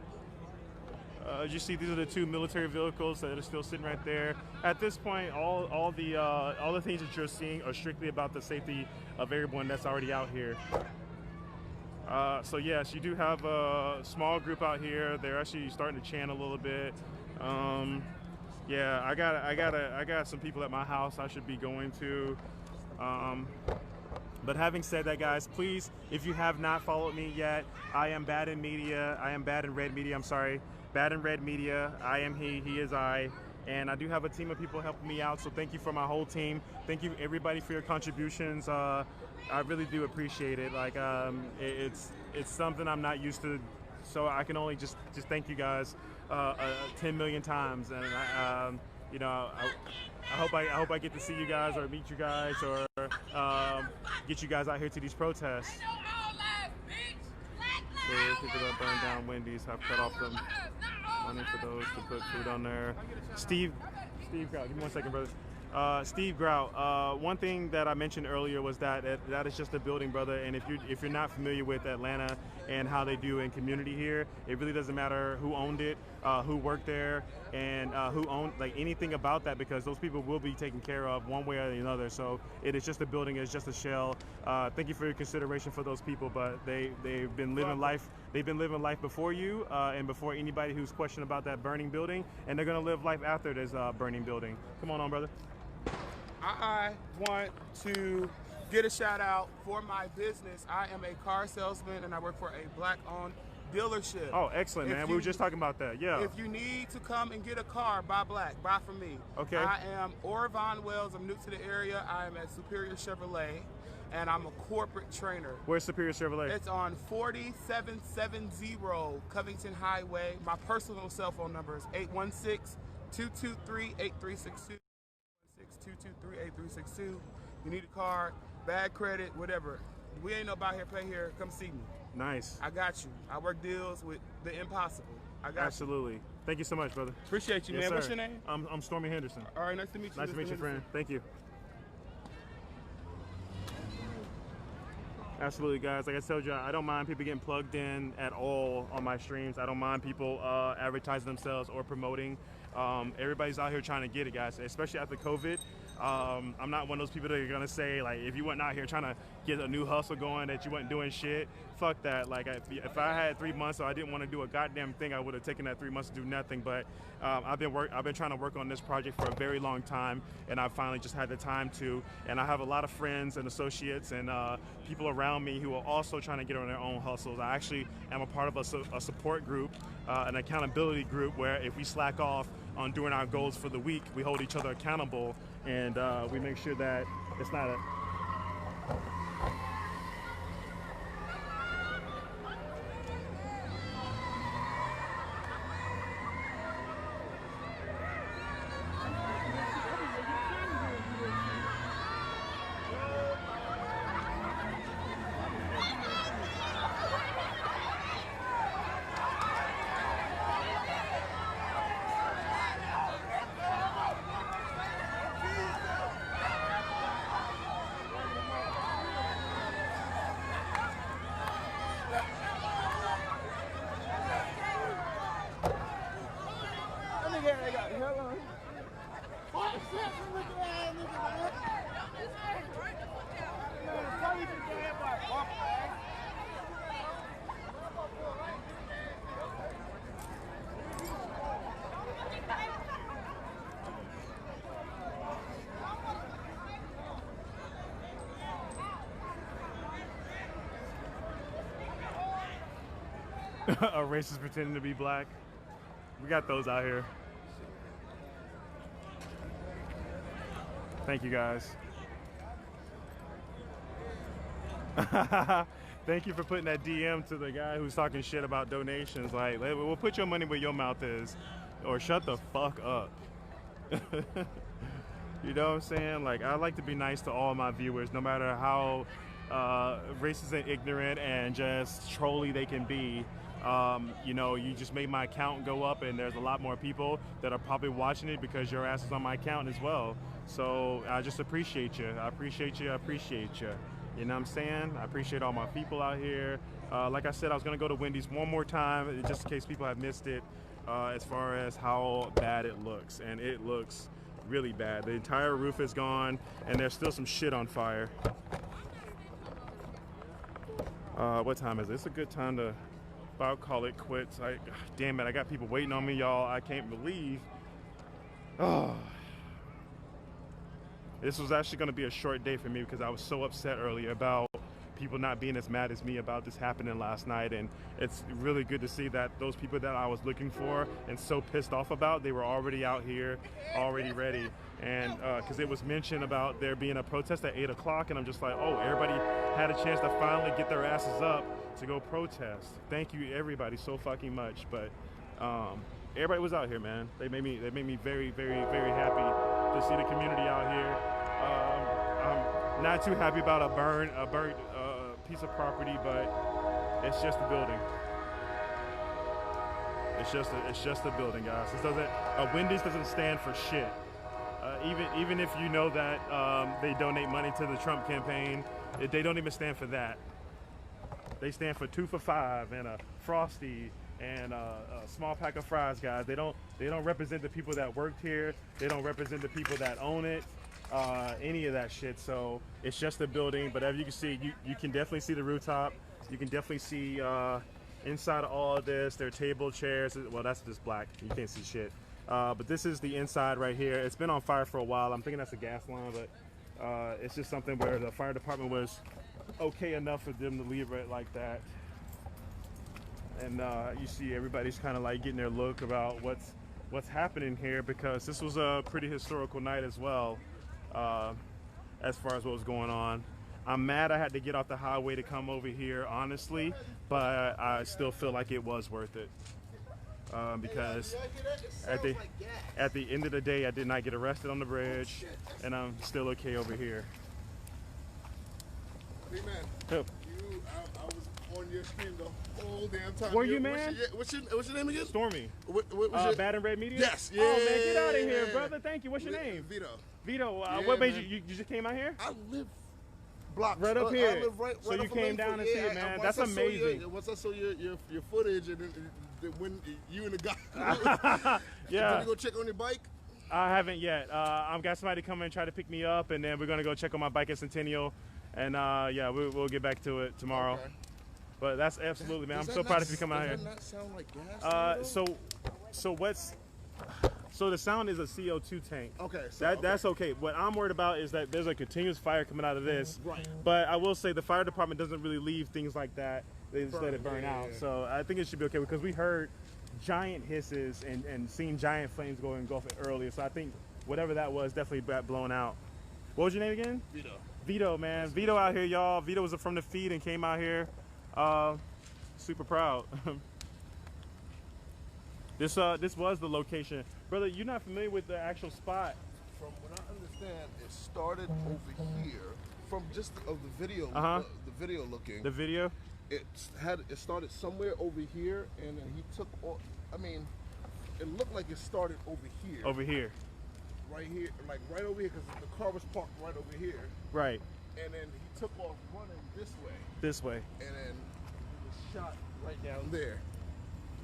As you see, these are the two military vehicles that are still sitting right there. At this point, all the things that you're seeing are strictly about the safety of everyone that's already out here. So yes, you do have a small group out here. They're actually starting to chant a little bit. Yeah, I got some people at my house I should be going to. But having said that, guys, please, if you have not followed me yet, I am Bad in Media. I am Bad in Red Media. I'm sorry. Bad in Red Media. I am he is I. And I do have a team of people helping me out, so thank you for my whole team. Thank you, everybody, for your contributions. I really do appreciate it. Like, it's something I'm not used to, so I can only just thank you guys 10 million times. And you know, I hope I get to see you guys or meet you guys or get you guys out here to these protests. So people that burn down Wendy's have cut off them money for those to put food on there. Steve Grout, give me 1 second, brother. Steve Grout, one thing that I mentioned earlier was that is just a building, brother. And if you're not familiar with Atlanta and how they do in community here, it really doesn't matter who owned it, who worked there, and who owned anything about that, because those people will be taken care of one way or another. So it is just a building, it's just a shell. Thank you for your consideration for those people, but they've been living life. They've been living life before you and before anybody who's questioned about that burning building, and they're gonna live life after this burning building. Come on, brother. I want to get a shout out for my business. I am a car salesman and I work for a black-owned dealership. Oh, excellent, man. We were just talking about that. Yeah. If you need to come and get a car, buy black, buy from me. Okay. I am Orvon Wells. I'm new to the area. I am at Superior Chevrolet, and I'm a corporate trainer. Where's Superior Chevrolet? It's on 4770 Covington Highway. My personal cell phone number is 816-223-8362. 223-8362. You need a car, bad credit, whatever. We ain't no about here, pay here. Come see me. Nice. I got you. I work deals with the impossible. I got Absolutely. you. Thank you so much, brother. Appreciate you, yes, man. Sir. What's your name? I'm Stormy Henderson. All right, nice to meet you. Nice to meet you, friend. Thank you. Absolutely, guys. Like I told you, I don't mind people getting plugged in at all on my streams. I don't mind people advertising themselves or promoting. Everybody's out here trying to get it, guys, especially after COVID. I'm not one of those people that are gonna say, like, if you weren't out here trying to get a new hustle going, that you weren't doing shit. Fuck that. Like, if I had 3 months, so I didn't want to do a goddamn thing, I would have taken that 3 months to do nothing. But I've been trying to work on this project for a very long time, and I finally just had the time to. And I have a lot of friends and associates and people around me who are also trying to get on their own hustles. I actually am a part of a support group, an accountability group, where if we slack off on doing our goals for the week, we hold each other accountable, and we make sure that it's not a... A racist pretending to be black. We got those out here. Thank you guys. Thank you for putting that DM to the guy who's talking shit about donations. Like, we'll put your money where your mouth is, or shut the fuck up. You know what I'm saying? Like, I like to be nice to all my viewers, no matter how racist and ignorant and just trolly they can be. You know, you just made my account go up, and there's a lot more people that are probably watching it because your ass is on my account as well. So I just appreciate you. I appreciate you. I appreciate you. You know what I'm saying? I appreciate all my people out here. Like I said, I was going to go to Wendy's one more time, just in case people have missed it, as far as how bad it looks. And it looks really bad. The entire roof is gone, and there's still some shit on fire. What time is it? It's a good time to about call it quits. Damn it, I got people waiting on me, y'all. I can't believe. Oh. This was actually going to be a short day for me because I was so upset earlier about people not being as mad as me about this happening last night. And it's really good to see that those people that I was looking for and so pissed off about, they were already out here, already ready. And because it was mentioned about there being a protest at 8 o'clock, and I'm just like, oh, everybody had a chance to finally get their asses up to go protest. Thank you, everybody, so fucking much. But everybody was out here, man. They made me very, very, very happy to see the community out here. I'm not too happy about a burnt piece of property, but it's just a building. It's just a building, guys. This doesn't. Wendy's doesn't stand for shit. Even if you know that they donate money to the Trump campaign, they don't even stand for that. They stand for 2 for $5 and a Frosty and a small pack of fries, guys. They don't represent the people that worked here. They don't represent the people that own it, any of that shit. So it's just a building. But as you can see, you can definitely see the rooftop. You can definitely see inside of all of this. There are table, chairs. Well, that's just black. You can't see shit. But this is the inside right here. It's been on fire for a while. I'm thinking that's a gas line, but it's just something where the fire department was okay enough for them to leave it like that. And you see everybody's kind of like getting their look about what's happening here, because this was a pretty historical night as well, as far as what was going on. I'm mad I had to get off the highway to come over here, honestly, but I still feel like it was worth it. Because at the end of the day, I did not get arrested on the bridge, and I'm still okay over here. Hey man, Yep. I was on your screen the whole damn time. Were you, man? What's your name again? Stormy. What was your... Bad and Red Media? Yes. Yeah. Oh man, get out of here, brother. Thank you. What's your name? Vito. Vito. Yeah, what made man. you just came out here? I live blocks right up here. I live right so you up came down and see it, man. That's amazing. Once I saw your footage, and when you and the guy, yeah. Did you go check on your bike? I haven't yet. I've got somebody to come and try to pick me up, and then we're gonna go check on my bike at Centennial, and yeah, we'll get back to it tomorrow. Okay. But that's absolutely, man. I'm so proud of you coming out here. Does that not sound like gas? So the sound is a CO2 tank. Okay. So, that's okay. What I'm worried about is that there's a continuous fire coming out of this. Right. But I will say the fire department doesn't really leave things like that. They just let it burn out. Yeah. So I think it should be okay, because we heard giant hisses and seen giant flames go engulfing earlier. So I think whatever that was definitely got blown out. What was your name again? Vito. Vito, man. Vito out here, y'all. Vito was from the feed and came out here. Super proud. This was the location. Brother, you're not familiar with the actual spot. From what I understand, it started over here. From just of the video, the video looking. The video? It started somewhere over here, and then he took off. I mean, it looked like it started over here. Over here. Right here, like right over here, because the car was parked right over here. Right. And then he took off running this way. This way. And then he was shot right down there.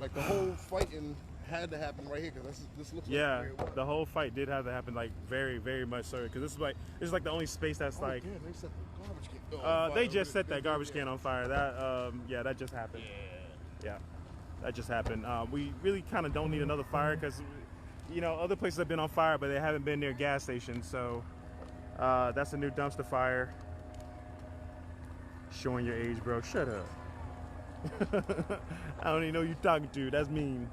Like the whole fighting had to happen right here, because this looks like where it was. The whole fight did have to happen, like very, very much so, because this is like the only space that's like. Yeah, they set the garbage can on fire. They just set that garbage can on fire. That that just happened. Yeah, that just happened. We really kind of don't need another fire, because you know other places have been on fire, but they haven't been near gas stations. So that's a new dumpster fire. Showing your age, bro. Shut up. I don't even know who you're talking to. That's mean.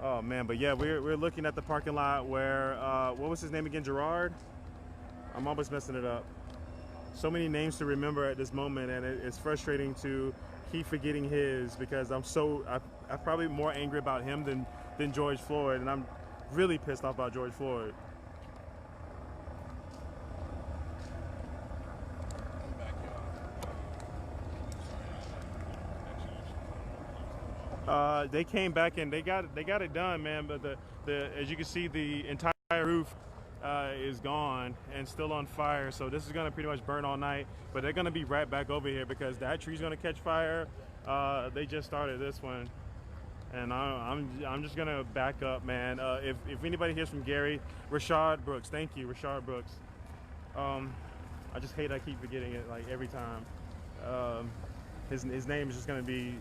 Oh man, but yeah, we're looking at the parking lot where what was his name again? Gerard? I'm almost messing it up. So many names to remember at this moment, and it's frustrating to keep forgetting his because I'm probably more angry about him than George Floyd, and I'm really pissed off about George Floyd. They came back and they got it done, man. But the as you can see, the entire roof is gone and still on fire. So this is gonna pretty much burn all night. But they're gonna be right back over here because that tree's gonna catch fire. They just started this one, and I'm just gonna back up, man. If anybody hears from Gary, Rashad Brooks, thank you, Rashad Brooks. I just hate I keep forgetting it like every time. His name is just gonna be.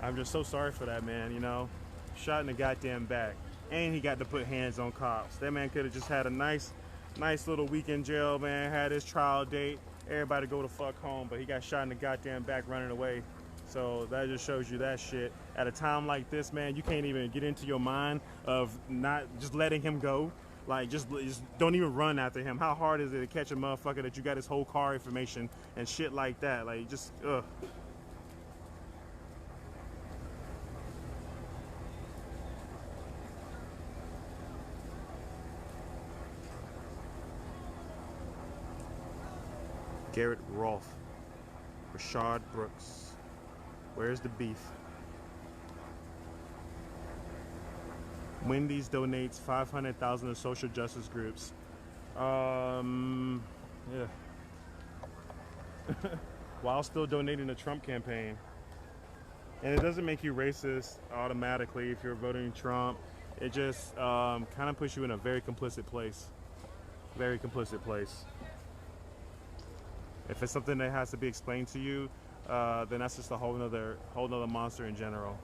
I'm just so sorry for that man, you know. Shot in the goddamn back. And he got to put hands on cops. That man could have just had a nice little week in jail, man. Had his trial date. Everybody go the fuck home. But he got shot in the goddamn back running away. So that just shows you that shit. At a time like this, man, you can't even get into your mind of not just letting him go. Like, just don't even run after him. How hard is it to catch a motherfucker that you got his whole car information and shit like that? Like, just, ugh. Garrett Rolfe, Rashad Brooks. Where's the beef? Wendy's donates $500,000 to social justice groups. Yeah. While still donating the Trump campaign. And it doesn't make you racist automatically if you're voting Trump. It just kind of puts you in a very complicit place. Very complicit place. If it's something that has to be explained to you, then that's just a whole nother monster in general.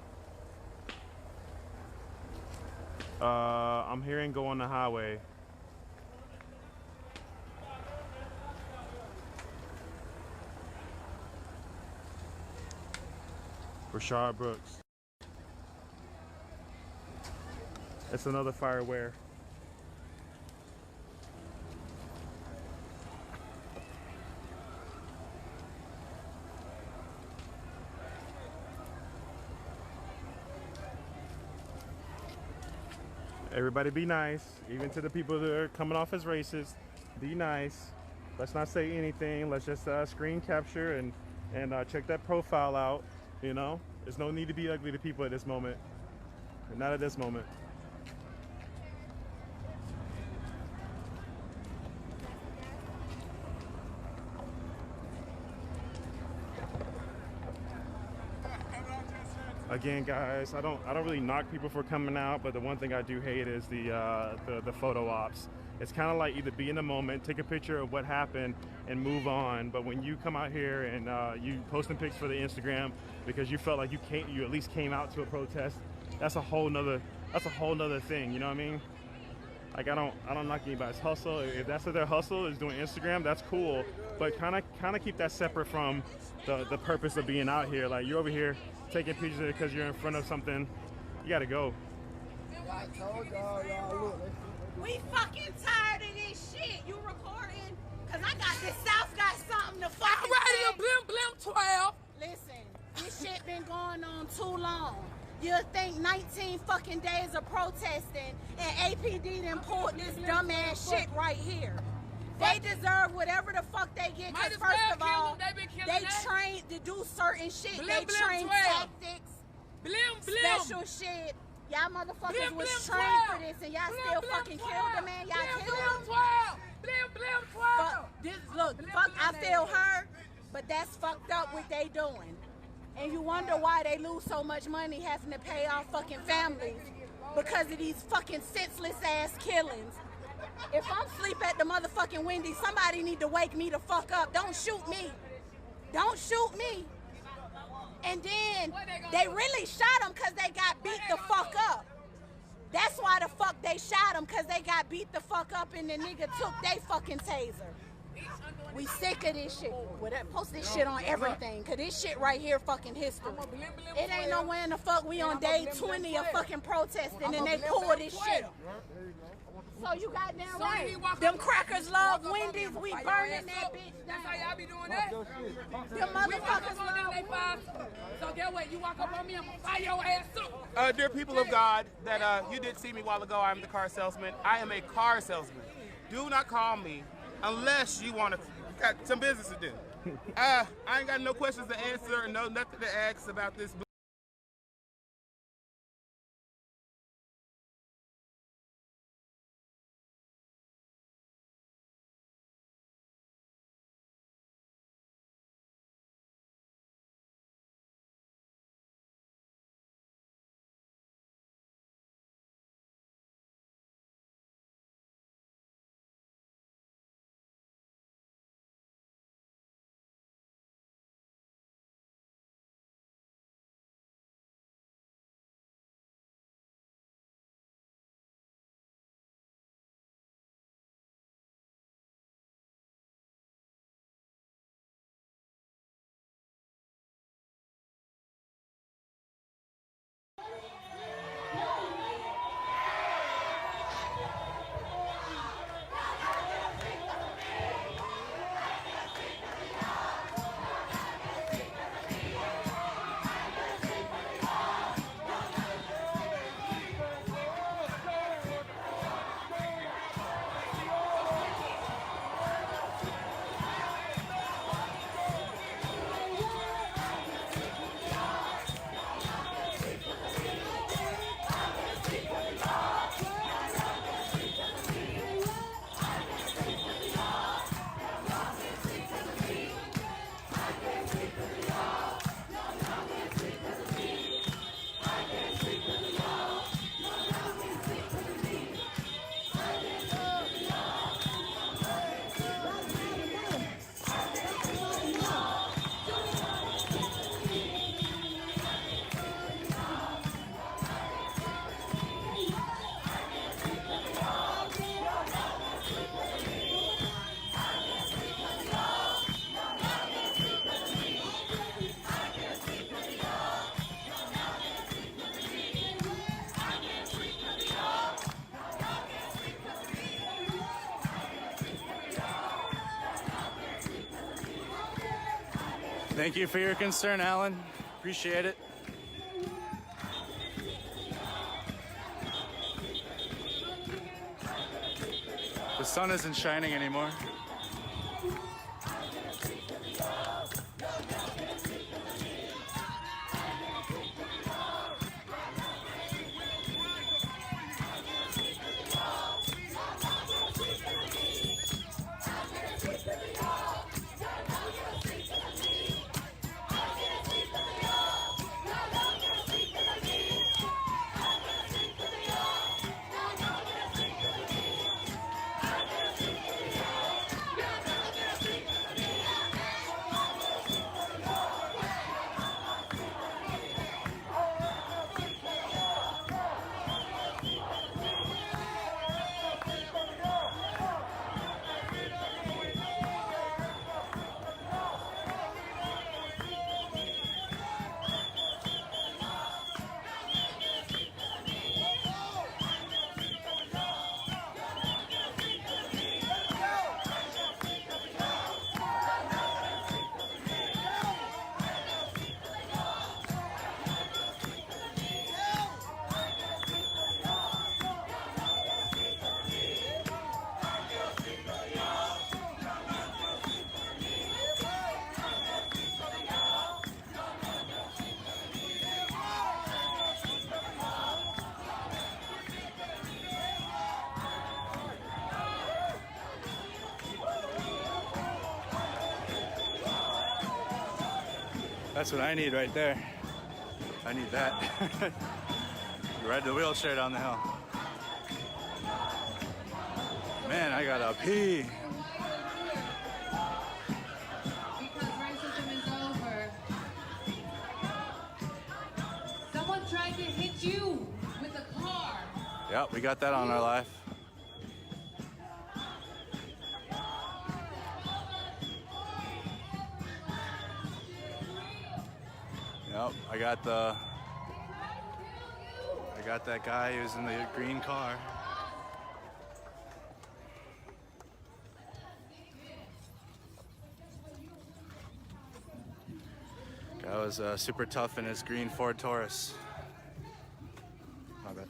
I'm hearing go on the highway. Rashad Brooks. It's another fire where? Everybody be nice, even to the people that are coming off as racist. Be nice. Let's not say anything. Let's just screen capture and check that profile out. You know, there's no need to be ugly to people at this moment. Not at this moment. Again, guys, I don't really knock people for coming out, but the one thing I do hate is the photo ops. It's kind of like either be in the moment, take a picture of what happened, and move on. But when you come out here and you posting pics for the Instagram because you felt like you at least came out to a protest, that's a whole nother thing. You know what I mean? Like I don't knock anybody's hustle. If that's what their hustle is, doing Instagram, that's cool. But kind of keep that separate from the purpose of being out here. Like you're over here taking pictures because you're in front of something. You gotta go. I told y'all, look. We fucking tired of this shit. You recording? Cause I got this South got something to fucking say. Blim blim 12. Listen, this shit been going on too long. You'll think 19 fucking days of protesting and APD done pulled this dumbass shit right here. They deserve whatever the fuck they get, cause first of all, they trained to do certain shit. They trained tactics, special shit. Y'all motherfuckers was trained for this and y'all still fucking killed the man. Y'all killed him. Look, fuck, I feel her, but that's fucked up what they doing. And you wonder why they lose so much money having to pay off fucking families because of these fucking senseless ass killings. If I'm asleep at the motherfucking Wendy's, somebody need to wake me the fuck up. Don't shoot me. Don't shoot me. And then they really shot him because they got beat the fuck up. That's why the fuck they shot him, because they got beat the fuck up and the nigga took they fucking taser. We sick of this shit. Well, post this shit on everything, cause this shit right here fucking history. It ain't nowhere in the fuck we on day 20 of fucking protesting and they pull this shit. So you goddamn right. Them crackers love Wendy's. We burning that bitch. That's how y'all be doing that. Them motherfuckers love. So get what? You walk up on me, I'm gonna fire your ass up. Dear people of God, that you did see me a while ago. I'm the car salesman. I am a car salesman. Do not call me unless you want to got some business to do. I ain't got no questions to answer and no nothing to ask about this. Thank you for your concern, Alan. Appreciate it. The sun isn't shining anymore. That's what I need right there. I need that. Ride the wheelchair down the hill. Man, I gotta pee. Because racism is over. Someone tried to hit you with a car. Yep, we got that on our life. Yep, I got that guy who's in the green car. Guy was super tough in his green Ford Taurus. My bad.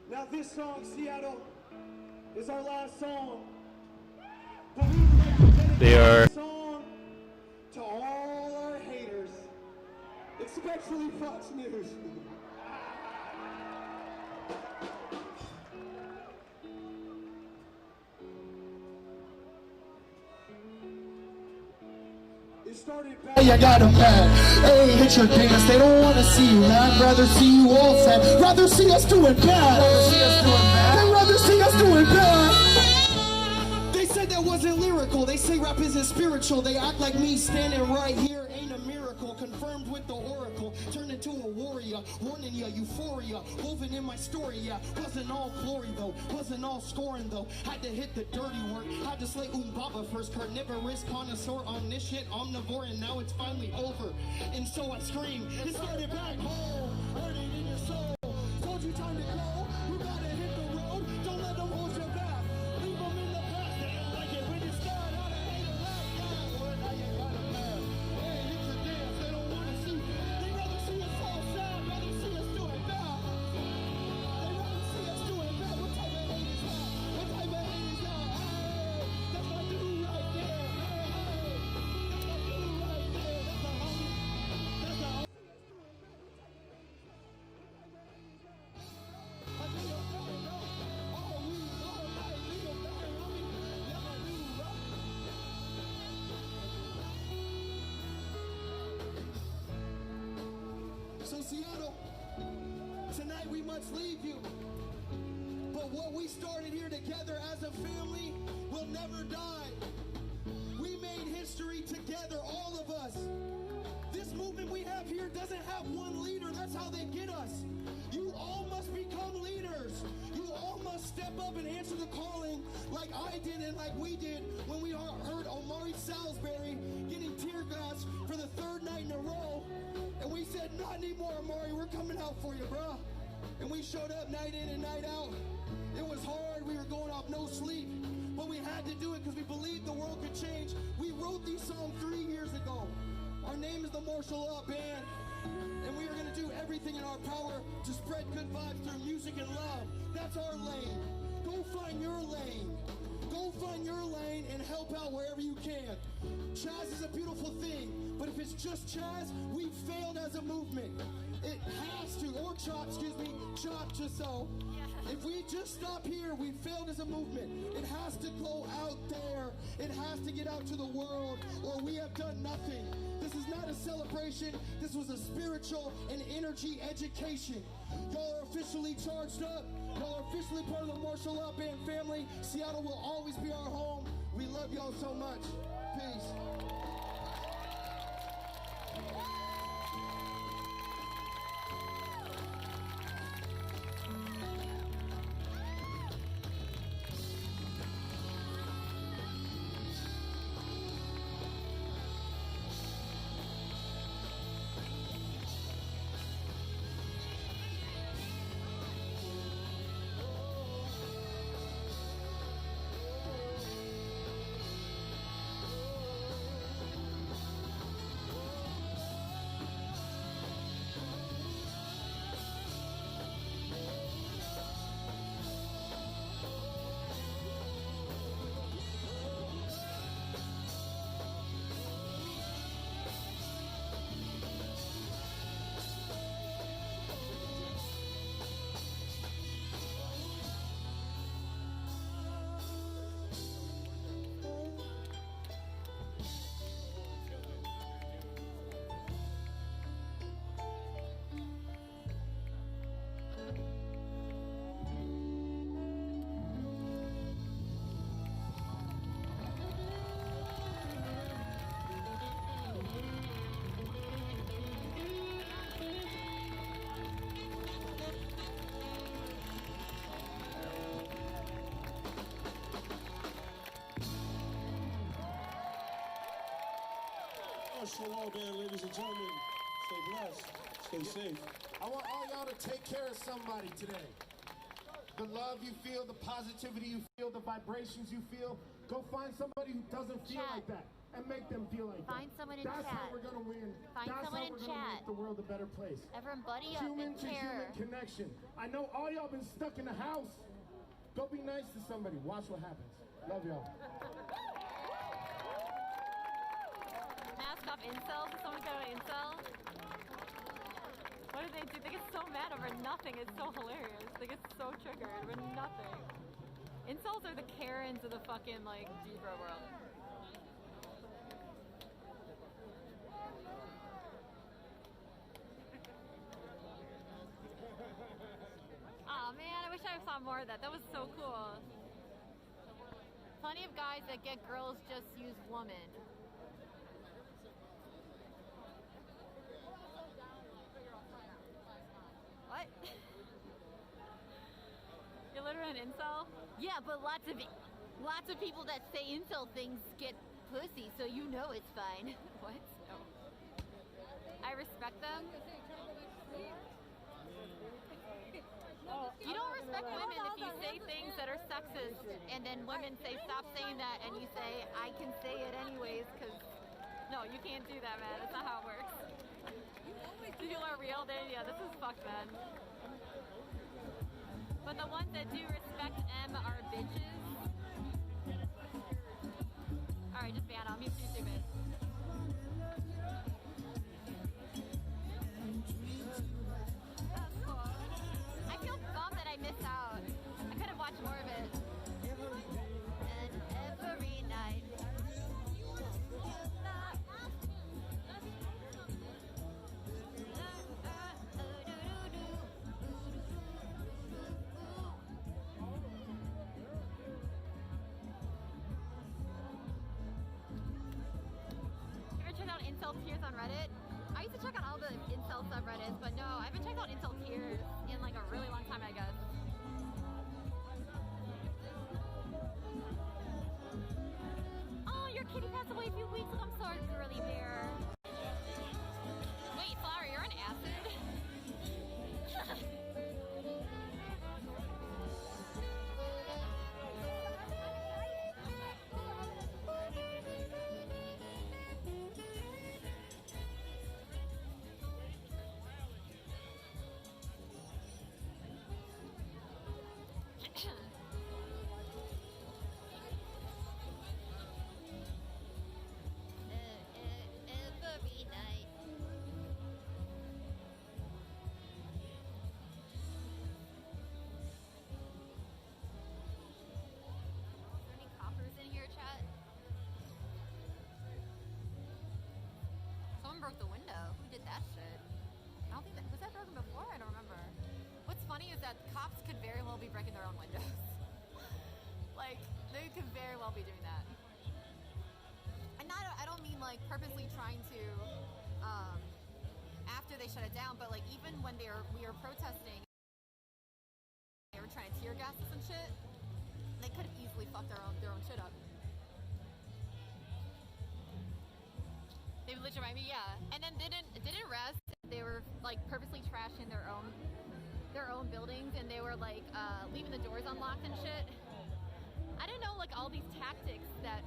Now this song, Seattle, is our last song. They are. Song to all our haters, especially Fox News. It started back. Hey, I got them mad. Hey, hit your dance. They don't want to see you mad. Rather see you all sad. Rather see us doing bad. They'd rather see us doing bad. They said that wasn't lyrical. They say rap isn't spiritual. They act like me standing right here ain't a miracle. Confirmed with the oracle. Turned into a warrior. Warning ya, euphoria. Woven in my story, yeah. Wasn't all glory though. Wasn't all scoring though. Had to hit the dirty work. Had to slay Baba first. Carnivorous, connoisseur, omniscient, omnivore, and now it's finally over. And so I scream. It started back home. Heard it in your soul. Told you time to go. You gotta hit the road. Don't let them hold you back. Leave them in the past. They don't like it when you start out of hate or laugh. Yeah, boy, now you got them mad. Hey, hit your dance. They don't wanna see. They rather see us all sad. Rather see us doing bad. They rather see us doing bad. What type of hate is that? What type of hate is that? Hey, that's my dude right there. Hey, that's my dude right there. That's a homie. That's a homie. So Seattle, tonight we must leave you. But what we started here together as a family will never die. We made history together, all of us. This movement we have here doesn't have one leader. That's how they get us. You all must become leaders. You all must step up and answer the calling like I did and like we did when we heard Omari Salisbury getting tear gas for the third night in a row. And we said, not anymore, Omari, we're coming out for you, bro. And we showed up night in and night out. It was hard, we were going off no sleep. But we had to do it because we believed the world could change. We wrote these songs 3 years ago. Our name is the Marshall Up Band. And we are going to do everything in our power to spread good vibes through music and love. That's our lane. Go find your lane. Go find your lane and help out wherever you can. Chaz is a beautiful thing, but if it's just Chaz, we've failed as a movement. It has to, or Chop, excuse me, Chop just so. If we just stop here, we failed as a movement. It has to go out there. It has to get out to the world, or we have done nothing. This is not a celebration. This was a spiritual and energy education. Y'all are officially charged up. Y'all are officially part of the Martial Law Band family. Seattle will always be our home. We love y'all so much. Peace. Martial Law Band, ladies and gentlemen. Stay blessed. Stay safe. I want all y'all to take care of somebody today. The love you feel, the positivity you feel, the vibrations you feel. Go find somebody who doesn't feel like that and make them feel like that. Find someone in That's chat. how we're gonna win. Find That's someone how in we're gonna chat. make the world a better place. Everyone buddy up Human and to care. human connection. I know all y'all been stuck in the house. Go be nice to somebody. Watch what happens. Love y'all. Mask off incels? Is someone got an incel? What do? They get so mad over nothing. It's so hilarious. They get so triggered over nothing. Incels are the Karens of the fucking, like, G-Bro world. Aw, man, I wish I saw more of that. That was so cool. Plenty of guys that get girls just use woman. What? You're literally an incel? Yeah, but lots of people that say incel things get pussy, so you know it's fine. What? No. I respect them. You don't respect women if you say things that are sexist and then women say stop saying that and you say I can say it anyways because no, you can't do that, man. That's not how it works. People are real, yeah, this is fucked, man. But the ones that do respect M are bitches. Alright, just ban them. He's too stupid. That's cool. I feel bummed that I missed out. I could have watched more of it. And every night. Incel Tears on Reddit. I used to check out all the incel subreddits, but no, I haven't checked out Incel Tears in like a really long time, I guess. Oh, your kitty passed away a few weeks ago. I'm sorry, girly bear. Wait, Flower, you're on acid? Someone broke the window. Who did that shit? I don't think that was that broken before. I don't remember. What's funny is that cops could very well be breaking their own windows. Like they could very well be doing that. And I don't mean like purposely trying to after they shut it down, but like even when we were protesting, they were trying to tear gas us and shit. They could have easily fucked their own shit up. They would literally remind me, yeah. And then didn't rest. They were like purposely trashing their own buildings, and they were like leaving the doors unlocked and shit. I didn't know like all these tactics that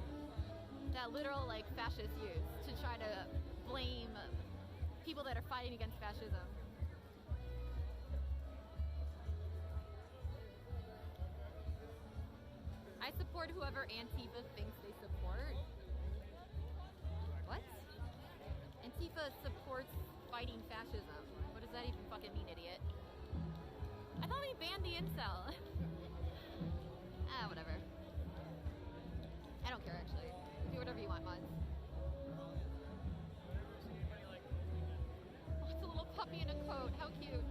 literal like fascists use to try to blame people that are fighting against fascism. I support whoever Antifa thinks they support. What? Antifa supports fighting fascism. What does that even fucking mean, idiot? I thought we banned the incel. Whatever. I don't care, actually. Do whatever you want, mods. Oh, it's a little puppy in a coat. How cute.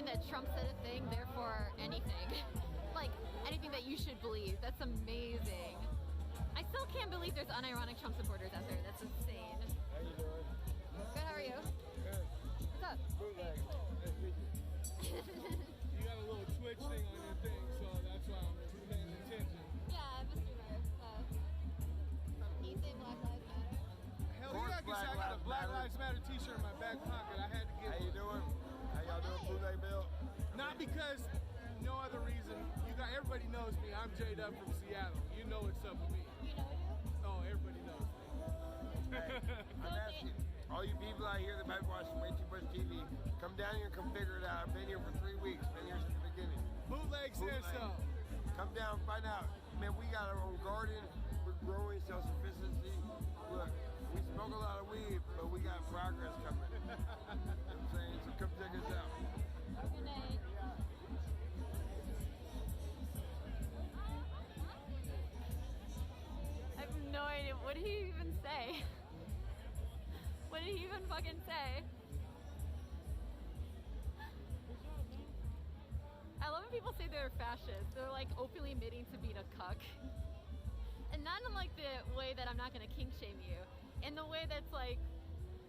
That Trump said a thing, therefore anything. Like, anything that you should believe. That's amazing. I still can't believe there's unironic Trump supporters out there. That's insane. How you doing? Good, how are you? Good. What's up? Bootleg. You got a little twitch thing on your thing, so that's why I'm paying attention. Yeah, I'm a streamer. Can you say Black Lives Matter? Hell yeah, I can say I got a Black Lives Matter t-shirt in my back pocket. I had to get How you doing? How y'all doing, Bootleg Bill? Not because no other reason. Everybody knows me. I'm Jade Up from Seattle. You know what's up with me. You know you? Oh, everybody knows me. Hey, I'm asking all you people out here that might be watching way too much TV, come down here and come figure it out. I've been here for 3 weeks. Been here since the beginning. Bootleg says so. Come down, find out. Man, we got our own garden. We're growing self-sufficiency. Look, we smoke a lot of weed, but we got progress coming. You know what I'm saying? So come check us out. Good night. I have no idea. What did he even say? What did he even fucking say? I love when people say they're fascist. They're like openly admitting to being a cuck. And not in like the way that I'm not gonna kink shame you. In the way that's like,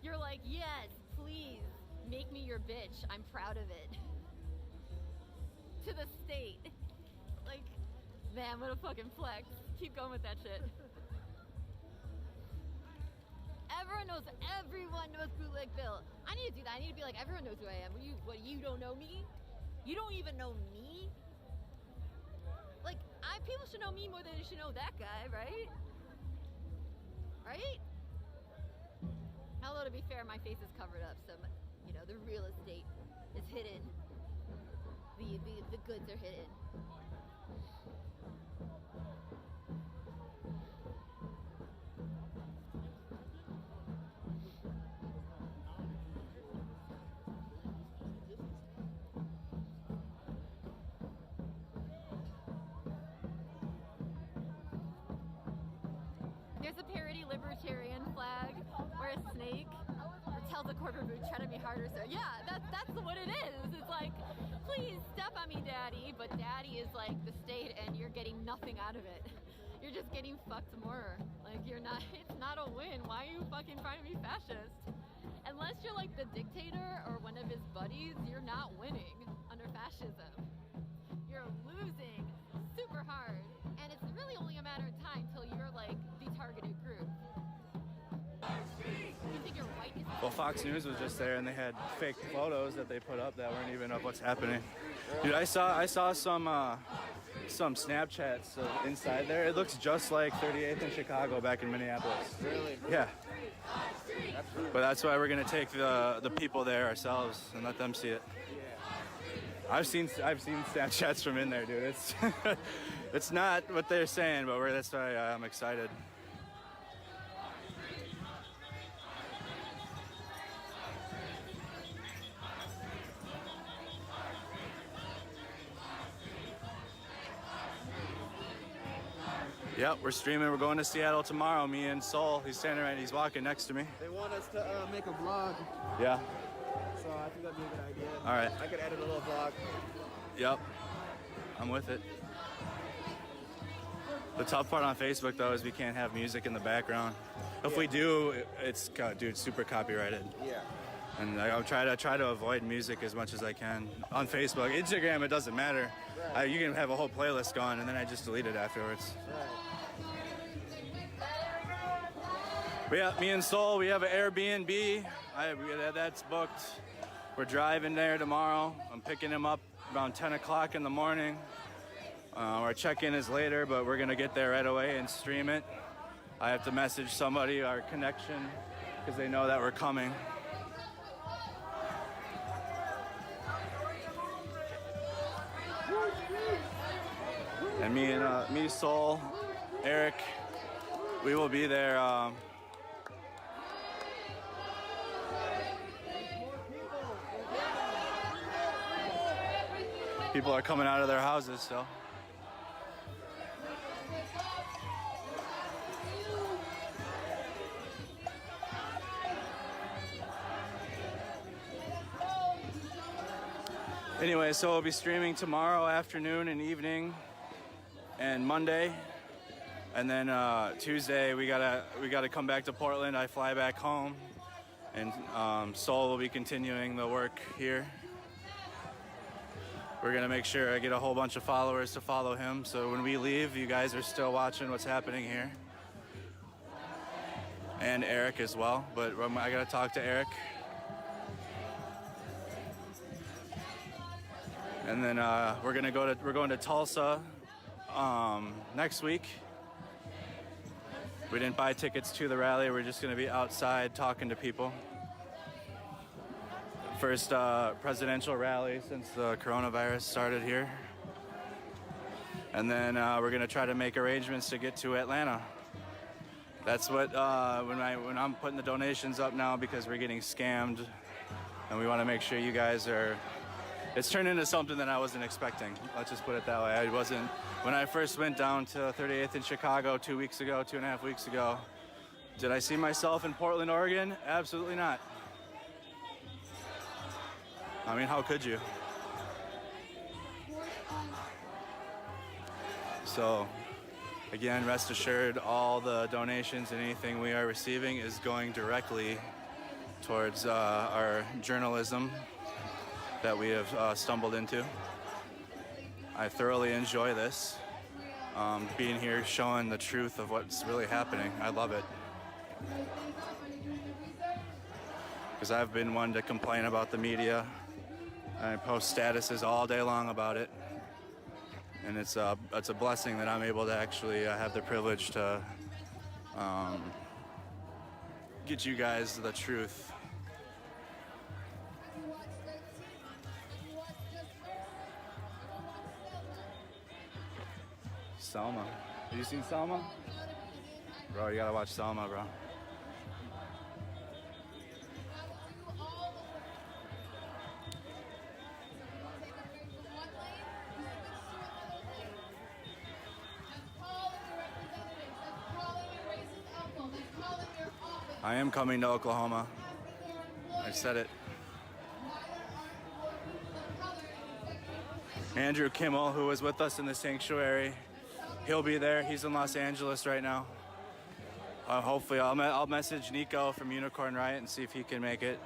you're like, yes, please, make me your bitch. I'm proud of it. To the state. Like, man, what a fucking flex. Keep going with that shit. Everyone knows Bootleg Bill. I need to do that. I need to be like, everyone knows who I am. What, you don't know me? You don't even know me? Like, people should know me more than they should know that guy, right? Right? Although, to be fair, my face is covered up, so, you know, the real estate is hidden. The goods are hidden. There's a parody libertarian flag where a snake tells a corporate boot, try to be harder, so yeah, that's what it is. It's like, please step on me, daddy, but daddy is like the state and you're getting nothing out of it. You're just getting fucked more. Like, it's not a win. Why are you fucking trying to be fascist? unless you're like the dictator or one of his buddies, you're not winning under fascism. You're losing super hard, and it's really only a matter of time till you're like the targeted group. You think you're white? Well, Fox News was just there, and they had fake photos that they put up that weren't even of what's happening. Dude, I saw some Snapchats inside there. It looks just like 38th in Chicago back in Minneapolis. Really? Yeah. But that's why we're gonna take the people there ourselves and let them see it. I've seen Snapchats from in there, dude. It's it's not what they're saying, but that's why I'm excited. Yep, we're streaming. We're going to Seattle tomorrow. Me and Soul. He's standing right. He's walking next to me. They want us to make a vlog. Yeah. So I think that'd be a good idea. All right. I could edit a little vlog. Yep. I'm with it. The tough part on Facebook though is we can't have music in the background. If we do, it's super copyrighted. Yeah. And I'll try to avoid music as much as I can on Facebook. Instagram, it doesn't matter. Right. You can have a whole playlist going, and then I just delete it afterwards. Me and Soul, we have an Airbnb. That's booked. We're driving there tomorrow. I'm picking him up around 10 o'clock in the morning. Our check-in is later, but we're gonna get there right away and stream it. I have to message somebody, our connection, because they know that we're coming. And me, Soul, Eric, we will be there. People are coming out of their houses, so. Anyway, so we'll be streaming tomorrow afternoon and evening, and Monday, and then Tuesday we gotta come back to Portland. I fly back home, and Soul will be continuing the work here. We're gonna make sure I get a whole bunch of followers to follow him, so when we leave, you guys are still watching what's happening here, and Eric as well. But I gotta talk to Eric. And then we're going to Tulsa next week. We didn't buy tickets to the rally. We're just going to be outside talking to people. First presidential rally since the coronavirus started here. And then we're going to try to make arrangements to get to Atlanta. That's what when I'm putting the donations up now, because we're getting scammed, and we want to make sure you guys are. It's turned into something that I wasn't expecting. Let's just put it that way. When I first went down to 38th in Chicago 2.5 weeks ago, did I see myself in Portland, Oregon? Absolutely not. I mean, how could you? So, again, rest assured, all the donations and anything we are receiving is going directly towards our journalism that we have stumbled into. I thoroughly enjoy this, being here, showing the truth of what's really happening. I love it. Because I've been one to complain about the media. I post statuses all day long about it. And it's a blessing that I'm able to actually have the privilege to get you guys the truth. Selma. Have you seen Selma? Bro, you gotta watch Selma, bro. I am coming to Oklahoma. I said it. Andrew Kimmel, who was with us in the sanctuary, he'll be there. He's in Los Angeles right now. hopefully I'll message Nico from Unicorn Riot and see if he can make it.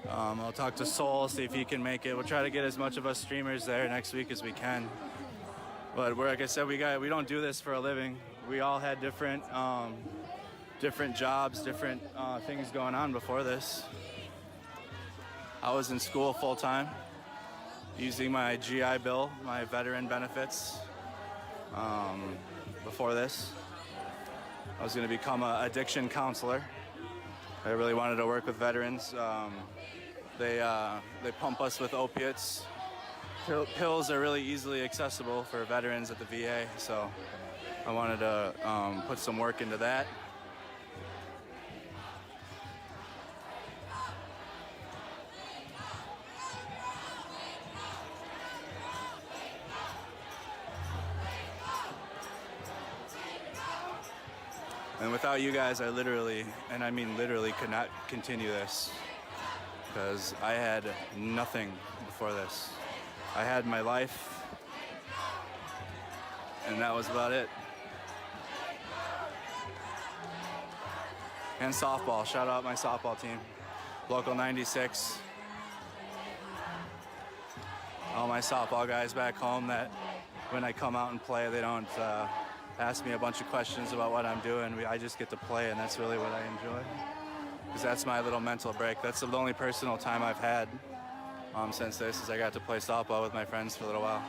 I'll talk to Soul, see if he can make it. We'll try to get as much of us streamers there next week as we can. But like I said, we don't do this for a living. We all had different jobs, different things going on before this. I was in school full time, using my GI Bill, my veteran benefits. Before this, I was going to become an addiction counselor. I really wanted to work with veterans. They pump us with opiates. Pills are really easily accessible for veterans at the VA, so I wanted to put some work into that. And without you guys, I literally, and I mean literally, could not continue this, because I had nothing before this. I had my life, and that was about it. And softball, shout out my softball team, Local 96. All my softball guys back home that when I come out and play, they don't ask me a bunch of questions about what I'm doing. I just get to play, and that's really what I enjoy. Because that's my little mental break. That's the only personal time I've had since this, is I got to play softball with my friends for a little while.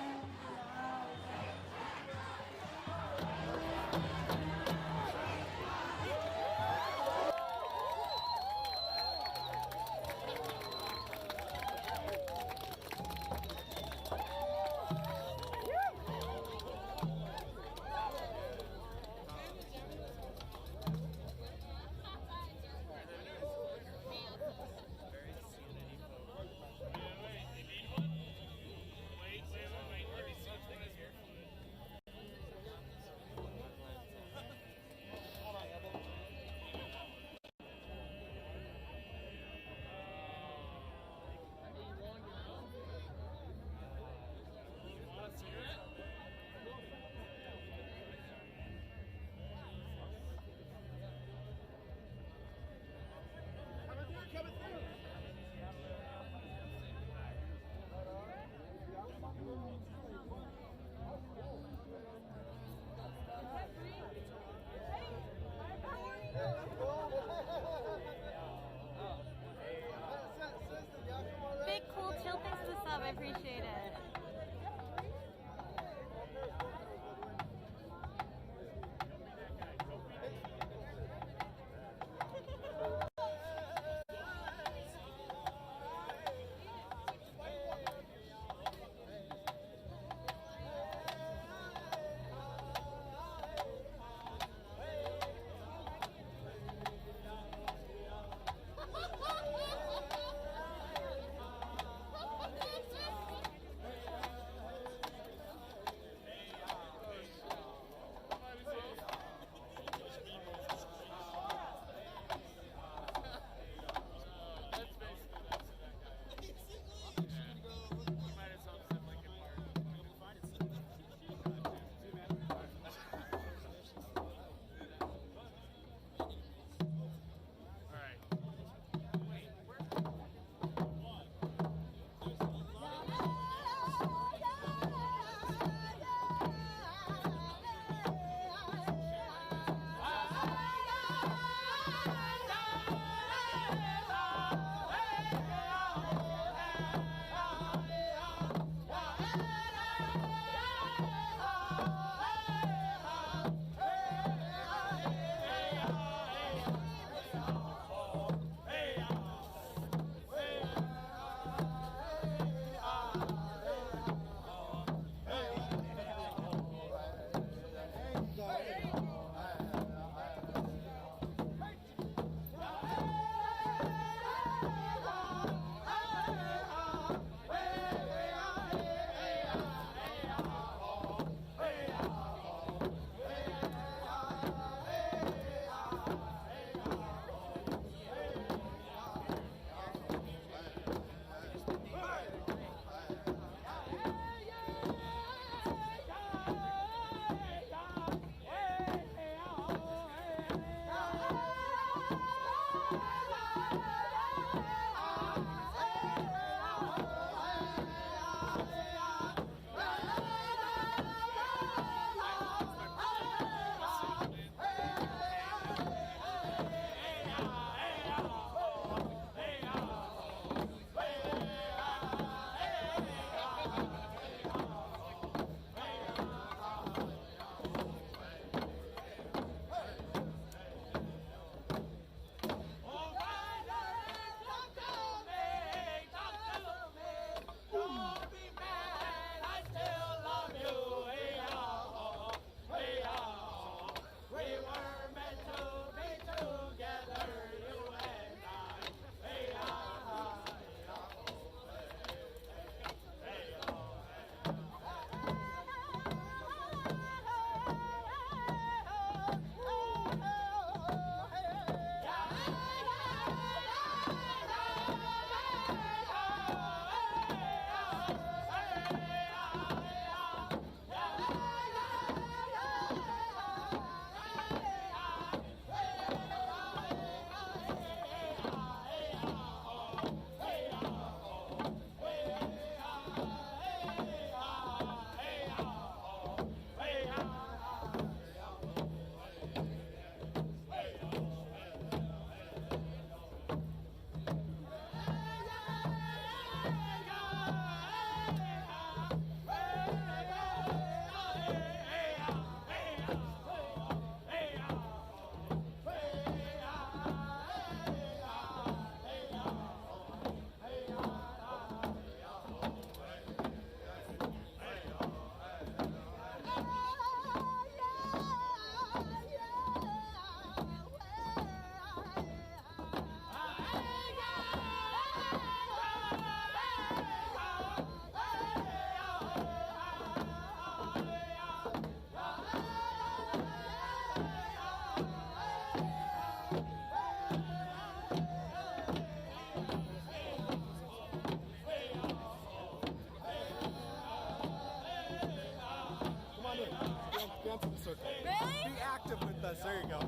cuts. There you go.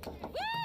Woo!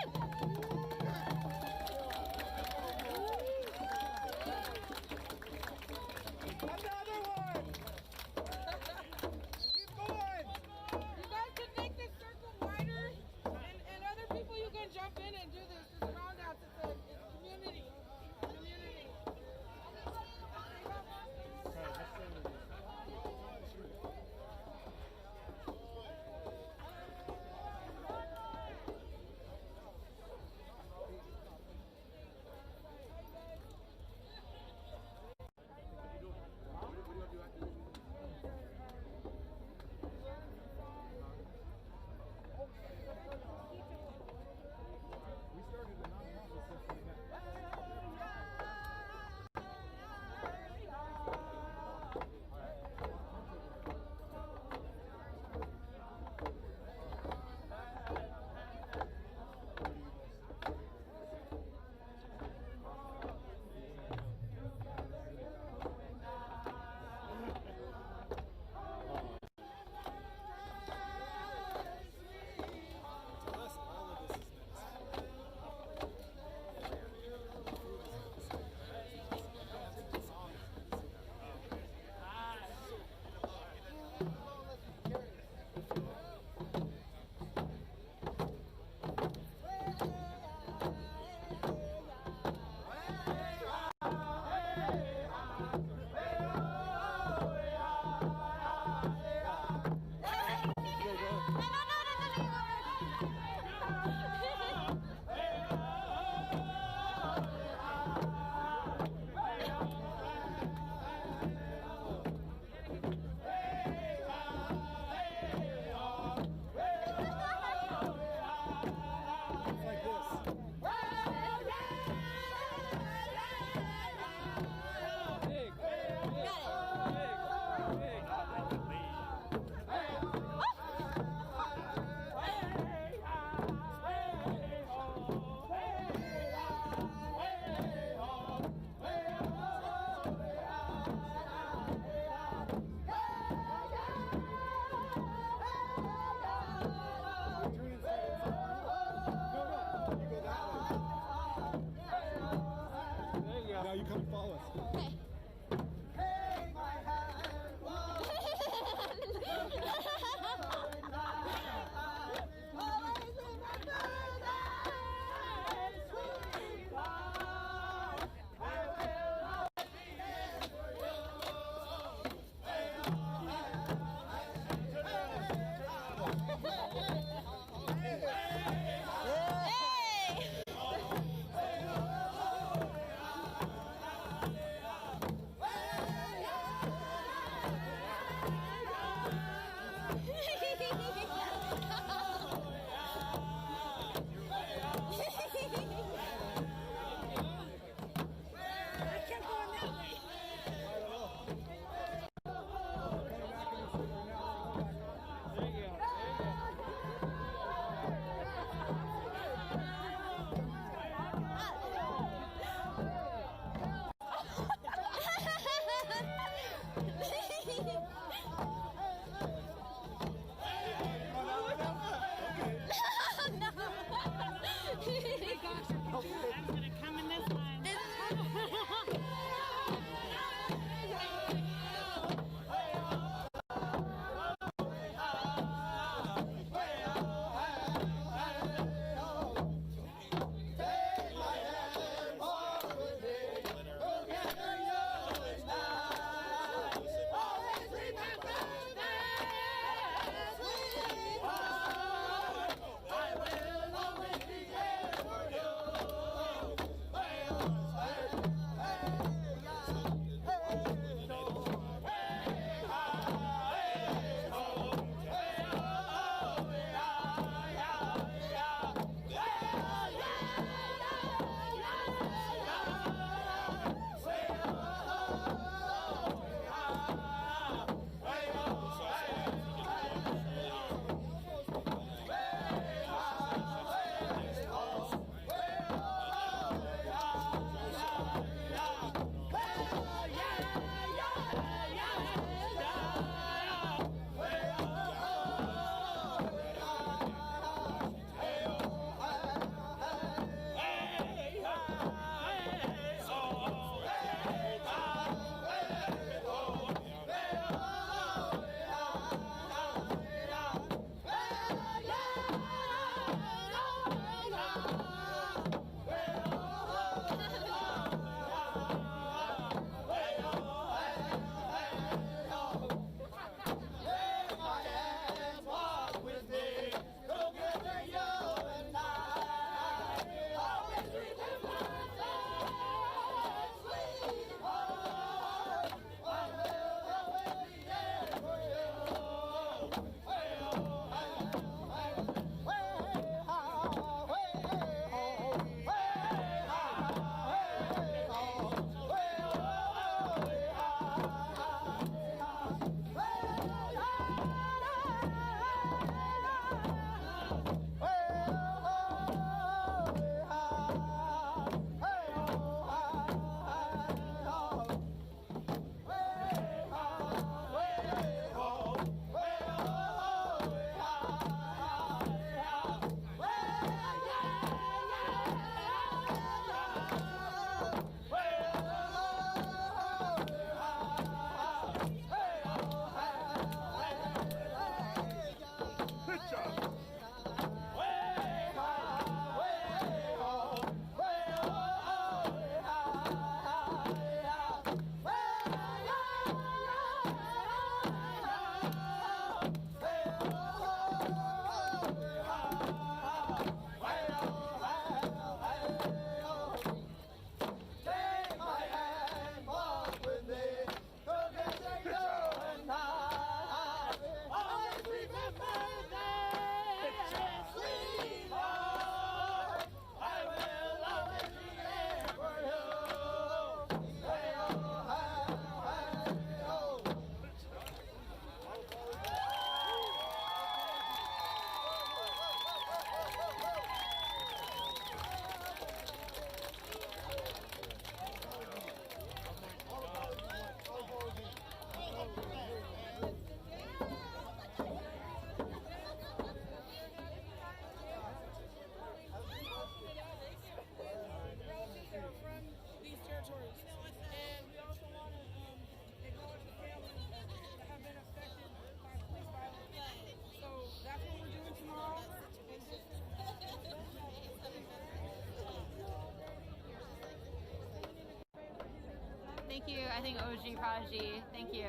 Thank you. I think OG Prodigy. Thank you.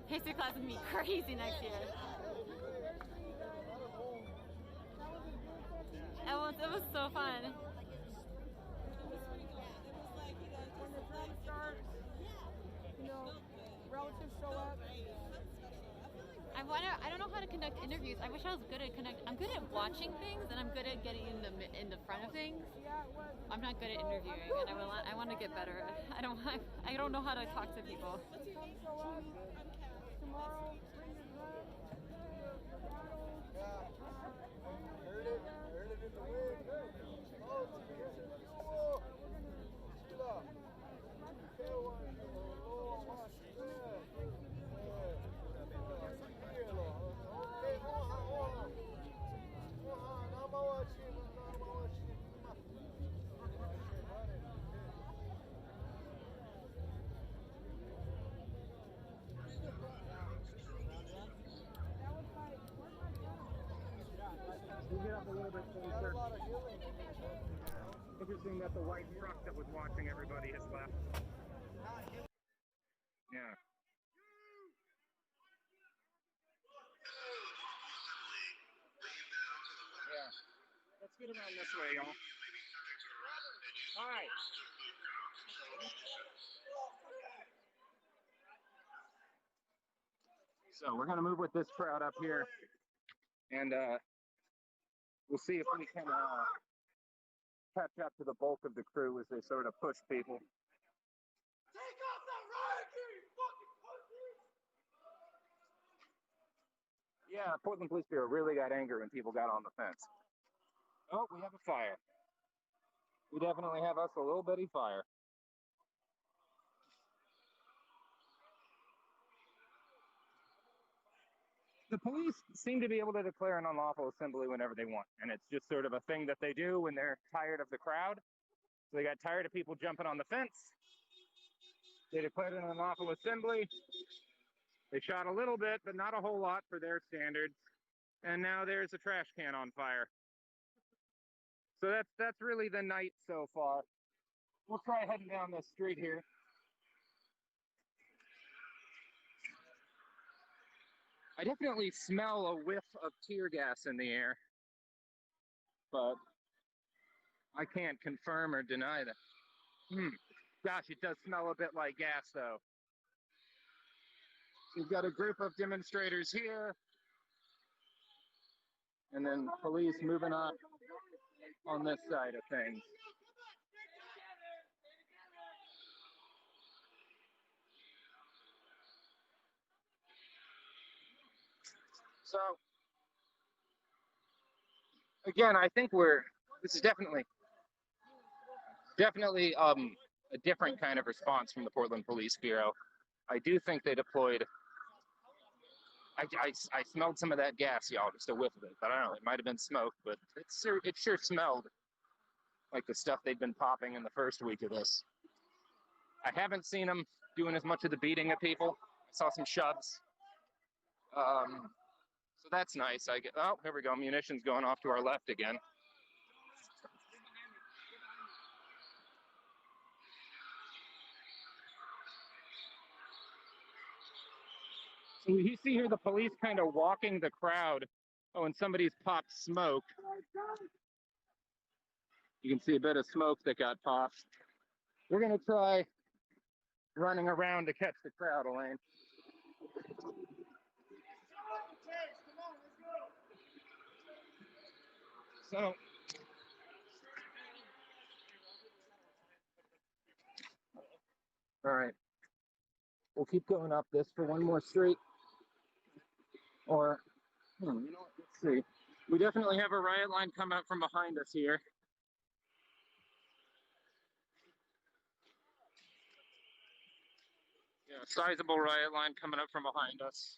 History class is gonna be crazy next year. It was so fun. Relatives show up. I don't know how to conduct interviews. I wish I was good at I'm good at watching things, and I'm good at getting in the front of things. I'm not good at interviewing, and I want to get better. I don't know how to talk to people. Tomorrow, bring your Heard it in the wind. We'll get up a little bit closer. Interesting that the white truck that was watching everybody has left. Yeah. Yeah. Let's get around this way, y'all. All right. So we're gonna move with this crowd up here, and we'll see if we can catch up to the bulk of the crew as they sort of push people. Take off that riot gear, you fucking pussies! Yeah, Portland Police Bureau really got angry when people got on the fence. Oh, we have a fire. We definitely have us a little bitty fire. The police seem to be able to declare an unlawful assembly whenever they want, and it's just sort of a thing that they do when they're tired of the crowd. So they got tired of people jumping on the fence. They declared an unlawful assembly. They shot a little bit, but not a whole lot for their standards. And now there's a trash can on fire. So that's really the night so far. We'll try heading down this street here. I definitely smell a whiff of tear gas in the air, but I can't confirm or deny that. Gosh, it does smell a bit like gas, though. We've got a group of demonstrators here, and then police moving on this side of things. So, again, I think this is definitely a different kind of response from the Portland Police Bureau. I do think they deployed, I smelled some of that gas, y'all, just a whiff of it, but I don't know, it might have been smoke, but it sure smelled like the stuff they'd been popping in the first week of this. I haven't seen them doing as much of the beating of people. I saw some shoves. So that's nice. Oh, here we go. Munitions going off to our left again. So you see here the police kind of walking the crowd. Oh, and somebody's popped smoke. You can see a bit of smoke that got popped. We're going to try running around to catch the crowd, Elaine. So, all right, we'll keep going up this for one more street. Or, you know what, let's see. We definitely have a riot line coming up from behind us here. Yeah, sizable riot line coming up from behind us.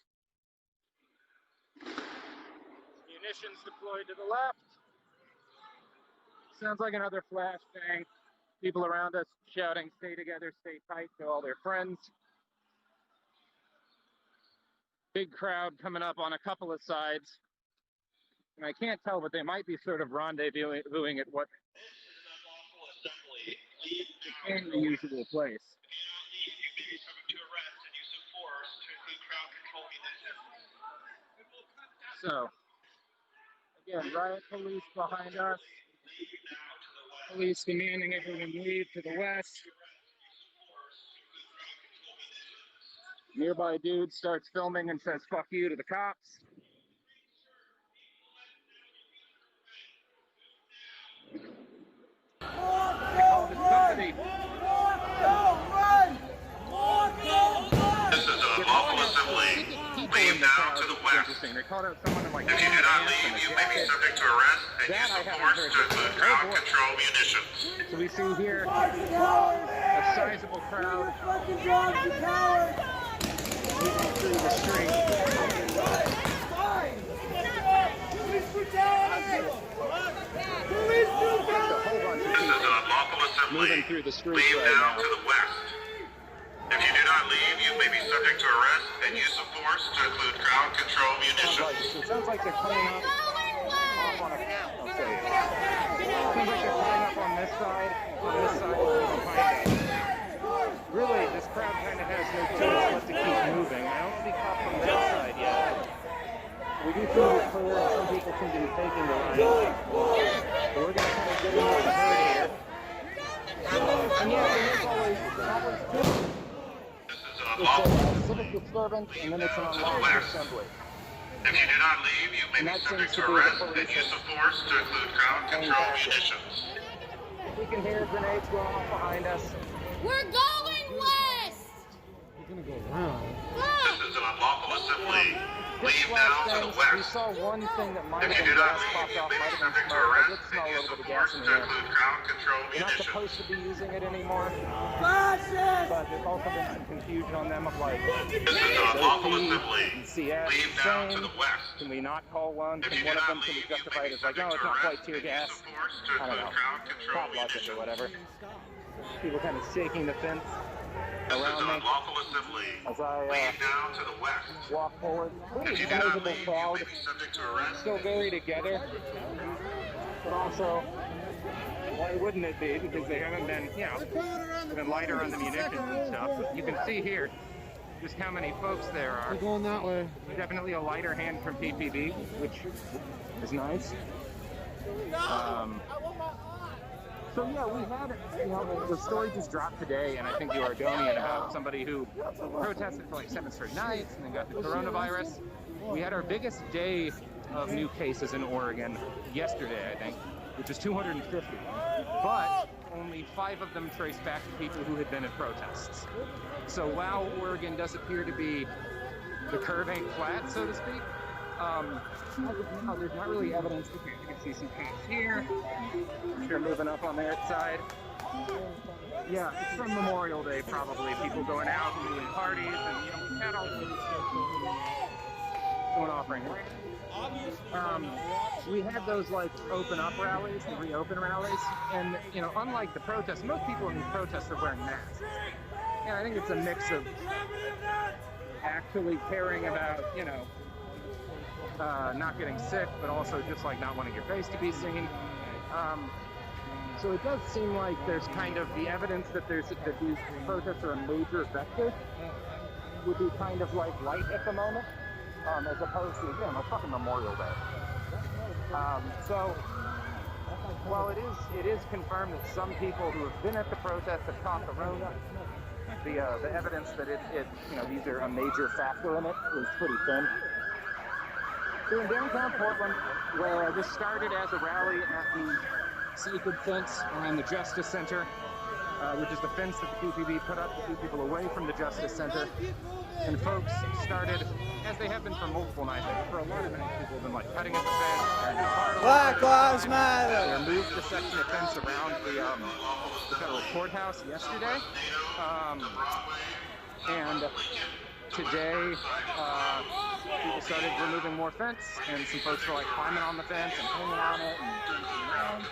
Munitions deployed to the left. Sounds like another flashbang. People around us shouting, stay together, stay tight to all their friends. Big crowd coming up on a couple of sides. And I can't tell, but they might be sort of rendezvousing at what in the usual place. So, again, riot police behind us. Police demanding everyone leave to the west. Nearby dude starts filming and says, fuck you to the cops. Somebody. This is a lawful assembly. Leave now to the west. They called out someone in like if you do not leave, you may be subject to arrest and use of force to include crowd control munitions. So we see here a sizable crowd moving through the street. This is a lawful assembly. Moving through the street leave right now now. to the west. If you do not leave, you may be subject to arrest and use of force to include crowd control munitions. It sounds like they're coming up on a seems like they're coming up on this side, behind us. Really, this crowd kind of has no choice but to keep moving. I don't see cops on that side yet. We do feel it's clear that some people seem to be taking the line. But we're going to kind of get into the herd here. And yeah, there's always two. It's a civic disturbance, and then it's an unlawful assembly. If you do not leave, you may be subject to arrest and use of force to include crowd control munitions. We can hear grenades going off behind us. We're going west! We're gonna go around. This is an unlawful assembly. Leave now to the west. We saw one thing that might have If you been do not gas leave, popped you off, may might be have been subject to smoke. I arrest did smell and a use little of bit of gas force in to the air. include crowd control You're not munitions. supposed to be using it anymore. But there's also been some confusion on them of like, this is an unlawful assembly. CS, leave now to the west. Can we not call one? If Can you one do of not them can be leave, you justified may be as like, no, subject it's to not quite arrest tear and gas. use of force to I don't include know. crowd control Cop logic munitions. or whatever. People kind of shaking the fence This is around an me unlawful assembly. as I leave now to the west. walk forward. If Pretty you do not sizable leave, you crowd. may be subject to arrest. Still very together, but also also, why wouldn't it be? Because they haven't been, you know, been lighter on the munitions and stuff. But you can see here just how many folks there are. We're going that way. Definitely a lighter hand from PPB, which is nice. So yeah, we had, you know, the story just dropped today, and I think the Oregonian about somebody who protested for like 7 straight nights and then got the coronavirus. We had our biggest day of new cases in Oregon yesterday, I think, which is 250. But only 5 of them traced back to people who had been at protests. So while Oregon does appear to be, the curve ain't flat, so to speak, there's not really evidence. Okay, you can see some cops here. They're moving up on that side. Yeah, it's from Memorial Day, probably. People going out and doing parties, and you know, we had all this going off right now. We had those like open up rallies, the reopen rallies, and you know, unlike the protests, most people in these protests are wearing masks. And I think it's a mix of actually caring about, you know, not getting sick, but also just like not wanting your face to be seen. So it does seem like there's kind of the evidence that these protests are a major vector would be kind of like light at the moment, as opposed to, again, a fucking Memorial Day. So while it is confirmed that some people who have been at the protest have caught the Rona, the evidence that it you know, these are a major factor in it is pretty thin. So in downtown Portland, where this started as a rally at the sacred fence around the Justice Center, which is the fence that the PPB put up to keep people away from the Justice Center. And folks started, as they have been for multiple nights, for a lot of nights, people have been like cutting at the fence. Black Lives Matter! They moved the section of fence around the federal courthouse yesterday. And today, people started removing more fence, and some folks were like climbing on the fence and hanging on it and dancing around.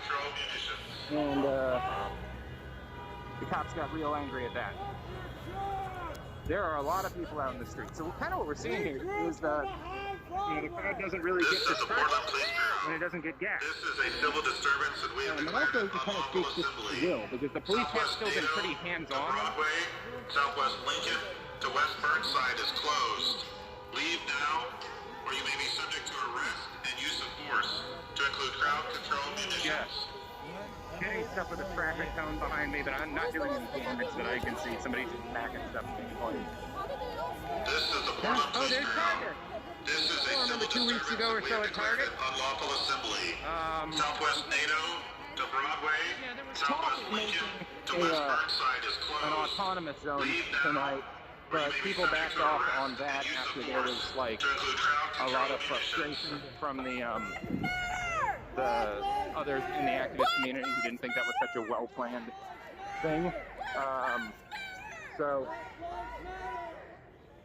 And the cops got real angry at that. There are a lot of people out in the street. So kind of what we're seeing here is that, you know, the crowd doesn't really get dispersed when it doesn't get gas. This is a civil disturbance, and we have also kind of speaks to will, because the police have still been pretty hands-on. Broadway, Southwest Lincoln to West Burnside is closed. Leave now, or you may be subject to arrest and use of force, to include crowd control munitions. Yes. Getting stuff with a traffic cone behind me, but I'm not doing any damage that I can see. Somebody's just backing stuff. This is the Portland Police Bureau. This is a civil disturbance, and we have declared it unlawful assembly. Southwest NATO to Broadway, Southwest Lincoln to West Burnside is closed. An autonomous zone tonight, but people backed off on that after there was like a lot of frustration from the others in the activist community who didn't think that was such a well-planned thing. So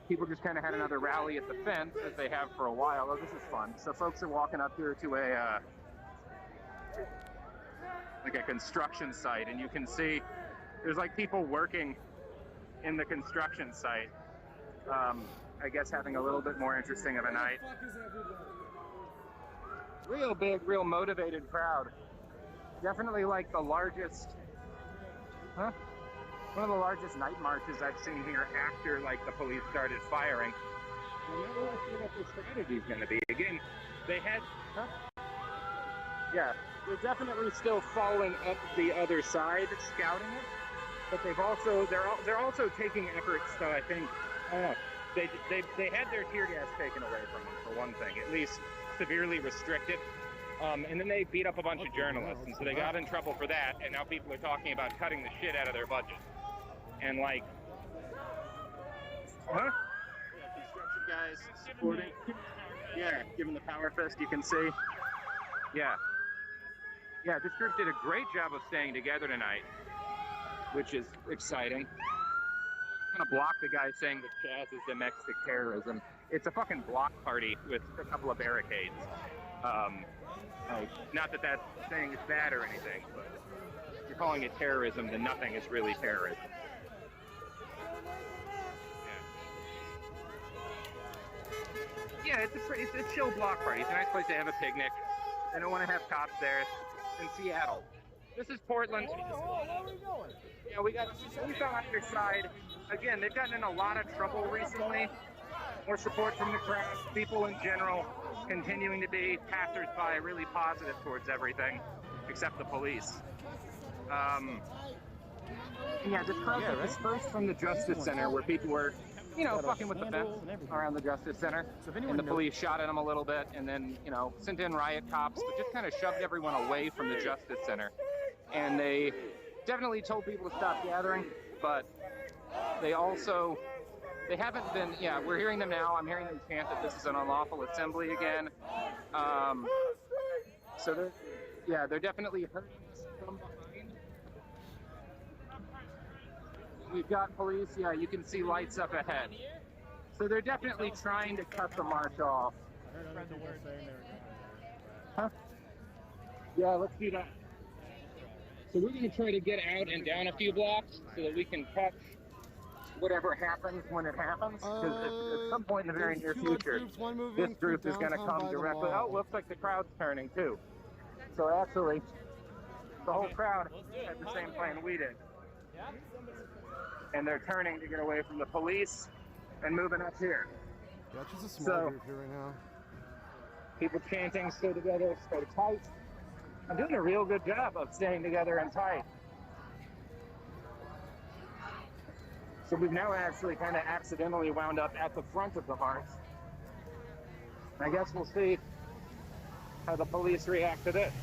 people just kind of had another rally at the fence, as they have for a while. Oh, this is fun. So folks are walking up here to a like a construction site, and you can see there's like people working in the construction site. I guess having a little bit more interesting of a night. Real big, real motivated crowd. Definitely like the largest, one of the largest night marches I've seen here after like the police started firing. I'm not really sure what their strategy is going to be. Again, they had, yeah, they're definitely still following up the other side, scouting it. But they're also taking efforts to, I think, they had their tear gas taken away from them for one thing, at least severely restricted. And then they beat up a bunch of journalists, and so they got in trouble for that, and now people are talking about cutting the shit out of their budget. And like, construction guys supporting, giving the power fist, you can see. Yeah, this group did a great job of staying together tonight, which is exciting. I'm gonna block the guy saying that jazz is domestic terrorism. It's a fucking block party with a couple of barricades. Not that that saying is bad or anything, but if you're calling it terrorism, then nothing is really terrorism. Yeah, it's a chill block party. It's a nice place to have a picnic. They don't want to have cops there. in Seattle. This is Portland. Yeah, we got police on either side. Again, they've gotten in a lot of trouble recently. More support from the crowd, people in general continuing to be passersby really positive towards everything, except the police. Yeah, the crowd got dispersed from the Justice Center where people were, you know, fucking with the fence around the Justice Center. And the police shot at them a little bit and then, you know, sent in riot cops, but just kind of shoved everyone away from the Justice Center. And they definitely told people to stop gathering, but they also, they haven't been, yeah, we're hearing them now. I'm hearing them chant that this is an unlawful assembly again. So they're, yeah, they're definitely hurting us from behind. We've got police, yeah, you can see lights up ahead. So they're definitely trying to cut the march off. Huh? Yeah, let's do that. So we're going to try to get out and down a few blocks so that we can catch whatever happens when it happens. Because at some point in the very near future, this group is going to come directly. Oh, looks like the crowd's turning too. So actually, the whole crowd had the same plan we did. And they're turning to get away from the police and moving up here. Yeah, it's just a small group here right now. People chanting, stay together, stay tight. I'm doing a real good job of staying together and tight. So we've now actually kind of accidentally wound up at the front of the march. I guess we'll see how the police react to this.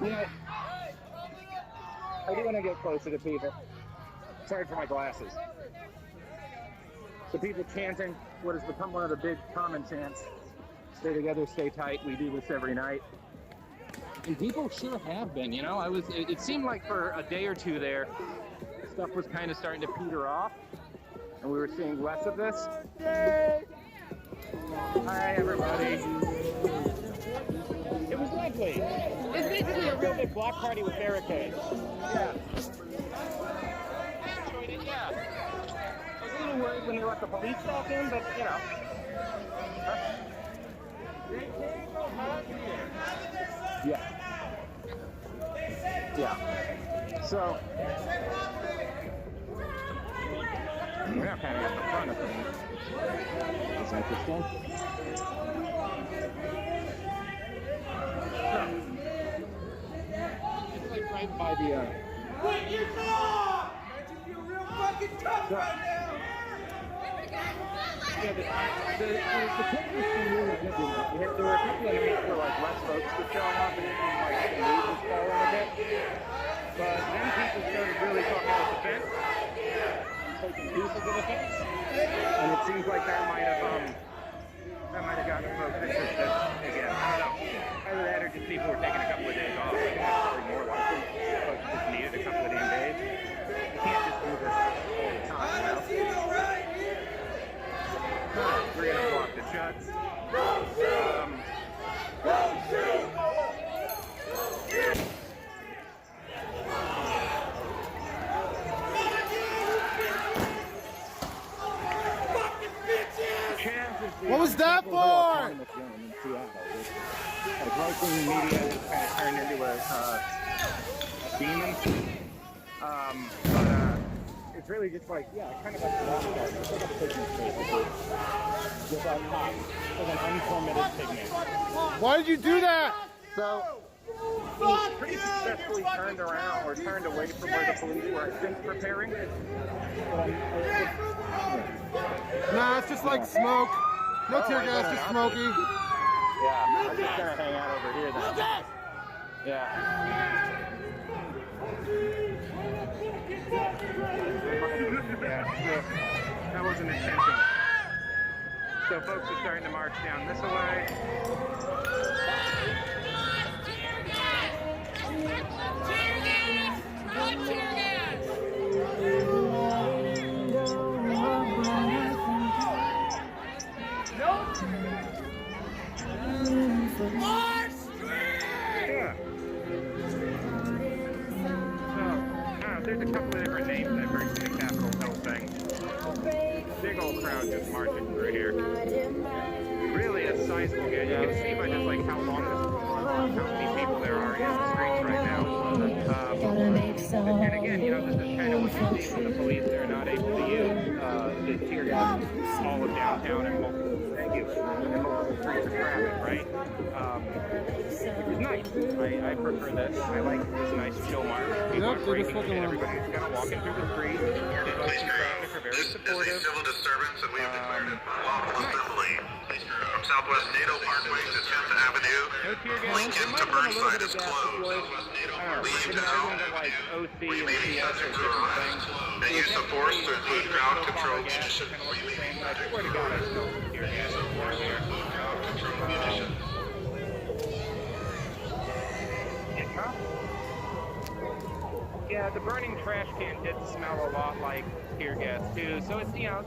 Yeah, I do want to get closer to people. Sorry for my glasses. So people chanting what has become one of the big common chants. Stay together, stay tight. We do this every night. And people sure have been, you know. It seemed like for a day or two there, stuff was kind of starting to peter off. And we were seeing less of this. Hi, everybody. It was lovely. It's basically a real big block party with barricades. Yeah. Enjoyed it, yeah. I was a little worried when they let the police back in, but, you know. Yeah. Yeah. So, we're now kind of at the front of things. That's interesting. It's like right by the, Quit your job! Makes you feel real fucking tough right now! Yeah, the pictures from really good. There were a couple of nights where like less folks were showing up and like the mood was falling a bit. But then people started really talking about the fence, taking pieces of the fence, and it seems like that might have gotten folks interested again. I don't know. Either that or just people were taking a couple of days off. I think that's probably more likely. Folks just needed a couple of damn days. You can't just do this all the time, you know? We're gonna block the shuts. What was that for? Like right-wing media has kind of turned into a demon. But it's really just like, yeah, kind of like a block party. It's like a picnic, basically. Without cops. It's like an unpermitted picnic. Why did you do that? So, he was pretty successfully turned around, or turned away from where the police were, I think, preparing. Nah, it's just like smoke. No tear gas, just smoky. Yeah, I'm just gonna hang out over here then. Yeah. Yeah, that wasn't intentional. So folks are starting to march down this way. Yeah. So, there's a couple of different names I've heard for the Capitol Hill thing. Big old crowd. crowd just marching through here. Really a sizable gate. You can see by just like how long this is going on, how many people there are in the streets right now. And again, you know, this is kind of what you see when the police are not able to use the tear gas all of downtown and multiple streets of traffic, right? Which is nice. I prefer this. I like this nice chill march. People are breaking in, everybody's kind of walking through the streets. Police traffic are very supportive. This is a civil disturbance and we have declared an unlawful assembly. From Southwest NATO Parkway to 10th Avenue, Lincoln to Burnside is closed. Leave now. We may be subject to arrest and use of force to include crowd control munitions. I swear to God, I smell some tear gas earlier. Yeah, the burning trash can did smell a lot like tear gas too, so it's, you know,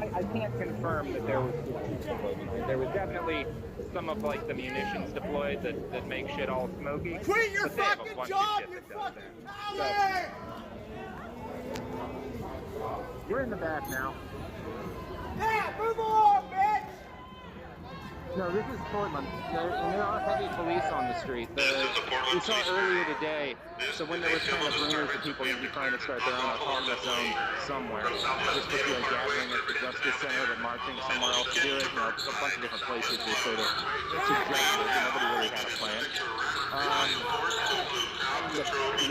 I can't confirm that there was deployed. There was definitely some of like the munitions deployed that make shit all smoky. Quit your fucking job, you fucking coward! You're in the back now. Yeah, move along, bitch! No, this is Portland. There are heavy police on the street. We saw earlier today, so when there was kind of rumors that people would be trying to start their own autonomous zone somewhere, there's supposed to be a gathering at the Justice Center, but marching somewhere else to do it. You know, a bunch of different places were sort of suggested, but nobody really had a plan.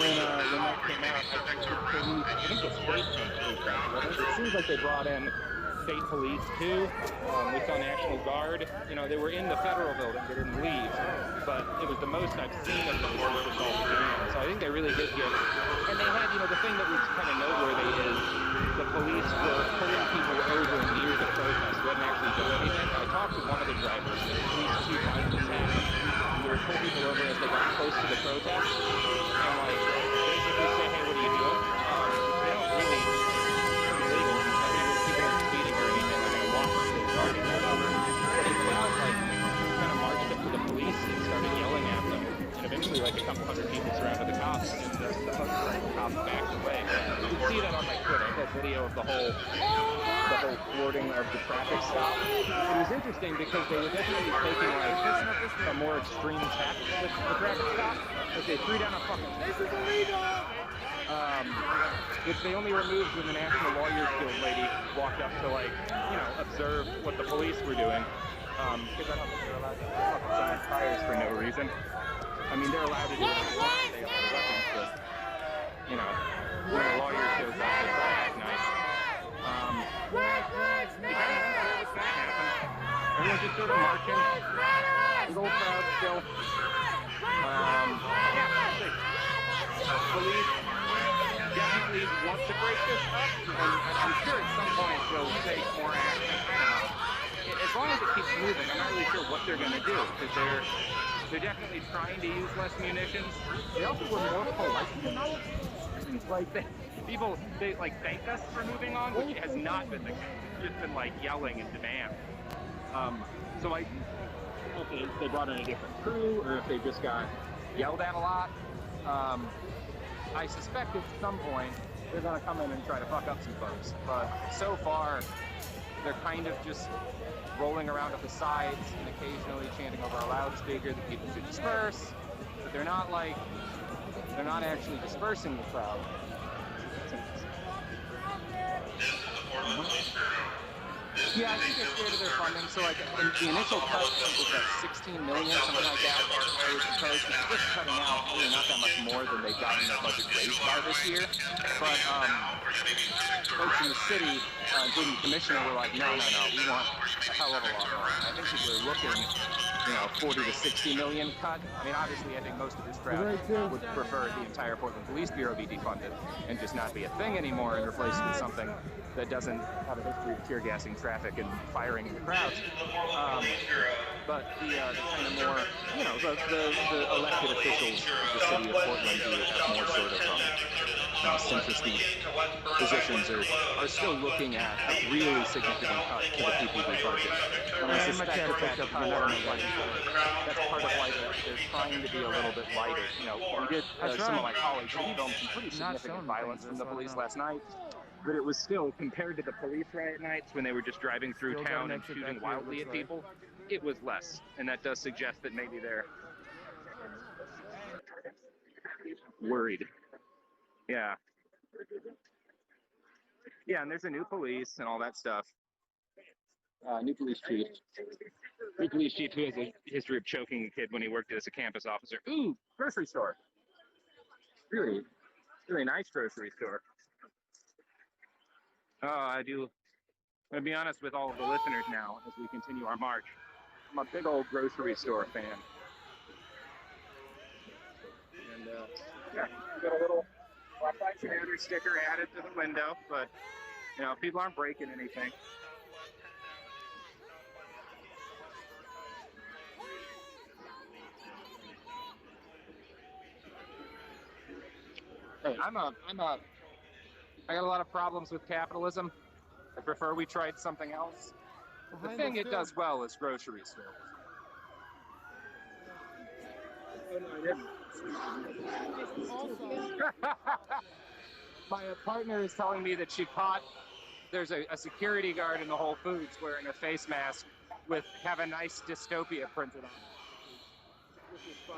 When that came out, I think the state it seems like they brought in state police too. We saw National Guard. You know, they were in the federal building. They didn't leave, but it was the most I've seen of the police with all the doing. So I think they really did get. And they had, you know, the thing that was kind of noteworthy is the police were pulling people over near the protest who hadn't actually done anything. I talked to one of the drivers, the police chief out of the town. They would pull people over as they got close to the protest, and like basically say, "Hey, what are you doing?" They don't really illegal. People aren't speeding or anything. They're gonna walk if they start getting pulled over. But the crowd like kind of marched up to the police and started yelling at them. And eventually, like a couple hundred people surrounded the cops, and the cops backed away. You can see that on my Twitter. I have video of the whole thwarting of the traffic stop. It was interesting because they were definitely taking like a more extreme tack with the traffic stop. Like they threw down a fucking which they only removed when the National Lawyers Guild lady walked up to like, you know, observe what the police were doing. Because I don't think they're allowed to fucking sign tires for no reason. I mean, they're allowed to do what they want. They have the weapons, but, you know, when the lawyer shows up, they try to act nice. Everyone's just sort of marching. Big old crowd still. Police definitely want to break this up, and I'm sure at some point they'll take more action. As long as it keeps moving, I'm not really sure what they're going to do, because they're definitely trying to use less munitions. They also were more polite than most. Like people like thank us for moving on, which has not been the case. It's just been like yelling and demand. So I don't know if they brought in a different crew or if they just got yelled at a lot. I suspect at some point they're going to come in and try to fuck up some folks, but so far they're kind of just rolling around at the sides and occasionally chanting over a loudspeaker that people should disperse, but they're not actually dispersing the crowd. Yeah, I think they're scared of their funding. So like the initial cut was like 16 million, something like that. It was proposed, which is just cutting out really not that much more than they've gotten their budget raised by this year. But folks in the city, including the commissioner, were like, no, we want a hell of a lot more. I think people are looking, 40 to 60 million cut. I mean, obviously, I think most of this crowd would prefer the entire Portland Police Bureau be defunded and just not be a thing anymore and replaced with something that doesn't have a history of tear gassing traffic and firing in the crowds. But the kind of more, the elected officials of the city of Portland who have more sort of centrist positions are still looking at a really significant cut to the PPP budget. And I suspect that that's part of why they're trying to be a little bit lighter. We did, some of my colleagues filmed some pretty significant violence from the police last night. but it was still, compared to the police riot nights when they were just driving through Still got town an and exit shooting back here, it wildly looks at like. people, it was less. And that does suggest that maybe they're worried. Yeah. Yeah, and there's a new police and all that stuff. New police chief. New police chief who has a history of choking a kid when he worked as a campus officer. Ooh, grocery store. Really, really nice grocery store. Oh, I'm gonna be honest with all of the listeners now as we continue our march. I'm a big old grocery store fan. And yeah, got a little Black Lives Matter sticker added to the window, but you know, people aren't breaking anything. Hey, I got a lot of problems with capitalism. I prefer we tried something else. The thing it does well is grocery stores. My partner is telling me that she caught, there's a security guard in the Whole Foods wearing a face mask with "Have a Nice Dystopia" printed on it. This is fun.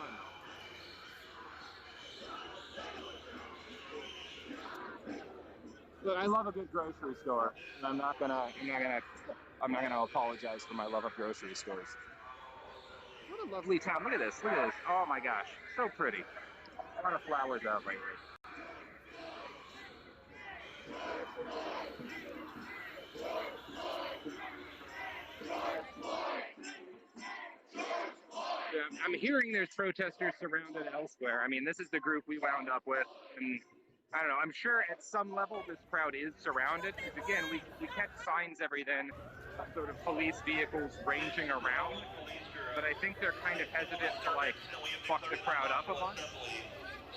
Look, I love a good grocery store, and I'm not gonna apologize for my love of grocery stores. What a lovely town! Look at this! Look at this! Oh my gosh, so pretty. A lot of flowers out lately. Yeah, I'm hearing there's protesters surrounded elsewhere. I mean, this is the group we wound up with, and I don't know, I'm sure at some level this crowd is surrounded, because again, we catch signs every then of sort of police vehicles ranging around, but I think they're kind of hesitant to like fuck the crowd up a bunch.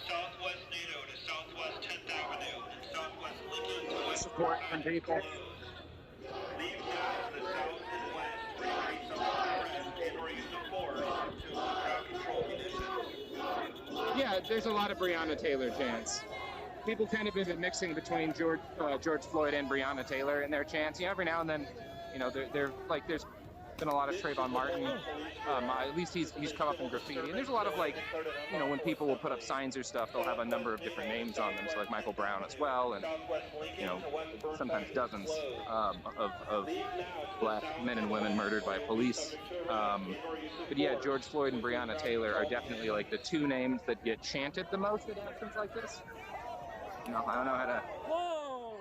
Southwest NATO to Southwest 10th Avenue, Southwest Lincoln. Support from people. Leave now to the south and west for increase of arrest and/or use of force to crowd control conditions. Yeah, there's a lot of Breonna Taylor chants. People kind of been mixing between George Floyd and Breonna Taylor in their chants. You know, every now and then, you know, they're like, there's been a lot of Trayvon Martin. At least he's come up in graffiti. And there's a lot of like, you know, when people will put up signs or stuff, they'll have a number of different names on them. So like Michael Brown as well, and you know, sometimes dozens of black men and women murdered by police. But yeah, George Floyd and Breonna Taylor are definitely like the two names that get chanted the most at actions like this. You know, I don't know how to. Whoa!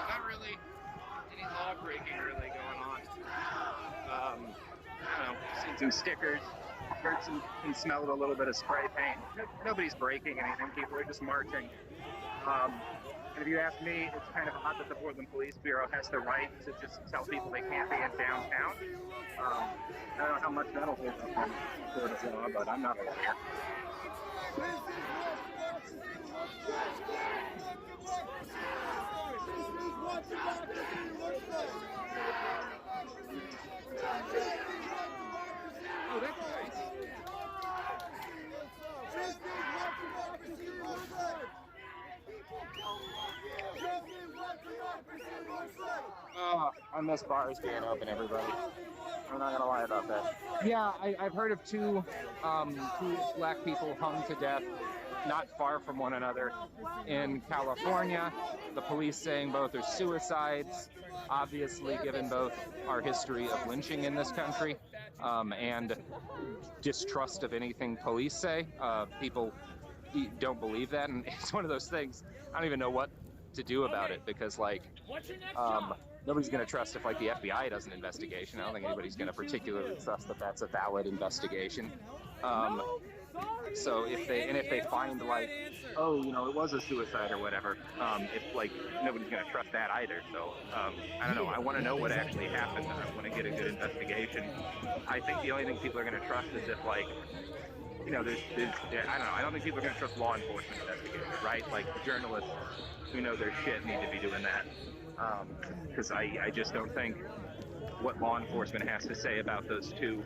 Not really any law breaking really going on. I don't know, seen some stickers, heard some and smelled a little bit of spray paint. Nobody's breaking anything, people are just marching. And if you ask me, it's kind of odd that the Portland Police Bureau has the right to just tell people they can't be in downtown. I don't know how much that'll hold up in court of law, but I'm not a lawyer. Oh, that's nice. Oh, I miss bars being open, everybody. I'm not gonna lie about that. Yeah, I've heard of two black people hung to death not far from one another in California. The police saying both are suicides, obviously given both our history of lynching in this country and distrust of anything police say. People don't believe that, and it's one of those things, I don't even know what to do about it, because like nobody's going to trust if like the FBI does an investigation. I don't think anybody's going to particularly trust that that's a valid investigation. So if they find like, oh, you know, it was a suicide or whatever, if like nobody's going to trust that either. So I don't know. I want to know what actually happened. I want to get a good investigation. I think the only thing people are going to trust is if like, you know, there's I don't know. I don't think people are going to trust law enforcement investigators, right? Like journalists who know their shit need to be doing that. Because I just don't think what law enforcement has to say about those two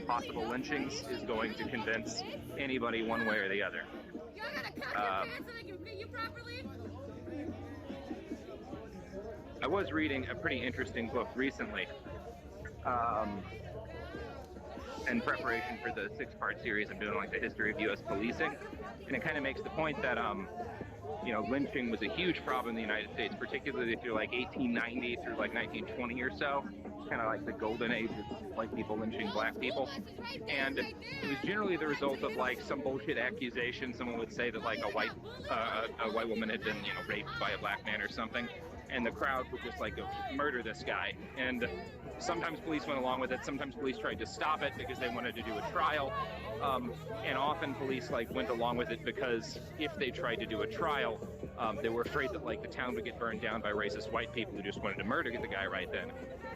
possible lynchings is going to convince anybody one way or the other. I was reading a pretty interesting book recently in preparation for the 6-part series I'm doing, like the history of U.S. policing, and it kind of makes the point that you know, lynching was a huge problem in the United States, particularly through like 1890 through like 1920 or so, kind of like the golden age of white people lynching black people. And it was generally the result of like some bullshit accusation. Someone would say that like a white woman had been, you know, raped by a black man or something, and the crowd would just like go murder this guy. And sometimes police went along with it. Sometimes police tried to stop it because they wanted to do a trial. And often police like went along with it because if they tried to do a trial, they were afraid that like the town would get burned down by racist white people who just wanted to murder the guy right then.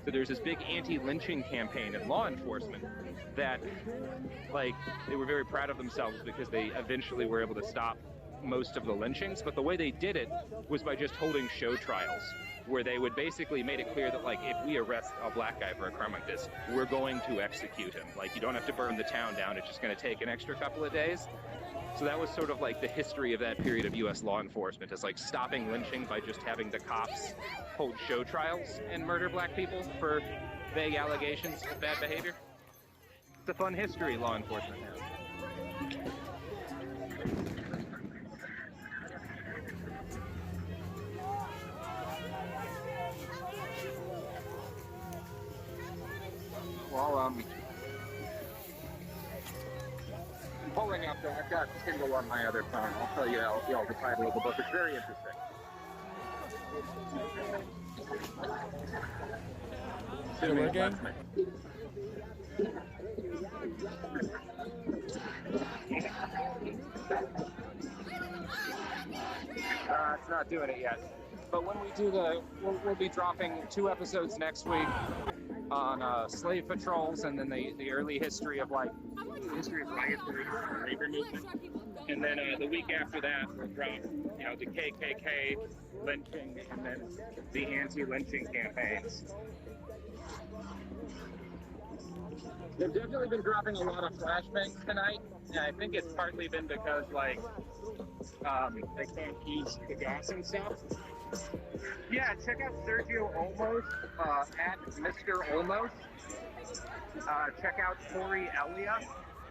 So there's this big anti-lynching campaign in law enforcement that like they were very proud of themselves because they eventually were able to stop most of the lynchings. But the way they did it was by just holding show trials, where they would basically made it clear that like if we arrest a black guy for a crime like this, we're going to execute him. Like you don't have to burn the town down, it's just going to take an extra couple of days. So that was sort of like the history of that period of U.S. law enforcement, is like stopping lynching by just having the cops hold show trials and murder black people for vague allegations of bad behavior. It's a fun history law enforcement has. Well, I'm pulling up there. I've got Kindle on my other phone. I'll tell you all the title of the book. It's very interesting. Did it work again? It's not doing it yet. But when we do we'll be dropping 2 episodes next week on slave patrols, and then the early history of like history of riots and the labor movement. And then the week after that we'll drop, you know, the KKK lynching and then the anti-lynching campaigns. They've definitely been dropping a lot of flashbangs tonight, and I think it's partly been because like they can't use the gas and stuff. Yeah, check out Sergio Olmos at Mr. Olmos. Check out Tori Elia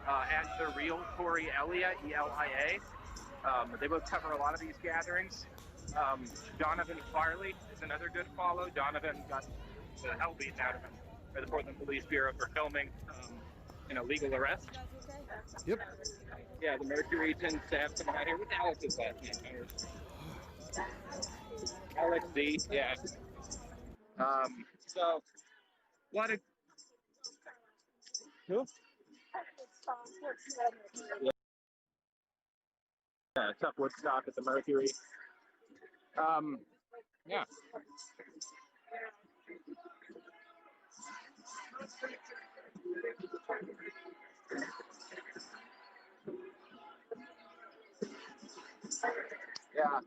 at The Real Tori Elia, E-L-I-A. They both cover a lot of these gatherings. Donovan Farley is another good follow. Donovan got the hell beaten out of him by the Portland Police Bureau for filming an illegal arrest. Yep. Yeah, the Mercury tends to have someone out here with Alex's last name. Alex D, yeah. So, a lot of... Who? Yeah, tough Woodstock at the Mercury. Yeah. Yeah.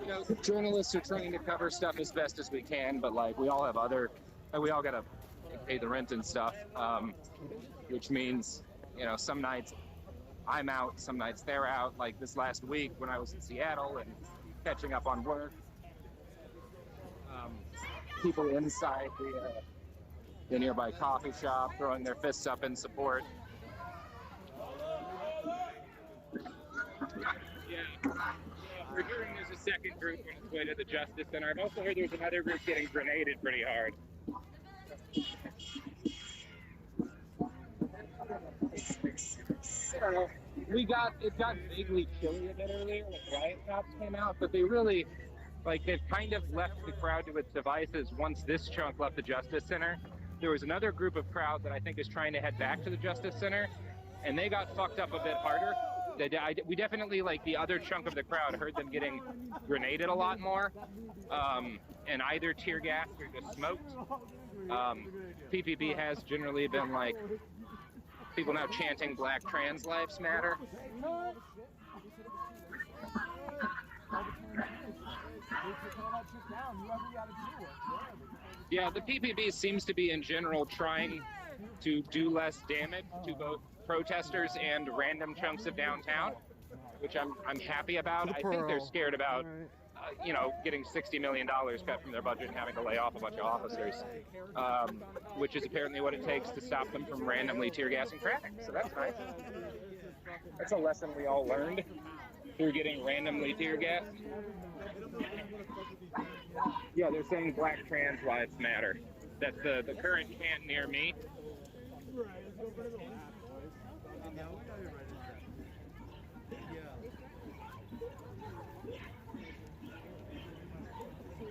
You know, journalists are trying to cover stuff as best as we can, but like we all have we all gotta pay the rent and stuff, which means, you know, some nights I'm out, some nights they're out. Like this last week when I was in Seattle and catching up on work, people inside the nearby coffee shop throwing their fists up in support. Yeah. We're hearing there's a second group on its way to the Justice Center. I've also heard there's another group getting grenaded pretty hard. I don't know. It got vaguely chilly a bit earlier when riot cops came out, but they really like they've kind of left the crowd to its devices once this chunk left the Justice Center. There was another group of crowd that I think is trying to head back to the Justice Center, and they got fucked up a bit harder. We definitely, like the other chunk of the crowd, heard them getting grenaded a lot more, and either tear gassed or just smoked. PPB has generally been like people now chanting Black Trans Lives Matter. Yeah, the PPB seems to be in general trying to do less damage to both protesters and random chunks of downtown, which I'm happy about. I think they're scared about getting $60 million cut from their budget and having to lay off a bunch of officers, which is apparently what it takes to stop them from randomly tear gassing traffic. So that's nice. That's a lesson we all learned through getting randomly tear gassed. Yeah, they're saying Black Trans Lives Matter. That's the current chant near me.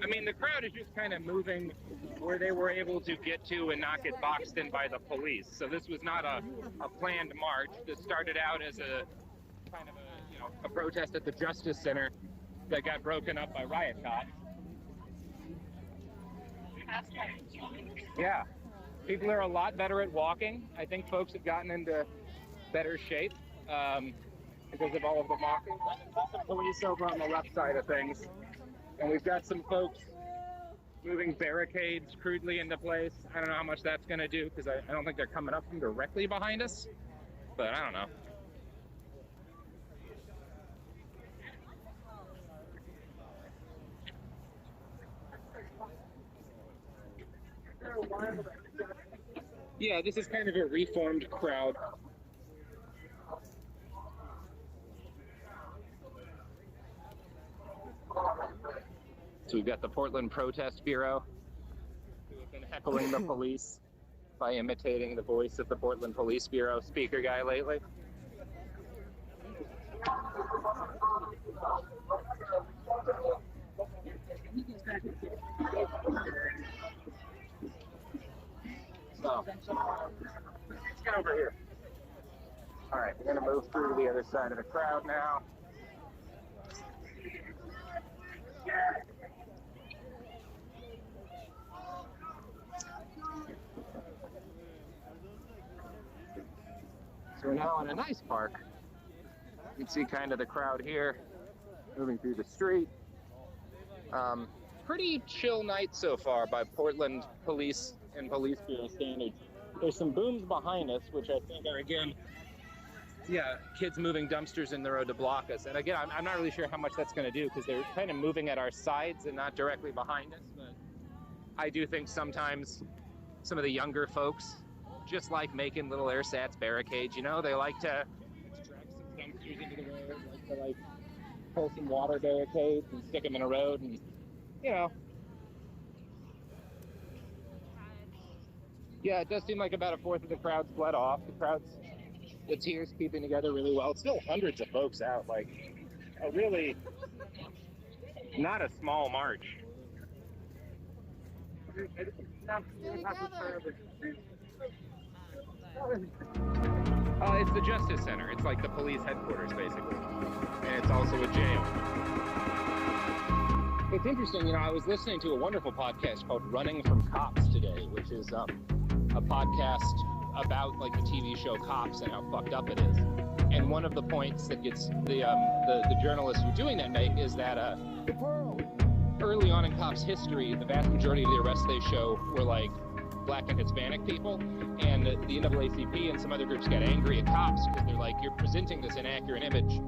I mean, the crowd is just kind of moving where they were able to get to and not get boxed in by the police. So this was not a planned march. This started out as a kind of a protest at the Justice Center that got broken up by riot cops. Yeah, people are a lot better at walking. I think folks have gotten into better shape because of all of the walking. Police over on the left side of things. And we've got some folks moving barricades crudely into place. I don't know how much that's going to do because I don't think they're coming up from directly behind us, but I don't know. Yeah, this is kind of a reformed crowd. So we've got the Portland Protest Bureau, who have been heckling the police by imitating the voice of the Portland Police Bureau speaker guy lately. So, let's get over here. All right, we're gonna move through to the other side of the crowd now. So we're now in a nice park. You can see kind of the crowd here, moving through the street. Pretty chill night so far by Portland police and police bureau standards. There's some booms behind us, which I think are, again, kids moving dumpsters in the road to block us. And again, I'm not really sure how much that's going to do because they're kind of moving at our sides and not directly behind us. But I do think sometimes some of the younger folks just like making little ersatz barricades, they like to drag some dumpsters into the road, like to pull some water barricades and stick them in a road, and yeah, it does seem like about a fourth of the crowd's bled off. The tears keeping together really well. It's still hundreds of folks out, like a really not a small march. It's the Justice Center. It's like the police headquarters, basically. And it's also a jail. It's interesting, I was listening to a wonderful podcast called Running from Cops today, which is a podcast about like the TV show Cops and how fucked up it is. And one of the points that gets the journalists who are doing that make is that early on in Cops history, the vast majority of the arrests they show were like Black and Hispanic people, and the NAACP and some other groups got angry at cops because they're like, you're presenting this inaccurate image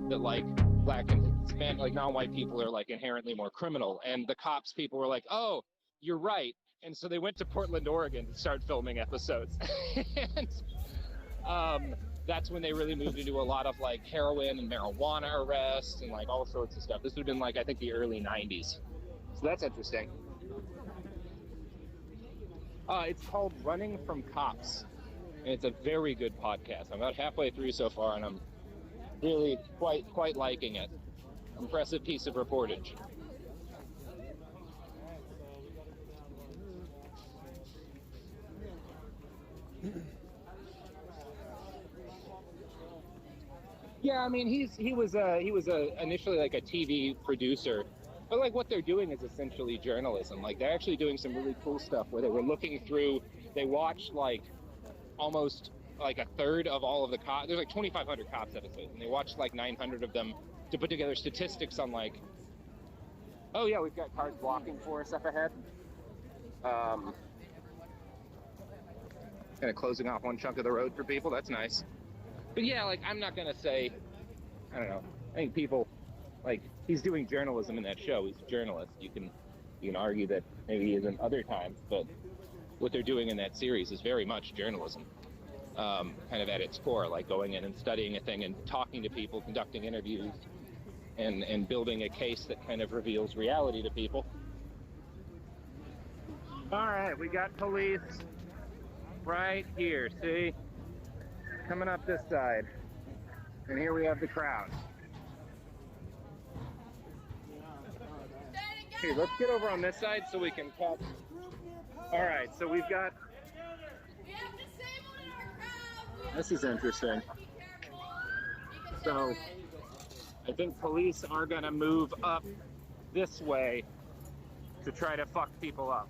that like Black and Hispanic, like non-white people are like inherently more criminal. And the cops people were like, oh, you're right. And so they went to Portland, Oregon to start filming episodes. And that's when they really moved into a lot of like heroin and marijuana arrests and like all sorts of stuff. This would have been like, I think, the early 90s. So that's interesting. It's called Running from Cops, and it's a very good podcast. I'm about halfway through so far, and I'm really quite liking it. Impressive piece of reportage. Yeah, I mean, he was initially like a TV producer, but like what they're doing is essentially journalism. Like they're actually doing some really cool stuff where they were looking through. They watched like almost like a third of all of the cops. There's like 2,500 cops episodes, and they watched like 900 of them to put together statistics on like, oh yeah, we've got cars blocking for us up ahead. Kind of closing off one chunk of the road for people. That's nice. But yeah, like I'm not gonna say, I don't know. I think people, like, he's doing journalism in that show. He's a journalist. You can argue that maybe he isn't other times, but what they're doing in that series is very much journalism, kind of at its core, like going in and studying a thing and talking to people, conducting interviews, and building a case that kind of reveals reality to people. All right, we got police right here, see? Coming up this side. And here we have the crowd. Here, let's get over on this side so we can catch. All right, so we've got. This is interesting. So I think police are gonna move up this way to try to fuck people up.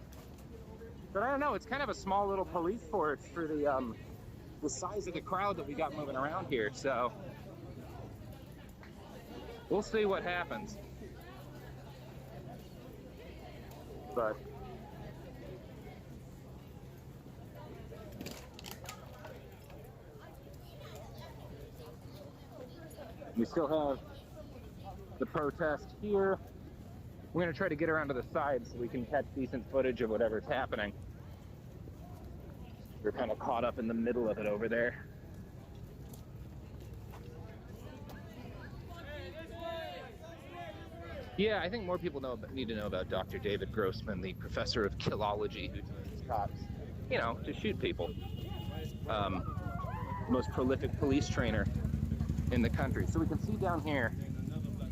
But I don't know, it's kind of a small little police force for the size of the crowd that we got moving around here, so we'll see what happens. But we still have the protest here. We're going to try to get around to the side so we can catch decent footage of whatever's happening. We're kind of caught up in the middle of it over there. Yeah, I think more people need to know about Dr. David Grossman, the professor of killology who teaches cops, to shoot people. Most prolific police trainer in the country. So we can see down here,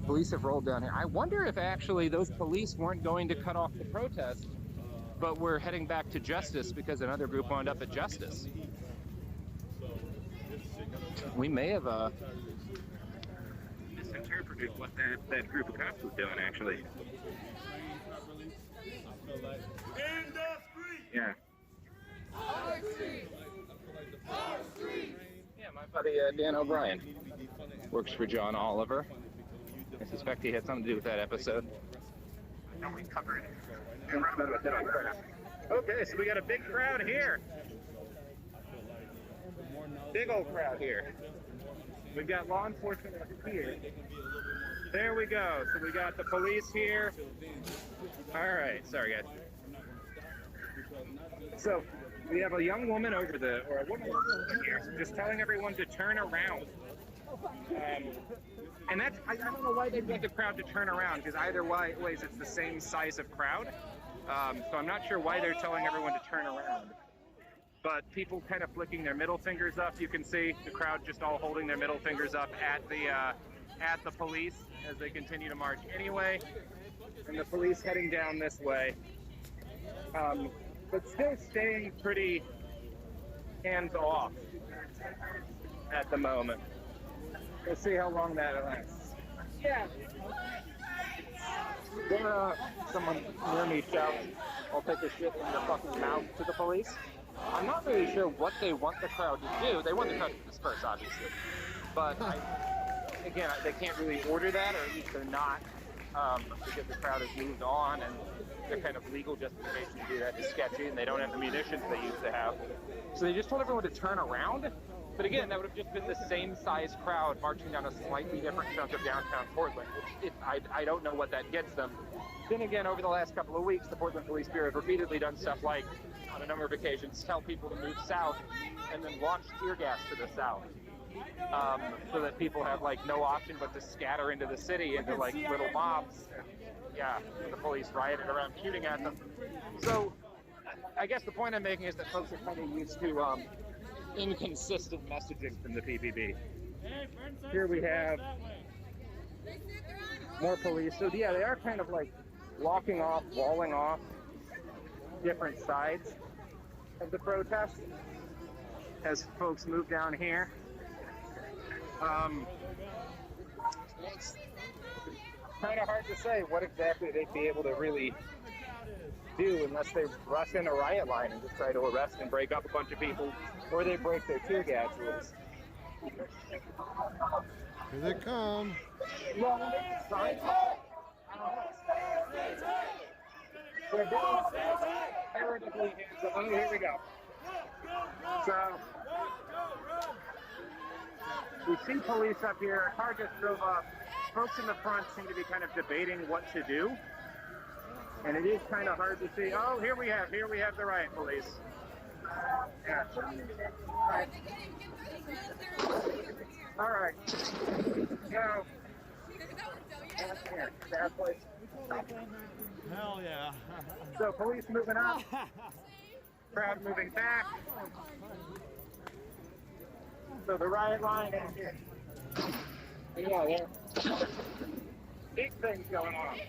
police have rolled down here. I wonder if actually those police weren't going to cut off the protest, but we're heading back to Justice because another group wound up at Justice. We may have misinterpreted what that group of cops was doing, actually. Yeah. Yeah, my buddy Dan O'Brien works for John Oliver. I suspect he had something to do with that episode. No, we covered it. Okay, so we got a big crowd here. Big old crowd here. We've got law enforcement here. There we go. So we got the police here. All right, sorry guys. So we have a young woman a woman over here just telling everyone to turn around. And that's, I don't know why they'd want the crowd to turn around, because either ways it's the same size of crowd. So I'm not sure why they're telling everyone to turn around. But people kind of flicking their middle fingers up. You can see the crowd just all holding their middle fingers up at the police as they continue to march anyway. And the police heading down this way. But still staying pretty hands-off at the moment. We'll see how long that lasts. Yeah. Someone near me shouts, "I'll take a shit in your fucking mouth" to the police. I'm not really sure what they want the crowd to do. They want the crowd to disperse, obviously. But, again, they can't really order that, or at least they're not, because the crowd has moved on, and their kind of legal justification to do that is sketchy, and they don't have the munitions they used to have. So they just told everyone to turn around. But again, that would have just been the same size crowd marching down a slightly different chunk of downtown Portland. I don't know what that gets them. Then again, over the last couple of weeks, the Portland Police Bureau have repeatedly done stuff like, on a number of occasions, tell people to move south and then launch tear gas to the south. So that people have no option but to scatter into the city into little mobs. Yeah, the police rioted around shooting at them. So I guess the point I'm making is that folks are kind of used to inconsistent messaging from the PPB. Here we have more police. So yeah, they are kind of walling off different sides of the protest as folks move down here. It's kind of hard to say what exactly they'd be able to really do unless they rush in a riot line and just try to arrest and break up a bunch of people, or they break their tear gas rules. Here they come. They're doing comparatively hands-on. Oh, here we go. So, we see police up here. A car just drove up. Folks in the front seem to be kind of debating what to do. And it is kind of hard to see. Oh, here we have the riot police. Yeah. All right. So, here, that place. Hell yeah. So police moving up, crowd moving back. So the riot line is here. Yeah, there. Big things going on.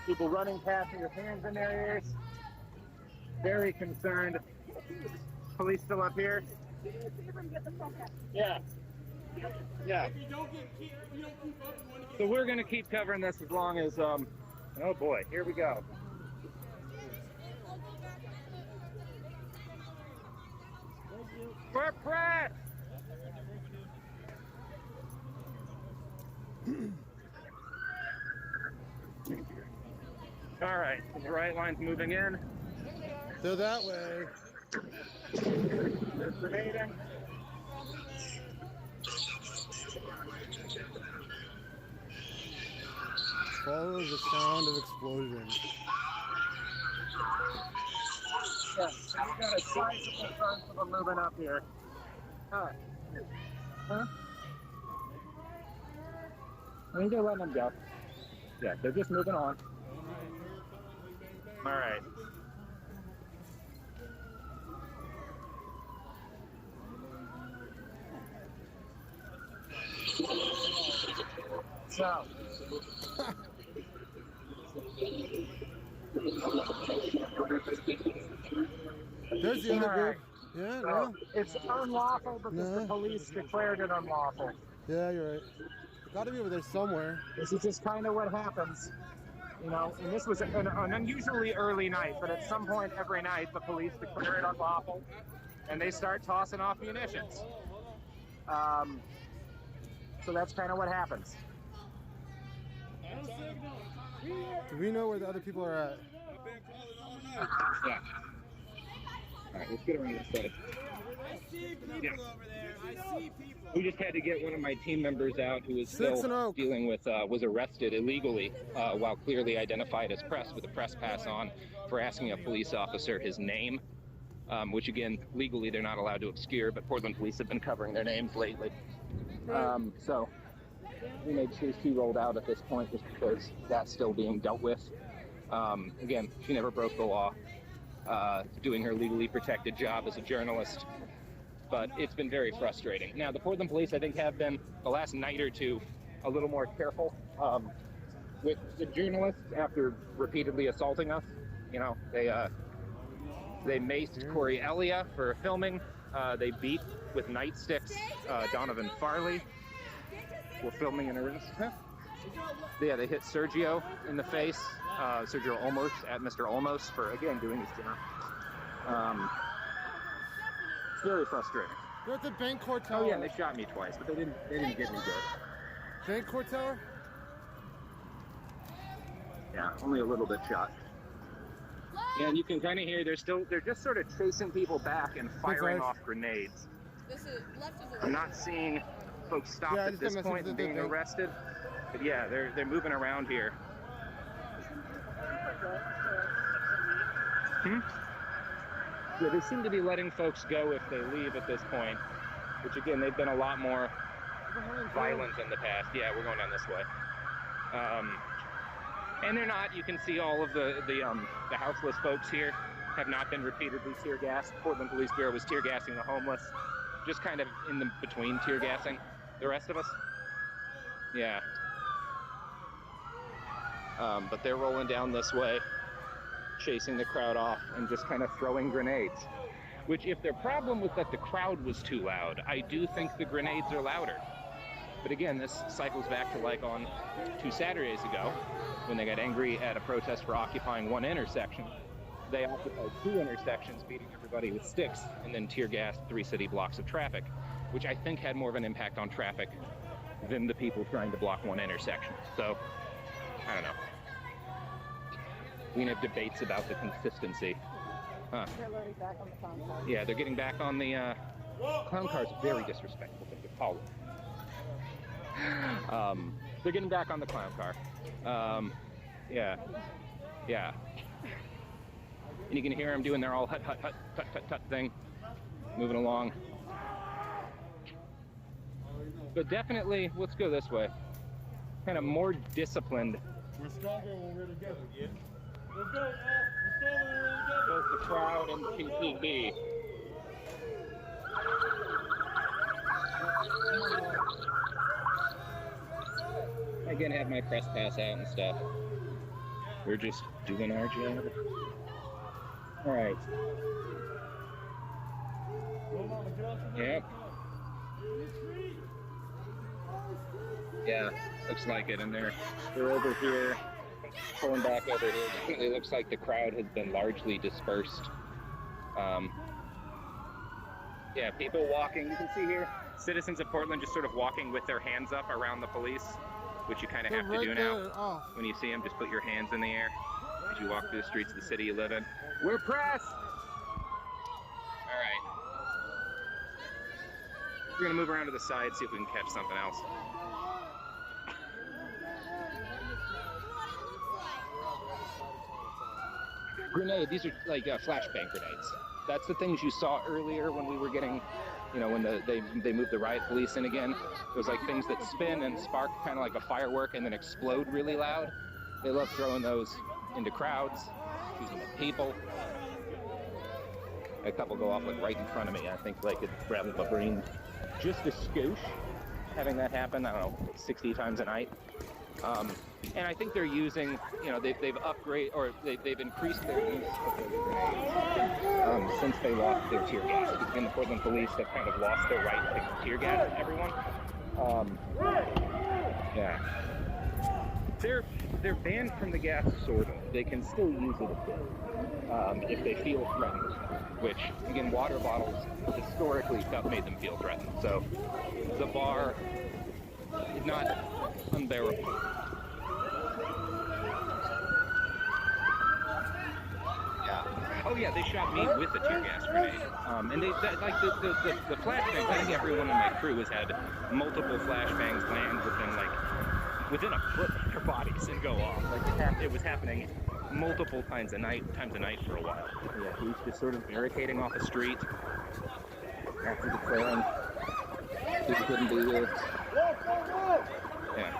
People running past with their hands in their ears. Very concerned. Police still up here? Yeah. Yeah. So we're going to keep covering this as long as, oh boy, here we go. For press! All right, the right line's moving in. They're that way. They're grenading. Follow the sound of explosions. Yeah, we got a sizable bunch of them moving up here. Huh? I think they're letting them go. Yeah, they're just moving on. All right. So. There's the other group. Yeah, no. It's unlawful because the police declared it unlawful. Yeah, you're right. Got to be over there somewhere. This is just kind of what happens. You know, and this was an unusually early night, but at some point every night the police declare it unlawful and they start tossing off munitions. So that's kind of what happens. Do we know where the other people are at? Yeah. All right, let's get around this side. I see people over there. I see people. We just had to get one of my team members out who is still dealing with, was arrested illegally while clearly identified as press with a press pass on for asking a police officer his name, which again, legally they're not allowed to obscure, but Portland police have been covering their names lately. So we made sure she rolled out at this point just because that's still being dealt with. Again, she never broke the law, doing her legally protected job as a journalist. But it's been very frustrating. Now, the Portland police, I think, have been, the last night or two, a little more careful with the journalists after repeatedly assaulting us. You know, they maced Corey Elia for filming. They beat with nightsticks Donovan Farley for filming an arrest. Yeah, they hit Sergio in the face. Sergio Olmos at Mr. Olmos for, again, doing his job. Very frustrating. They're at the Bancorp Tower. Oh yeah, they shot me twice, but they didn't get me good. Bancorp Tower? Yeah, only a little bit shot. Yeah, and you can kind of hear they're just sort of chasing people back and firing off grenades. This is left of the I'm not seeing folks stopped at this point and being arrested, but yeah, they're moving around here. Yeah, they seem to be letting folks go if they leave at this point, which again, they've been a lot more violent in the past. Yeah, we're going down this way. And they're not, you can see all of the houseless folks here have not been repeatedly tear gassed. Portland Police Bureau was tear gassing the homeless, just kind of in the between tear gassing the rest of us. Yeah. But they're rolling down this way, chasing the crowd off and just kind of throwing grenades. Which, if their problem was that the crowd was too loud, I do think the grenades are louder. But again, this cycles back to like on 2 Saturdays ago, when they got angry at a protest for occupying one intersection. They occupied 2 intersections, beating everybody with sticks, and then tear gassed 3 city blocks of traffic, which I think had more of an impact on traffic than the people trying to block 1 intersection. So, I don't know. We can have debates about the consistency. Huh. They're loading back on the clown car. Yeah, they're getting back on the clown car's very disrespectful thing to call it. They're getting back on the clown car. Yeah. And you can hear them doing their all hut, hut, hut, tut, tut, tut thing, moving along. But definitely, let's go this way. Kind of more disciplined. We're stronger when we're together, yeah? Let's go, Al. We're stronger when we're together. Both the crowd and PPB. I again have my press pass out and stuff. We're just doing our job. All right. Yep. Yeah, looks like it. And they're over here, pulling back over here. It looks like the crowd has been largely dispersed. Yeah, people walking. You can see here, citizens of Portland just sort of walking with their hands up around the police, which you kind of have to do now. When you see them, just put your hands in the air as you walk through the streets of the city you live in. We're press! All right. We're gonna move around to the side, see if we can catch something else. Grenade, these are like flashbang grenades. That's the things you saw earlier when we were getting, you know, when they moved the riot police in again. It was like things that spin and spark kind of like a firework and then explode really loud. They love throwing those into crowds, shooting at people. A couple go off like right in front of me. I think like it rattled my brain just a skosh having that happen, I don't know, 60 times a night. And I think they're using, you know, they've upgraded, or they've increased their use of those grenades since they lost their tear gas. Because again, the Portland police have kind of lost their right to tear gas everyone. Yeah. They're banned from the gas, sort of. They can still use it if they feel threatened, which, again, water bottles historically made them feel threatened. So the bar is not unbearable. Oh yeah, they shot me with a tear gas grenade. And the flashbangs, I think everyone in my crew has had multiple flashbangs land within a foot of their bodies and go off. Like it was happening multiple times a night for a while. Yeah, he was just sort of barricading off a street after declaring he couldn't be here. Yeah.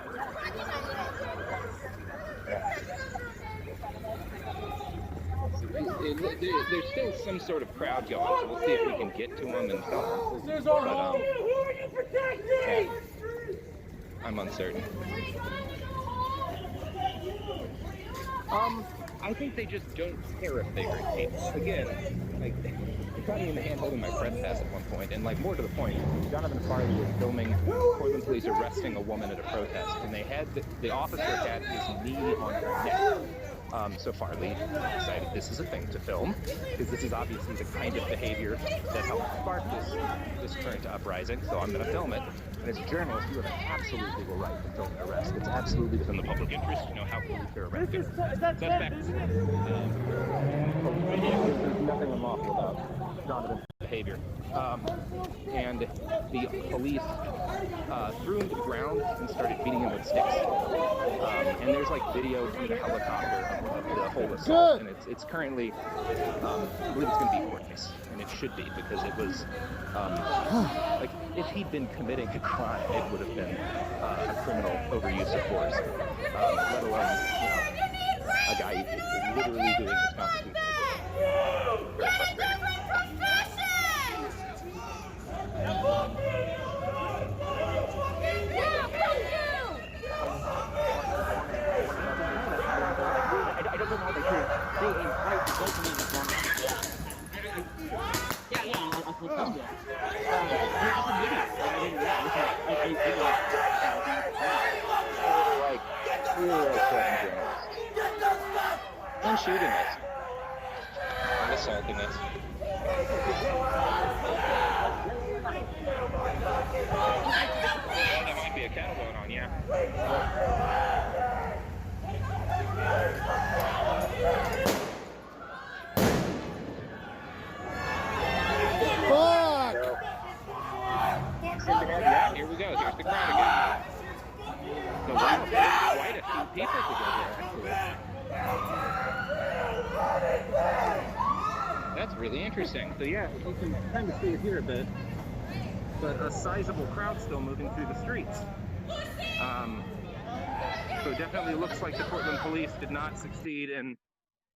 There's still some sort of crowd going, so we'll see if we can get to them and stuff. But, yeah, I'm uncertain. I think they just don't care if they hurt people. Again, like, they caught me in the hand holding my press pass at one point, and like more to the point, Jonathan Farley was filming Portland police arresting a woman at a protest, and they had the officer had his knee on her neck. So Farley decided this is a thing to film, because this is obviously the kind of behavior that helped spark this current uprising, so I'm going to film it. And as a journalist, you have an absolute legal right to film an arrest. It's absolutely within the public interest to know how police are arrested. That's fact. There's nothing unlawful about Jonathan's behavior. And the police threw him to the ground and started beating him with sticks. And there's like video from the helicopter of the whole assault, and it's currently, I believe it's going to be court case, and it should be, because it was, like, if he'd been committing a crime, it would have been a criminal overuse of force, let alone, you know, a guy literally doing his constitutional job. Very frustrating. I don't know how they do it. Yeah, And shooting us. And assaulting us. There might be a cattle going on, yeah. Fuck! Yeah, here we go. Here's the crowd again. So wow, there's quite a few people together, actually. That's really interesting. So yeah, you can kind of see it here a bit, but a sizable crowd still moving through the streets. So it definitely looks like the Portland police did not succeed in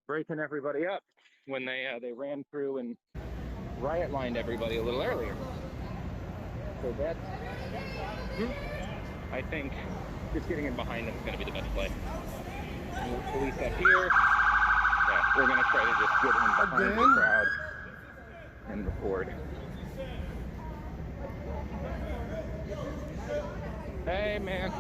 breaking everybody up when they ran through and riot lined everybody a little earlier. So that's, I think, just getting in behind them is going to be the best play. Police up here. Yeah, we're going to try to just get in behind the crowd and record. Hey, man.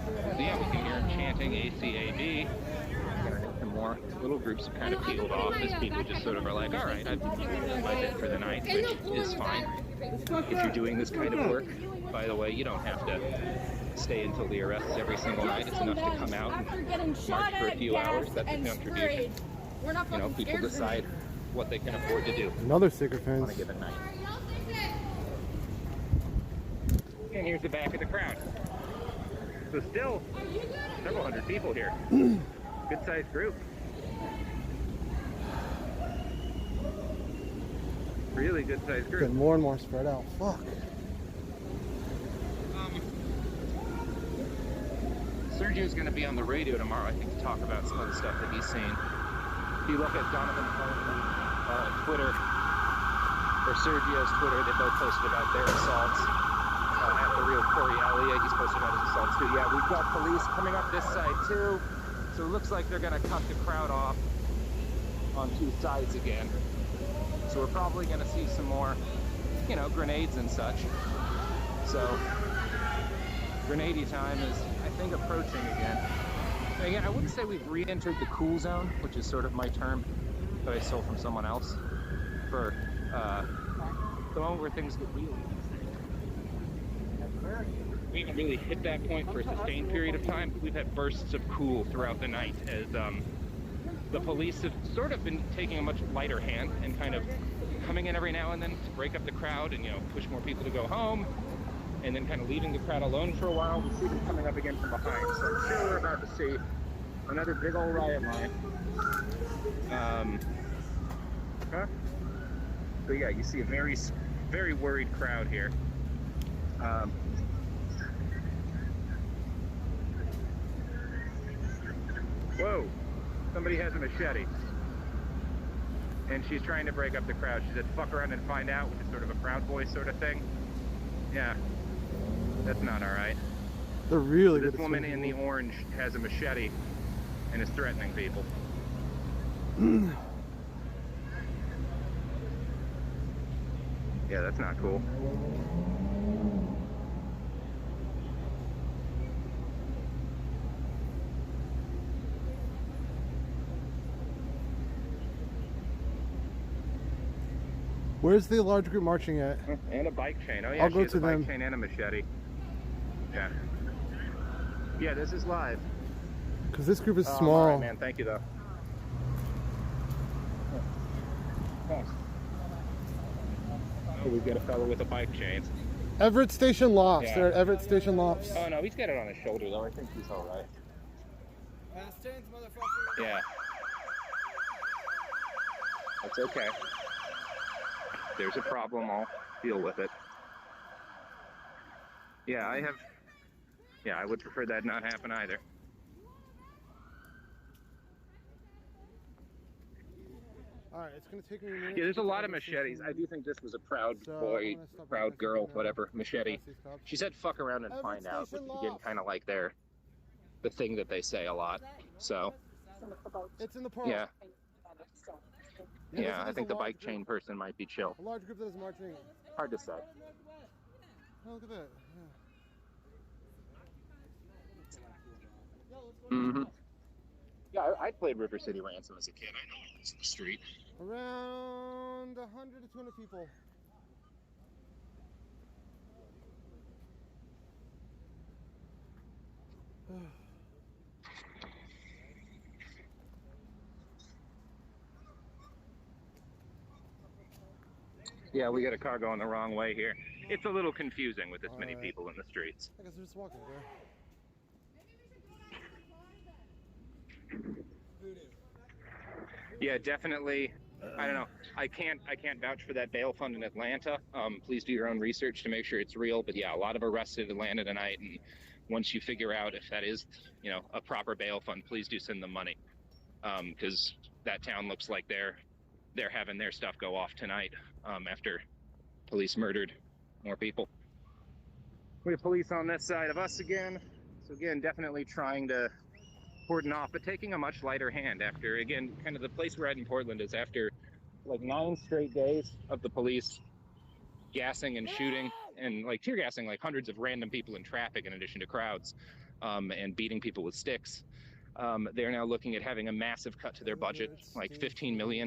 So yeah, we can hear him chanting ACAB. Some more little groups have kind of peeled off as people just sort of are like, all right, I've done my bit for the night, which is fine. If you're doing this kind of work, by the way, you don't have to stay until the arrests every single night. It's enough to come out and march for a few hours. That's a contribution. You know, people decide what they can afford to do. Another sticker fence. On a given night. And here's the back of the crowd. So still several hundred people here. Good sized group. Really good sized group. Getting more and more spread out. Fuck. Sergio's going to be on the radio tomorrow, I think, to talk about some of the stuff that he's seen. If you look at Donovan's Twitter, or Sergio's Twitter, they both posted about their assaults. At the real Corey Elliott, he's posted about his assaults too. Yeah, we've got police coming up this side too. So it looks like they're going to cut the crowd off on two sides again. So we're probably going to see some more, you know, grenades and such. So grenade time is, I think, approaching again. And again, I wouldn't say we've re-entered the cool zone, which is sort of my term that I stole from someone else for the moment where things get really interesting. We haven't really hit that point for a sustained period of time, but we've had bursts of cool throughout the night as the police have sort of been taking a much lighter hand and kind of coming in every now and then to break up the crowd and, you know, push more people to go home, and then kind of leaving the crowd alone for a while. We see them coming up again from behind. So I'm sure we're about to see another big old riot line. So yeah, you see a very, very worried crowd here. Whoa, somebody has a machete. And she's trying to break up the crowd. She said, fuck around and find out, which is sort of a Proud Boy sort of thing. Yeah, that's not all right. They're really good. This woman in the orange has a machete and is threatening people. Yeah, that's not cool. Where's the large group marching at? And a bike chain. Oh yeah, I'll she go has to a bike them. chain and a machete. Yeah. Yeah, this is live. Because this group is All small. right, man. Thank you, though. Oh, we've got a fellow with a bike chain. Everett Station Lofts. Yeah. They're at Everett Station Lofts. Oh no, he's got it on his shoulder though. I think he's all right. Fast turns, motherfucker. Yeah. That's okay. There's a problem. I'll deal with it. Yeah, I would prefer that not happen either. Alright, it's going to take me a minute. Yeah, there's a lot of machetes. I do think this was a proud boy, proud girl, whatever, machete. She said fuck around and find out, which is again kind of like the thing that they say a lot. So, It's in the park. Yeah. Yeah, I there's think a the large bike chain person might be chill. A large group that is marching. Hard to say. Oh, look at that. Mm-hmm. Yeah, I played River City Ransom as a kid. I know it was in the street. Around 100 to 200 people. Yeah, we got a car going the wrong way here. It's a little confusing with this many people in the streets. I guess they're just walking there. Yeah, definitely. I don't know. I can't vouch for that bail fund in Atlanta. Please do your own research to make sure it's real. But yeah, a lot of arrests in Atlanta tonight. And once you figure out if that is, you know, a proper bail fund, please do send them money. Because that town looks like they're having their stuff go off tonight after police murdered more people. We have police on this side of us again. So again, definitely trying to cordon off, but taking a much lighter hand after, again, kind of the place we're at in Portland is after like 9 straight days of the police gassing and shooting and like tear gassing like hundreds of random people in traffic in addition to crowds and beating people with sticks. They're now looking at having a massive cut to their budget, like $15 million